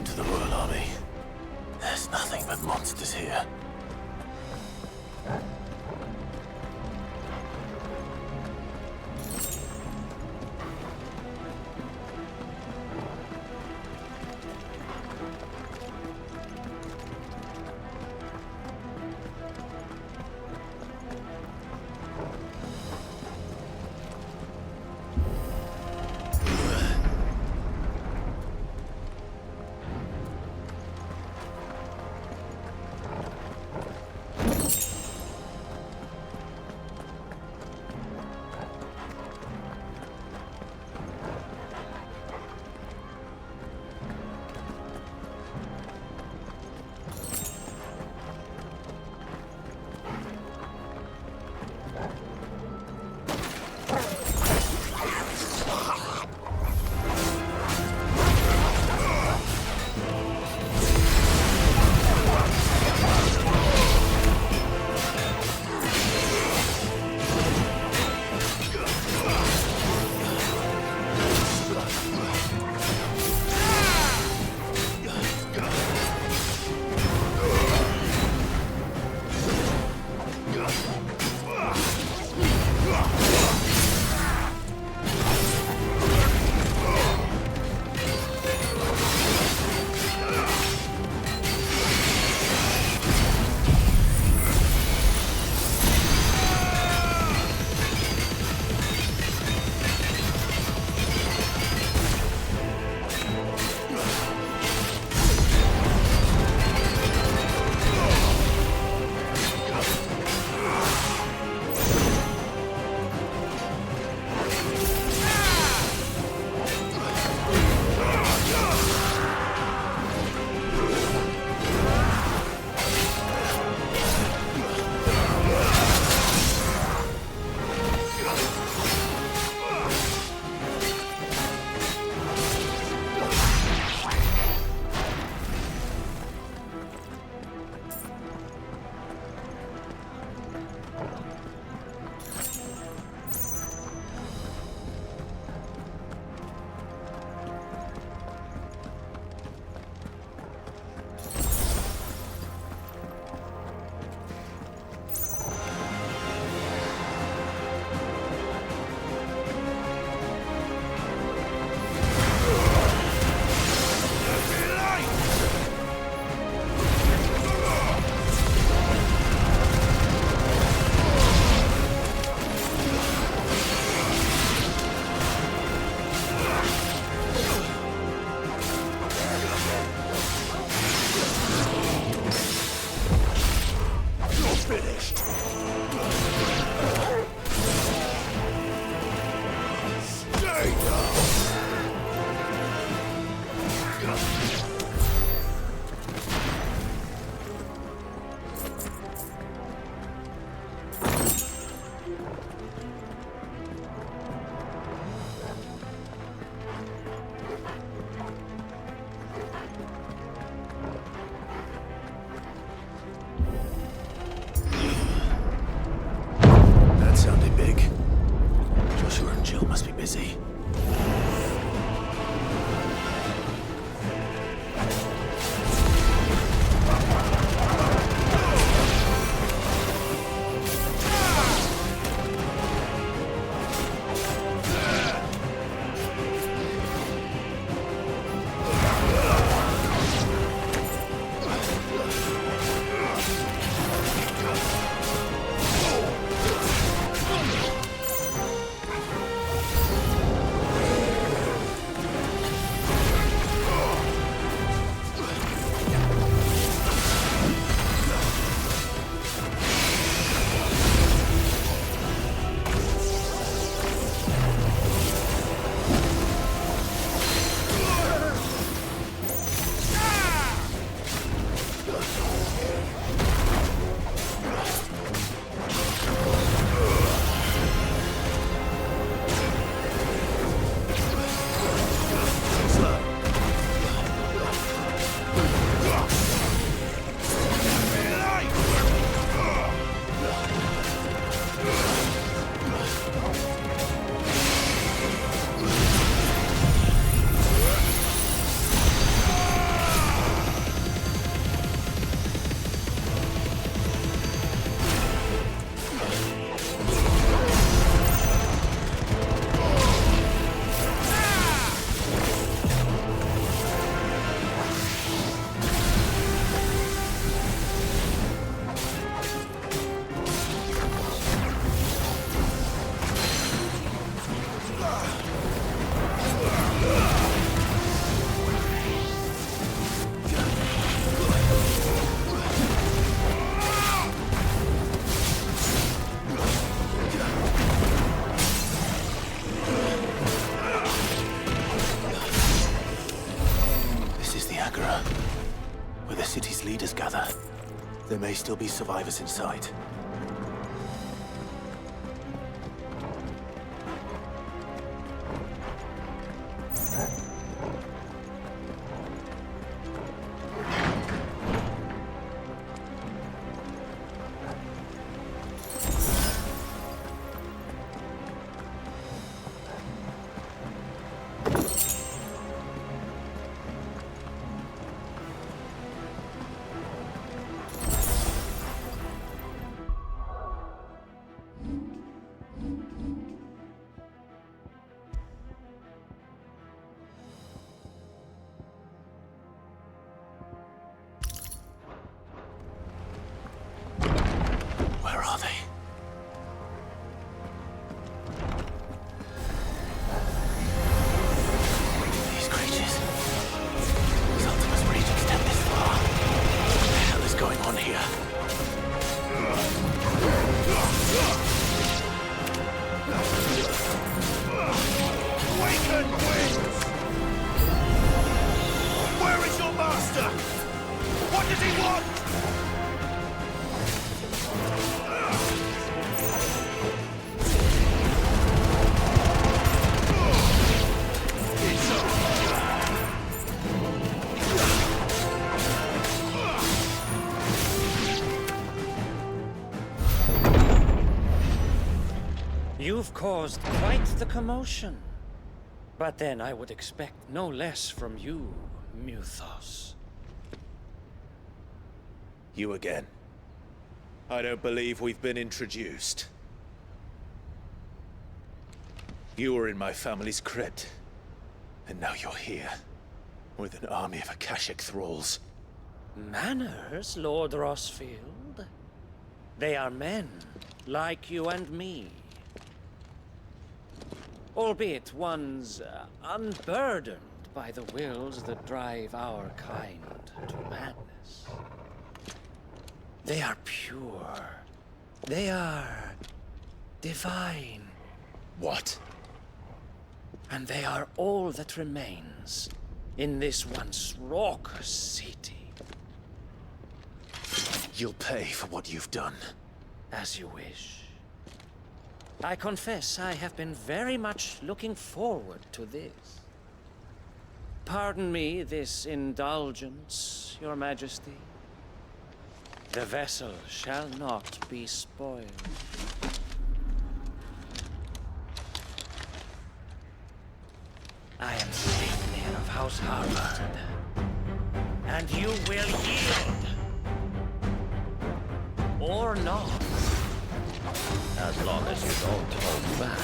Welcome to the Royal Army. There's nothing but monsters here. Agora, where the city's leaders gather. There may still be survivors inside. You've caused quite the commotion. But then I would expect no less from you, Muthos. You again. I don't believe we've been introduced. You were in my family's crypt, and now you're here, with an army of Akashic thralls. Manners, Lord Rossfield? They are men, like you and me. Albeit ones unburdened by the wills that drive our kind to madness. They are pure. They are divine. What? And they are all that remains in this once raucous city. You'll pay for what you've done. As you wish. I confess I have been very much looking forward to this. Pardon me this indulgence, Your Majesty. The vessel shall not be spoiled. I am Sleipnir of House Harvard, and you will yield. Or not. As long as you don't hold back.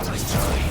Nice try.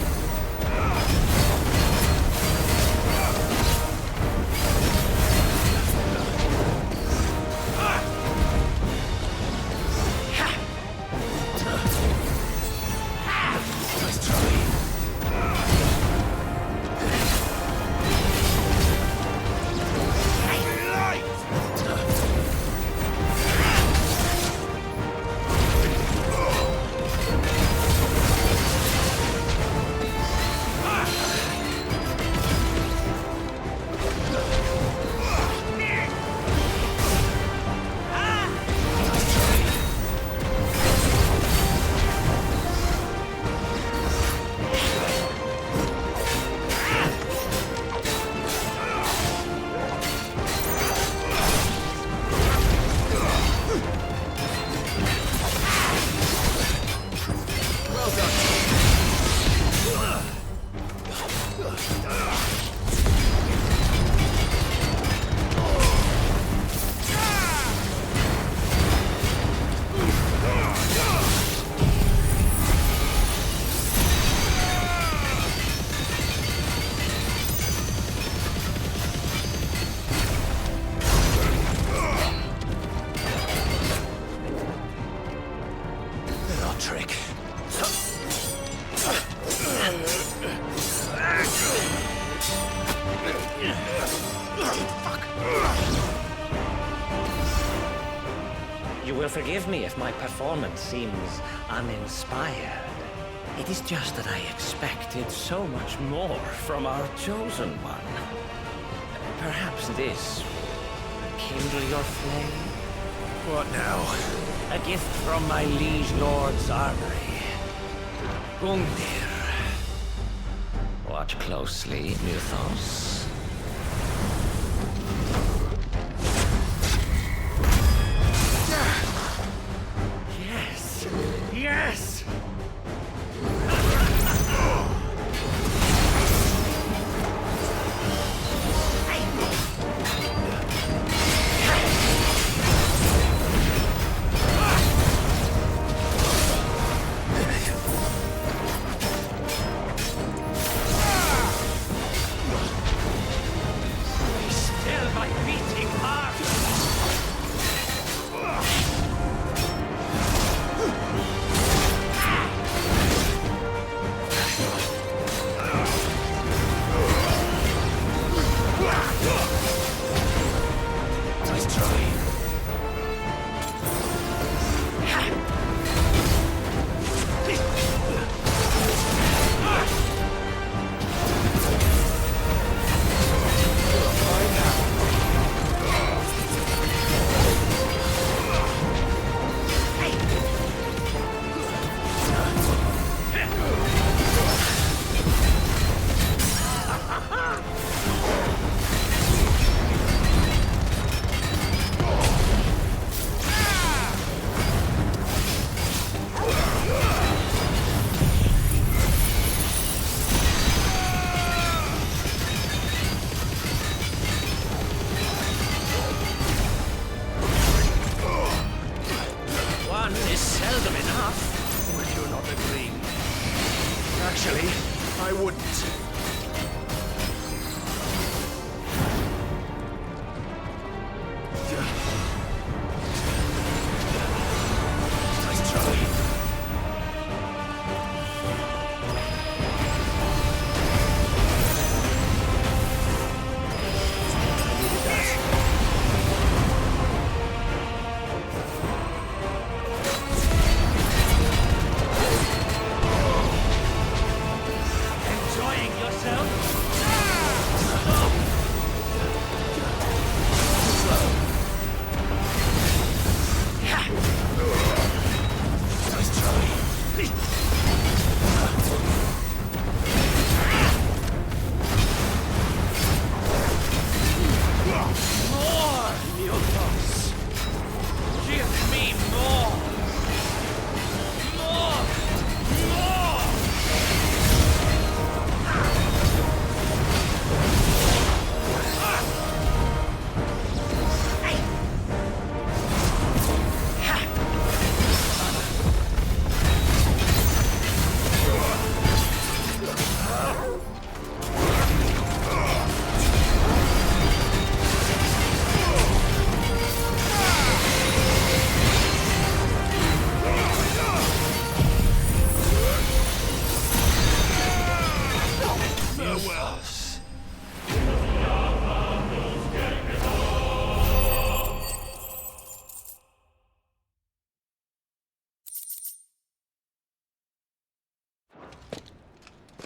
Forgive me if my performance seems uninspired. It is just that I expected so much more from our chosen one. Perhaps this will kindle your flame? What now? A gift from my liege lord's armory. Gungnir. Watch closely, Mythos. Yes! Yes!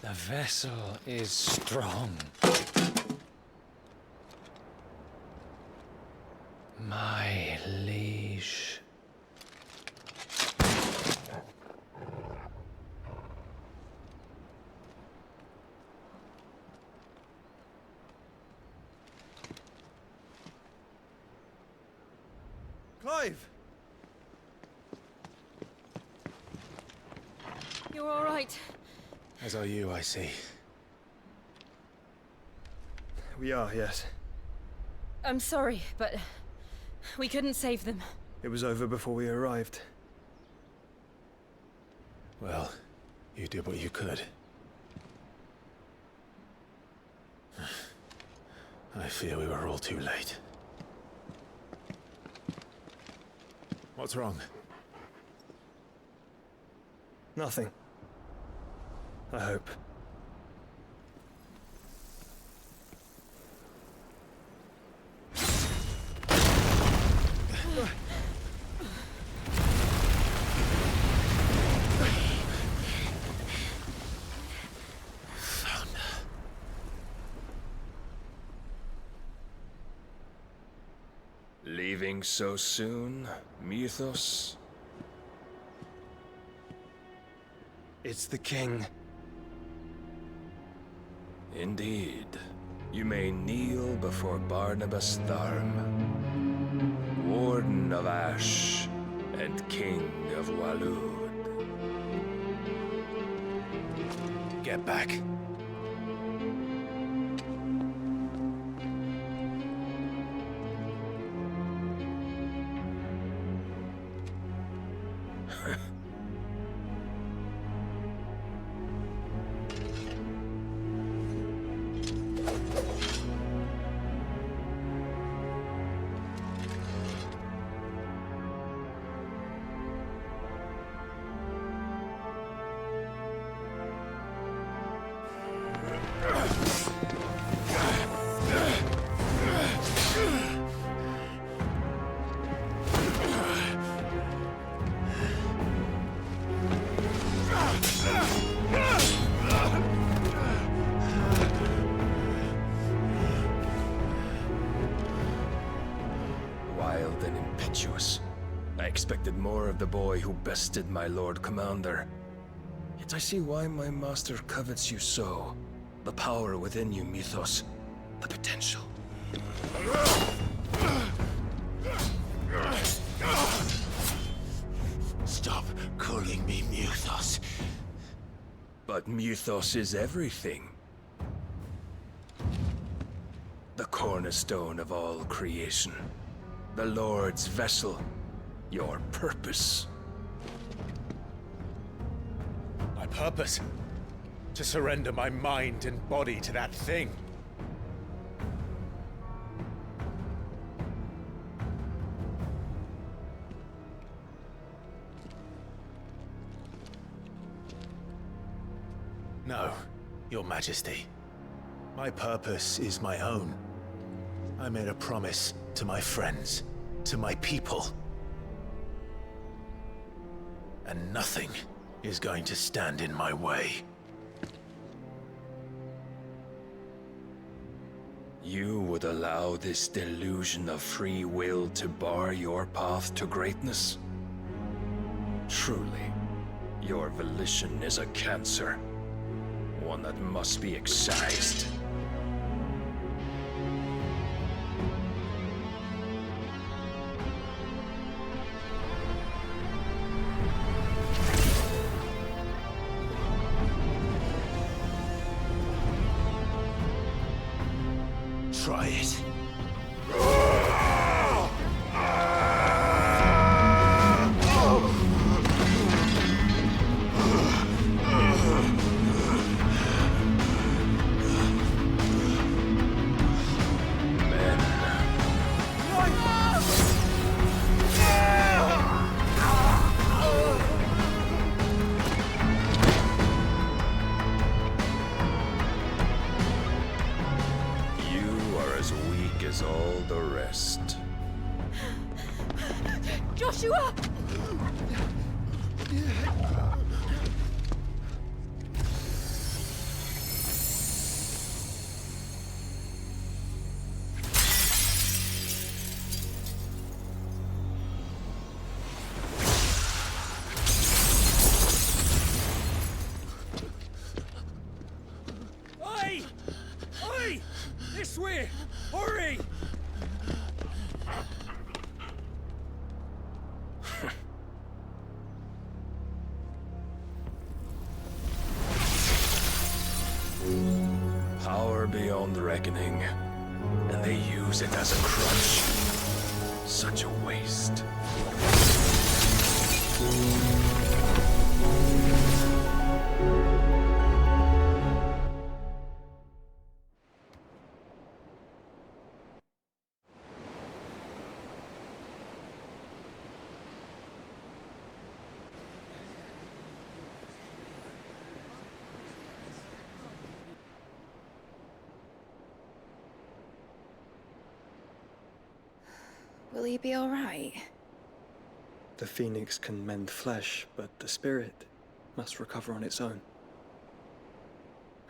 The vessel is strong. My liege. Clive! You're all right. As are you, I see. We are, yes. I'm sorry, but we couldn't save them. It was over before we arrived. Well, you did what you could. I fear we were all too late. What's wrong? Nothing. I hope. Leaving so soon, Mythos? It's the king. Indeed. You may kneel before Barnabas Tharm, Warden of Ash and King of Walud. Get back. Wild and impetuous. I expected more of the boy who bested my Lord Commander. Yet I see why my master covets you so. The power within you, Mythos. The potential. Stop calling me Mythos. But Mythos is everything. The cornerstone of all creation. The Lord's vessel. Your purpose. My purpose? To surrender my mind and body to that thing. No, Your Majesty. My purpose is my own. I made a promise to my friends, to my people. And nothing is going to stand in my way. You would allow this delusion of free will to bar your path to greatness? Truly, your volition is a cancer. One that must be excised. Try it. Joshua! Oi! Oi! This way! Hurry! Power beyond reckoning, and they use it as a crutch. Such a waste. Will he be all right? The phoenix can mend flesh, but the spirit must recover on its own.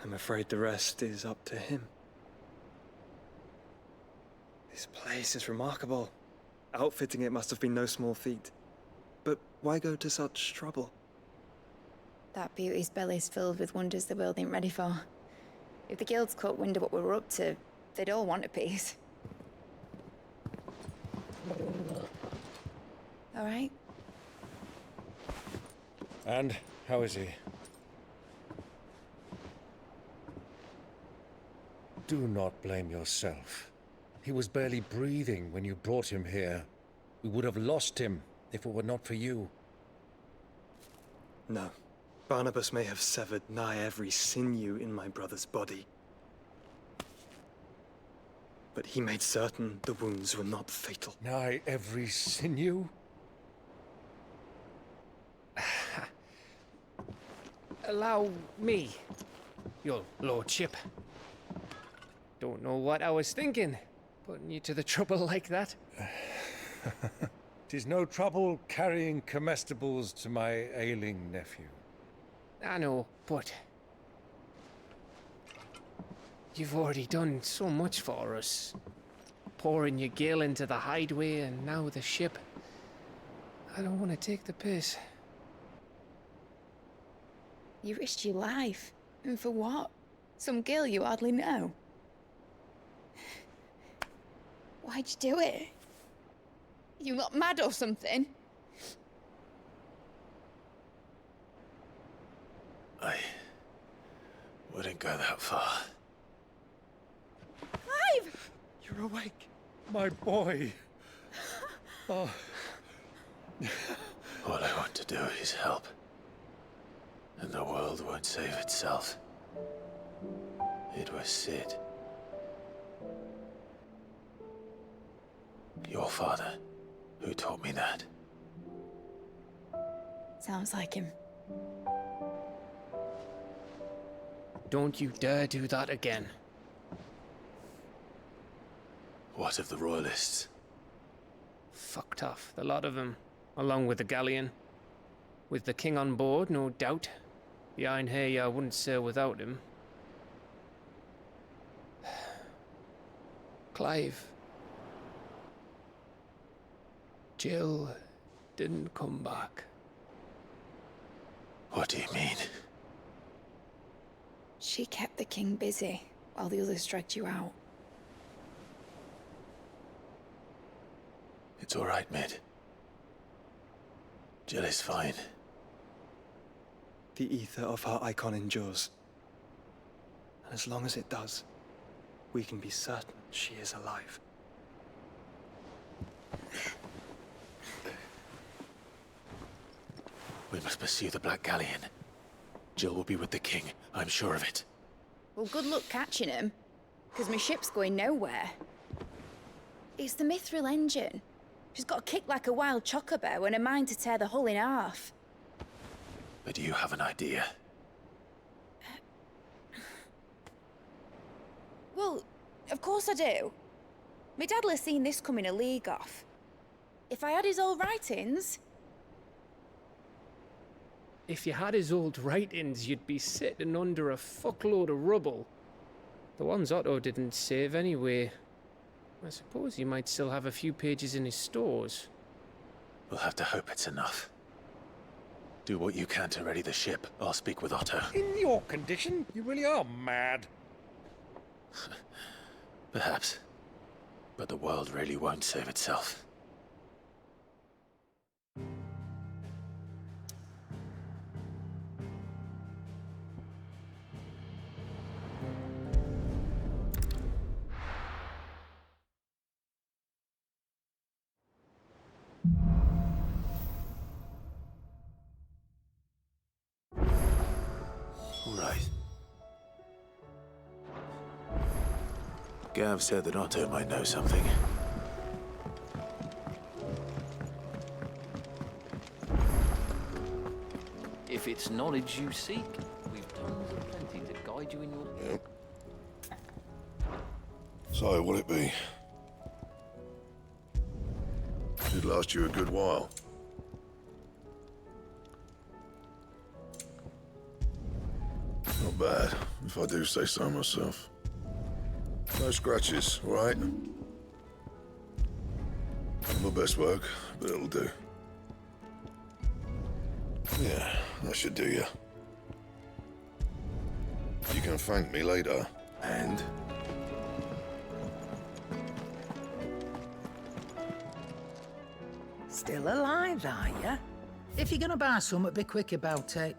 I'm afraid the rest is up to him. This place is remarkable. Outfitting it must have been no small feat. But why go to such trouble? That beauty's belly's filled with wonders the world ain't ready for. If the guilds caught wind of what we were up to, they'd all want a piece. All right? And how is he? Do not blame yourself. He was barely breathing when you brought him here. We would have lost him if it were not for you. No. Barnabas may have severed nigh every sinew in my brother's body. But he made certain the wounds were not fatal. Nigh every sinew? Allow me, your lordship. Don't know what I was thinking, putting you to the trouble like that. 'Tis no trouble carrying comestibles to my ailing nephew. I know, but you've already done so much for us. Pouring your gale into the Hideaway and now the ship. I don't want to take the piss. You risked your life. And for what? Some girl you hardly know. Why'd you do it? You not mad or something? I wouldn't go that far. Clive! You're awake, my boy. Oh. All I want to do is help. And the world won't save itself. It was Sid. Your father, who taught me that. Sounds like him. Don't you dare do that again. What of the Royalists? Fucked off, the lot of them, along with the galleon. With the king on board, no doubt. Behind here, I wouldn't sail without him. Clive. Jill didn't come back. What do you mean? She kept the king busy while the others dragged you out. It's all right, Mid. Jill is fine. The ether of her icon endures. And as long as it does, we can be certain she is alive. We must pursue the Black Galleon. Jill will be with the king, I'm sure of it. Well, good luck catching him, because my ship's going nowhere. It's the Mithril engine. She's got a kick like a wild chocobo and a mind to tear the hull in half. But do you have an idea? Well, of course I do. My dad'll have seen this coming a league off. If I had his old writings... If you had his old writings, you'd be sitting under a fuckload of rubble. The ones Otto didn't save anyway. I suppose he might still have a few pages in his stores. We'll have to hope it's enough. Do what you can to ready the ship. I'll speak with Otto. In your condition, you really are mad. Perhaps. But the world really won't save itself. Right. Gav said that Otto might know something. If it's knowledge you seek, we've tons of plenty to guide you in your... Yep. So, will it be? It'd last you a good while. Not bad, if I do say so myself. No scratches, all right? I'm a my best work, but it'll do. Yeah, that should do you. You can thank me later. And? Still alive, are ya? If you're gonna buy something, be quick about it.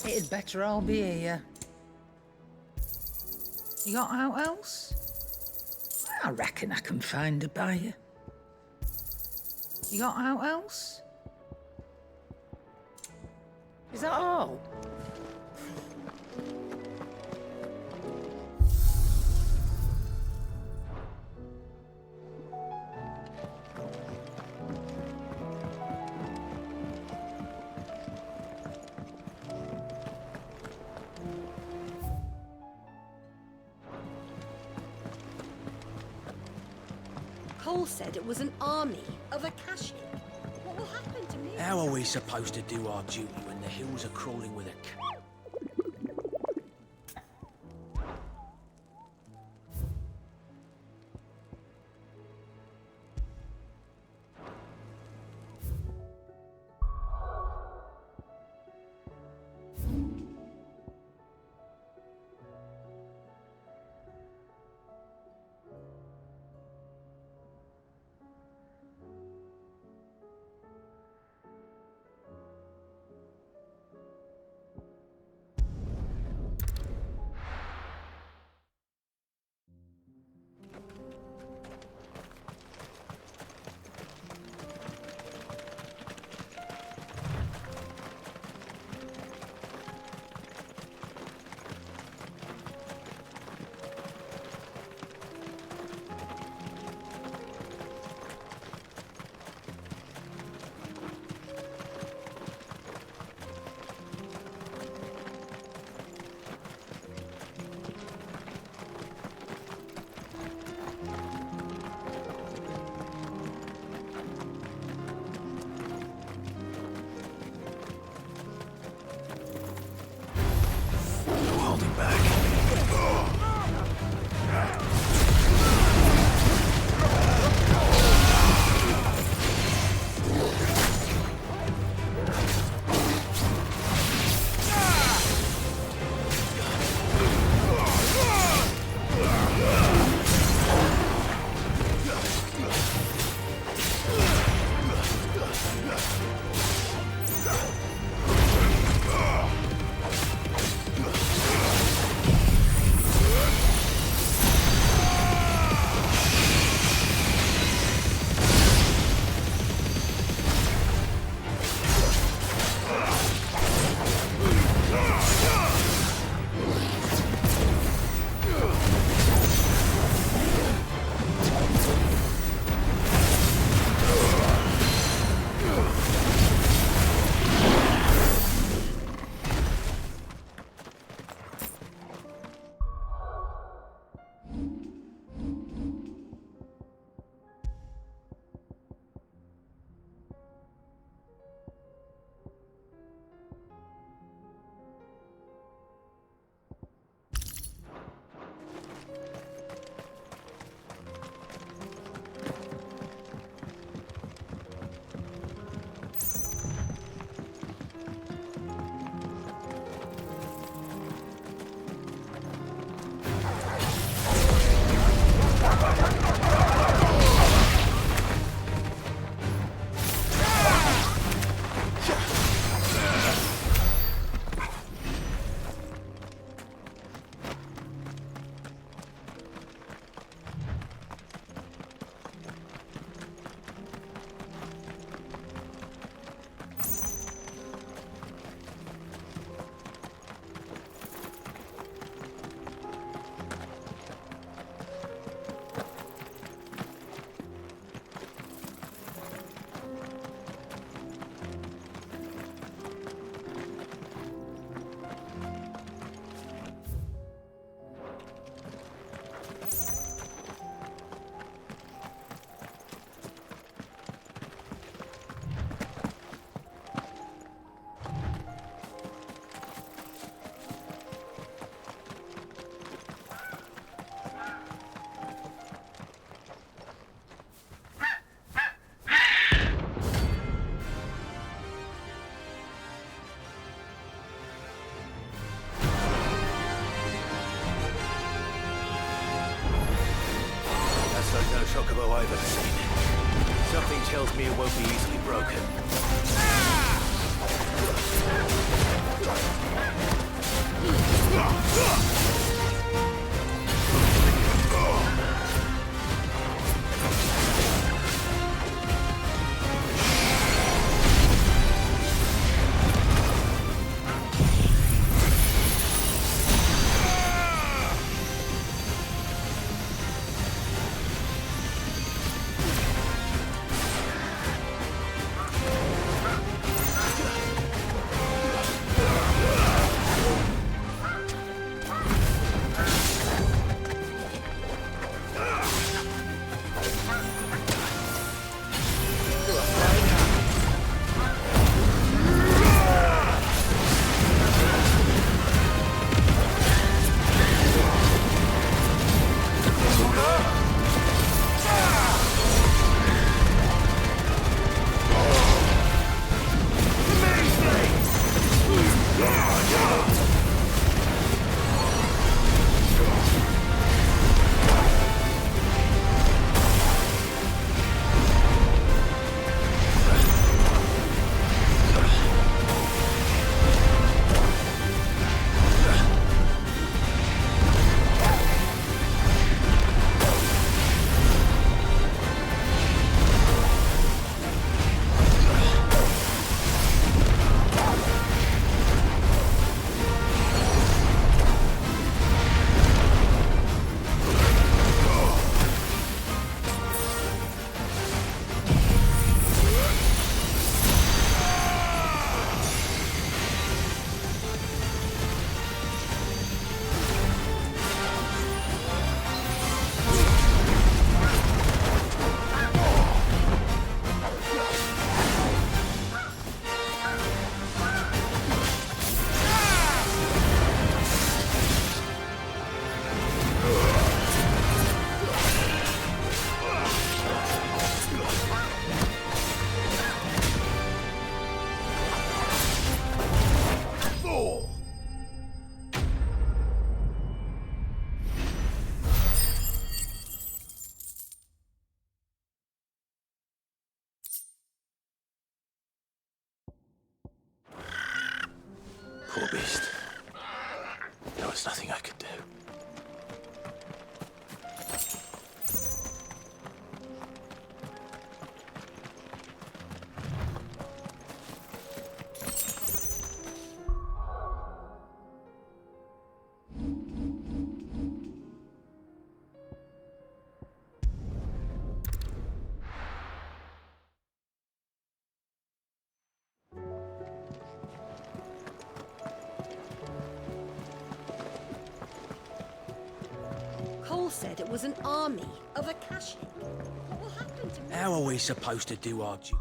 It'd better all be here. You got out else? I reckon I can find a buyer. You got out else? Is that all? Cole said it was an army of Akashi. What will happen to me? How are we supposed to do our duty when the hills are crawling with a I've ever seen. Something tells me it won't be easily broken. Poor beast. There was nothing I could do. Said it was an army of Akashic. What will happen to me? How are we supposed to do our job?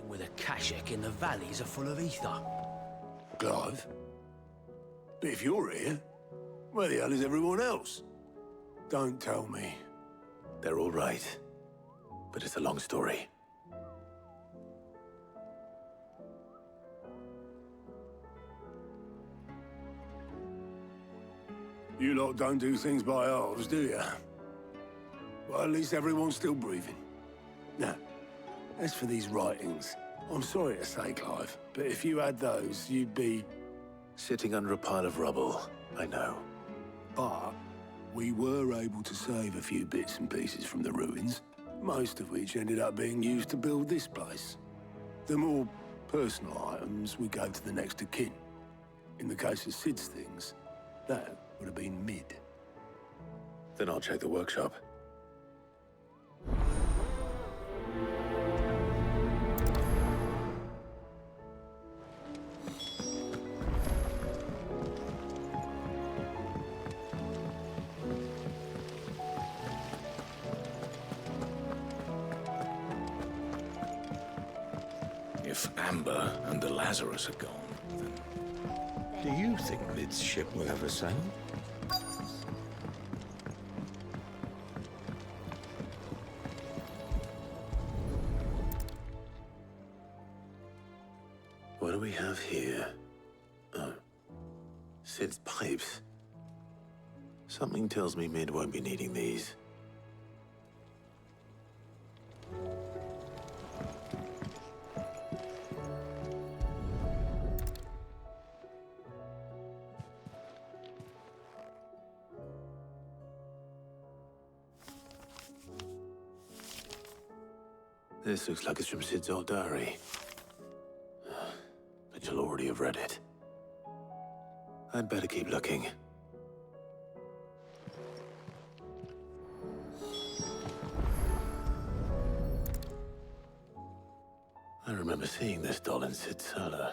With Akashic in the valleys are full of ether. Clive? But if you're here, where the hell is everyone else? Don't tell me. They're all right. But it's a long story. You lot don't do things by halves, do you? Well, at least everyone's still breathing. Now, as for these writings, I'm sorry to say, Clive, but if you had those, you'd be... sitting under a pile of rubble, I know. But we were able to save a few bits and pieces from the ruins, most of which ended up being used to build this place. The more personal items we gave to the next of kin. In the case of Sid's things, that would have been mid. Then I'll check the workshop. If Amber and the Lazarus are gone, then... Do you think Mid's ship will ever sail? What do we have here? Oh. Sid's pipes. Something tells me Mid won't be needing these. This looks like it's from Sid's old diary. But you'll already have read it. I'd better keep looking. I remember seeing this doll in Sid's cellar.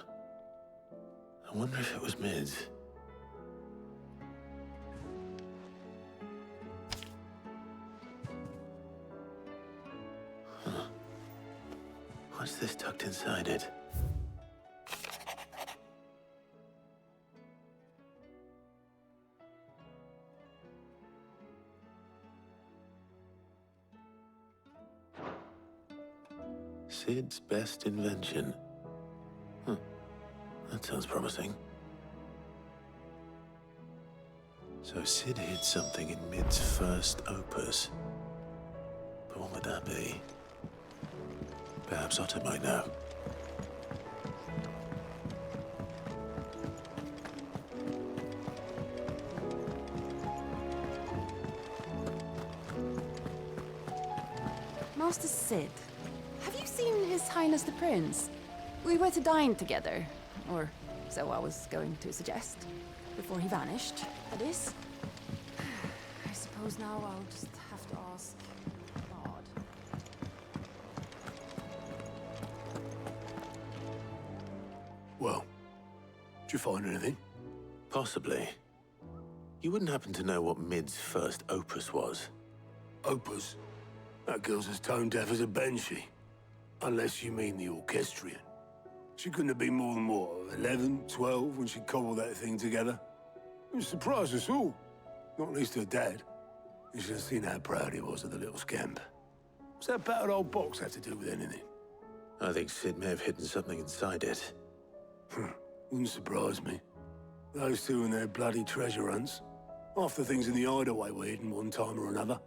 I wonder if it was Mid's. What's this tucked inside it? Sid's best invention. That sounds promising. So Sid hid something in Mid's first opus. But what would that be? Perhaps Otto might know. Master Sid, have you seen His Highness the Prince? We were to dine together, or so I was going to suggest, before he vanished, that is. I suppose now I'll just have to ask God. Well, did you find anything? Possibly. You wouldn't happen to know what Mid's first opus was? Opus? That girl's as tone deaf as a banshee. Unless you mean the orchestrion. She couldn't have been more than, what, 11, 12 when she cobbled that thing together? It surprised us all. Not least her dad. You should have seen how proud he was of the little scamp. What's that battered old box have to do with anything? I think Sid may have hidden something inside it. Wouldn't surprise me. Those two and their bloody treasure hunts. Half the things in the Hideaway were hidden one time or another.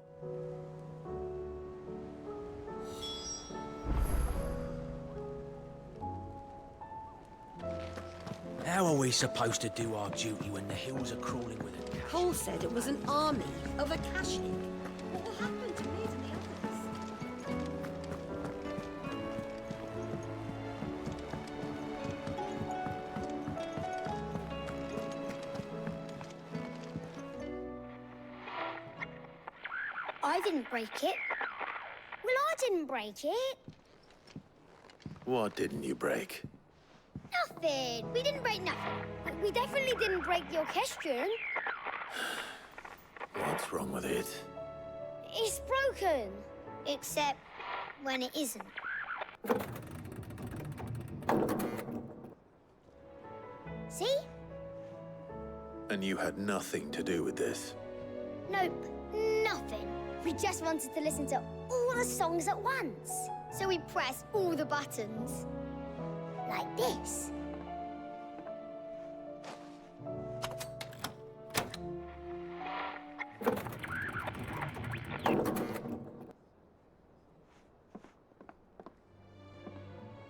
How are we supposed to do our duty when the hills are crawling with it? Cole said it was an army of Akashic. What will happen to me and the others? I didn't break it. Well, I didn't break it. What didn't you break? Nothing. We didn't break nothing. We definitely didn't break the orchestrion. What's wrong with it? It's broken. Except when it isn't. See? And you had nothing to do with this? Nope, nothing. We just wanted to listen to all the songs at once. So we pressed all the buttons. Like this.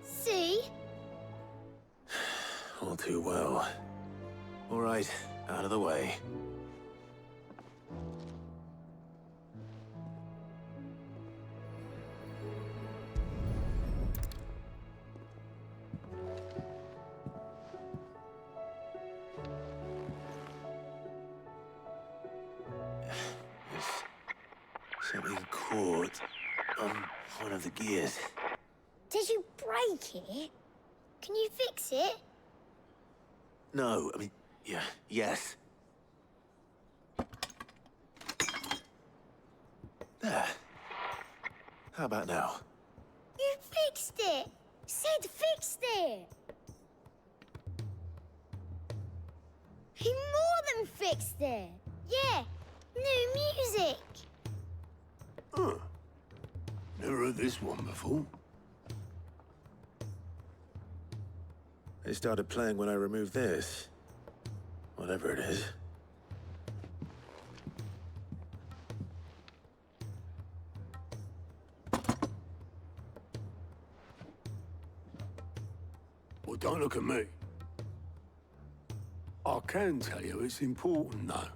See? All too well. All right, out of the way. Something caught on one of the gears. Did you break it? Can you fix it? No, I mean, yeah, yes. There. How about now? You fixed it! Sid fixed it! He more than fixed it! Yeah, new music! Huh. Never heard this one before. They started playing when I removed this. Whatever it is. Well, don't look at me. I can tell you it's important, though.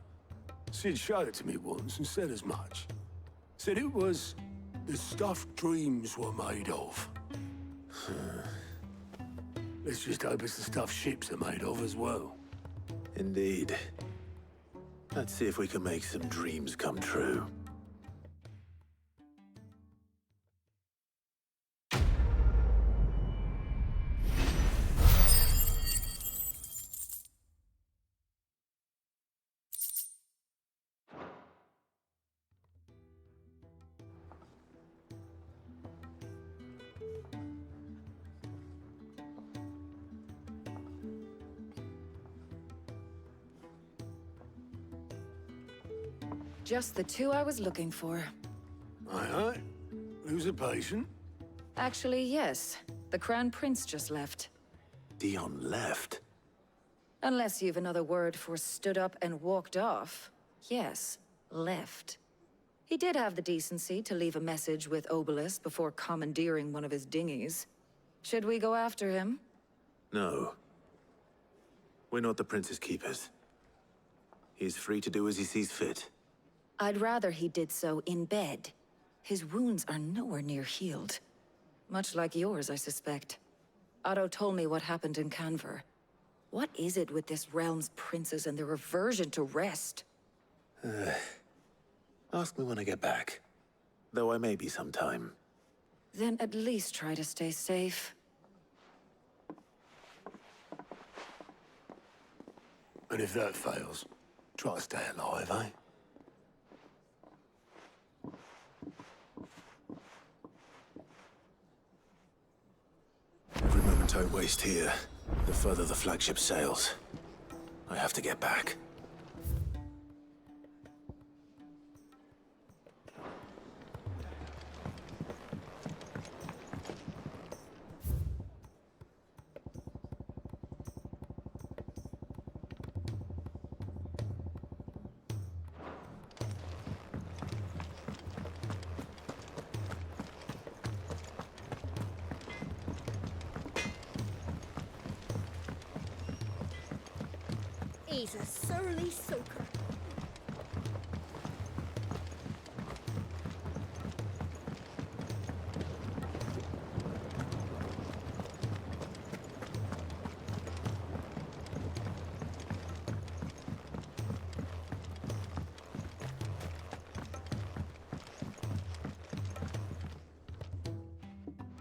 Sid showed it to me once and said as much. Said it was the stuff dreams were made of. Let's just hope it's the stuff ships are made of as well. Indeed. Let's see if we can make some dreams come true. Just the two I was looking for. Aye. Who's a patient? Actually, yes. The Crown Prince just left. Dion left? Unless you've another word for stood up and walked off. Yes, left. He did have the decency to leave a message with Obelisk before commandeering one of his dinghies. Should we go after him? No. We're not the Prince's keepers. He's free to do as he sees fit. I'd rather he did so in bed. His wounds are nowhere near healed. Much like yours, I suspect. Otto told me what happened in Kanver. What is it with this realm's princes and their aversion to rest? Ask me when I get back. Though I may be sometime. Then at least try to stay safe. And if that fails, try to stay alive, eh? Every moment I waste here, the further the flagship sails. I have to get back. He's a surly soaker.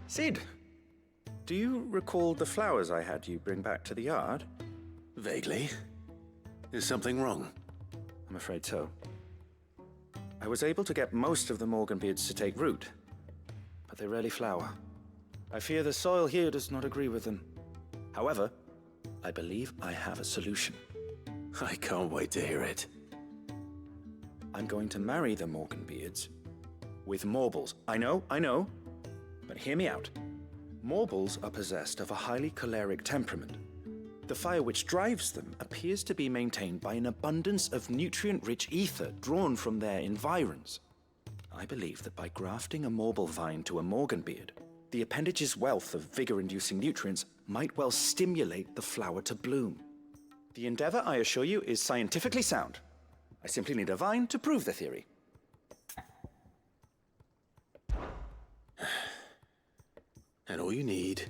Sid, do you recall the flowers I had you bring back to the yard? Vaguely. Is something wrong? I'm afraid so. I was able to get most of the Morganbeards to take root, but they rarely flower. I fear the soil here does not agree with them. However, I believe I have a solution. I can't wait to hear it. I'm going to marry the Morganbeards with Morbols. I know, but hear me out. Morbols are possessed of a highly choleric temperament. The fire which drives them appears to be maintained by an abundance of nutrient-rich ether drawn from their environs. I believe that by grafting a Morbol vine to a Morganbeard, the appendage's wealth of vigor-inducing nutrients might well stimulate the flower to bloom. The endeavor, I assure you, is scientifically sound. I simply need a vine to prove the theory. And all you need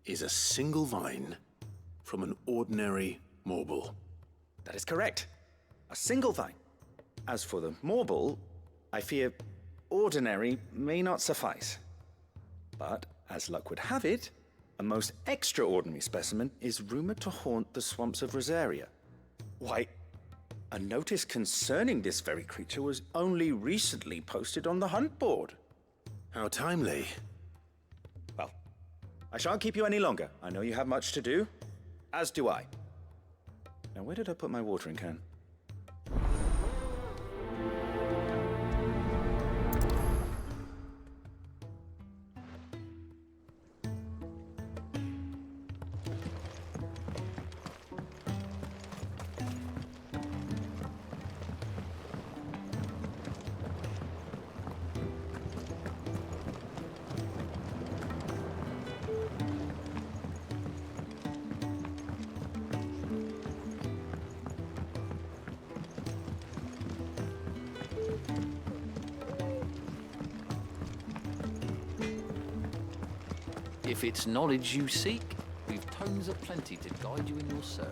is a single vine from an ordinary Morbol. That is correct. A single vine. As for the Morbol, I fear ordinary may not suffice. But, as luck would have it, a most extraordinary specimen is rumored to haunt the swamps of Rosaria. Why, a notice concerning this very creature was only recently posted on the hunt board. How timely. Well, I shan't keep you any longer. I know you have much to do. As do I. Now, where did I put my watering can? If it's knowledge you seek, we've tomes aplenty to guide you in your search.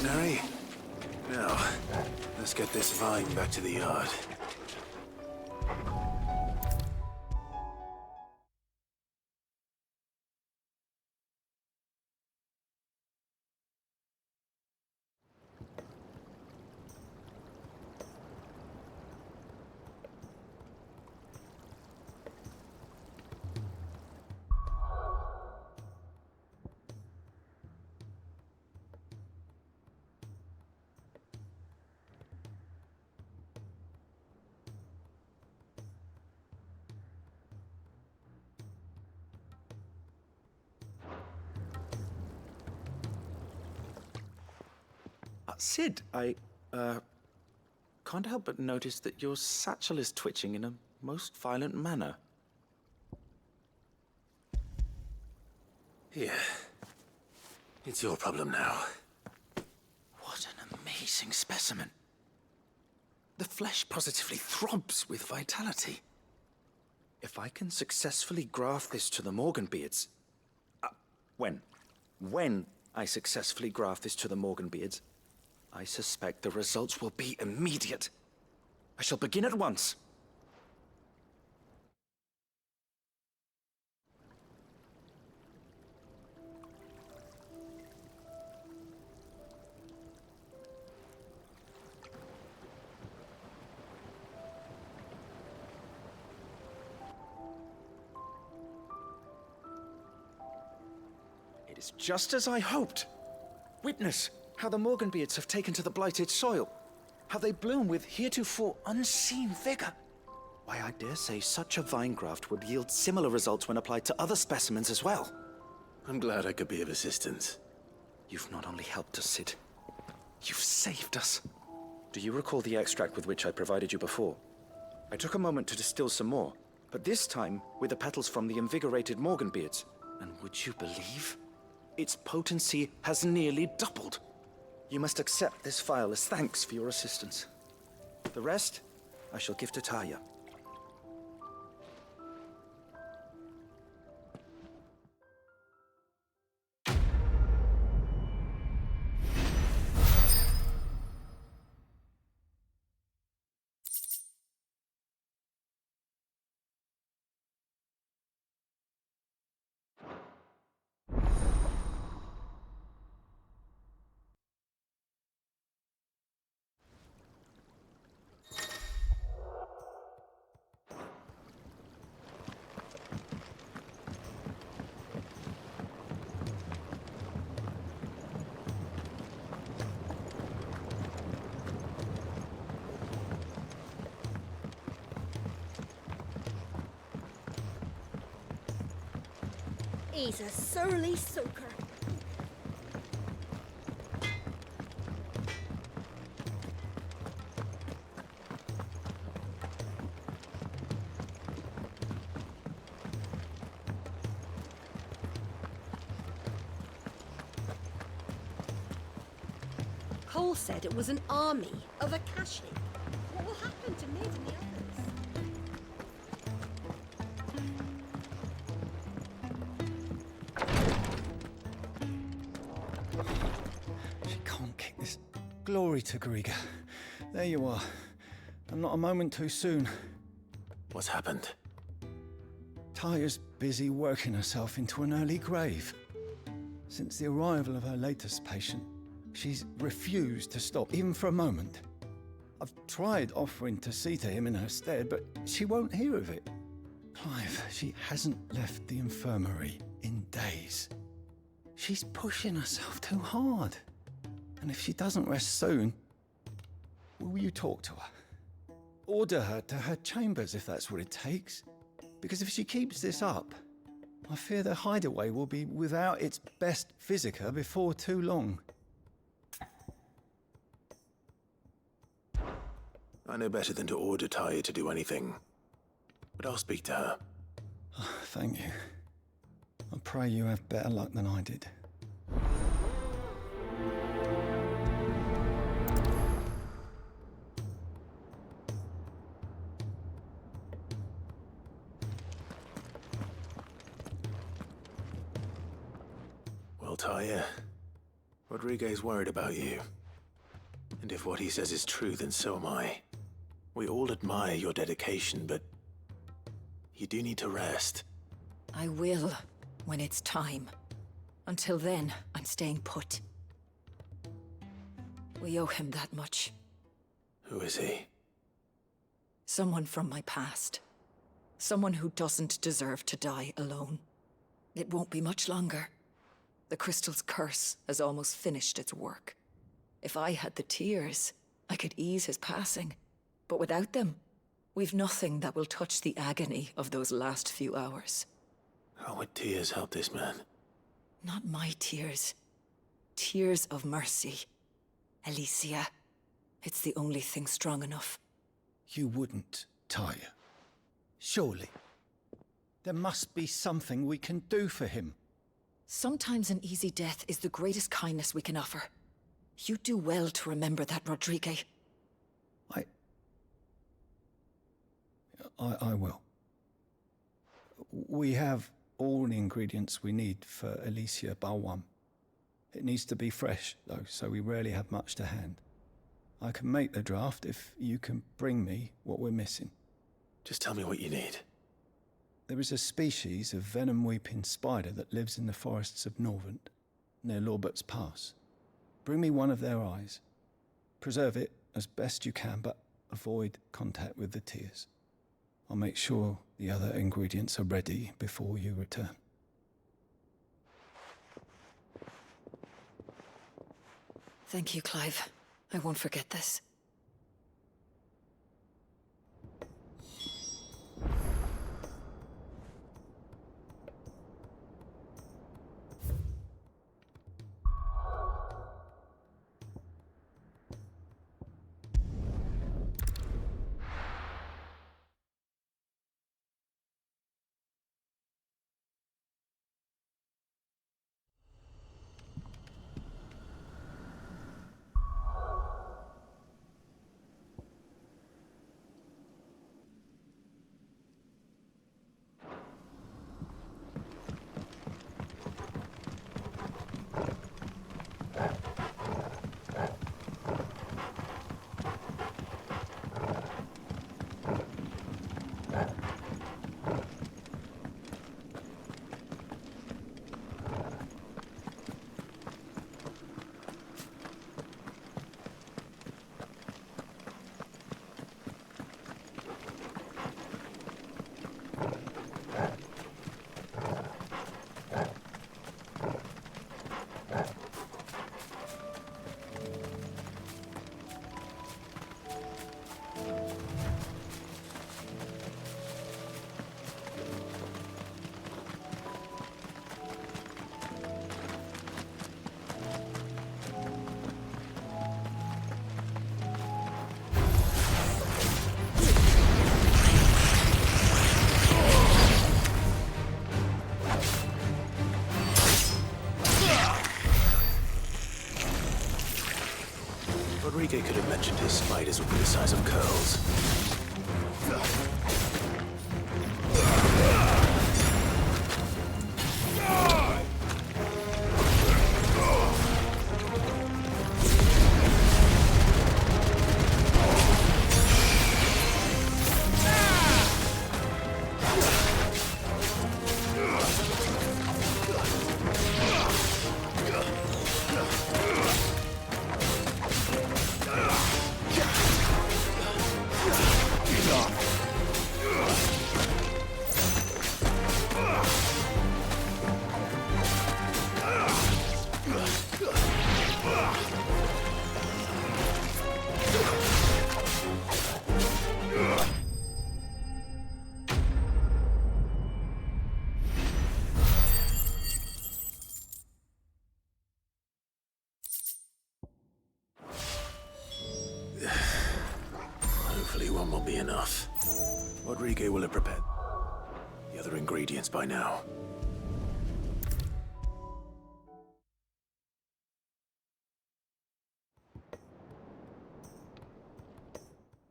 mercenary. Now, let's get this vine back to the yard. Sid, I can't help but notice that your satchel is twitching in a most violent manner. Here. It's your problem now. What an amazing specimen. The flesh positively throbs with vitality. If I can successfully graft this to the Morganbeards... When I successfully graft this to the Morganbeards, I suspect the results will be immediate. I shall begin at once. It is just as I hoped. Witness how the Morganbeards have taken to the blighted soil. How they bloom with heretofore unseen vigor. Why, I dare say such a vine graft would yield similar results when applied to other specimens as well. I'm glad I could be of assistance. You've not only helped us, Sid, you've saved us. Do you recall the extract with which I provided you before? I took a moment to distill some more, but this time with the petals from the invigorated Morganbeards. And would you believe? Its potency has nearly doubled. You must accept this vial as thanks for your assistance. The rest, I shall give to Taya. He's a surly soaker. Cole said it was an army of Akashi. What will happen to Mid and the others? Glory to Griga. There you are. And not a moment too soon. What's happened? Taya's busy working herself into an early grave. Since the arrival of her latest patient, she's refused to stop, even for a moment. I've tried offering to see to him in her stead, but she won't hear of it. Clive, she hasn't left the infirmary in days. She's pushing herself too hard. And if she doesn't rest soon, will you talk to her? Order her to her chambers if that's what it takes. Because if she keeps this up, I fear the Hideaway will be without its best physica before too long. I know better than to order Taya to do anything. But I'll speak to her. Thank you. I pray you have better luck than I did. Well, Taya, Rodriguez worried about you. And if what he says is true, then so am I. We all admire your dedication, but you do need to rest. I will, when it's time. Until then, I'm staying put. We owe him that much. Who is he? Someone from my past. Someone who doesn't deserve to die alone. It won't be much longer. The crystal's curse has almost finished its work. If I had the tears, I could ease his passing. But without them, we've nothing that will touch the agony of those last few hours. How would tears help this man? Not my tears. Tears of mercy. Alicia. It's the only thing strong enough. You wouldn't, Tyre. Surely. There must be something we can do for him. Sometimes an easy death is the greatest kindness we can offer. You do well to remember that, Rodrigue. I will. We have all the ingredients we need for Alicia Balwam. It needs to be fresh, though, so we rarely have much to hand. I can make the draft if you can bring me what we're missing. Just tell me what you need. There is a species of venom-weeping spider that lives in the forests of Norvent, near Lorbert's Pass. Bring me one of their eyes. Preserve it as best you can, but avoid contact with the tears. I'll make sure the other ingredients are ready before you return. Thank you, Clive. I won't forget this. Rodrigue could have mentioned his spiders would be the size of curls. Hopefully one will be enough. Rodrigue will have prepared the other ingredients by now.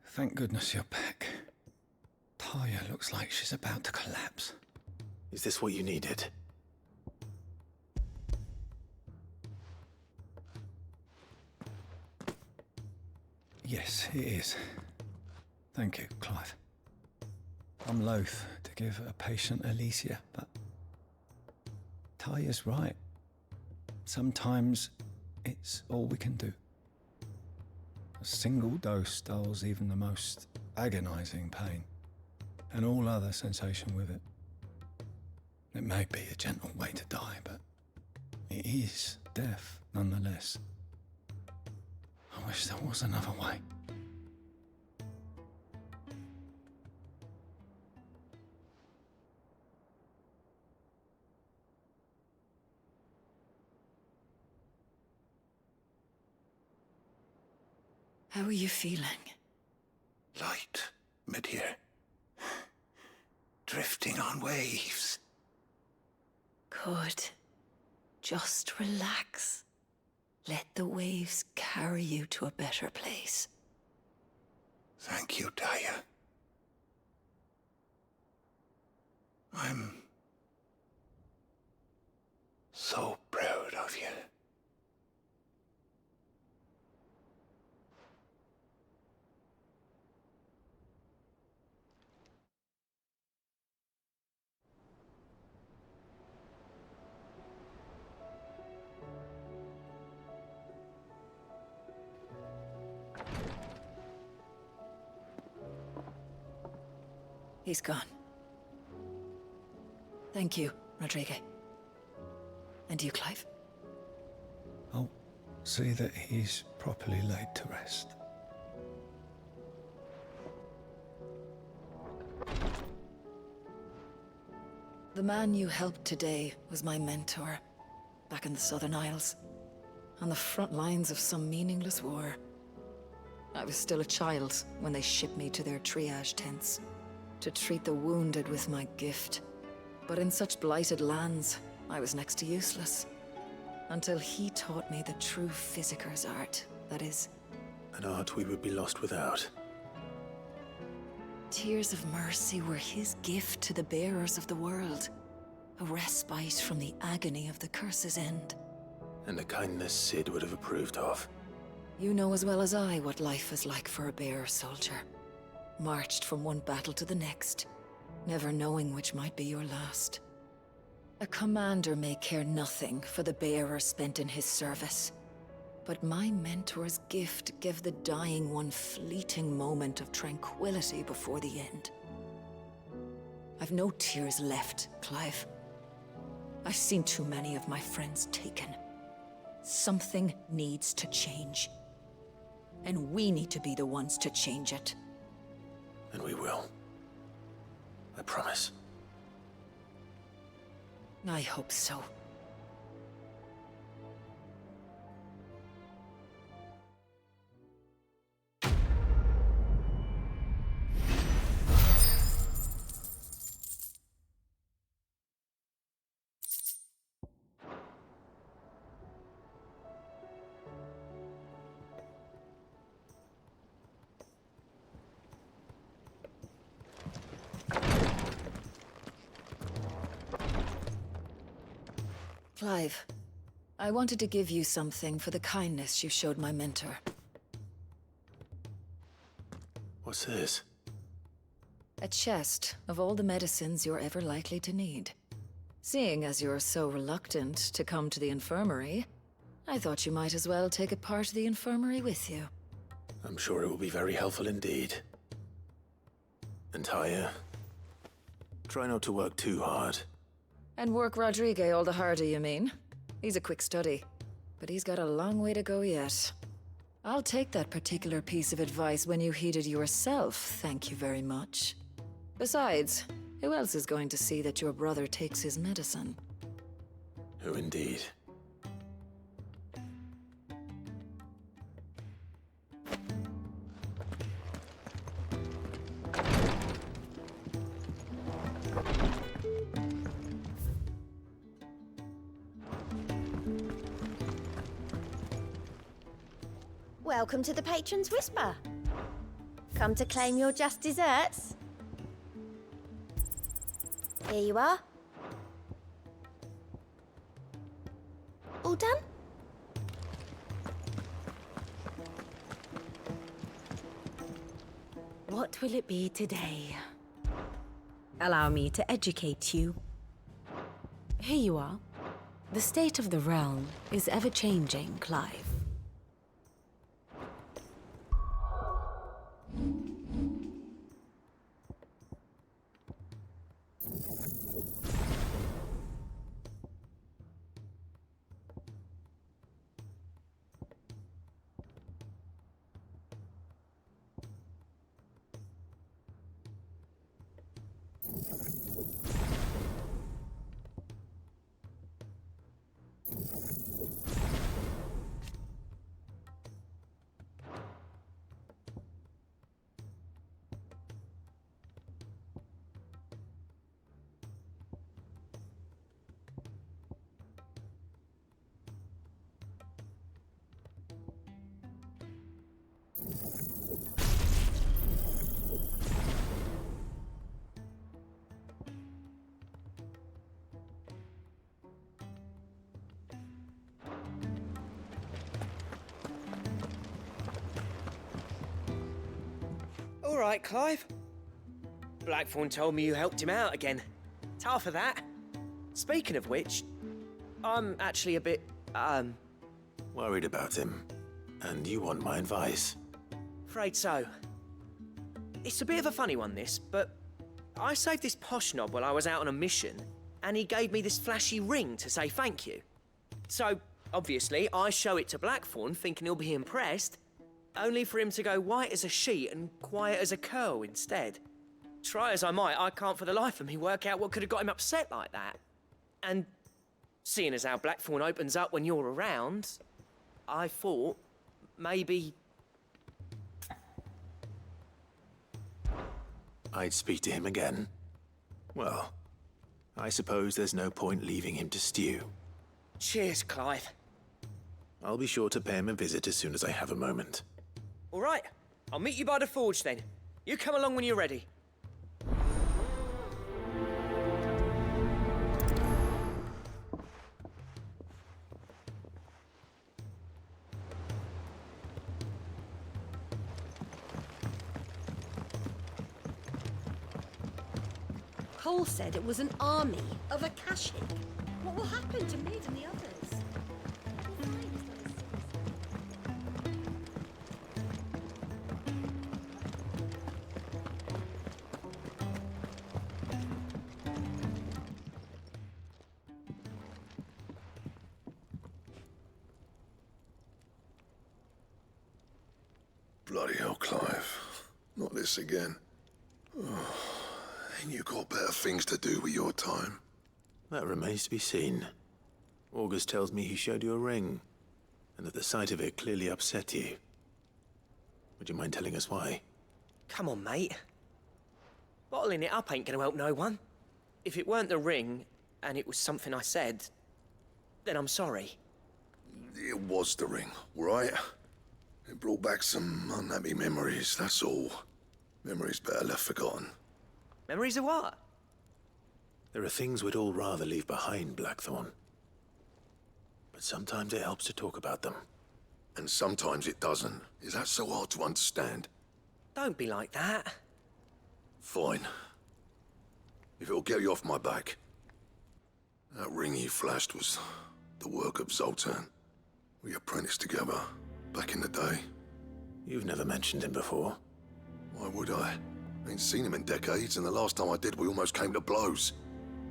Thank goodness you're back. Talia looks like she's about to collapse. Is this what you needed? Yes, it is. Thank you, Clive. I'm loath to give a patient Alicia, but Taya's right. Sometimes it's all we can do. A single dose dulls even the most agonizing pain, and all other sensation with it. It may be a gentle way to die, but it is death nonetheless. I wish there was another way. How are you feeling? Light, mid-here. Drifting on waves. Good. Just relax. Let the waves carry you to a better place. Thank you, Taya. I'm so proud of you. He's gone. Thank you, Rodrigo. And you, Clive. I'll see that he's properly laid to rest. The man you helped today was my mentor, back in the Southern Isles, on the front lines of some meaningless war. I was still a child when they shipped me to their triage tents, to treat the wounded with my gift. But in such blighted lands, I was next to useless. Until he taught me the true physicker's art, that is... An art we would be lost without. Tears of mercy were his gift to the bearers of the world. A respite from the agony of the curse's end. And a kindness Sid would have approved of. You know as well as I what life is like for a bearer soldier. Marched from one battle to the next, never knowing which might be your last. A commander may care nothing for the bearer spent in his service. But my mentor's gift gave the dying one fleeting moment of tranquility before the end. I've no tears left, Clive. I've seen too many of my friends taken. Something needs to change. And we need to be the ones to change it. And we will. I promise. I hope so. Clive, I wanted to give you something for the kindness you showed my mentor. What's this? A chest of all the medicines you're ever likely to need. Seeing as you're so reluctant to come to the infirmary, I thought you might as well take a part of the infirmary with you. I'm sure it will be very helpful indeed. And Taya, try not to work too hard. And work Rodrigo all the harder, you mean? He's a quick study, but he's got a long way to go yet. I'll take that particular piece of advice when you heed it yourself, thank you very much. Besides, who else is going to see that your brother takes his medicine? Who indeed? Welcome to the Patron's Whisper. Come to claim your just desserts? Here you are. All done? What will it be today? Allow me to educate you. Here you are. The state of the realm is ever-changing, Clive. All right, Clive. Blackthorn told me you helped him out again. Tough for that. Speaking of which, I'm actually a bit, Worried about him. And you want my advice? afraid so. It's a bit of a funny one, this, but I saved this posh knob while I was out on a mission, and he gave me this flashy ring to say thank you. So, obviously, I show it to Blackthorn, thinking he'll be impressed, only for him to go white as a sheet and quiet as a curl instead. Try as I might, I can't for the life of me work out what could have got him upset like that. And seeing as how Blackthorn opens up when you're around, I thought maybe... I'd speak to him again. Well, I suppose there's no point leaving him to stew. Cheers, Clive. I'll be sure to pay him a visit as soon as I have a moment. All right, I'll meet you by the forge then. You come along when you're ready. Cole said it was an army of Akashi. What will happen to Mid and the others? Bloody hell, Clive. Not this again. Oh, ain't you got better things to do with your time? That remains to be seen. August tells me he showed you a ring, and that the sight of it clearly upset you. Would you mind telling us why? Come on, mate. Bottling it up ain't gonna help no one. If it weren't the ring, and it was something I said, then I'm sorry. It was the ring, right? It brought back some unhappy memories, that's all. Memories better left forgotten. Memories of what? There are things we'd all rather leave behind, Blackthorn. But sometimes it helps to talk about them. And sometimes it doesn't. Is that so hard to understand? Don't be like that. Fine. If it'll get you off my back. That ring you flashed was the work of Zoltan. We apprenticed together, back in the day. You've never mentioned him before. Why would I? Ain't seen him in decades, and the last time I did, we almost came to blows.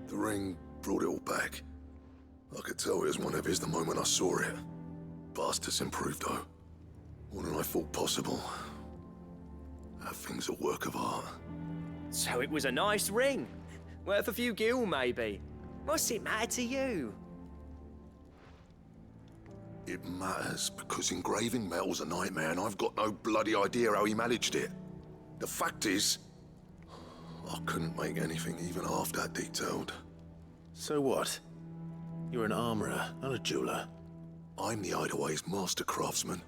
The ring brought it all back. I could tell it was one of his the moment I saw it. Bastard's improved, though. More than I thought possible. That thing's a work of art. So it was a nice ring. Worth a few gil, maybe. What's it matter to you? It matters because engraving metal's a nightmare, and I've got no bloody idea how he managed it. The fact is, I couldn't make anything even half that detailed. So what? You're an armorer, not a jeweler. I'm the Hideaway's master craftsman.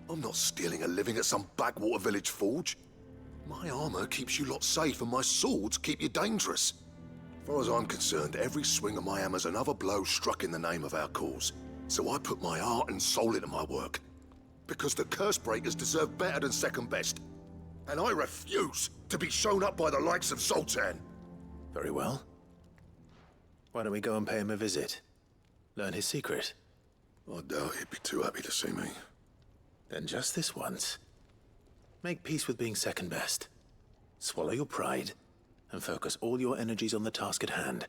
I'm not stealing a living at some backwater village forge. My armor keeps you lot safe, and my swords keep you dangerous. As far as I'm concerned, every swing of my hammer's another blow struck in the name of our cause. So I put my heart and soul into my work. Because the curse breakers deserve better than second best. and I refuse to be shown up by the likes of Zoltan. Very well. Why don't we go and pay him a visit? Learn his secret. I doubt he'd be too happy to see me. Then just this once, make peace with being second best. Swallow your pride, and focus all your energies on the task at hand,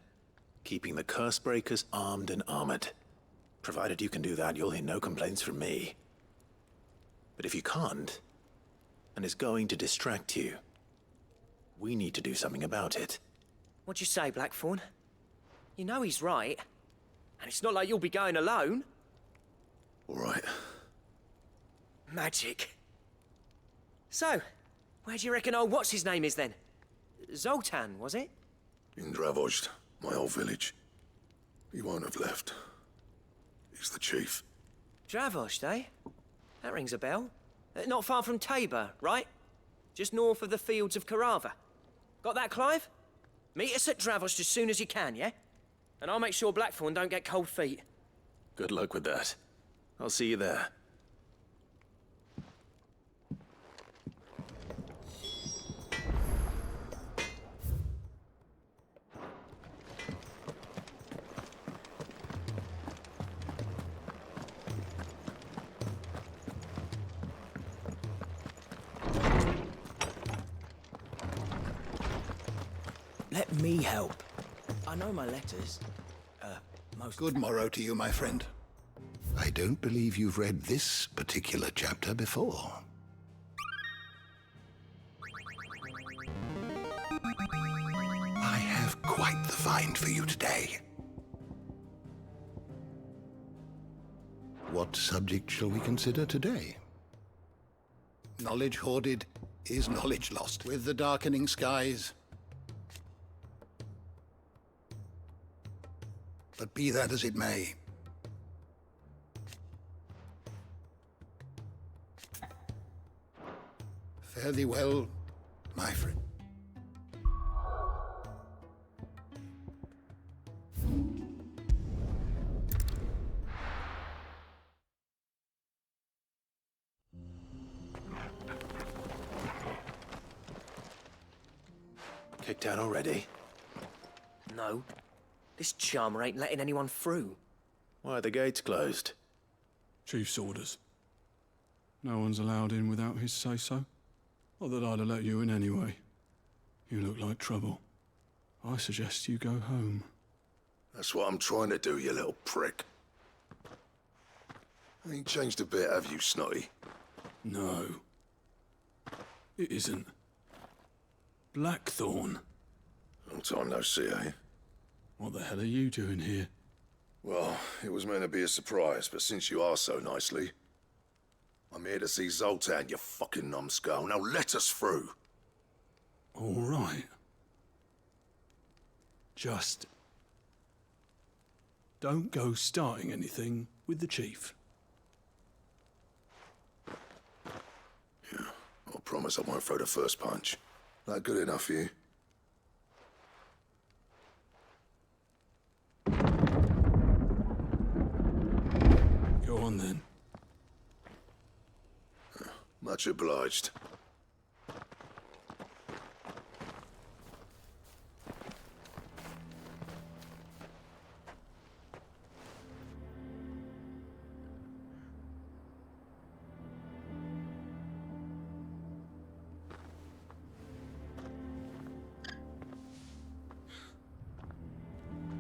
keeping the curse breakers armed and armored. Provided you can do that, you'll hear no complaints from me. But if you can't, and it's going to distract you, we need to do something about it. What'd you say, Blackthorn? You know he's right. And it's not like you'll be going alone. All right. Magic. So, where do you reckon old what's-his-name is then? Zoltan, was it? In Dravozd, my old village. He won't have left. He's the chief. Dravozd, eh? That rings a bell. Not far from Tabor, right? Just north of the fields of Karava. Got that, Clive? Meet us at Dravozd as soon as you can, yeah? And I'll make sure Blackthorn don't get cold feet. Good luck with that. I'll see you there. Let me help. I know my letters. Most... Good morrow to you, my friend. I don't believe you've read this particular chapter before. I have quite the find for you today. What subject shall we consider today? Knowledge hoarded is knowledge lost. With the darkening skies. But be that as it may, fare thee well, my friend. Kicked out already? No. This charmer ain't letting anyone through. Why are the gates closed? Chief's orders. No one's allowed in without his say-so. Not that I'd have let you in anyway. You look like trouble. I suggest you go home. That's what I'm trying to do, you little prick. Ain't changed a bit, have you, Snotty? No. It isn't. Blackthorn. Long time no see, eh? What the hell are you doing here? Well, it was meant to be a surprise, but since you asked so nicely, I'm here to see Zoltan, you fucking numbskull. Now let us through. All right. Just don't go starting anything with the chief. Yeah, I promise I won't throw the first punch. That good enough for you? Go on then. Much obliged.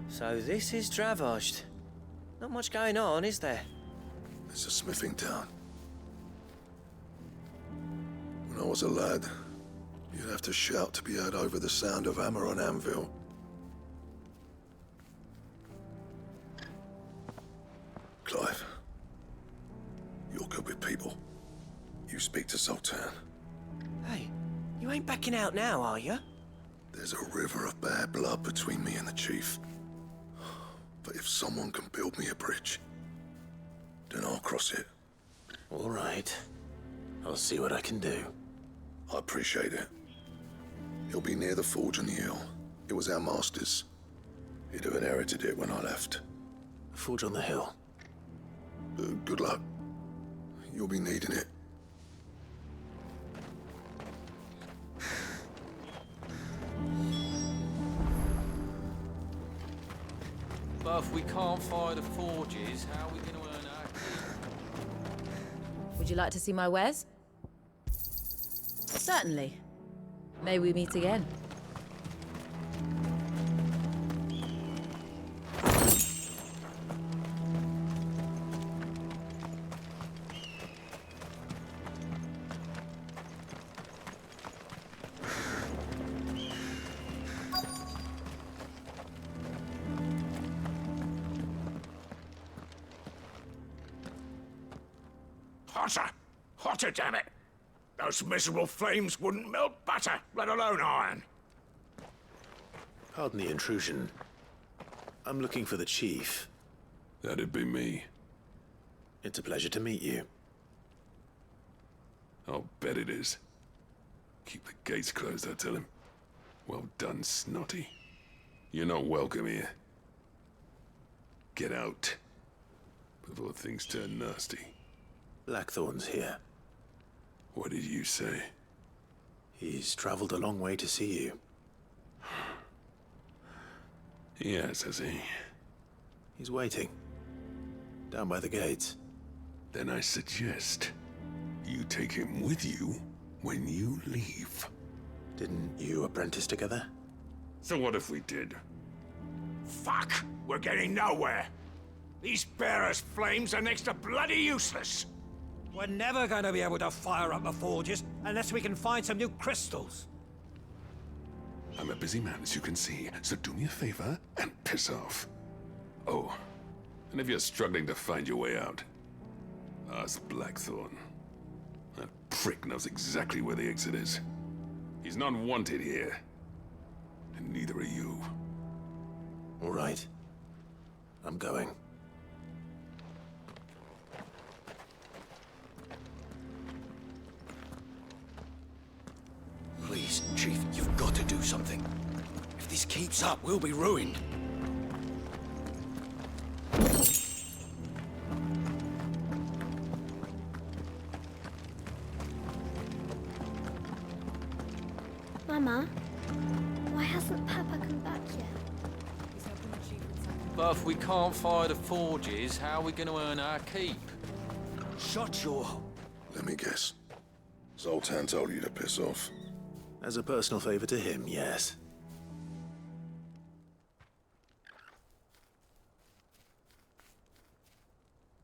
So this is Dravozd. Not much going on, is there? It's a smithing town. When I was a lad, you'd have to shout to be heard over the sound of hammer on anvil. Clive, you're good with people. You speak to Zoltan. Hey, you ain't backing out now, are you? There's a river of bad blood between me and the chief. But if someone can build me a bridge, then I'll cross it. All right. I'll see what I can do. I appreciate it. He'll be near the forge on the hill. It was our master's. He'd have inherited it when I left. Forge on the hill? Good luck. You'll be needing it. But if we can't fire the forges, how are we going to earn our keep? Would you like to see my wares? Certainly. May we meet again? Hotter! Hotter, damn it! Those miserable flames wouldn't melt butter, let alone iron. Pardon the intrusion. I'm looking for the chief. That'd be me. It's a pleasure to meet you. I'll bet it is. Keep the gates closed, I tell him. Well done, Snotty. You're not welcome here. Get out. Before things turn nasty. Blackthorn's here. What did you say? He's traveled a long way to see you. Yes, has he? He's waiting. Down by the gates. Then I suggest you take him with you when you leave. Didn't you apprentice together? So what if we did? Fuck! We're getting nowhere. These bearers' flames are next to bloody useless. We're never going to be able to fire up the forges unless we can find some new crystals. I'm a busy man, as you can see, so do me a favor and piss off. Oh, and if you're struggling to find your way out, ask Blackthorn. That prick knows exactly where the exit is. He's not wanted here. And neither are you. All right. I'm going. Please, Chief, you've got to do something. If this keeps up, we'll be ruined. Mama, why hasn't Papa come back yet? But if we can't fire the forges, how are we going to earn our keep? Shut your... Let me guess. Zoltan told you to piss off. As a personal favor to him, yes.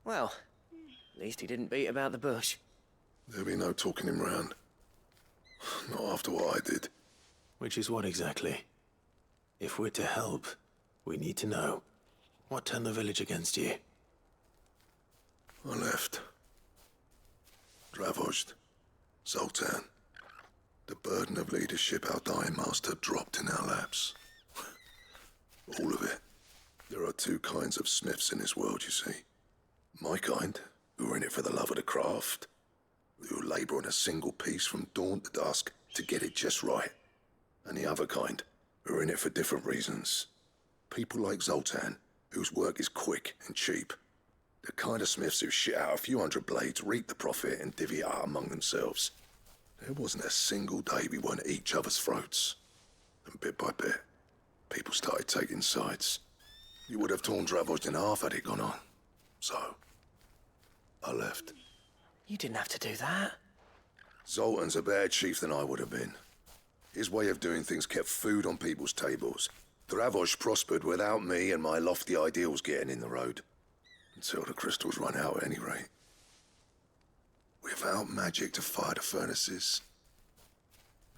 Well, at least he didn't beat about the bush. There'll be no talking him round. Not after what I did. Which is what exactly? If we're to help, we need to know. What turned the village against you? I left. Dravozd. Zoltan. The burden of leadership our dying master dropped in our laps. All of it. There are two kinds of smiths in this world, you see. My kind, who are in it for the love of the craft, who labour on a single piece from dawn to dusk to get it just right. And the other kind, who are in it for different reasons. People like Zoltan, whose work is quick and cheap. The kind of smiths who shit out a few hundred blades, reap the profit, and divvy it out among themselves. There wasn't a single day we weren't at each other's throats. And bit by bit, people started taking sides. You would have torn Dravozd in half had it gone on. So, I left. You didn't have to do that. Zoltan's a better chief than I would have been. His way of doing things kept food on people's tables. Dravozd prospered without me and my lofty ideals getting in the road. Until the crystals run out at any rate. Without magic to fire the furnaces,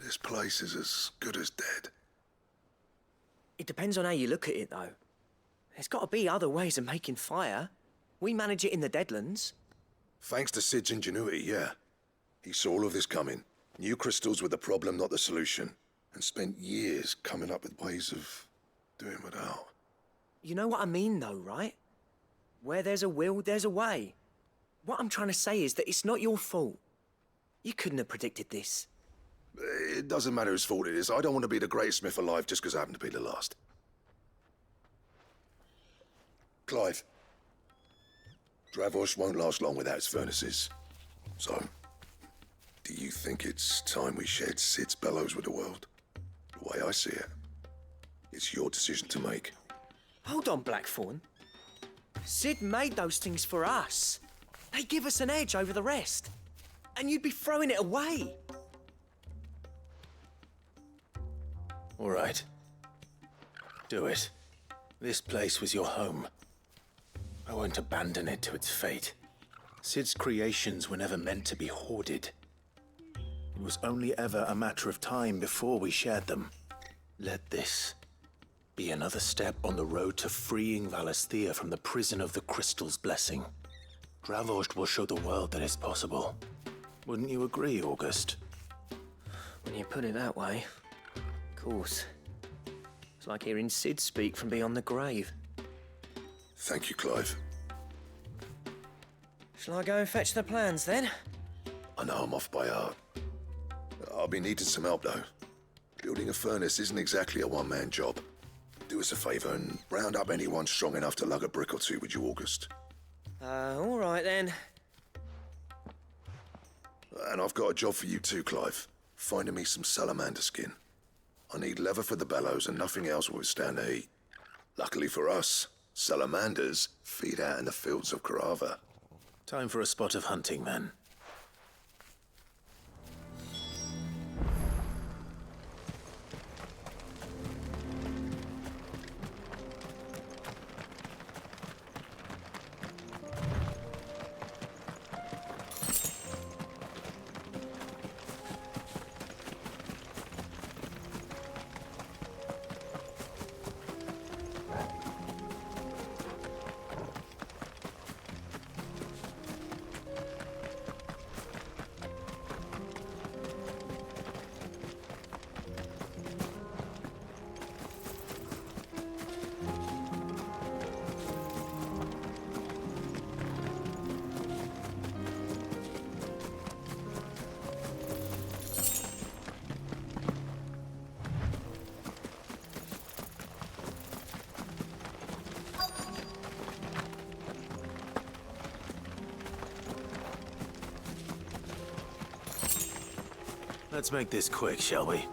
this place is as good as dead. It depends on how you look at it, though. There's got to be other ways of making fire. We manage it in the Deadlands. Thanks to Sid's ingenuity, yeah. He saw all of this coming. Knew crystals were the problem, not the solution. And spent years coming up with ways of doing without. You know what I mean, though, right? Where there's a will, there's a way. What I'm trying to say is that it's not your fault. You couldn't have predicted this. It doesn't matter whose fault it is. I don't want to be the greatest smith alive just because I happen to be the last. Clive. Dravozd won't last long without its furnaces. So, do you think it's time we shared Sid's bellows with the world? The way I see it, it's your decision to make. Hold on, Blackthorn. Sid made those things for us. They give us an edge over the rest. And you'd be throwing it away. All right. Do it. This place was your home. I won't abandon it to its fate. Sid's creations were never meant to be hoarded. It was only ever a matter of time before we shared them. Let this be another step on the road to freeing Valisthea from the prison of the Crystal's blessing. Dravost will show the world that it's possible. Wouldn't you agree, August? When you put it that way, of course. It's like hearing Sid speak from beyond the grave. Thank you, Clive. Shall I go and fetch the plans, then? I know I'm off by heart. I'll be needing some help, though. Building a furnace isn't exactly a one-man job. Do us a favour and round up anyone strong enough to lug a brick or two, would you, August? All right, then. And I've got a job for you too, Clive. Finding me some salamander skin. I need leather for the bellows and nothing else will withstand the heat. Luckily for us, salamanders feed out in the fields of Karava. Time for a spot of hunting, then. Let's make this quick, shall we?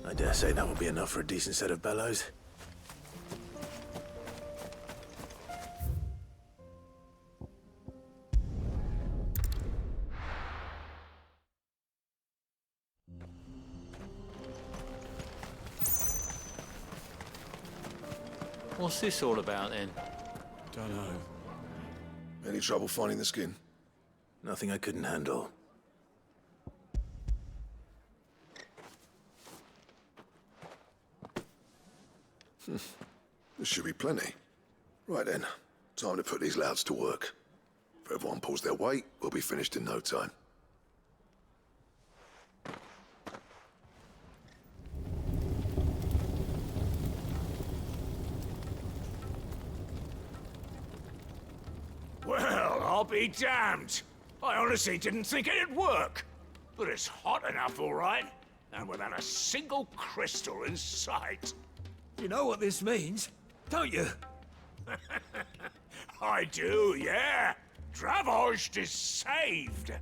I dare say that will be enough for a decent set of bellows. What's this all about, then? Don't know. Any trouble finding the skin? Nothing I couldn't handle. There should be plenty. Right then, time to put these louds to work. If everyone pulls their weight, we'll be finished in no time. Well, I'll be damned. I honestly didn't think it'd work. But it's hot enough, all right. And without a single crystal in sight. You know what this means, don't you? I do, yeah. Dravost is saved.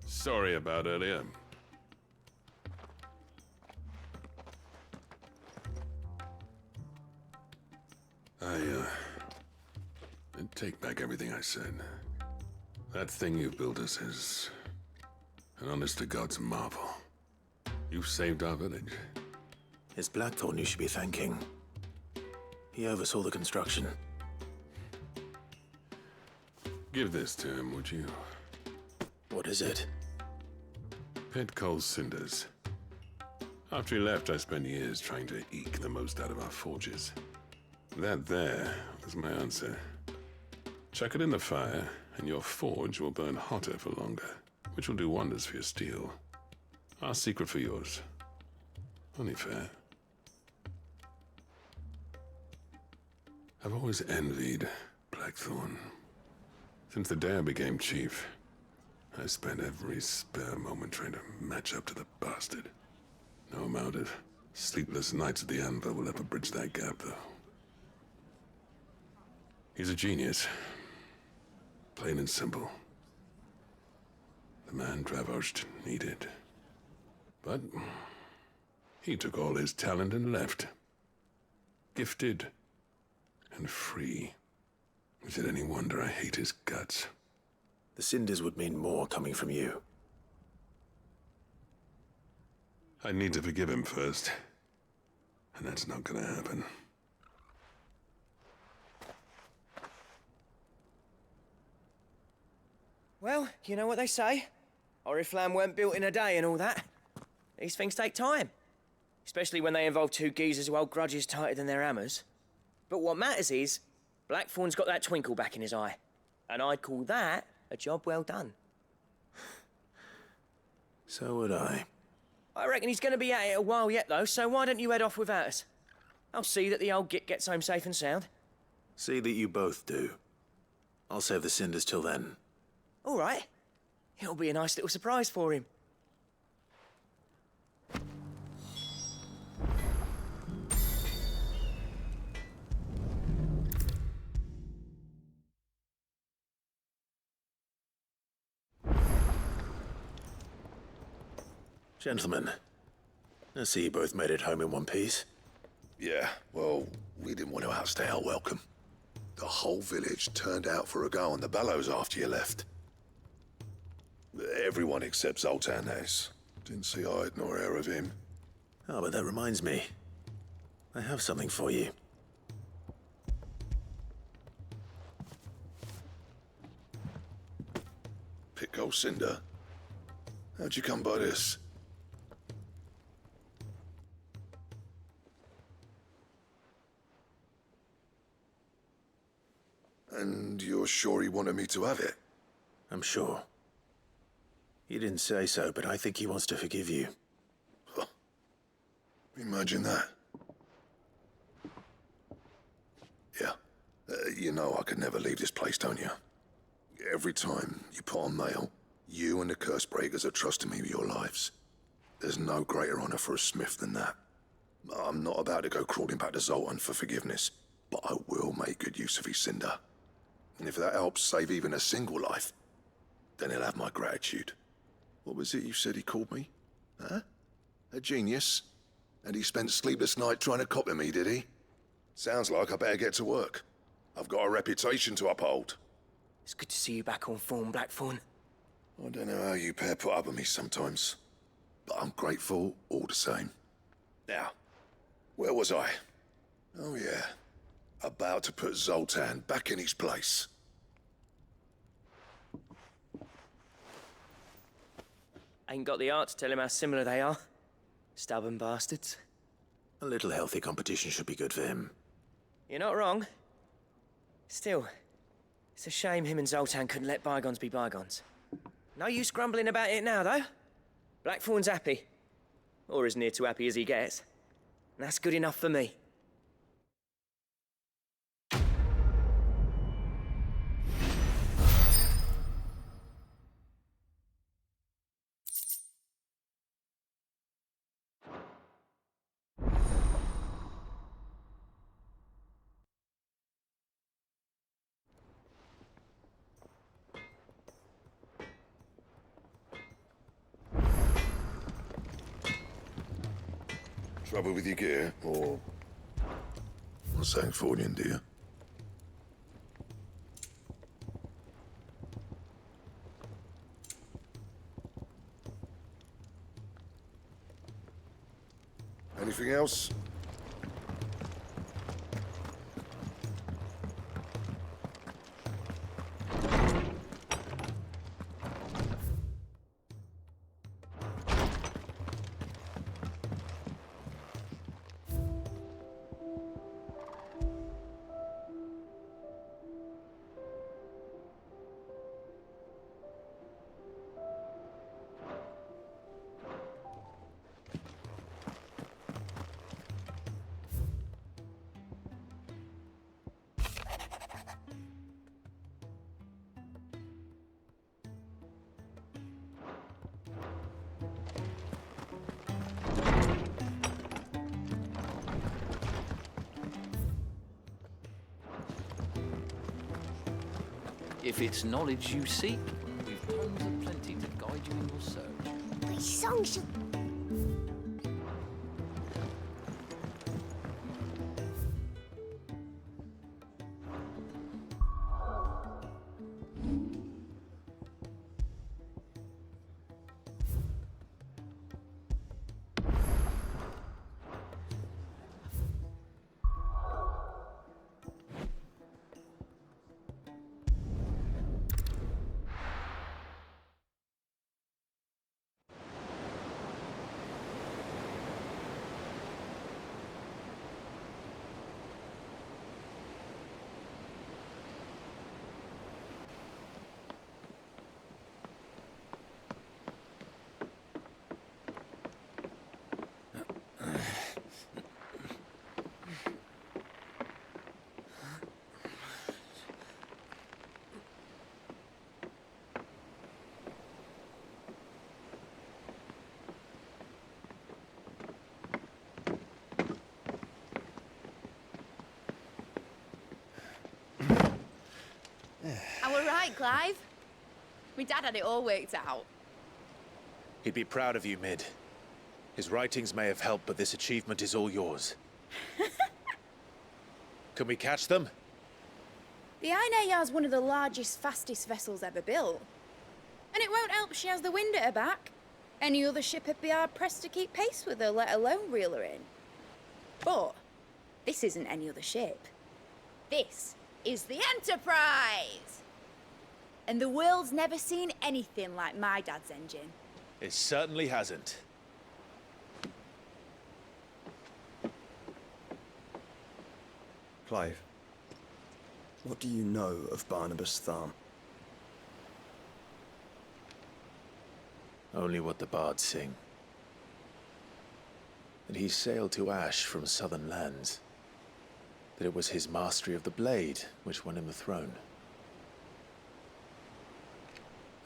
Sorry about earlier. I take back everything I said. That thing you built us is an honest-to-God's marvel. You've saved our village. It's Blackthorn you should be thanking. He oversaw the construction. Give this to him, would you? What is it? Pit coal cinders. After he left, I spent years trying to eke the most out of our forges. That there was my answer. Chuck it in the fire, and your forge will burn hotter for longer, which will do wonders for your steel. Our secret for yours. Only fair. I've always envied Blackthorn. Since the day I became chief, I spent every spare moment trying to match up to the bastard. No amount of sleepless nights at the Anvil will ever bridge that gap, though. He's a genius. Plain and simple. The man Dravosht needed. But he took all his talent and left. Gifted and free. Is it any wonder I hate his guts? The cinders would mean more coming from you. I need to forgive him first. And that's not gonna happen. Well, you know what they say. Oriflamme weren't built in a day and all that. These things take time. Especially when they involve two geezers who hold grudges tighter than their hammers. But what matters is, Blackthorn's got that twinkle back in his eye. And I'd call that a job well done. So would I. I reckon he's going to be at it a while yet, though, so why don't you head off without us? I'll see that the old git gets home safe and sound. See that you both do. I'll save the cinders till then. All right. It'll be a nice little surprise for him. Gentlemen, I see you both made it home in one piece. Yeah, well, we didn't want to outstay our welcome. The whole village turned out for a go on the bellows after you left. Everyone except Zoltan has. Didn't see hide nor hair of him. Oh, but that reminds me. I have something for you. Pitcoal cinder? How'd you come by this? And you're sure he wanted me to have it? I'm sure. He didn't say so, but I think he wants to forgive you. Huh. Imagine that. Yeah. You know I could never leave this place, don't you? Every time you put on mail, you and the Cursebreakers are trusting me with your lives. There's no greater honor for a smith than that. I'm not about to go crawling back to Zoltan for forgiveness, but I will make good use of his cinder. And if that helps save even a single life, then he'll have my gratitude. What was it you said he called me? Huh? A genius? And he spent sleepless night trying to copy me, did he? Sounds like I better get to work. I've got a reputation to uphold. It's good to see you back on form, Blackthorn. I don't know how you pair put up with me sometimes, but I'm grateful all the same. Now, where was I? Oh yeah, about to put Zoltan back in his place. Ain't got the art to tell him how similar they are. Stubborn bastards. A little healthy competition should be good for him. You're not wrong. Still, it's a shame him and Zoltan couldn't let bygones be bygones. No use grumbling about it now, though. Blackthorn's happy. Or as near to happy as he gets. And that's good enough for me. Trouble with your gear, or... What's that for you, dear? Anything else? If it's knowledge you seek, we've tomes of plenty to guide you in your search. Which song should... I were right, Clive. My dad had it all worked out. He'd be proud of you, Mid. His writings may have helped, but this achievement is all yours. Can we catch them? The Ainayar's one of the largest, fastest vessels ever built. And it won't help she has the wind at her back. Any other ship would be hard-pressed to keep pace with her, let alone reel her in. But this isn't any other ship. This is the Enterprise! And the world's never seen anything like my dad's engine. It certainly hasn't. Clive, what do you know of Barnabas Tharm? Only what the bards sing. That he sailed to Ash from southern lands. That it was his mastery of the blade which won him the throne.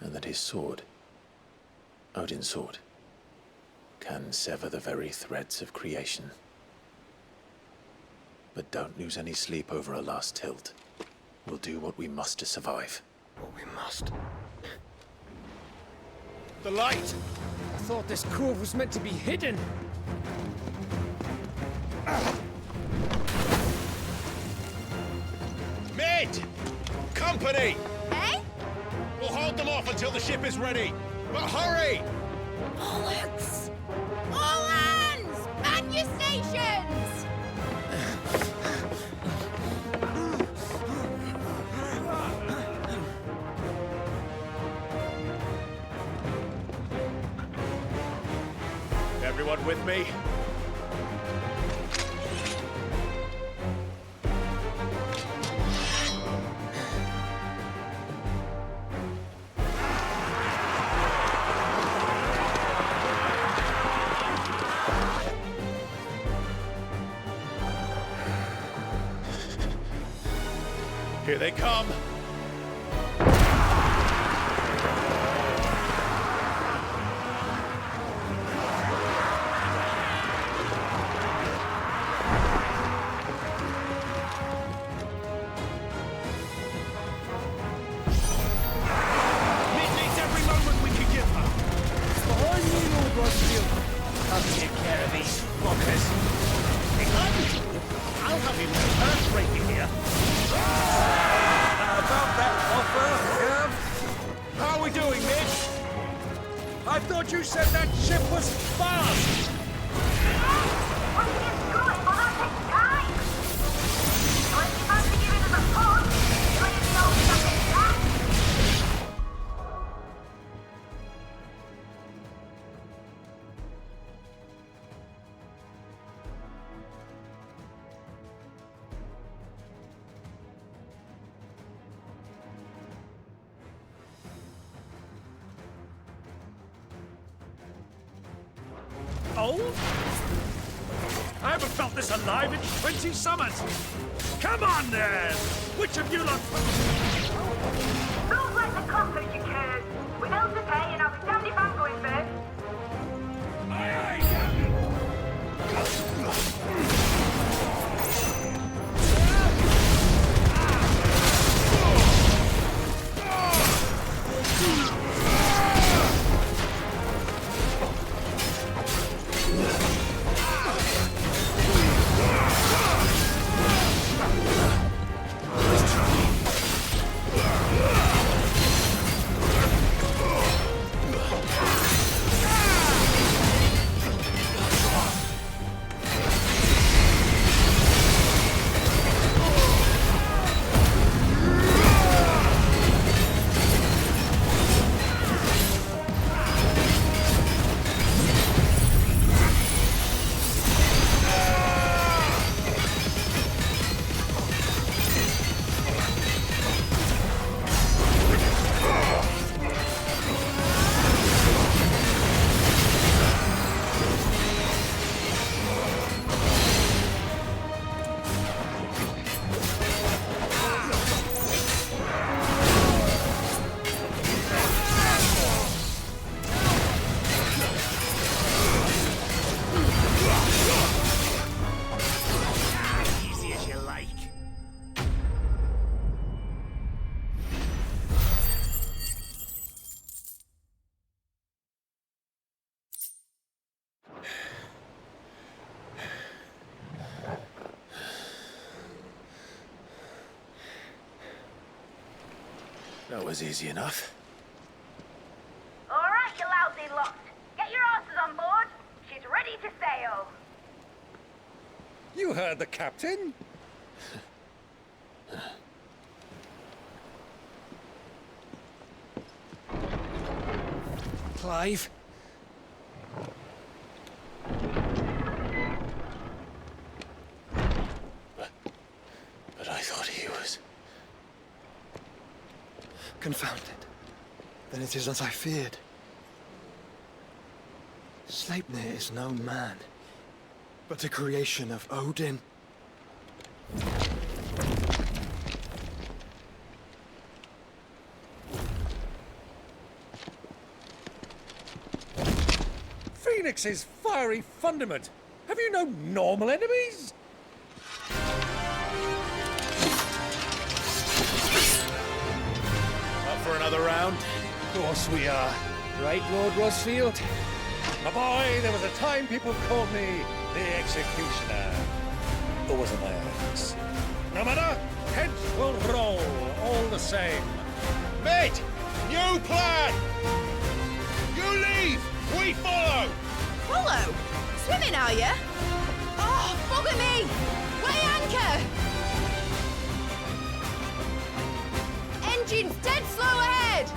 And that his sword, Odin's sword, can sever the very threads of creation. But don't lose any sleep over a last tilt. We'll do what we must to survive. What we must. The light! I thought this cove was meant to be hidden. Mid! Company! Eh? We'll hold them off until the ship is ready. But hurry! Bollocks! All hands! Man your stations! Everyone with me? Here they come! cold? I haven't felt this alive in 20 summers. Come on, then! Which of you lot... Don't let the coppers, you curs. With bills to pay, and I'll be damned if I'm going first. Aye, aye, Captain! That was easy enough. All right, you lousy lot. Get your asses on board. She's ready to sail. You heard the captain. Clive? But I thought he was... Confounded. Then it is as I feared. Sleipnir is no man, but a creation of Odin. Phoenix's fiery fundament. Have you no normal enemies? For another round? Of course we are. Right, Lord Rosfield? My boy, there was a time people called me the Executioner. Or was it my axe? No matter, heads will roll all the same. Mate! New plan! You leave! We follow! Follow? Swimming, are you? Oh, bugger me! Weigh anchor! Engine's dead slow ahead!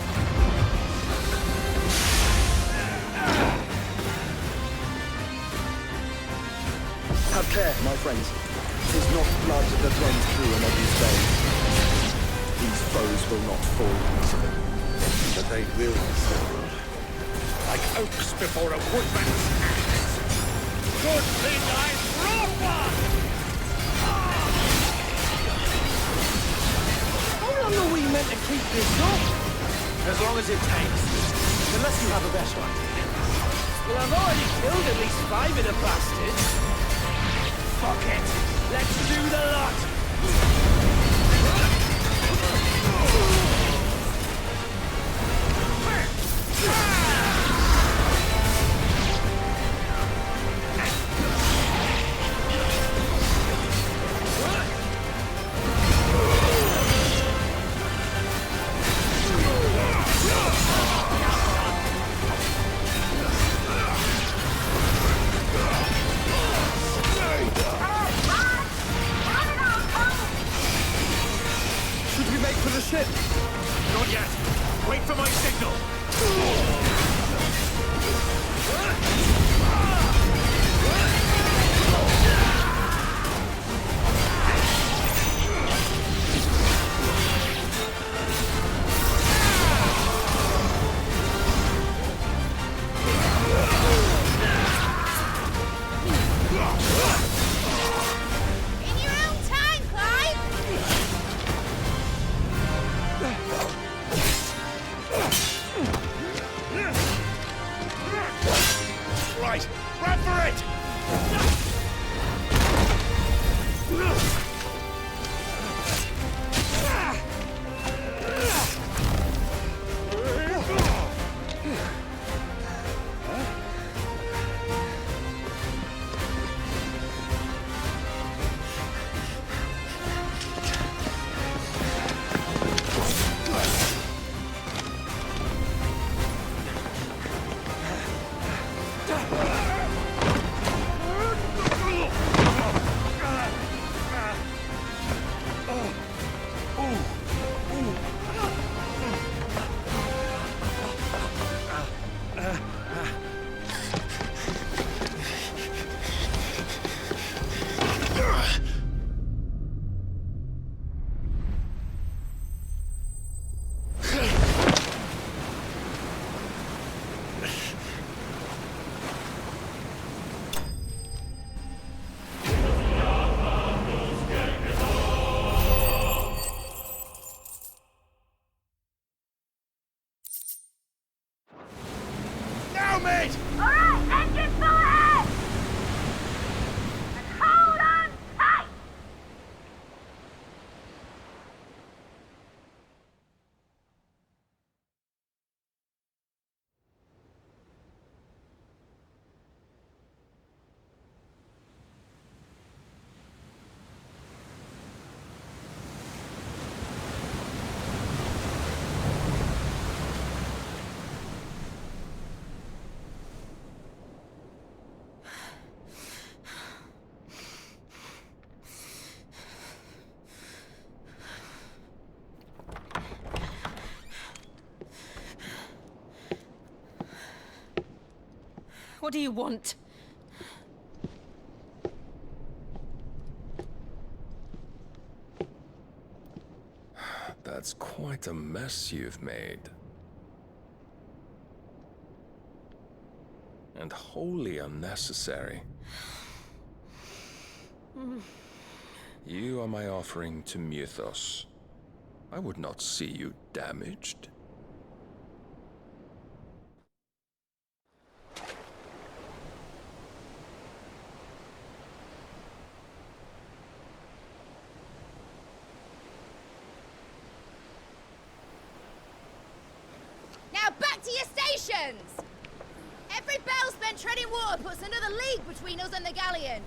Have care, my friends. 'Tis not blood that runs through an enemy's veins. These foes will not fall easily. But they will fall. Like oaks before a woodman's axe. Good thing I brought one! How long are we meant to keep this up? As long as it takes. Unless you have a better idea. Well, I've already killed at least 5 of the bastards. Fuck it! Let's do the lot! ship! Not yet. Wait for my signal. mate! Alright, engine full ahead! And hold on tight! What do you want? That's quite a mess you've made. And wholly unnecessary. You are my offering to Mythos. I would not see you damaged. Now back to your stations! Every bell spent treading water puts another league between us and the galleon.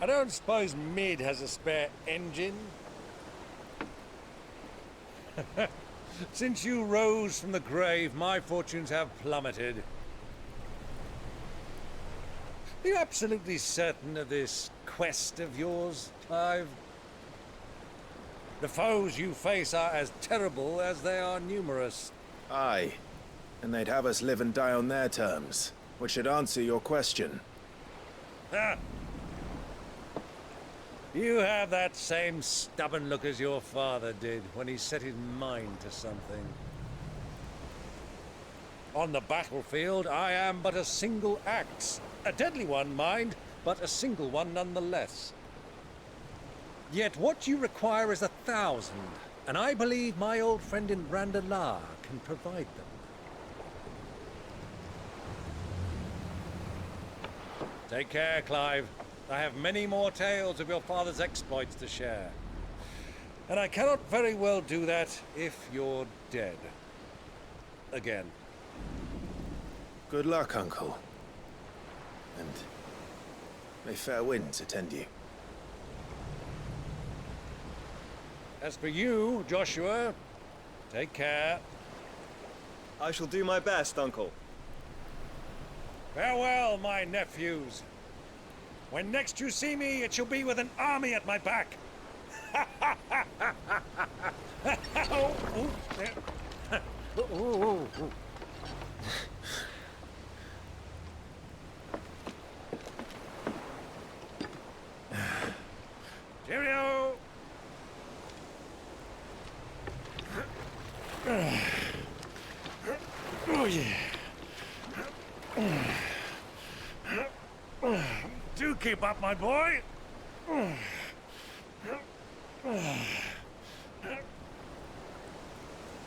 I don't suppose Mid has a spare engine? Since you rose from the grave, my fortunes have plummeted. Are you absolutely certain of this quest of yours, Clive? The foes you face are as terrible as they are numerous. Aye. And they'd have us live and die on their terms, which should answer your question. Ah. You have that same stubborn look as your father did when he set his mind to something. On the battlefield, I am but a single axe. A deadly one, mind, but a single one nonetheless. Yet what you require is 1,000, and I believe my old friend in Randalar can provide them. Take care, Clive. I have many more tales of your father's exploits to share. And I cannot very well do that if you're dead. Again. Good luck, Uncle. And may fair winds attend you. As for you, Joshua, take care. I shall do my best, Uncle. Farewell, my nephews. When next you see me, it shall be with an army at my back. Cheerio! Oh, yeah. Do keep up, my boy.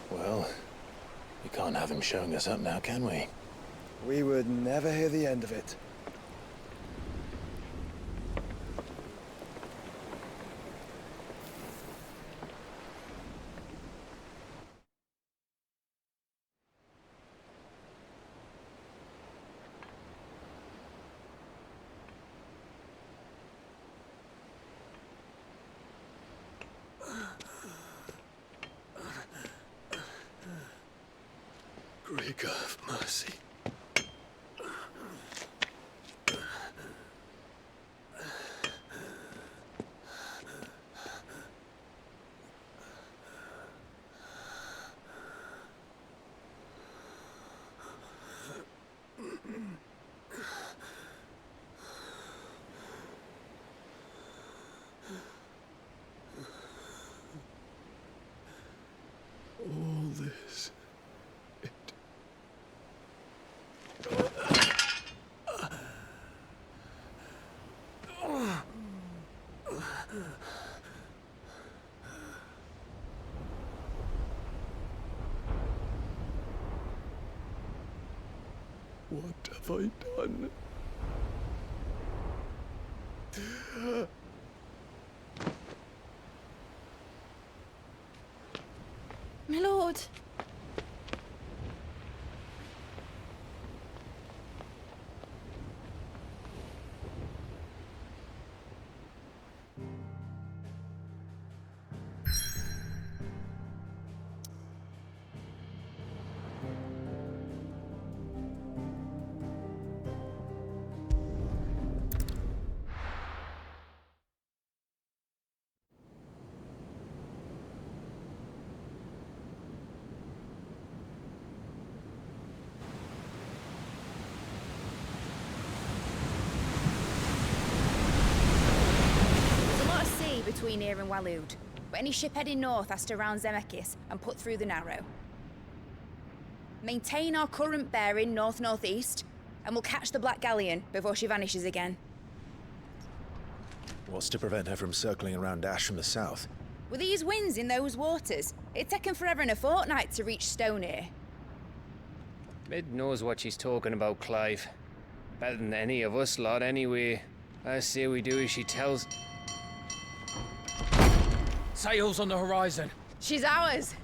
Well, we can't have him showing us up now, can we? We would never hear the end of it. Great God of mercy. All this, What have I done? My lord. Between here and Waloed, but any ship heading north has to round Zemeckis and put through the Narrow. Maintain our current bearing north-northeast, and we'll catch the Black Galleon before she vanishes again. What's to prevent her from circling around Ash from the south? With these winds in those waters, it'd take 'em forever and a fortnight to reach Stonehir. Mid knows what she's talking about, Clive. Better than any of us lot, anyway. I say we do as she tells. Sails on the horizon. She's ours.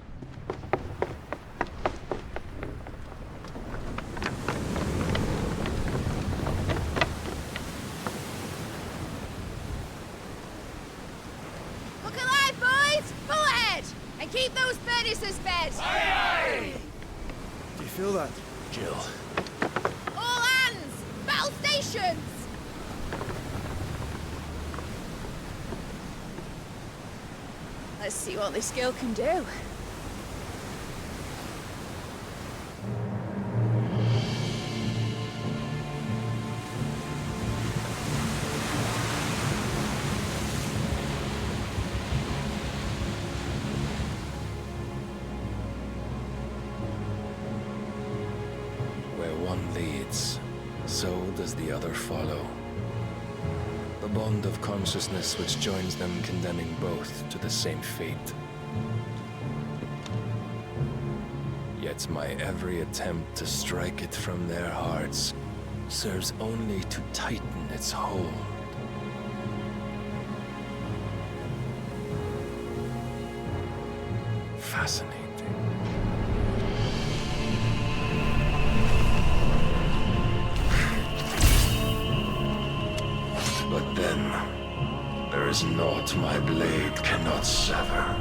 Look alive, boys! Full ahead! And keep those furnaces fed! Aye, aye! Do you feel that, Jill? All hands! Battle stations! Let's see what this girl can do. Where one leads, so does the other follow. The bond of consciousness which joins them, condemning both to the same fate. Yet my every attempt to strike it from their hearts serves only to tighten its hold. Fascinating. But then, there is naught my blade cannot sever.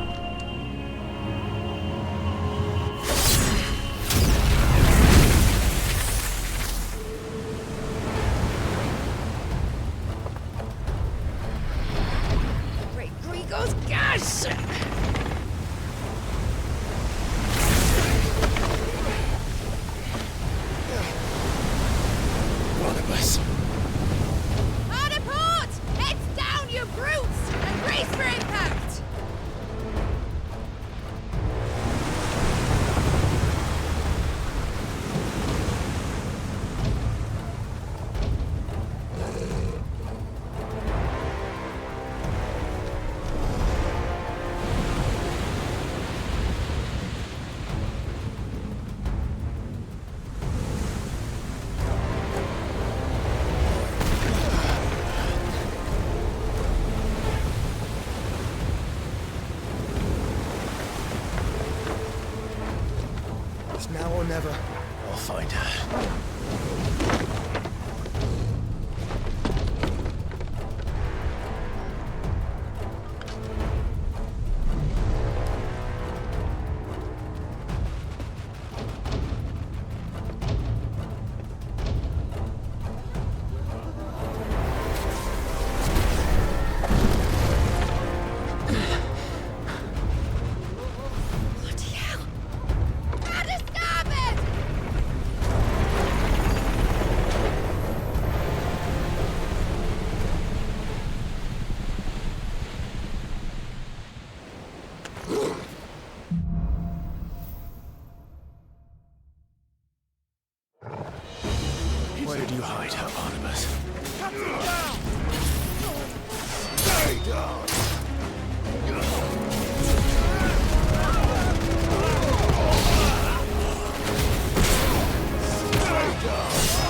Great Grigor's gas! Barnabas. Brutes! And brace for impact! Now or never. I'll find her. Where did you hide her, Barnabas? Cut it down! Stay down! Stay down!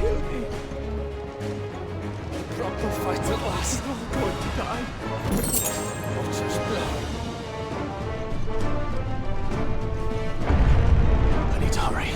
kill me. Proper fight at last. I'm going to die. Watch us blow. I need to hurry.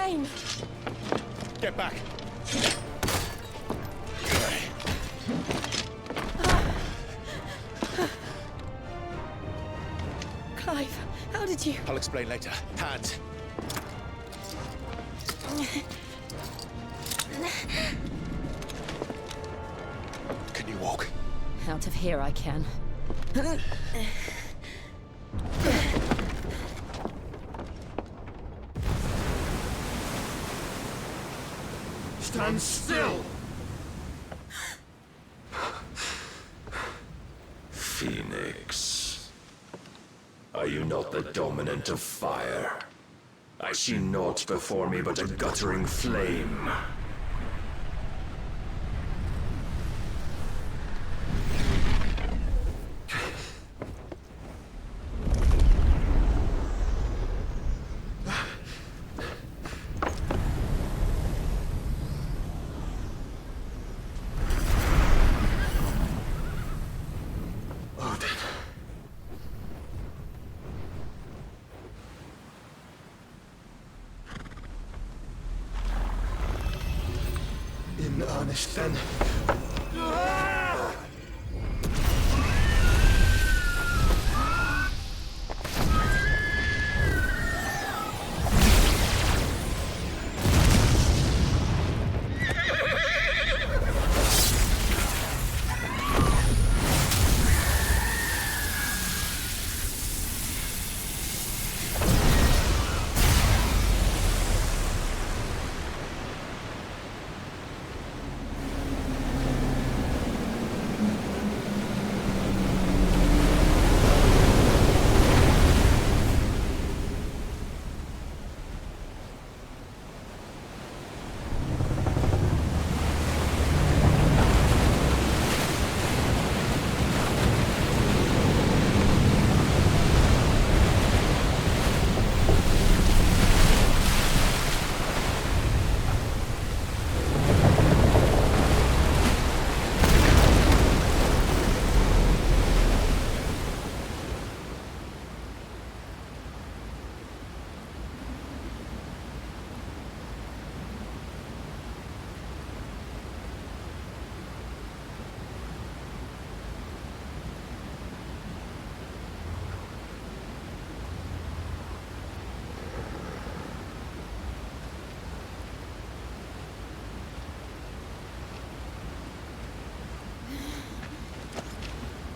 came. Get back. Clive, how did you... I'll explain later. Hands. Can you walk? Out of here I can. Stand still! Phoenix. Are you not the dominant of fire? I see naught before me but a guttering flame. In earnest, then.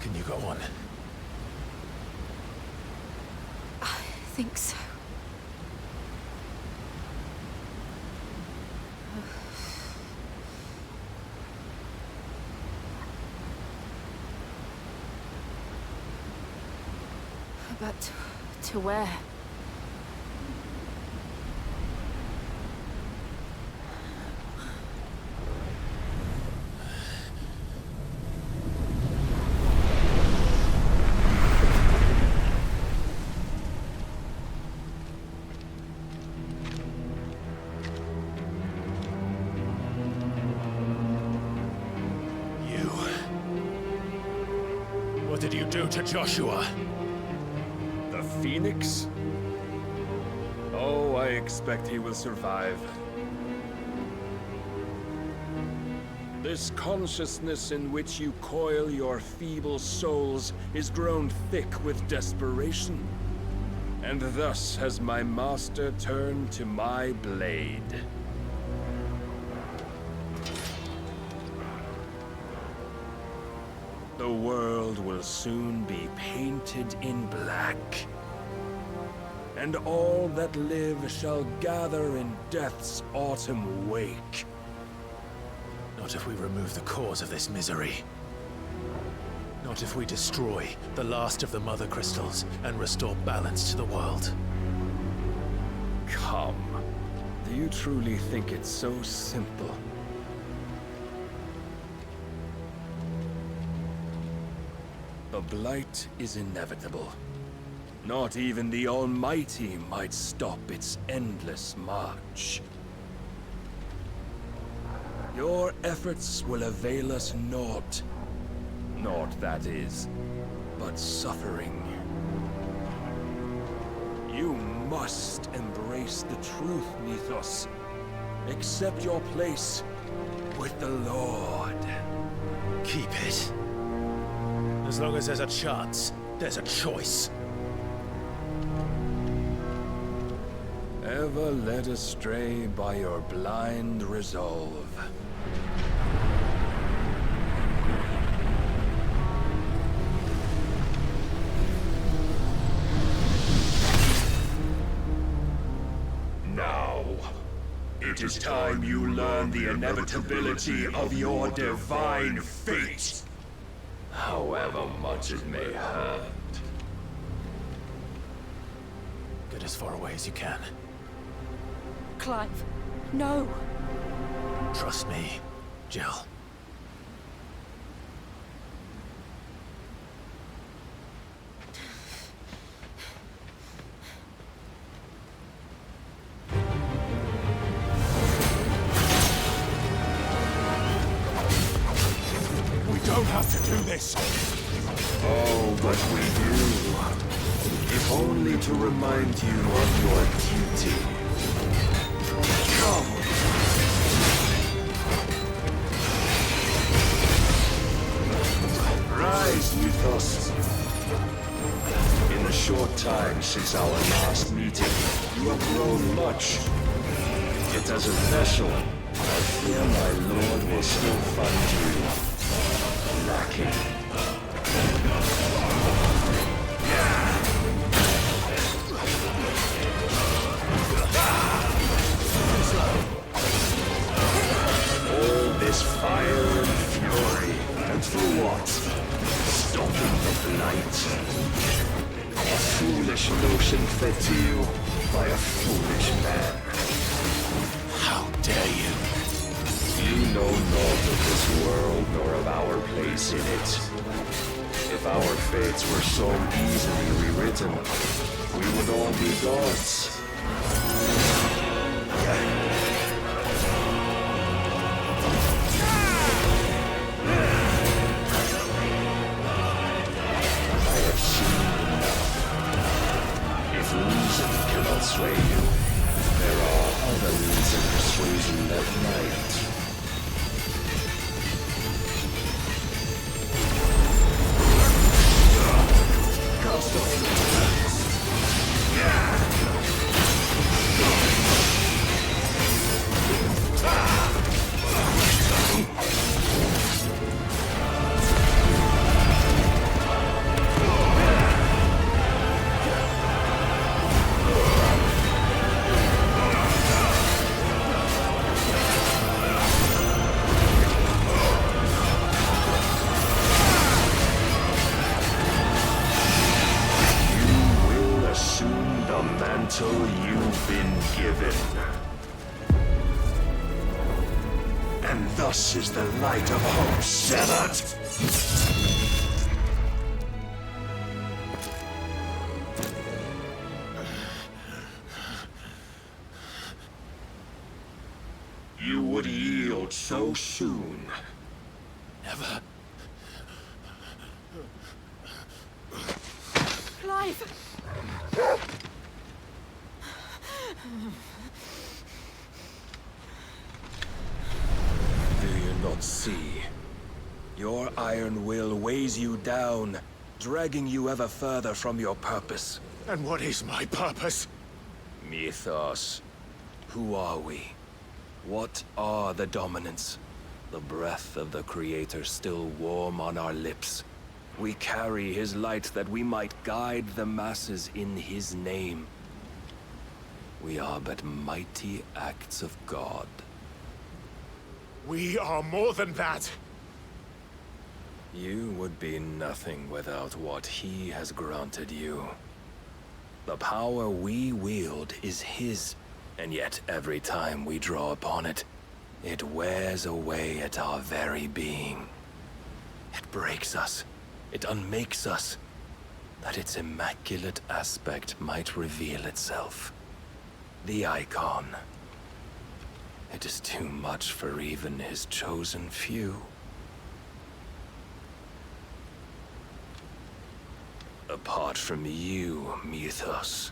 Can you go on? I think so. But to where? What did you do to Joshua? The Phoenix? Oh, I expect he will survive. This consciousness in which you coil your feeble souls is grown thick with desperation. And thus has my master turned to my blade. The world will soon be painted in black. And all that live shall gather in death's autumn wake. Not if we remove the cause of this misery. Not if we destroy the last of the Mother Crystals and restore balance to the world. Come. Do you truly think it's so simple? The Blight is inevitable. Not even the Almighty might stop its endless march. Your efforts will avail us naught. Naught, that is, but suffering. You must embrace the truth, Mythos. Accept your place with the Lord. Keep it. As long as there's a chance, there's a choice. Ever led astray by your blind resolve. It is time you learn the inevitability of your divine fate, however much it may hurt. Get as far away as you can. Clive, no. Trust me, Jill. Don't have to do this. Oh, but we do. If only to remind you of your duty. Come. Rise with us. In the short time since our last meeting, you have grown much. Yet as a vessel, I fear my lord will still find you lacking. All this fire and fury, and for what? Stopping the blight. A foolish notion fed to you by a foolish man. How dare you? You know naught of this world nor of our place in it. If our fates were so easily rewritten, we would all be gods. I have seen enough. If reason cannot sway you, there are other means of persuasion that might. You've been given. And thus is the light of hope severed. You would yield so soon. Never. Clive! Do you not see? Your iron will weighs you down, dragging you ever further from your purpose. And what is my purpose? Mythos. Who are we? What are the dominants? The breath of the Creator still warm on our lips. We carry his light that we might guide the masses in his name. We are but mighty acts of God. We are more than that. You would be nothing without what he has granted you. The power we wield is his, and yet every time we draw upon it, it wears away at our very being. It breaks us. It unmakes us, that its immaculate aspect might reveal itself. The icon. It is too much for even his chosen few. Apart from you, Mythos,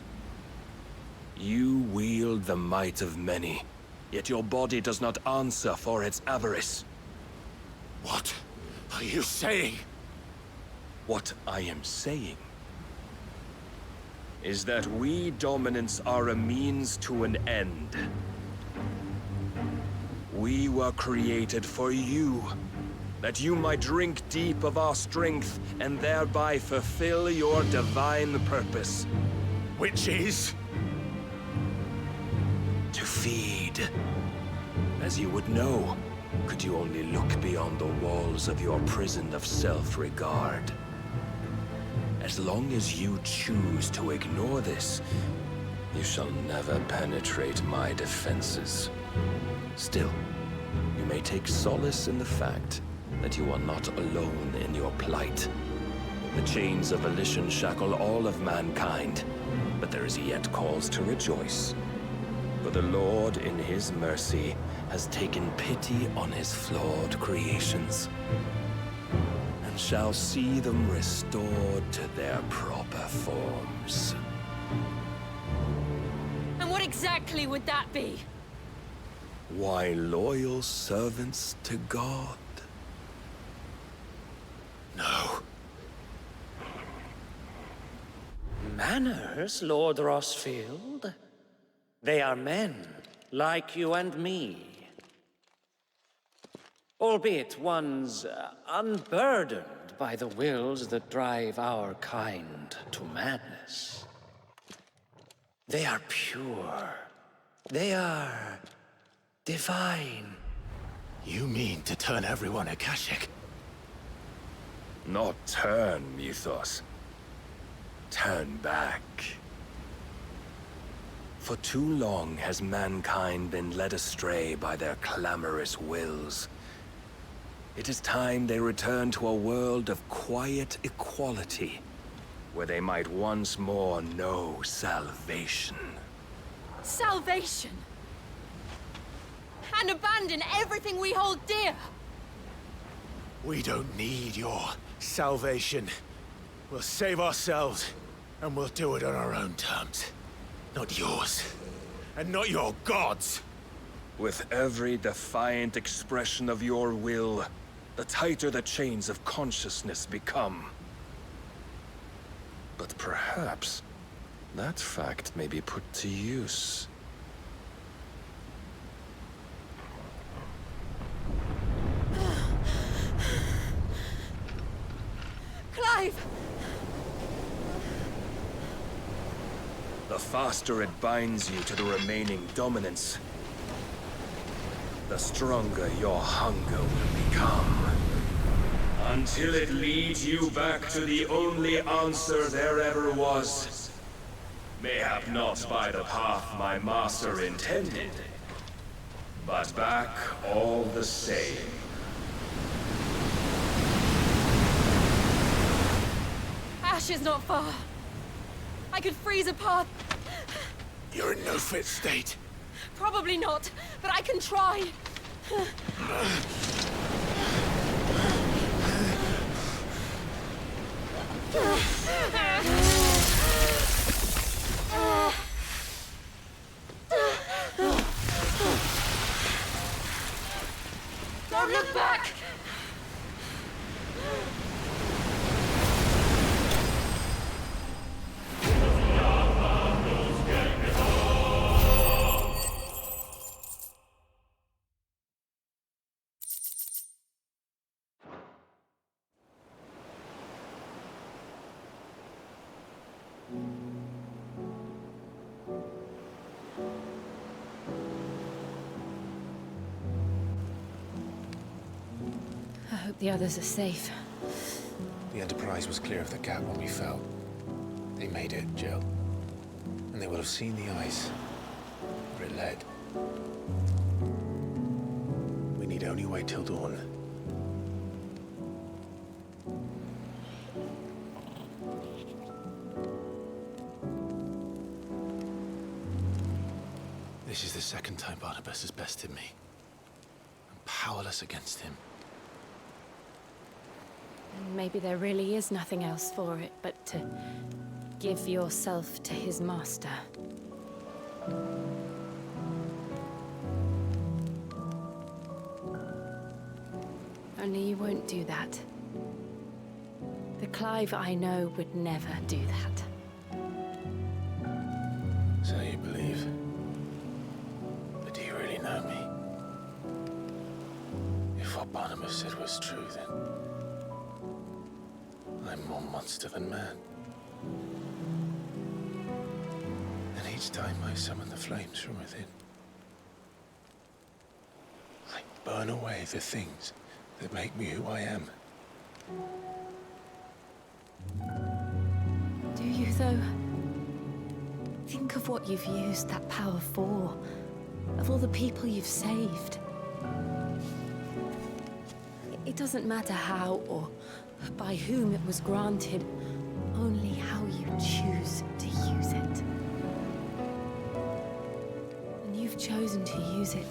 you wield the might of many, yet your body does not answer for its avarice. What are you saying? What I am saying is that we dominants are a means to an end. We were created for you, that you might drink deep of our strength and thereby fulfill your divine purpose. Which is? To feed As you would know, could you only look beyond the walls of your prison of self-regard. As long as you choose to ignore this, you shall never penetrate my defenses. Still, you may take solace in the fact that you are not alone in your plight. The chains of volition shackle all of mankind, but there is yet cause to rejoice. For the Lord, in his mercy, has taken pity on his flawed creations, and shall see them restored to their proper forms. And what exactly would that be? Why, loyal servants to God. No. Manners, Lord Rossfield? They are men, like you and me. Albeit one's unburdened by the wills that drive our kind to madness. They are pure. They are divine. You mean to turn everyone Akashic? Not turn, Mythos. Turn back. For too long has mankind been led astray by their clamorous wills. It is time they return to a world of quiet equality, where they might once more know salvation. Salvation? And abandon everything we hold dear? We don't need your salvation. We'll save ourselves, and we'll do it on our own terms. Not yours. And not your gods! With every defiant expression of your will, the tighter the chains of consciousness become. But perhaps that fact may be put to use. Clive! The faster it binds you to the remaining dominance, the stronger your hunger will become. Until it leads you back to the only answer there ever was. Mayhap not by the path my master intended, but back all the same. Ash is not far. I could freeze a path. You're in no fit state. Probably not, but I can try. Don't look back! I hope the others are safe. The Enterprise was clear of the gap when we fell. They made it, Jill. And they will have seen the ice, where it led. We need only wait till dawn. This is the second time Barnabas has bested me. I'm powerless against him. Maybe there really is nothing else for it but to give yourself to his master. Only you won't do that. The Clive I know would never do that. So you believe? But do you really know me? If what Barnabas said was true, then I'm more monster than man. And each time I summon the flames from within, burn away the things that make me who I am. Do you, though? Think of what you've used that power for, of all the people you've saved. It doesn't matter how or by whom it was granted, only how you choose to use it. And you've chosen to use it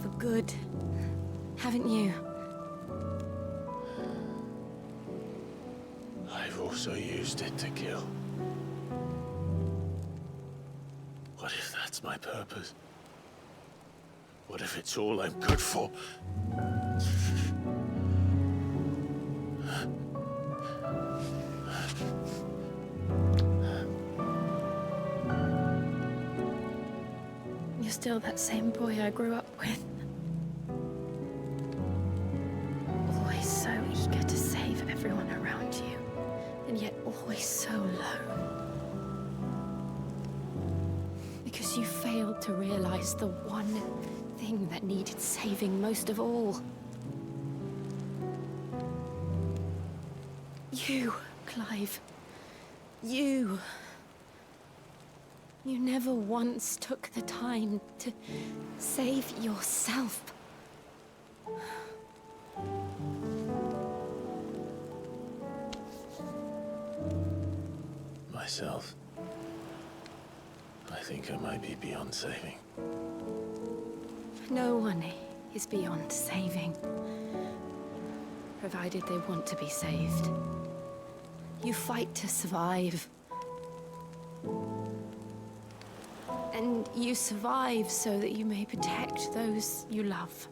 for good, haven't you? I've also used it to kill. What if that's my purpose? What if it's all I'm good for? You're still that same boy I grew up with. Always so eager to save everyone around you, and yet always so alone. Because you failed to realize the one thing that needed saving most of all. You, Clive. You. You never once took the time to save yourself. Myself. I think I might be beyond saving. No one is beyond saving, provided they want to be saved. You fight to survive. And you survive so that you may protect those you love.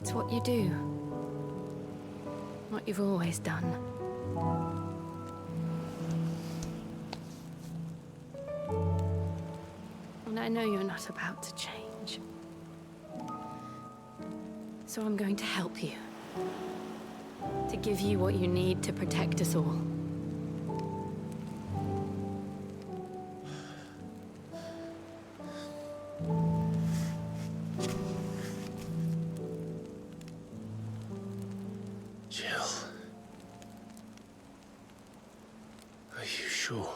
It's what you do. What you've always done. And I know you're not about to change. So I'm going to help you. To give you what you need to protect us all. Jill. Are you sure?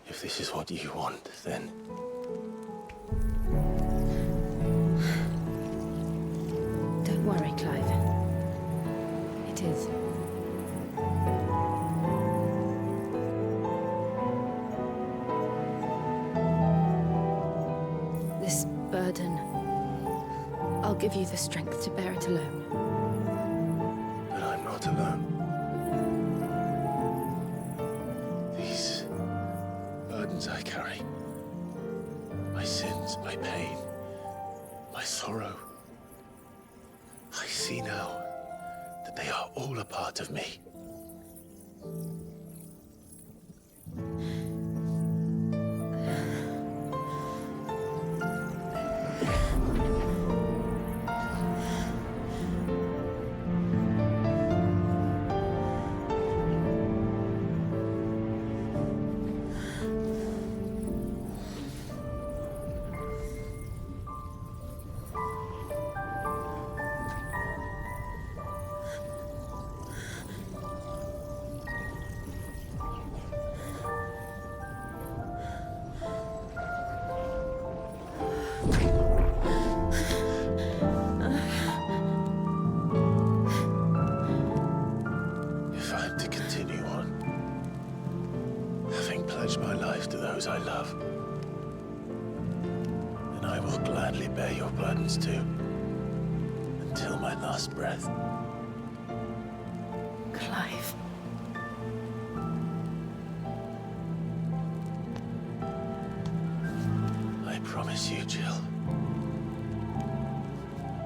If this is what you want, then... Don't worry, Clive. It is. This burden, I'll give you the strength to bear it alone. But I'm not alone. These burdens I carry, my sins, my pain, my sorrow, I see now that they are all a part of me. I love. And I will gladly bear your burdens too, until my last breath. Clive. I promise you, Jill,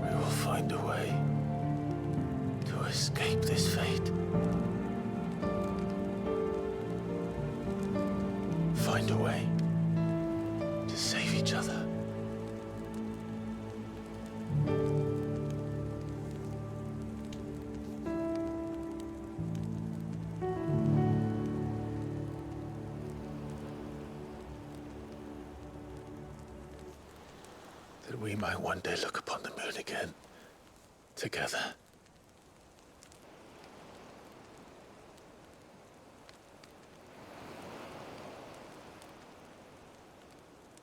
we will find a way to escape this fate. Find a way to save each other. we might one day look upon the moon again, together.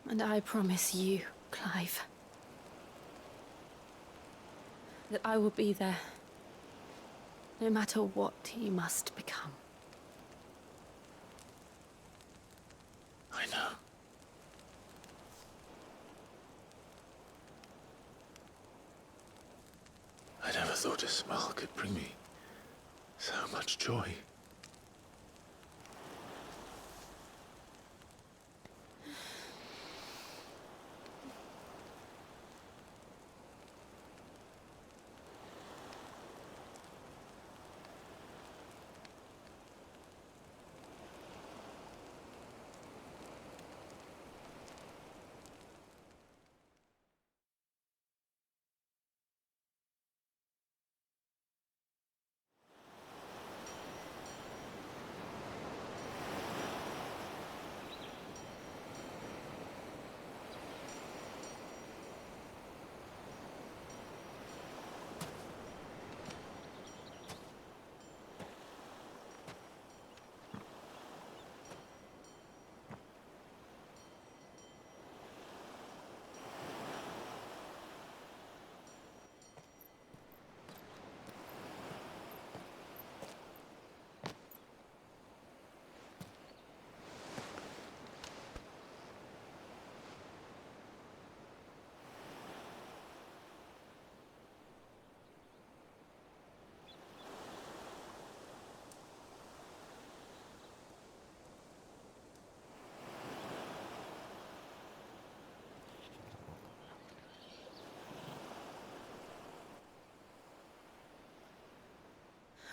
And I promise you, Clive, that I will be there, no matter what you must become. I know. I never thought a smile could bring me so much joy.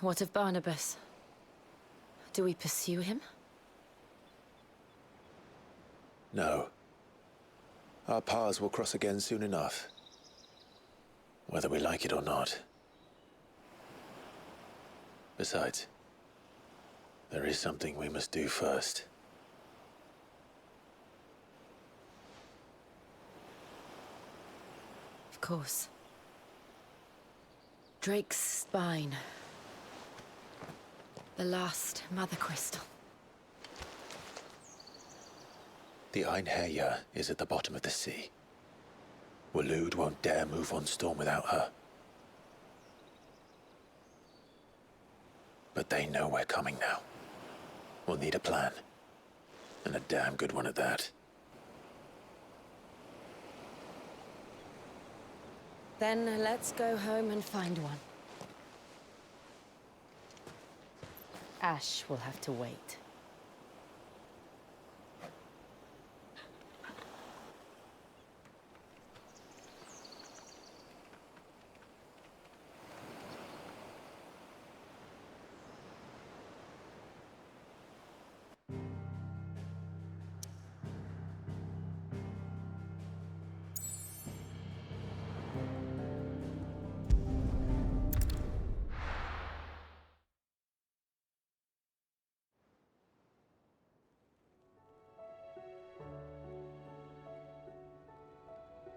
What of Barnabas? Do we pursue him? No. Our paths will cross again soon enough. Whether we like it or not. Besides, there is something we must do first. Of course. Drake's spine. The last Mother Crystal. The Einherjar is at the bottom of the sea. Waloed won't dare move on Storm without her. But they know we're coming now. We'll need a plan. And a damn good one at that. Then let's go home and find one. Ash will have to wait.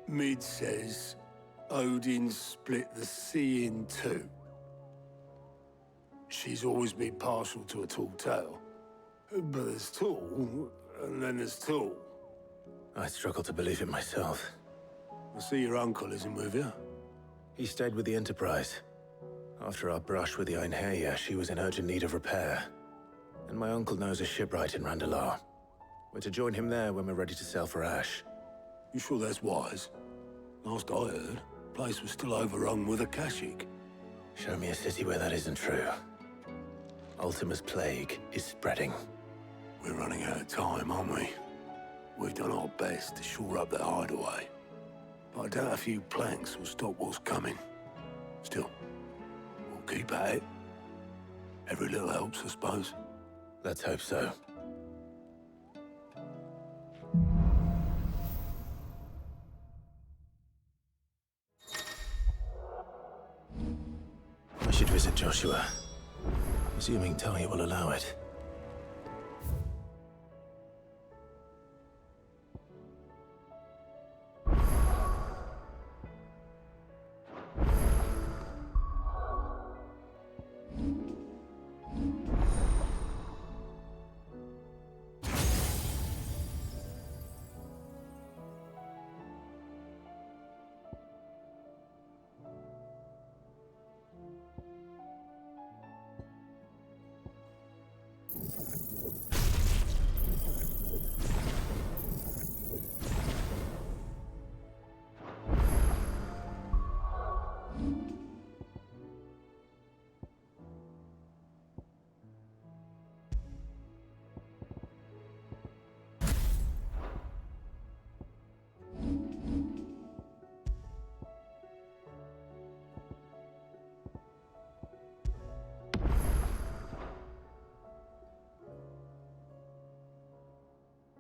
Mid says Odin split the sea in two. She's always been partial to a tall tale. But there's tall, and then there's tall. I struggle to believe it myself. I see your uncle isn't with you. He stayed with the Enterprise. After our brush with the Einherjar, she was in urgent need of repair. And my uncle knows a shipwright in Randalar. We're to join him there when we're ready to sail for Ash. You sure that's wise? Last I heard, the place was still overrun with Akashic. Show me a city where that isn't true. Ultima's plague is spreading. We're running out of time, aren't we? We've done our best to shore up that hideaway. But I doubt a few planks will stop what's coming. Still, we'll keep at it. Every little helps, I suppose. Let's hope so. I should visit Joshua, assuming Talia will allow it.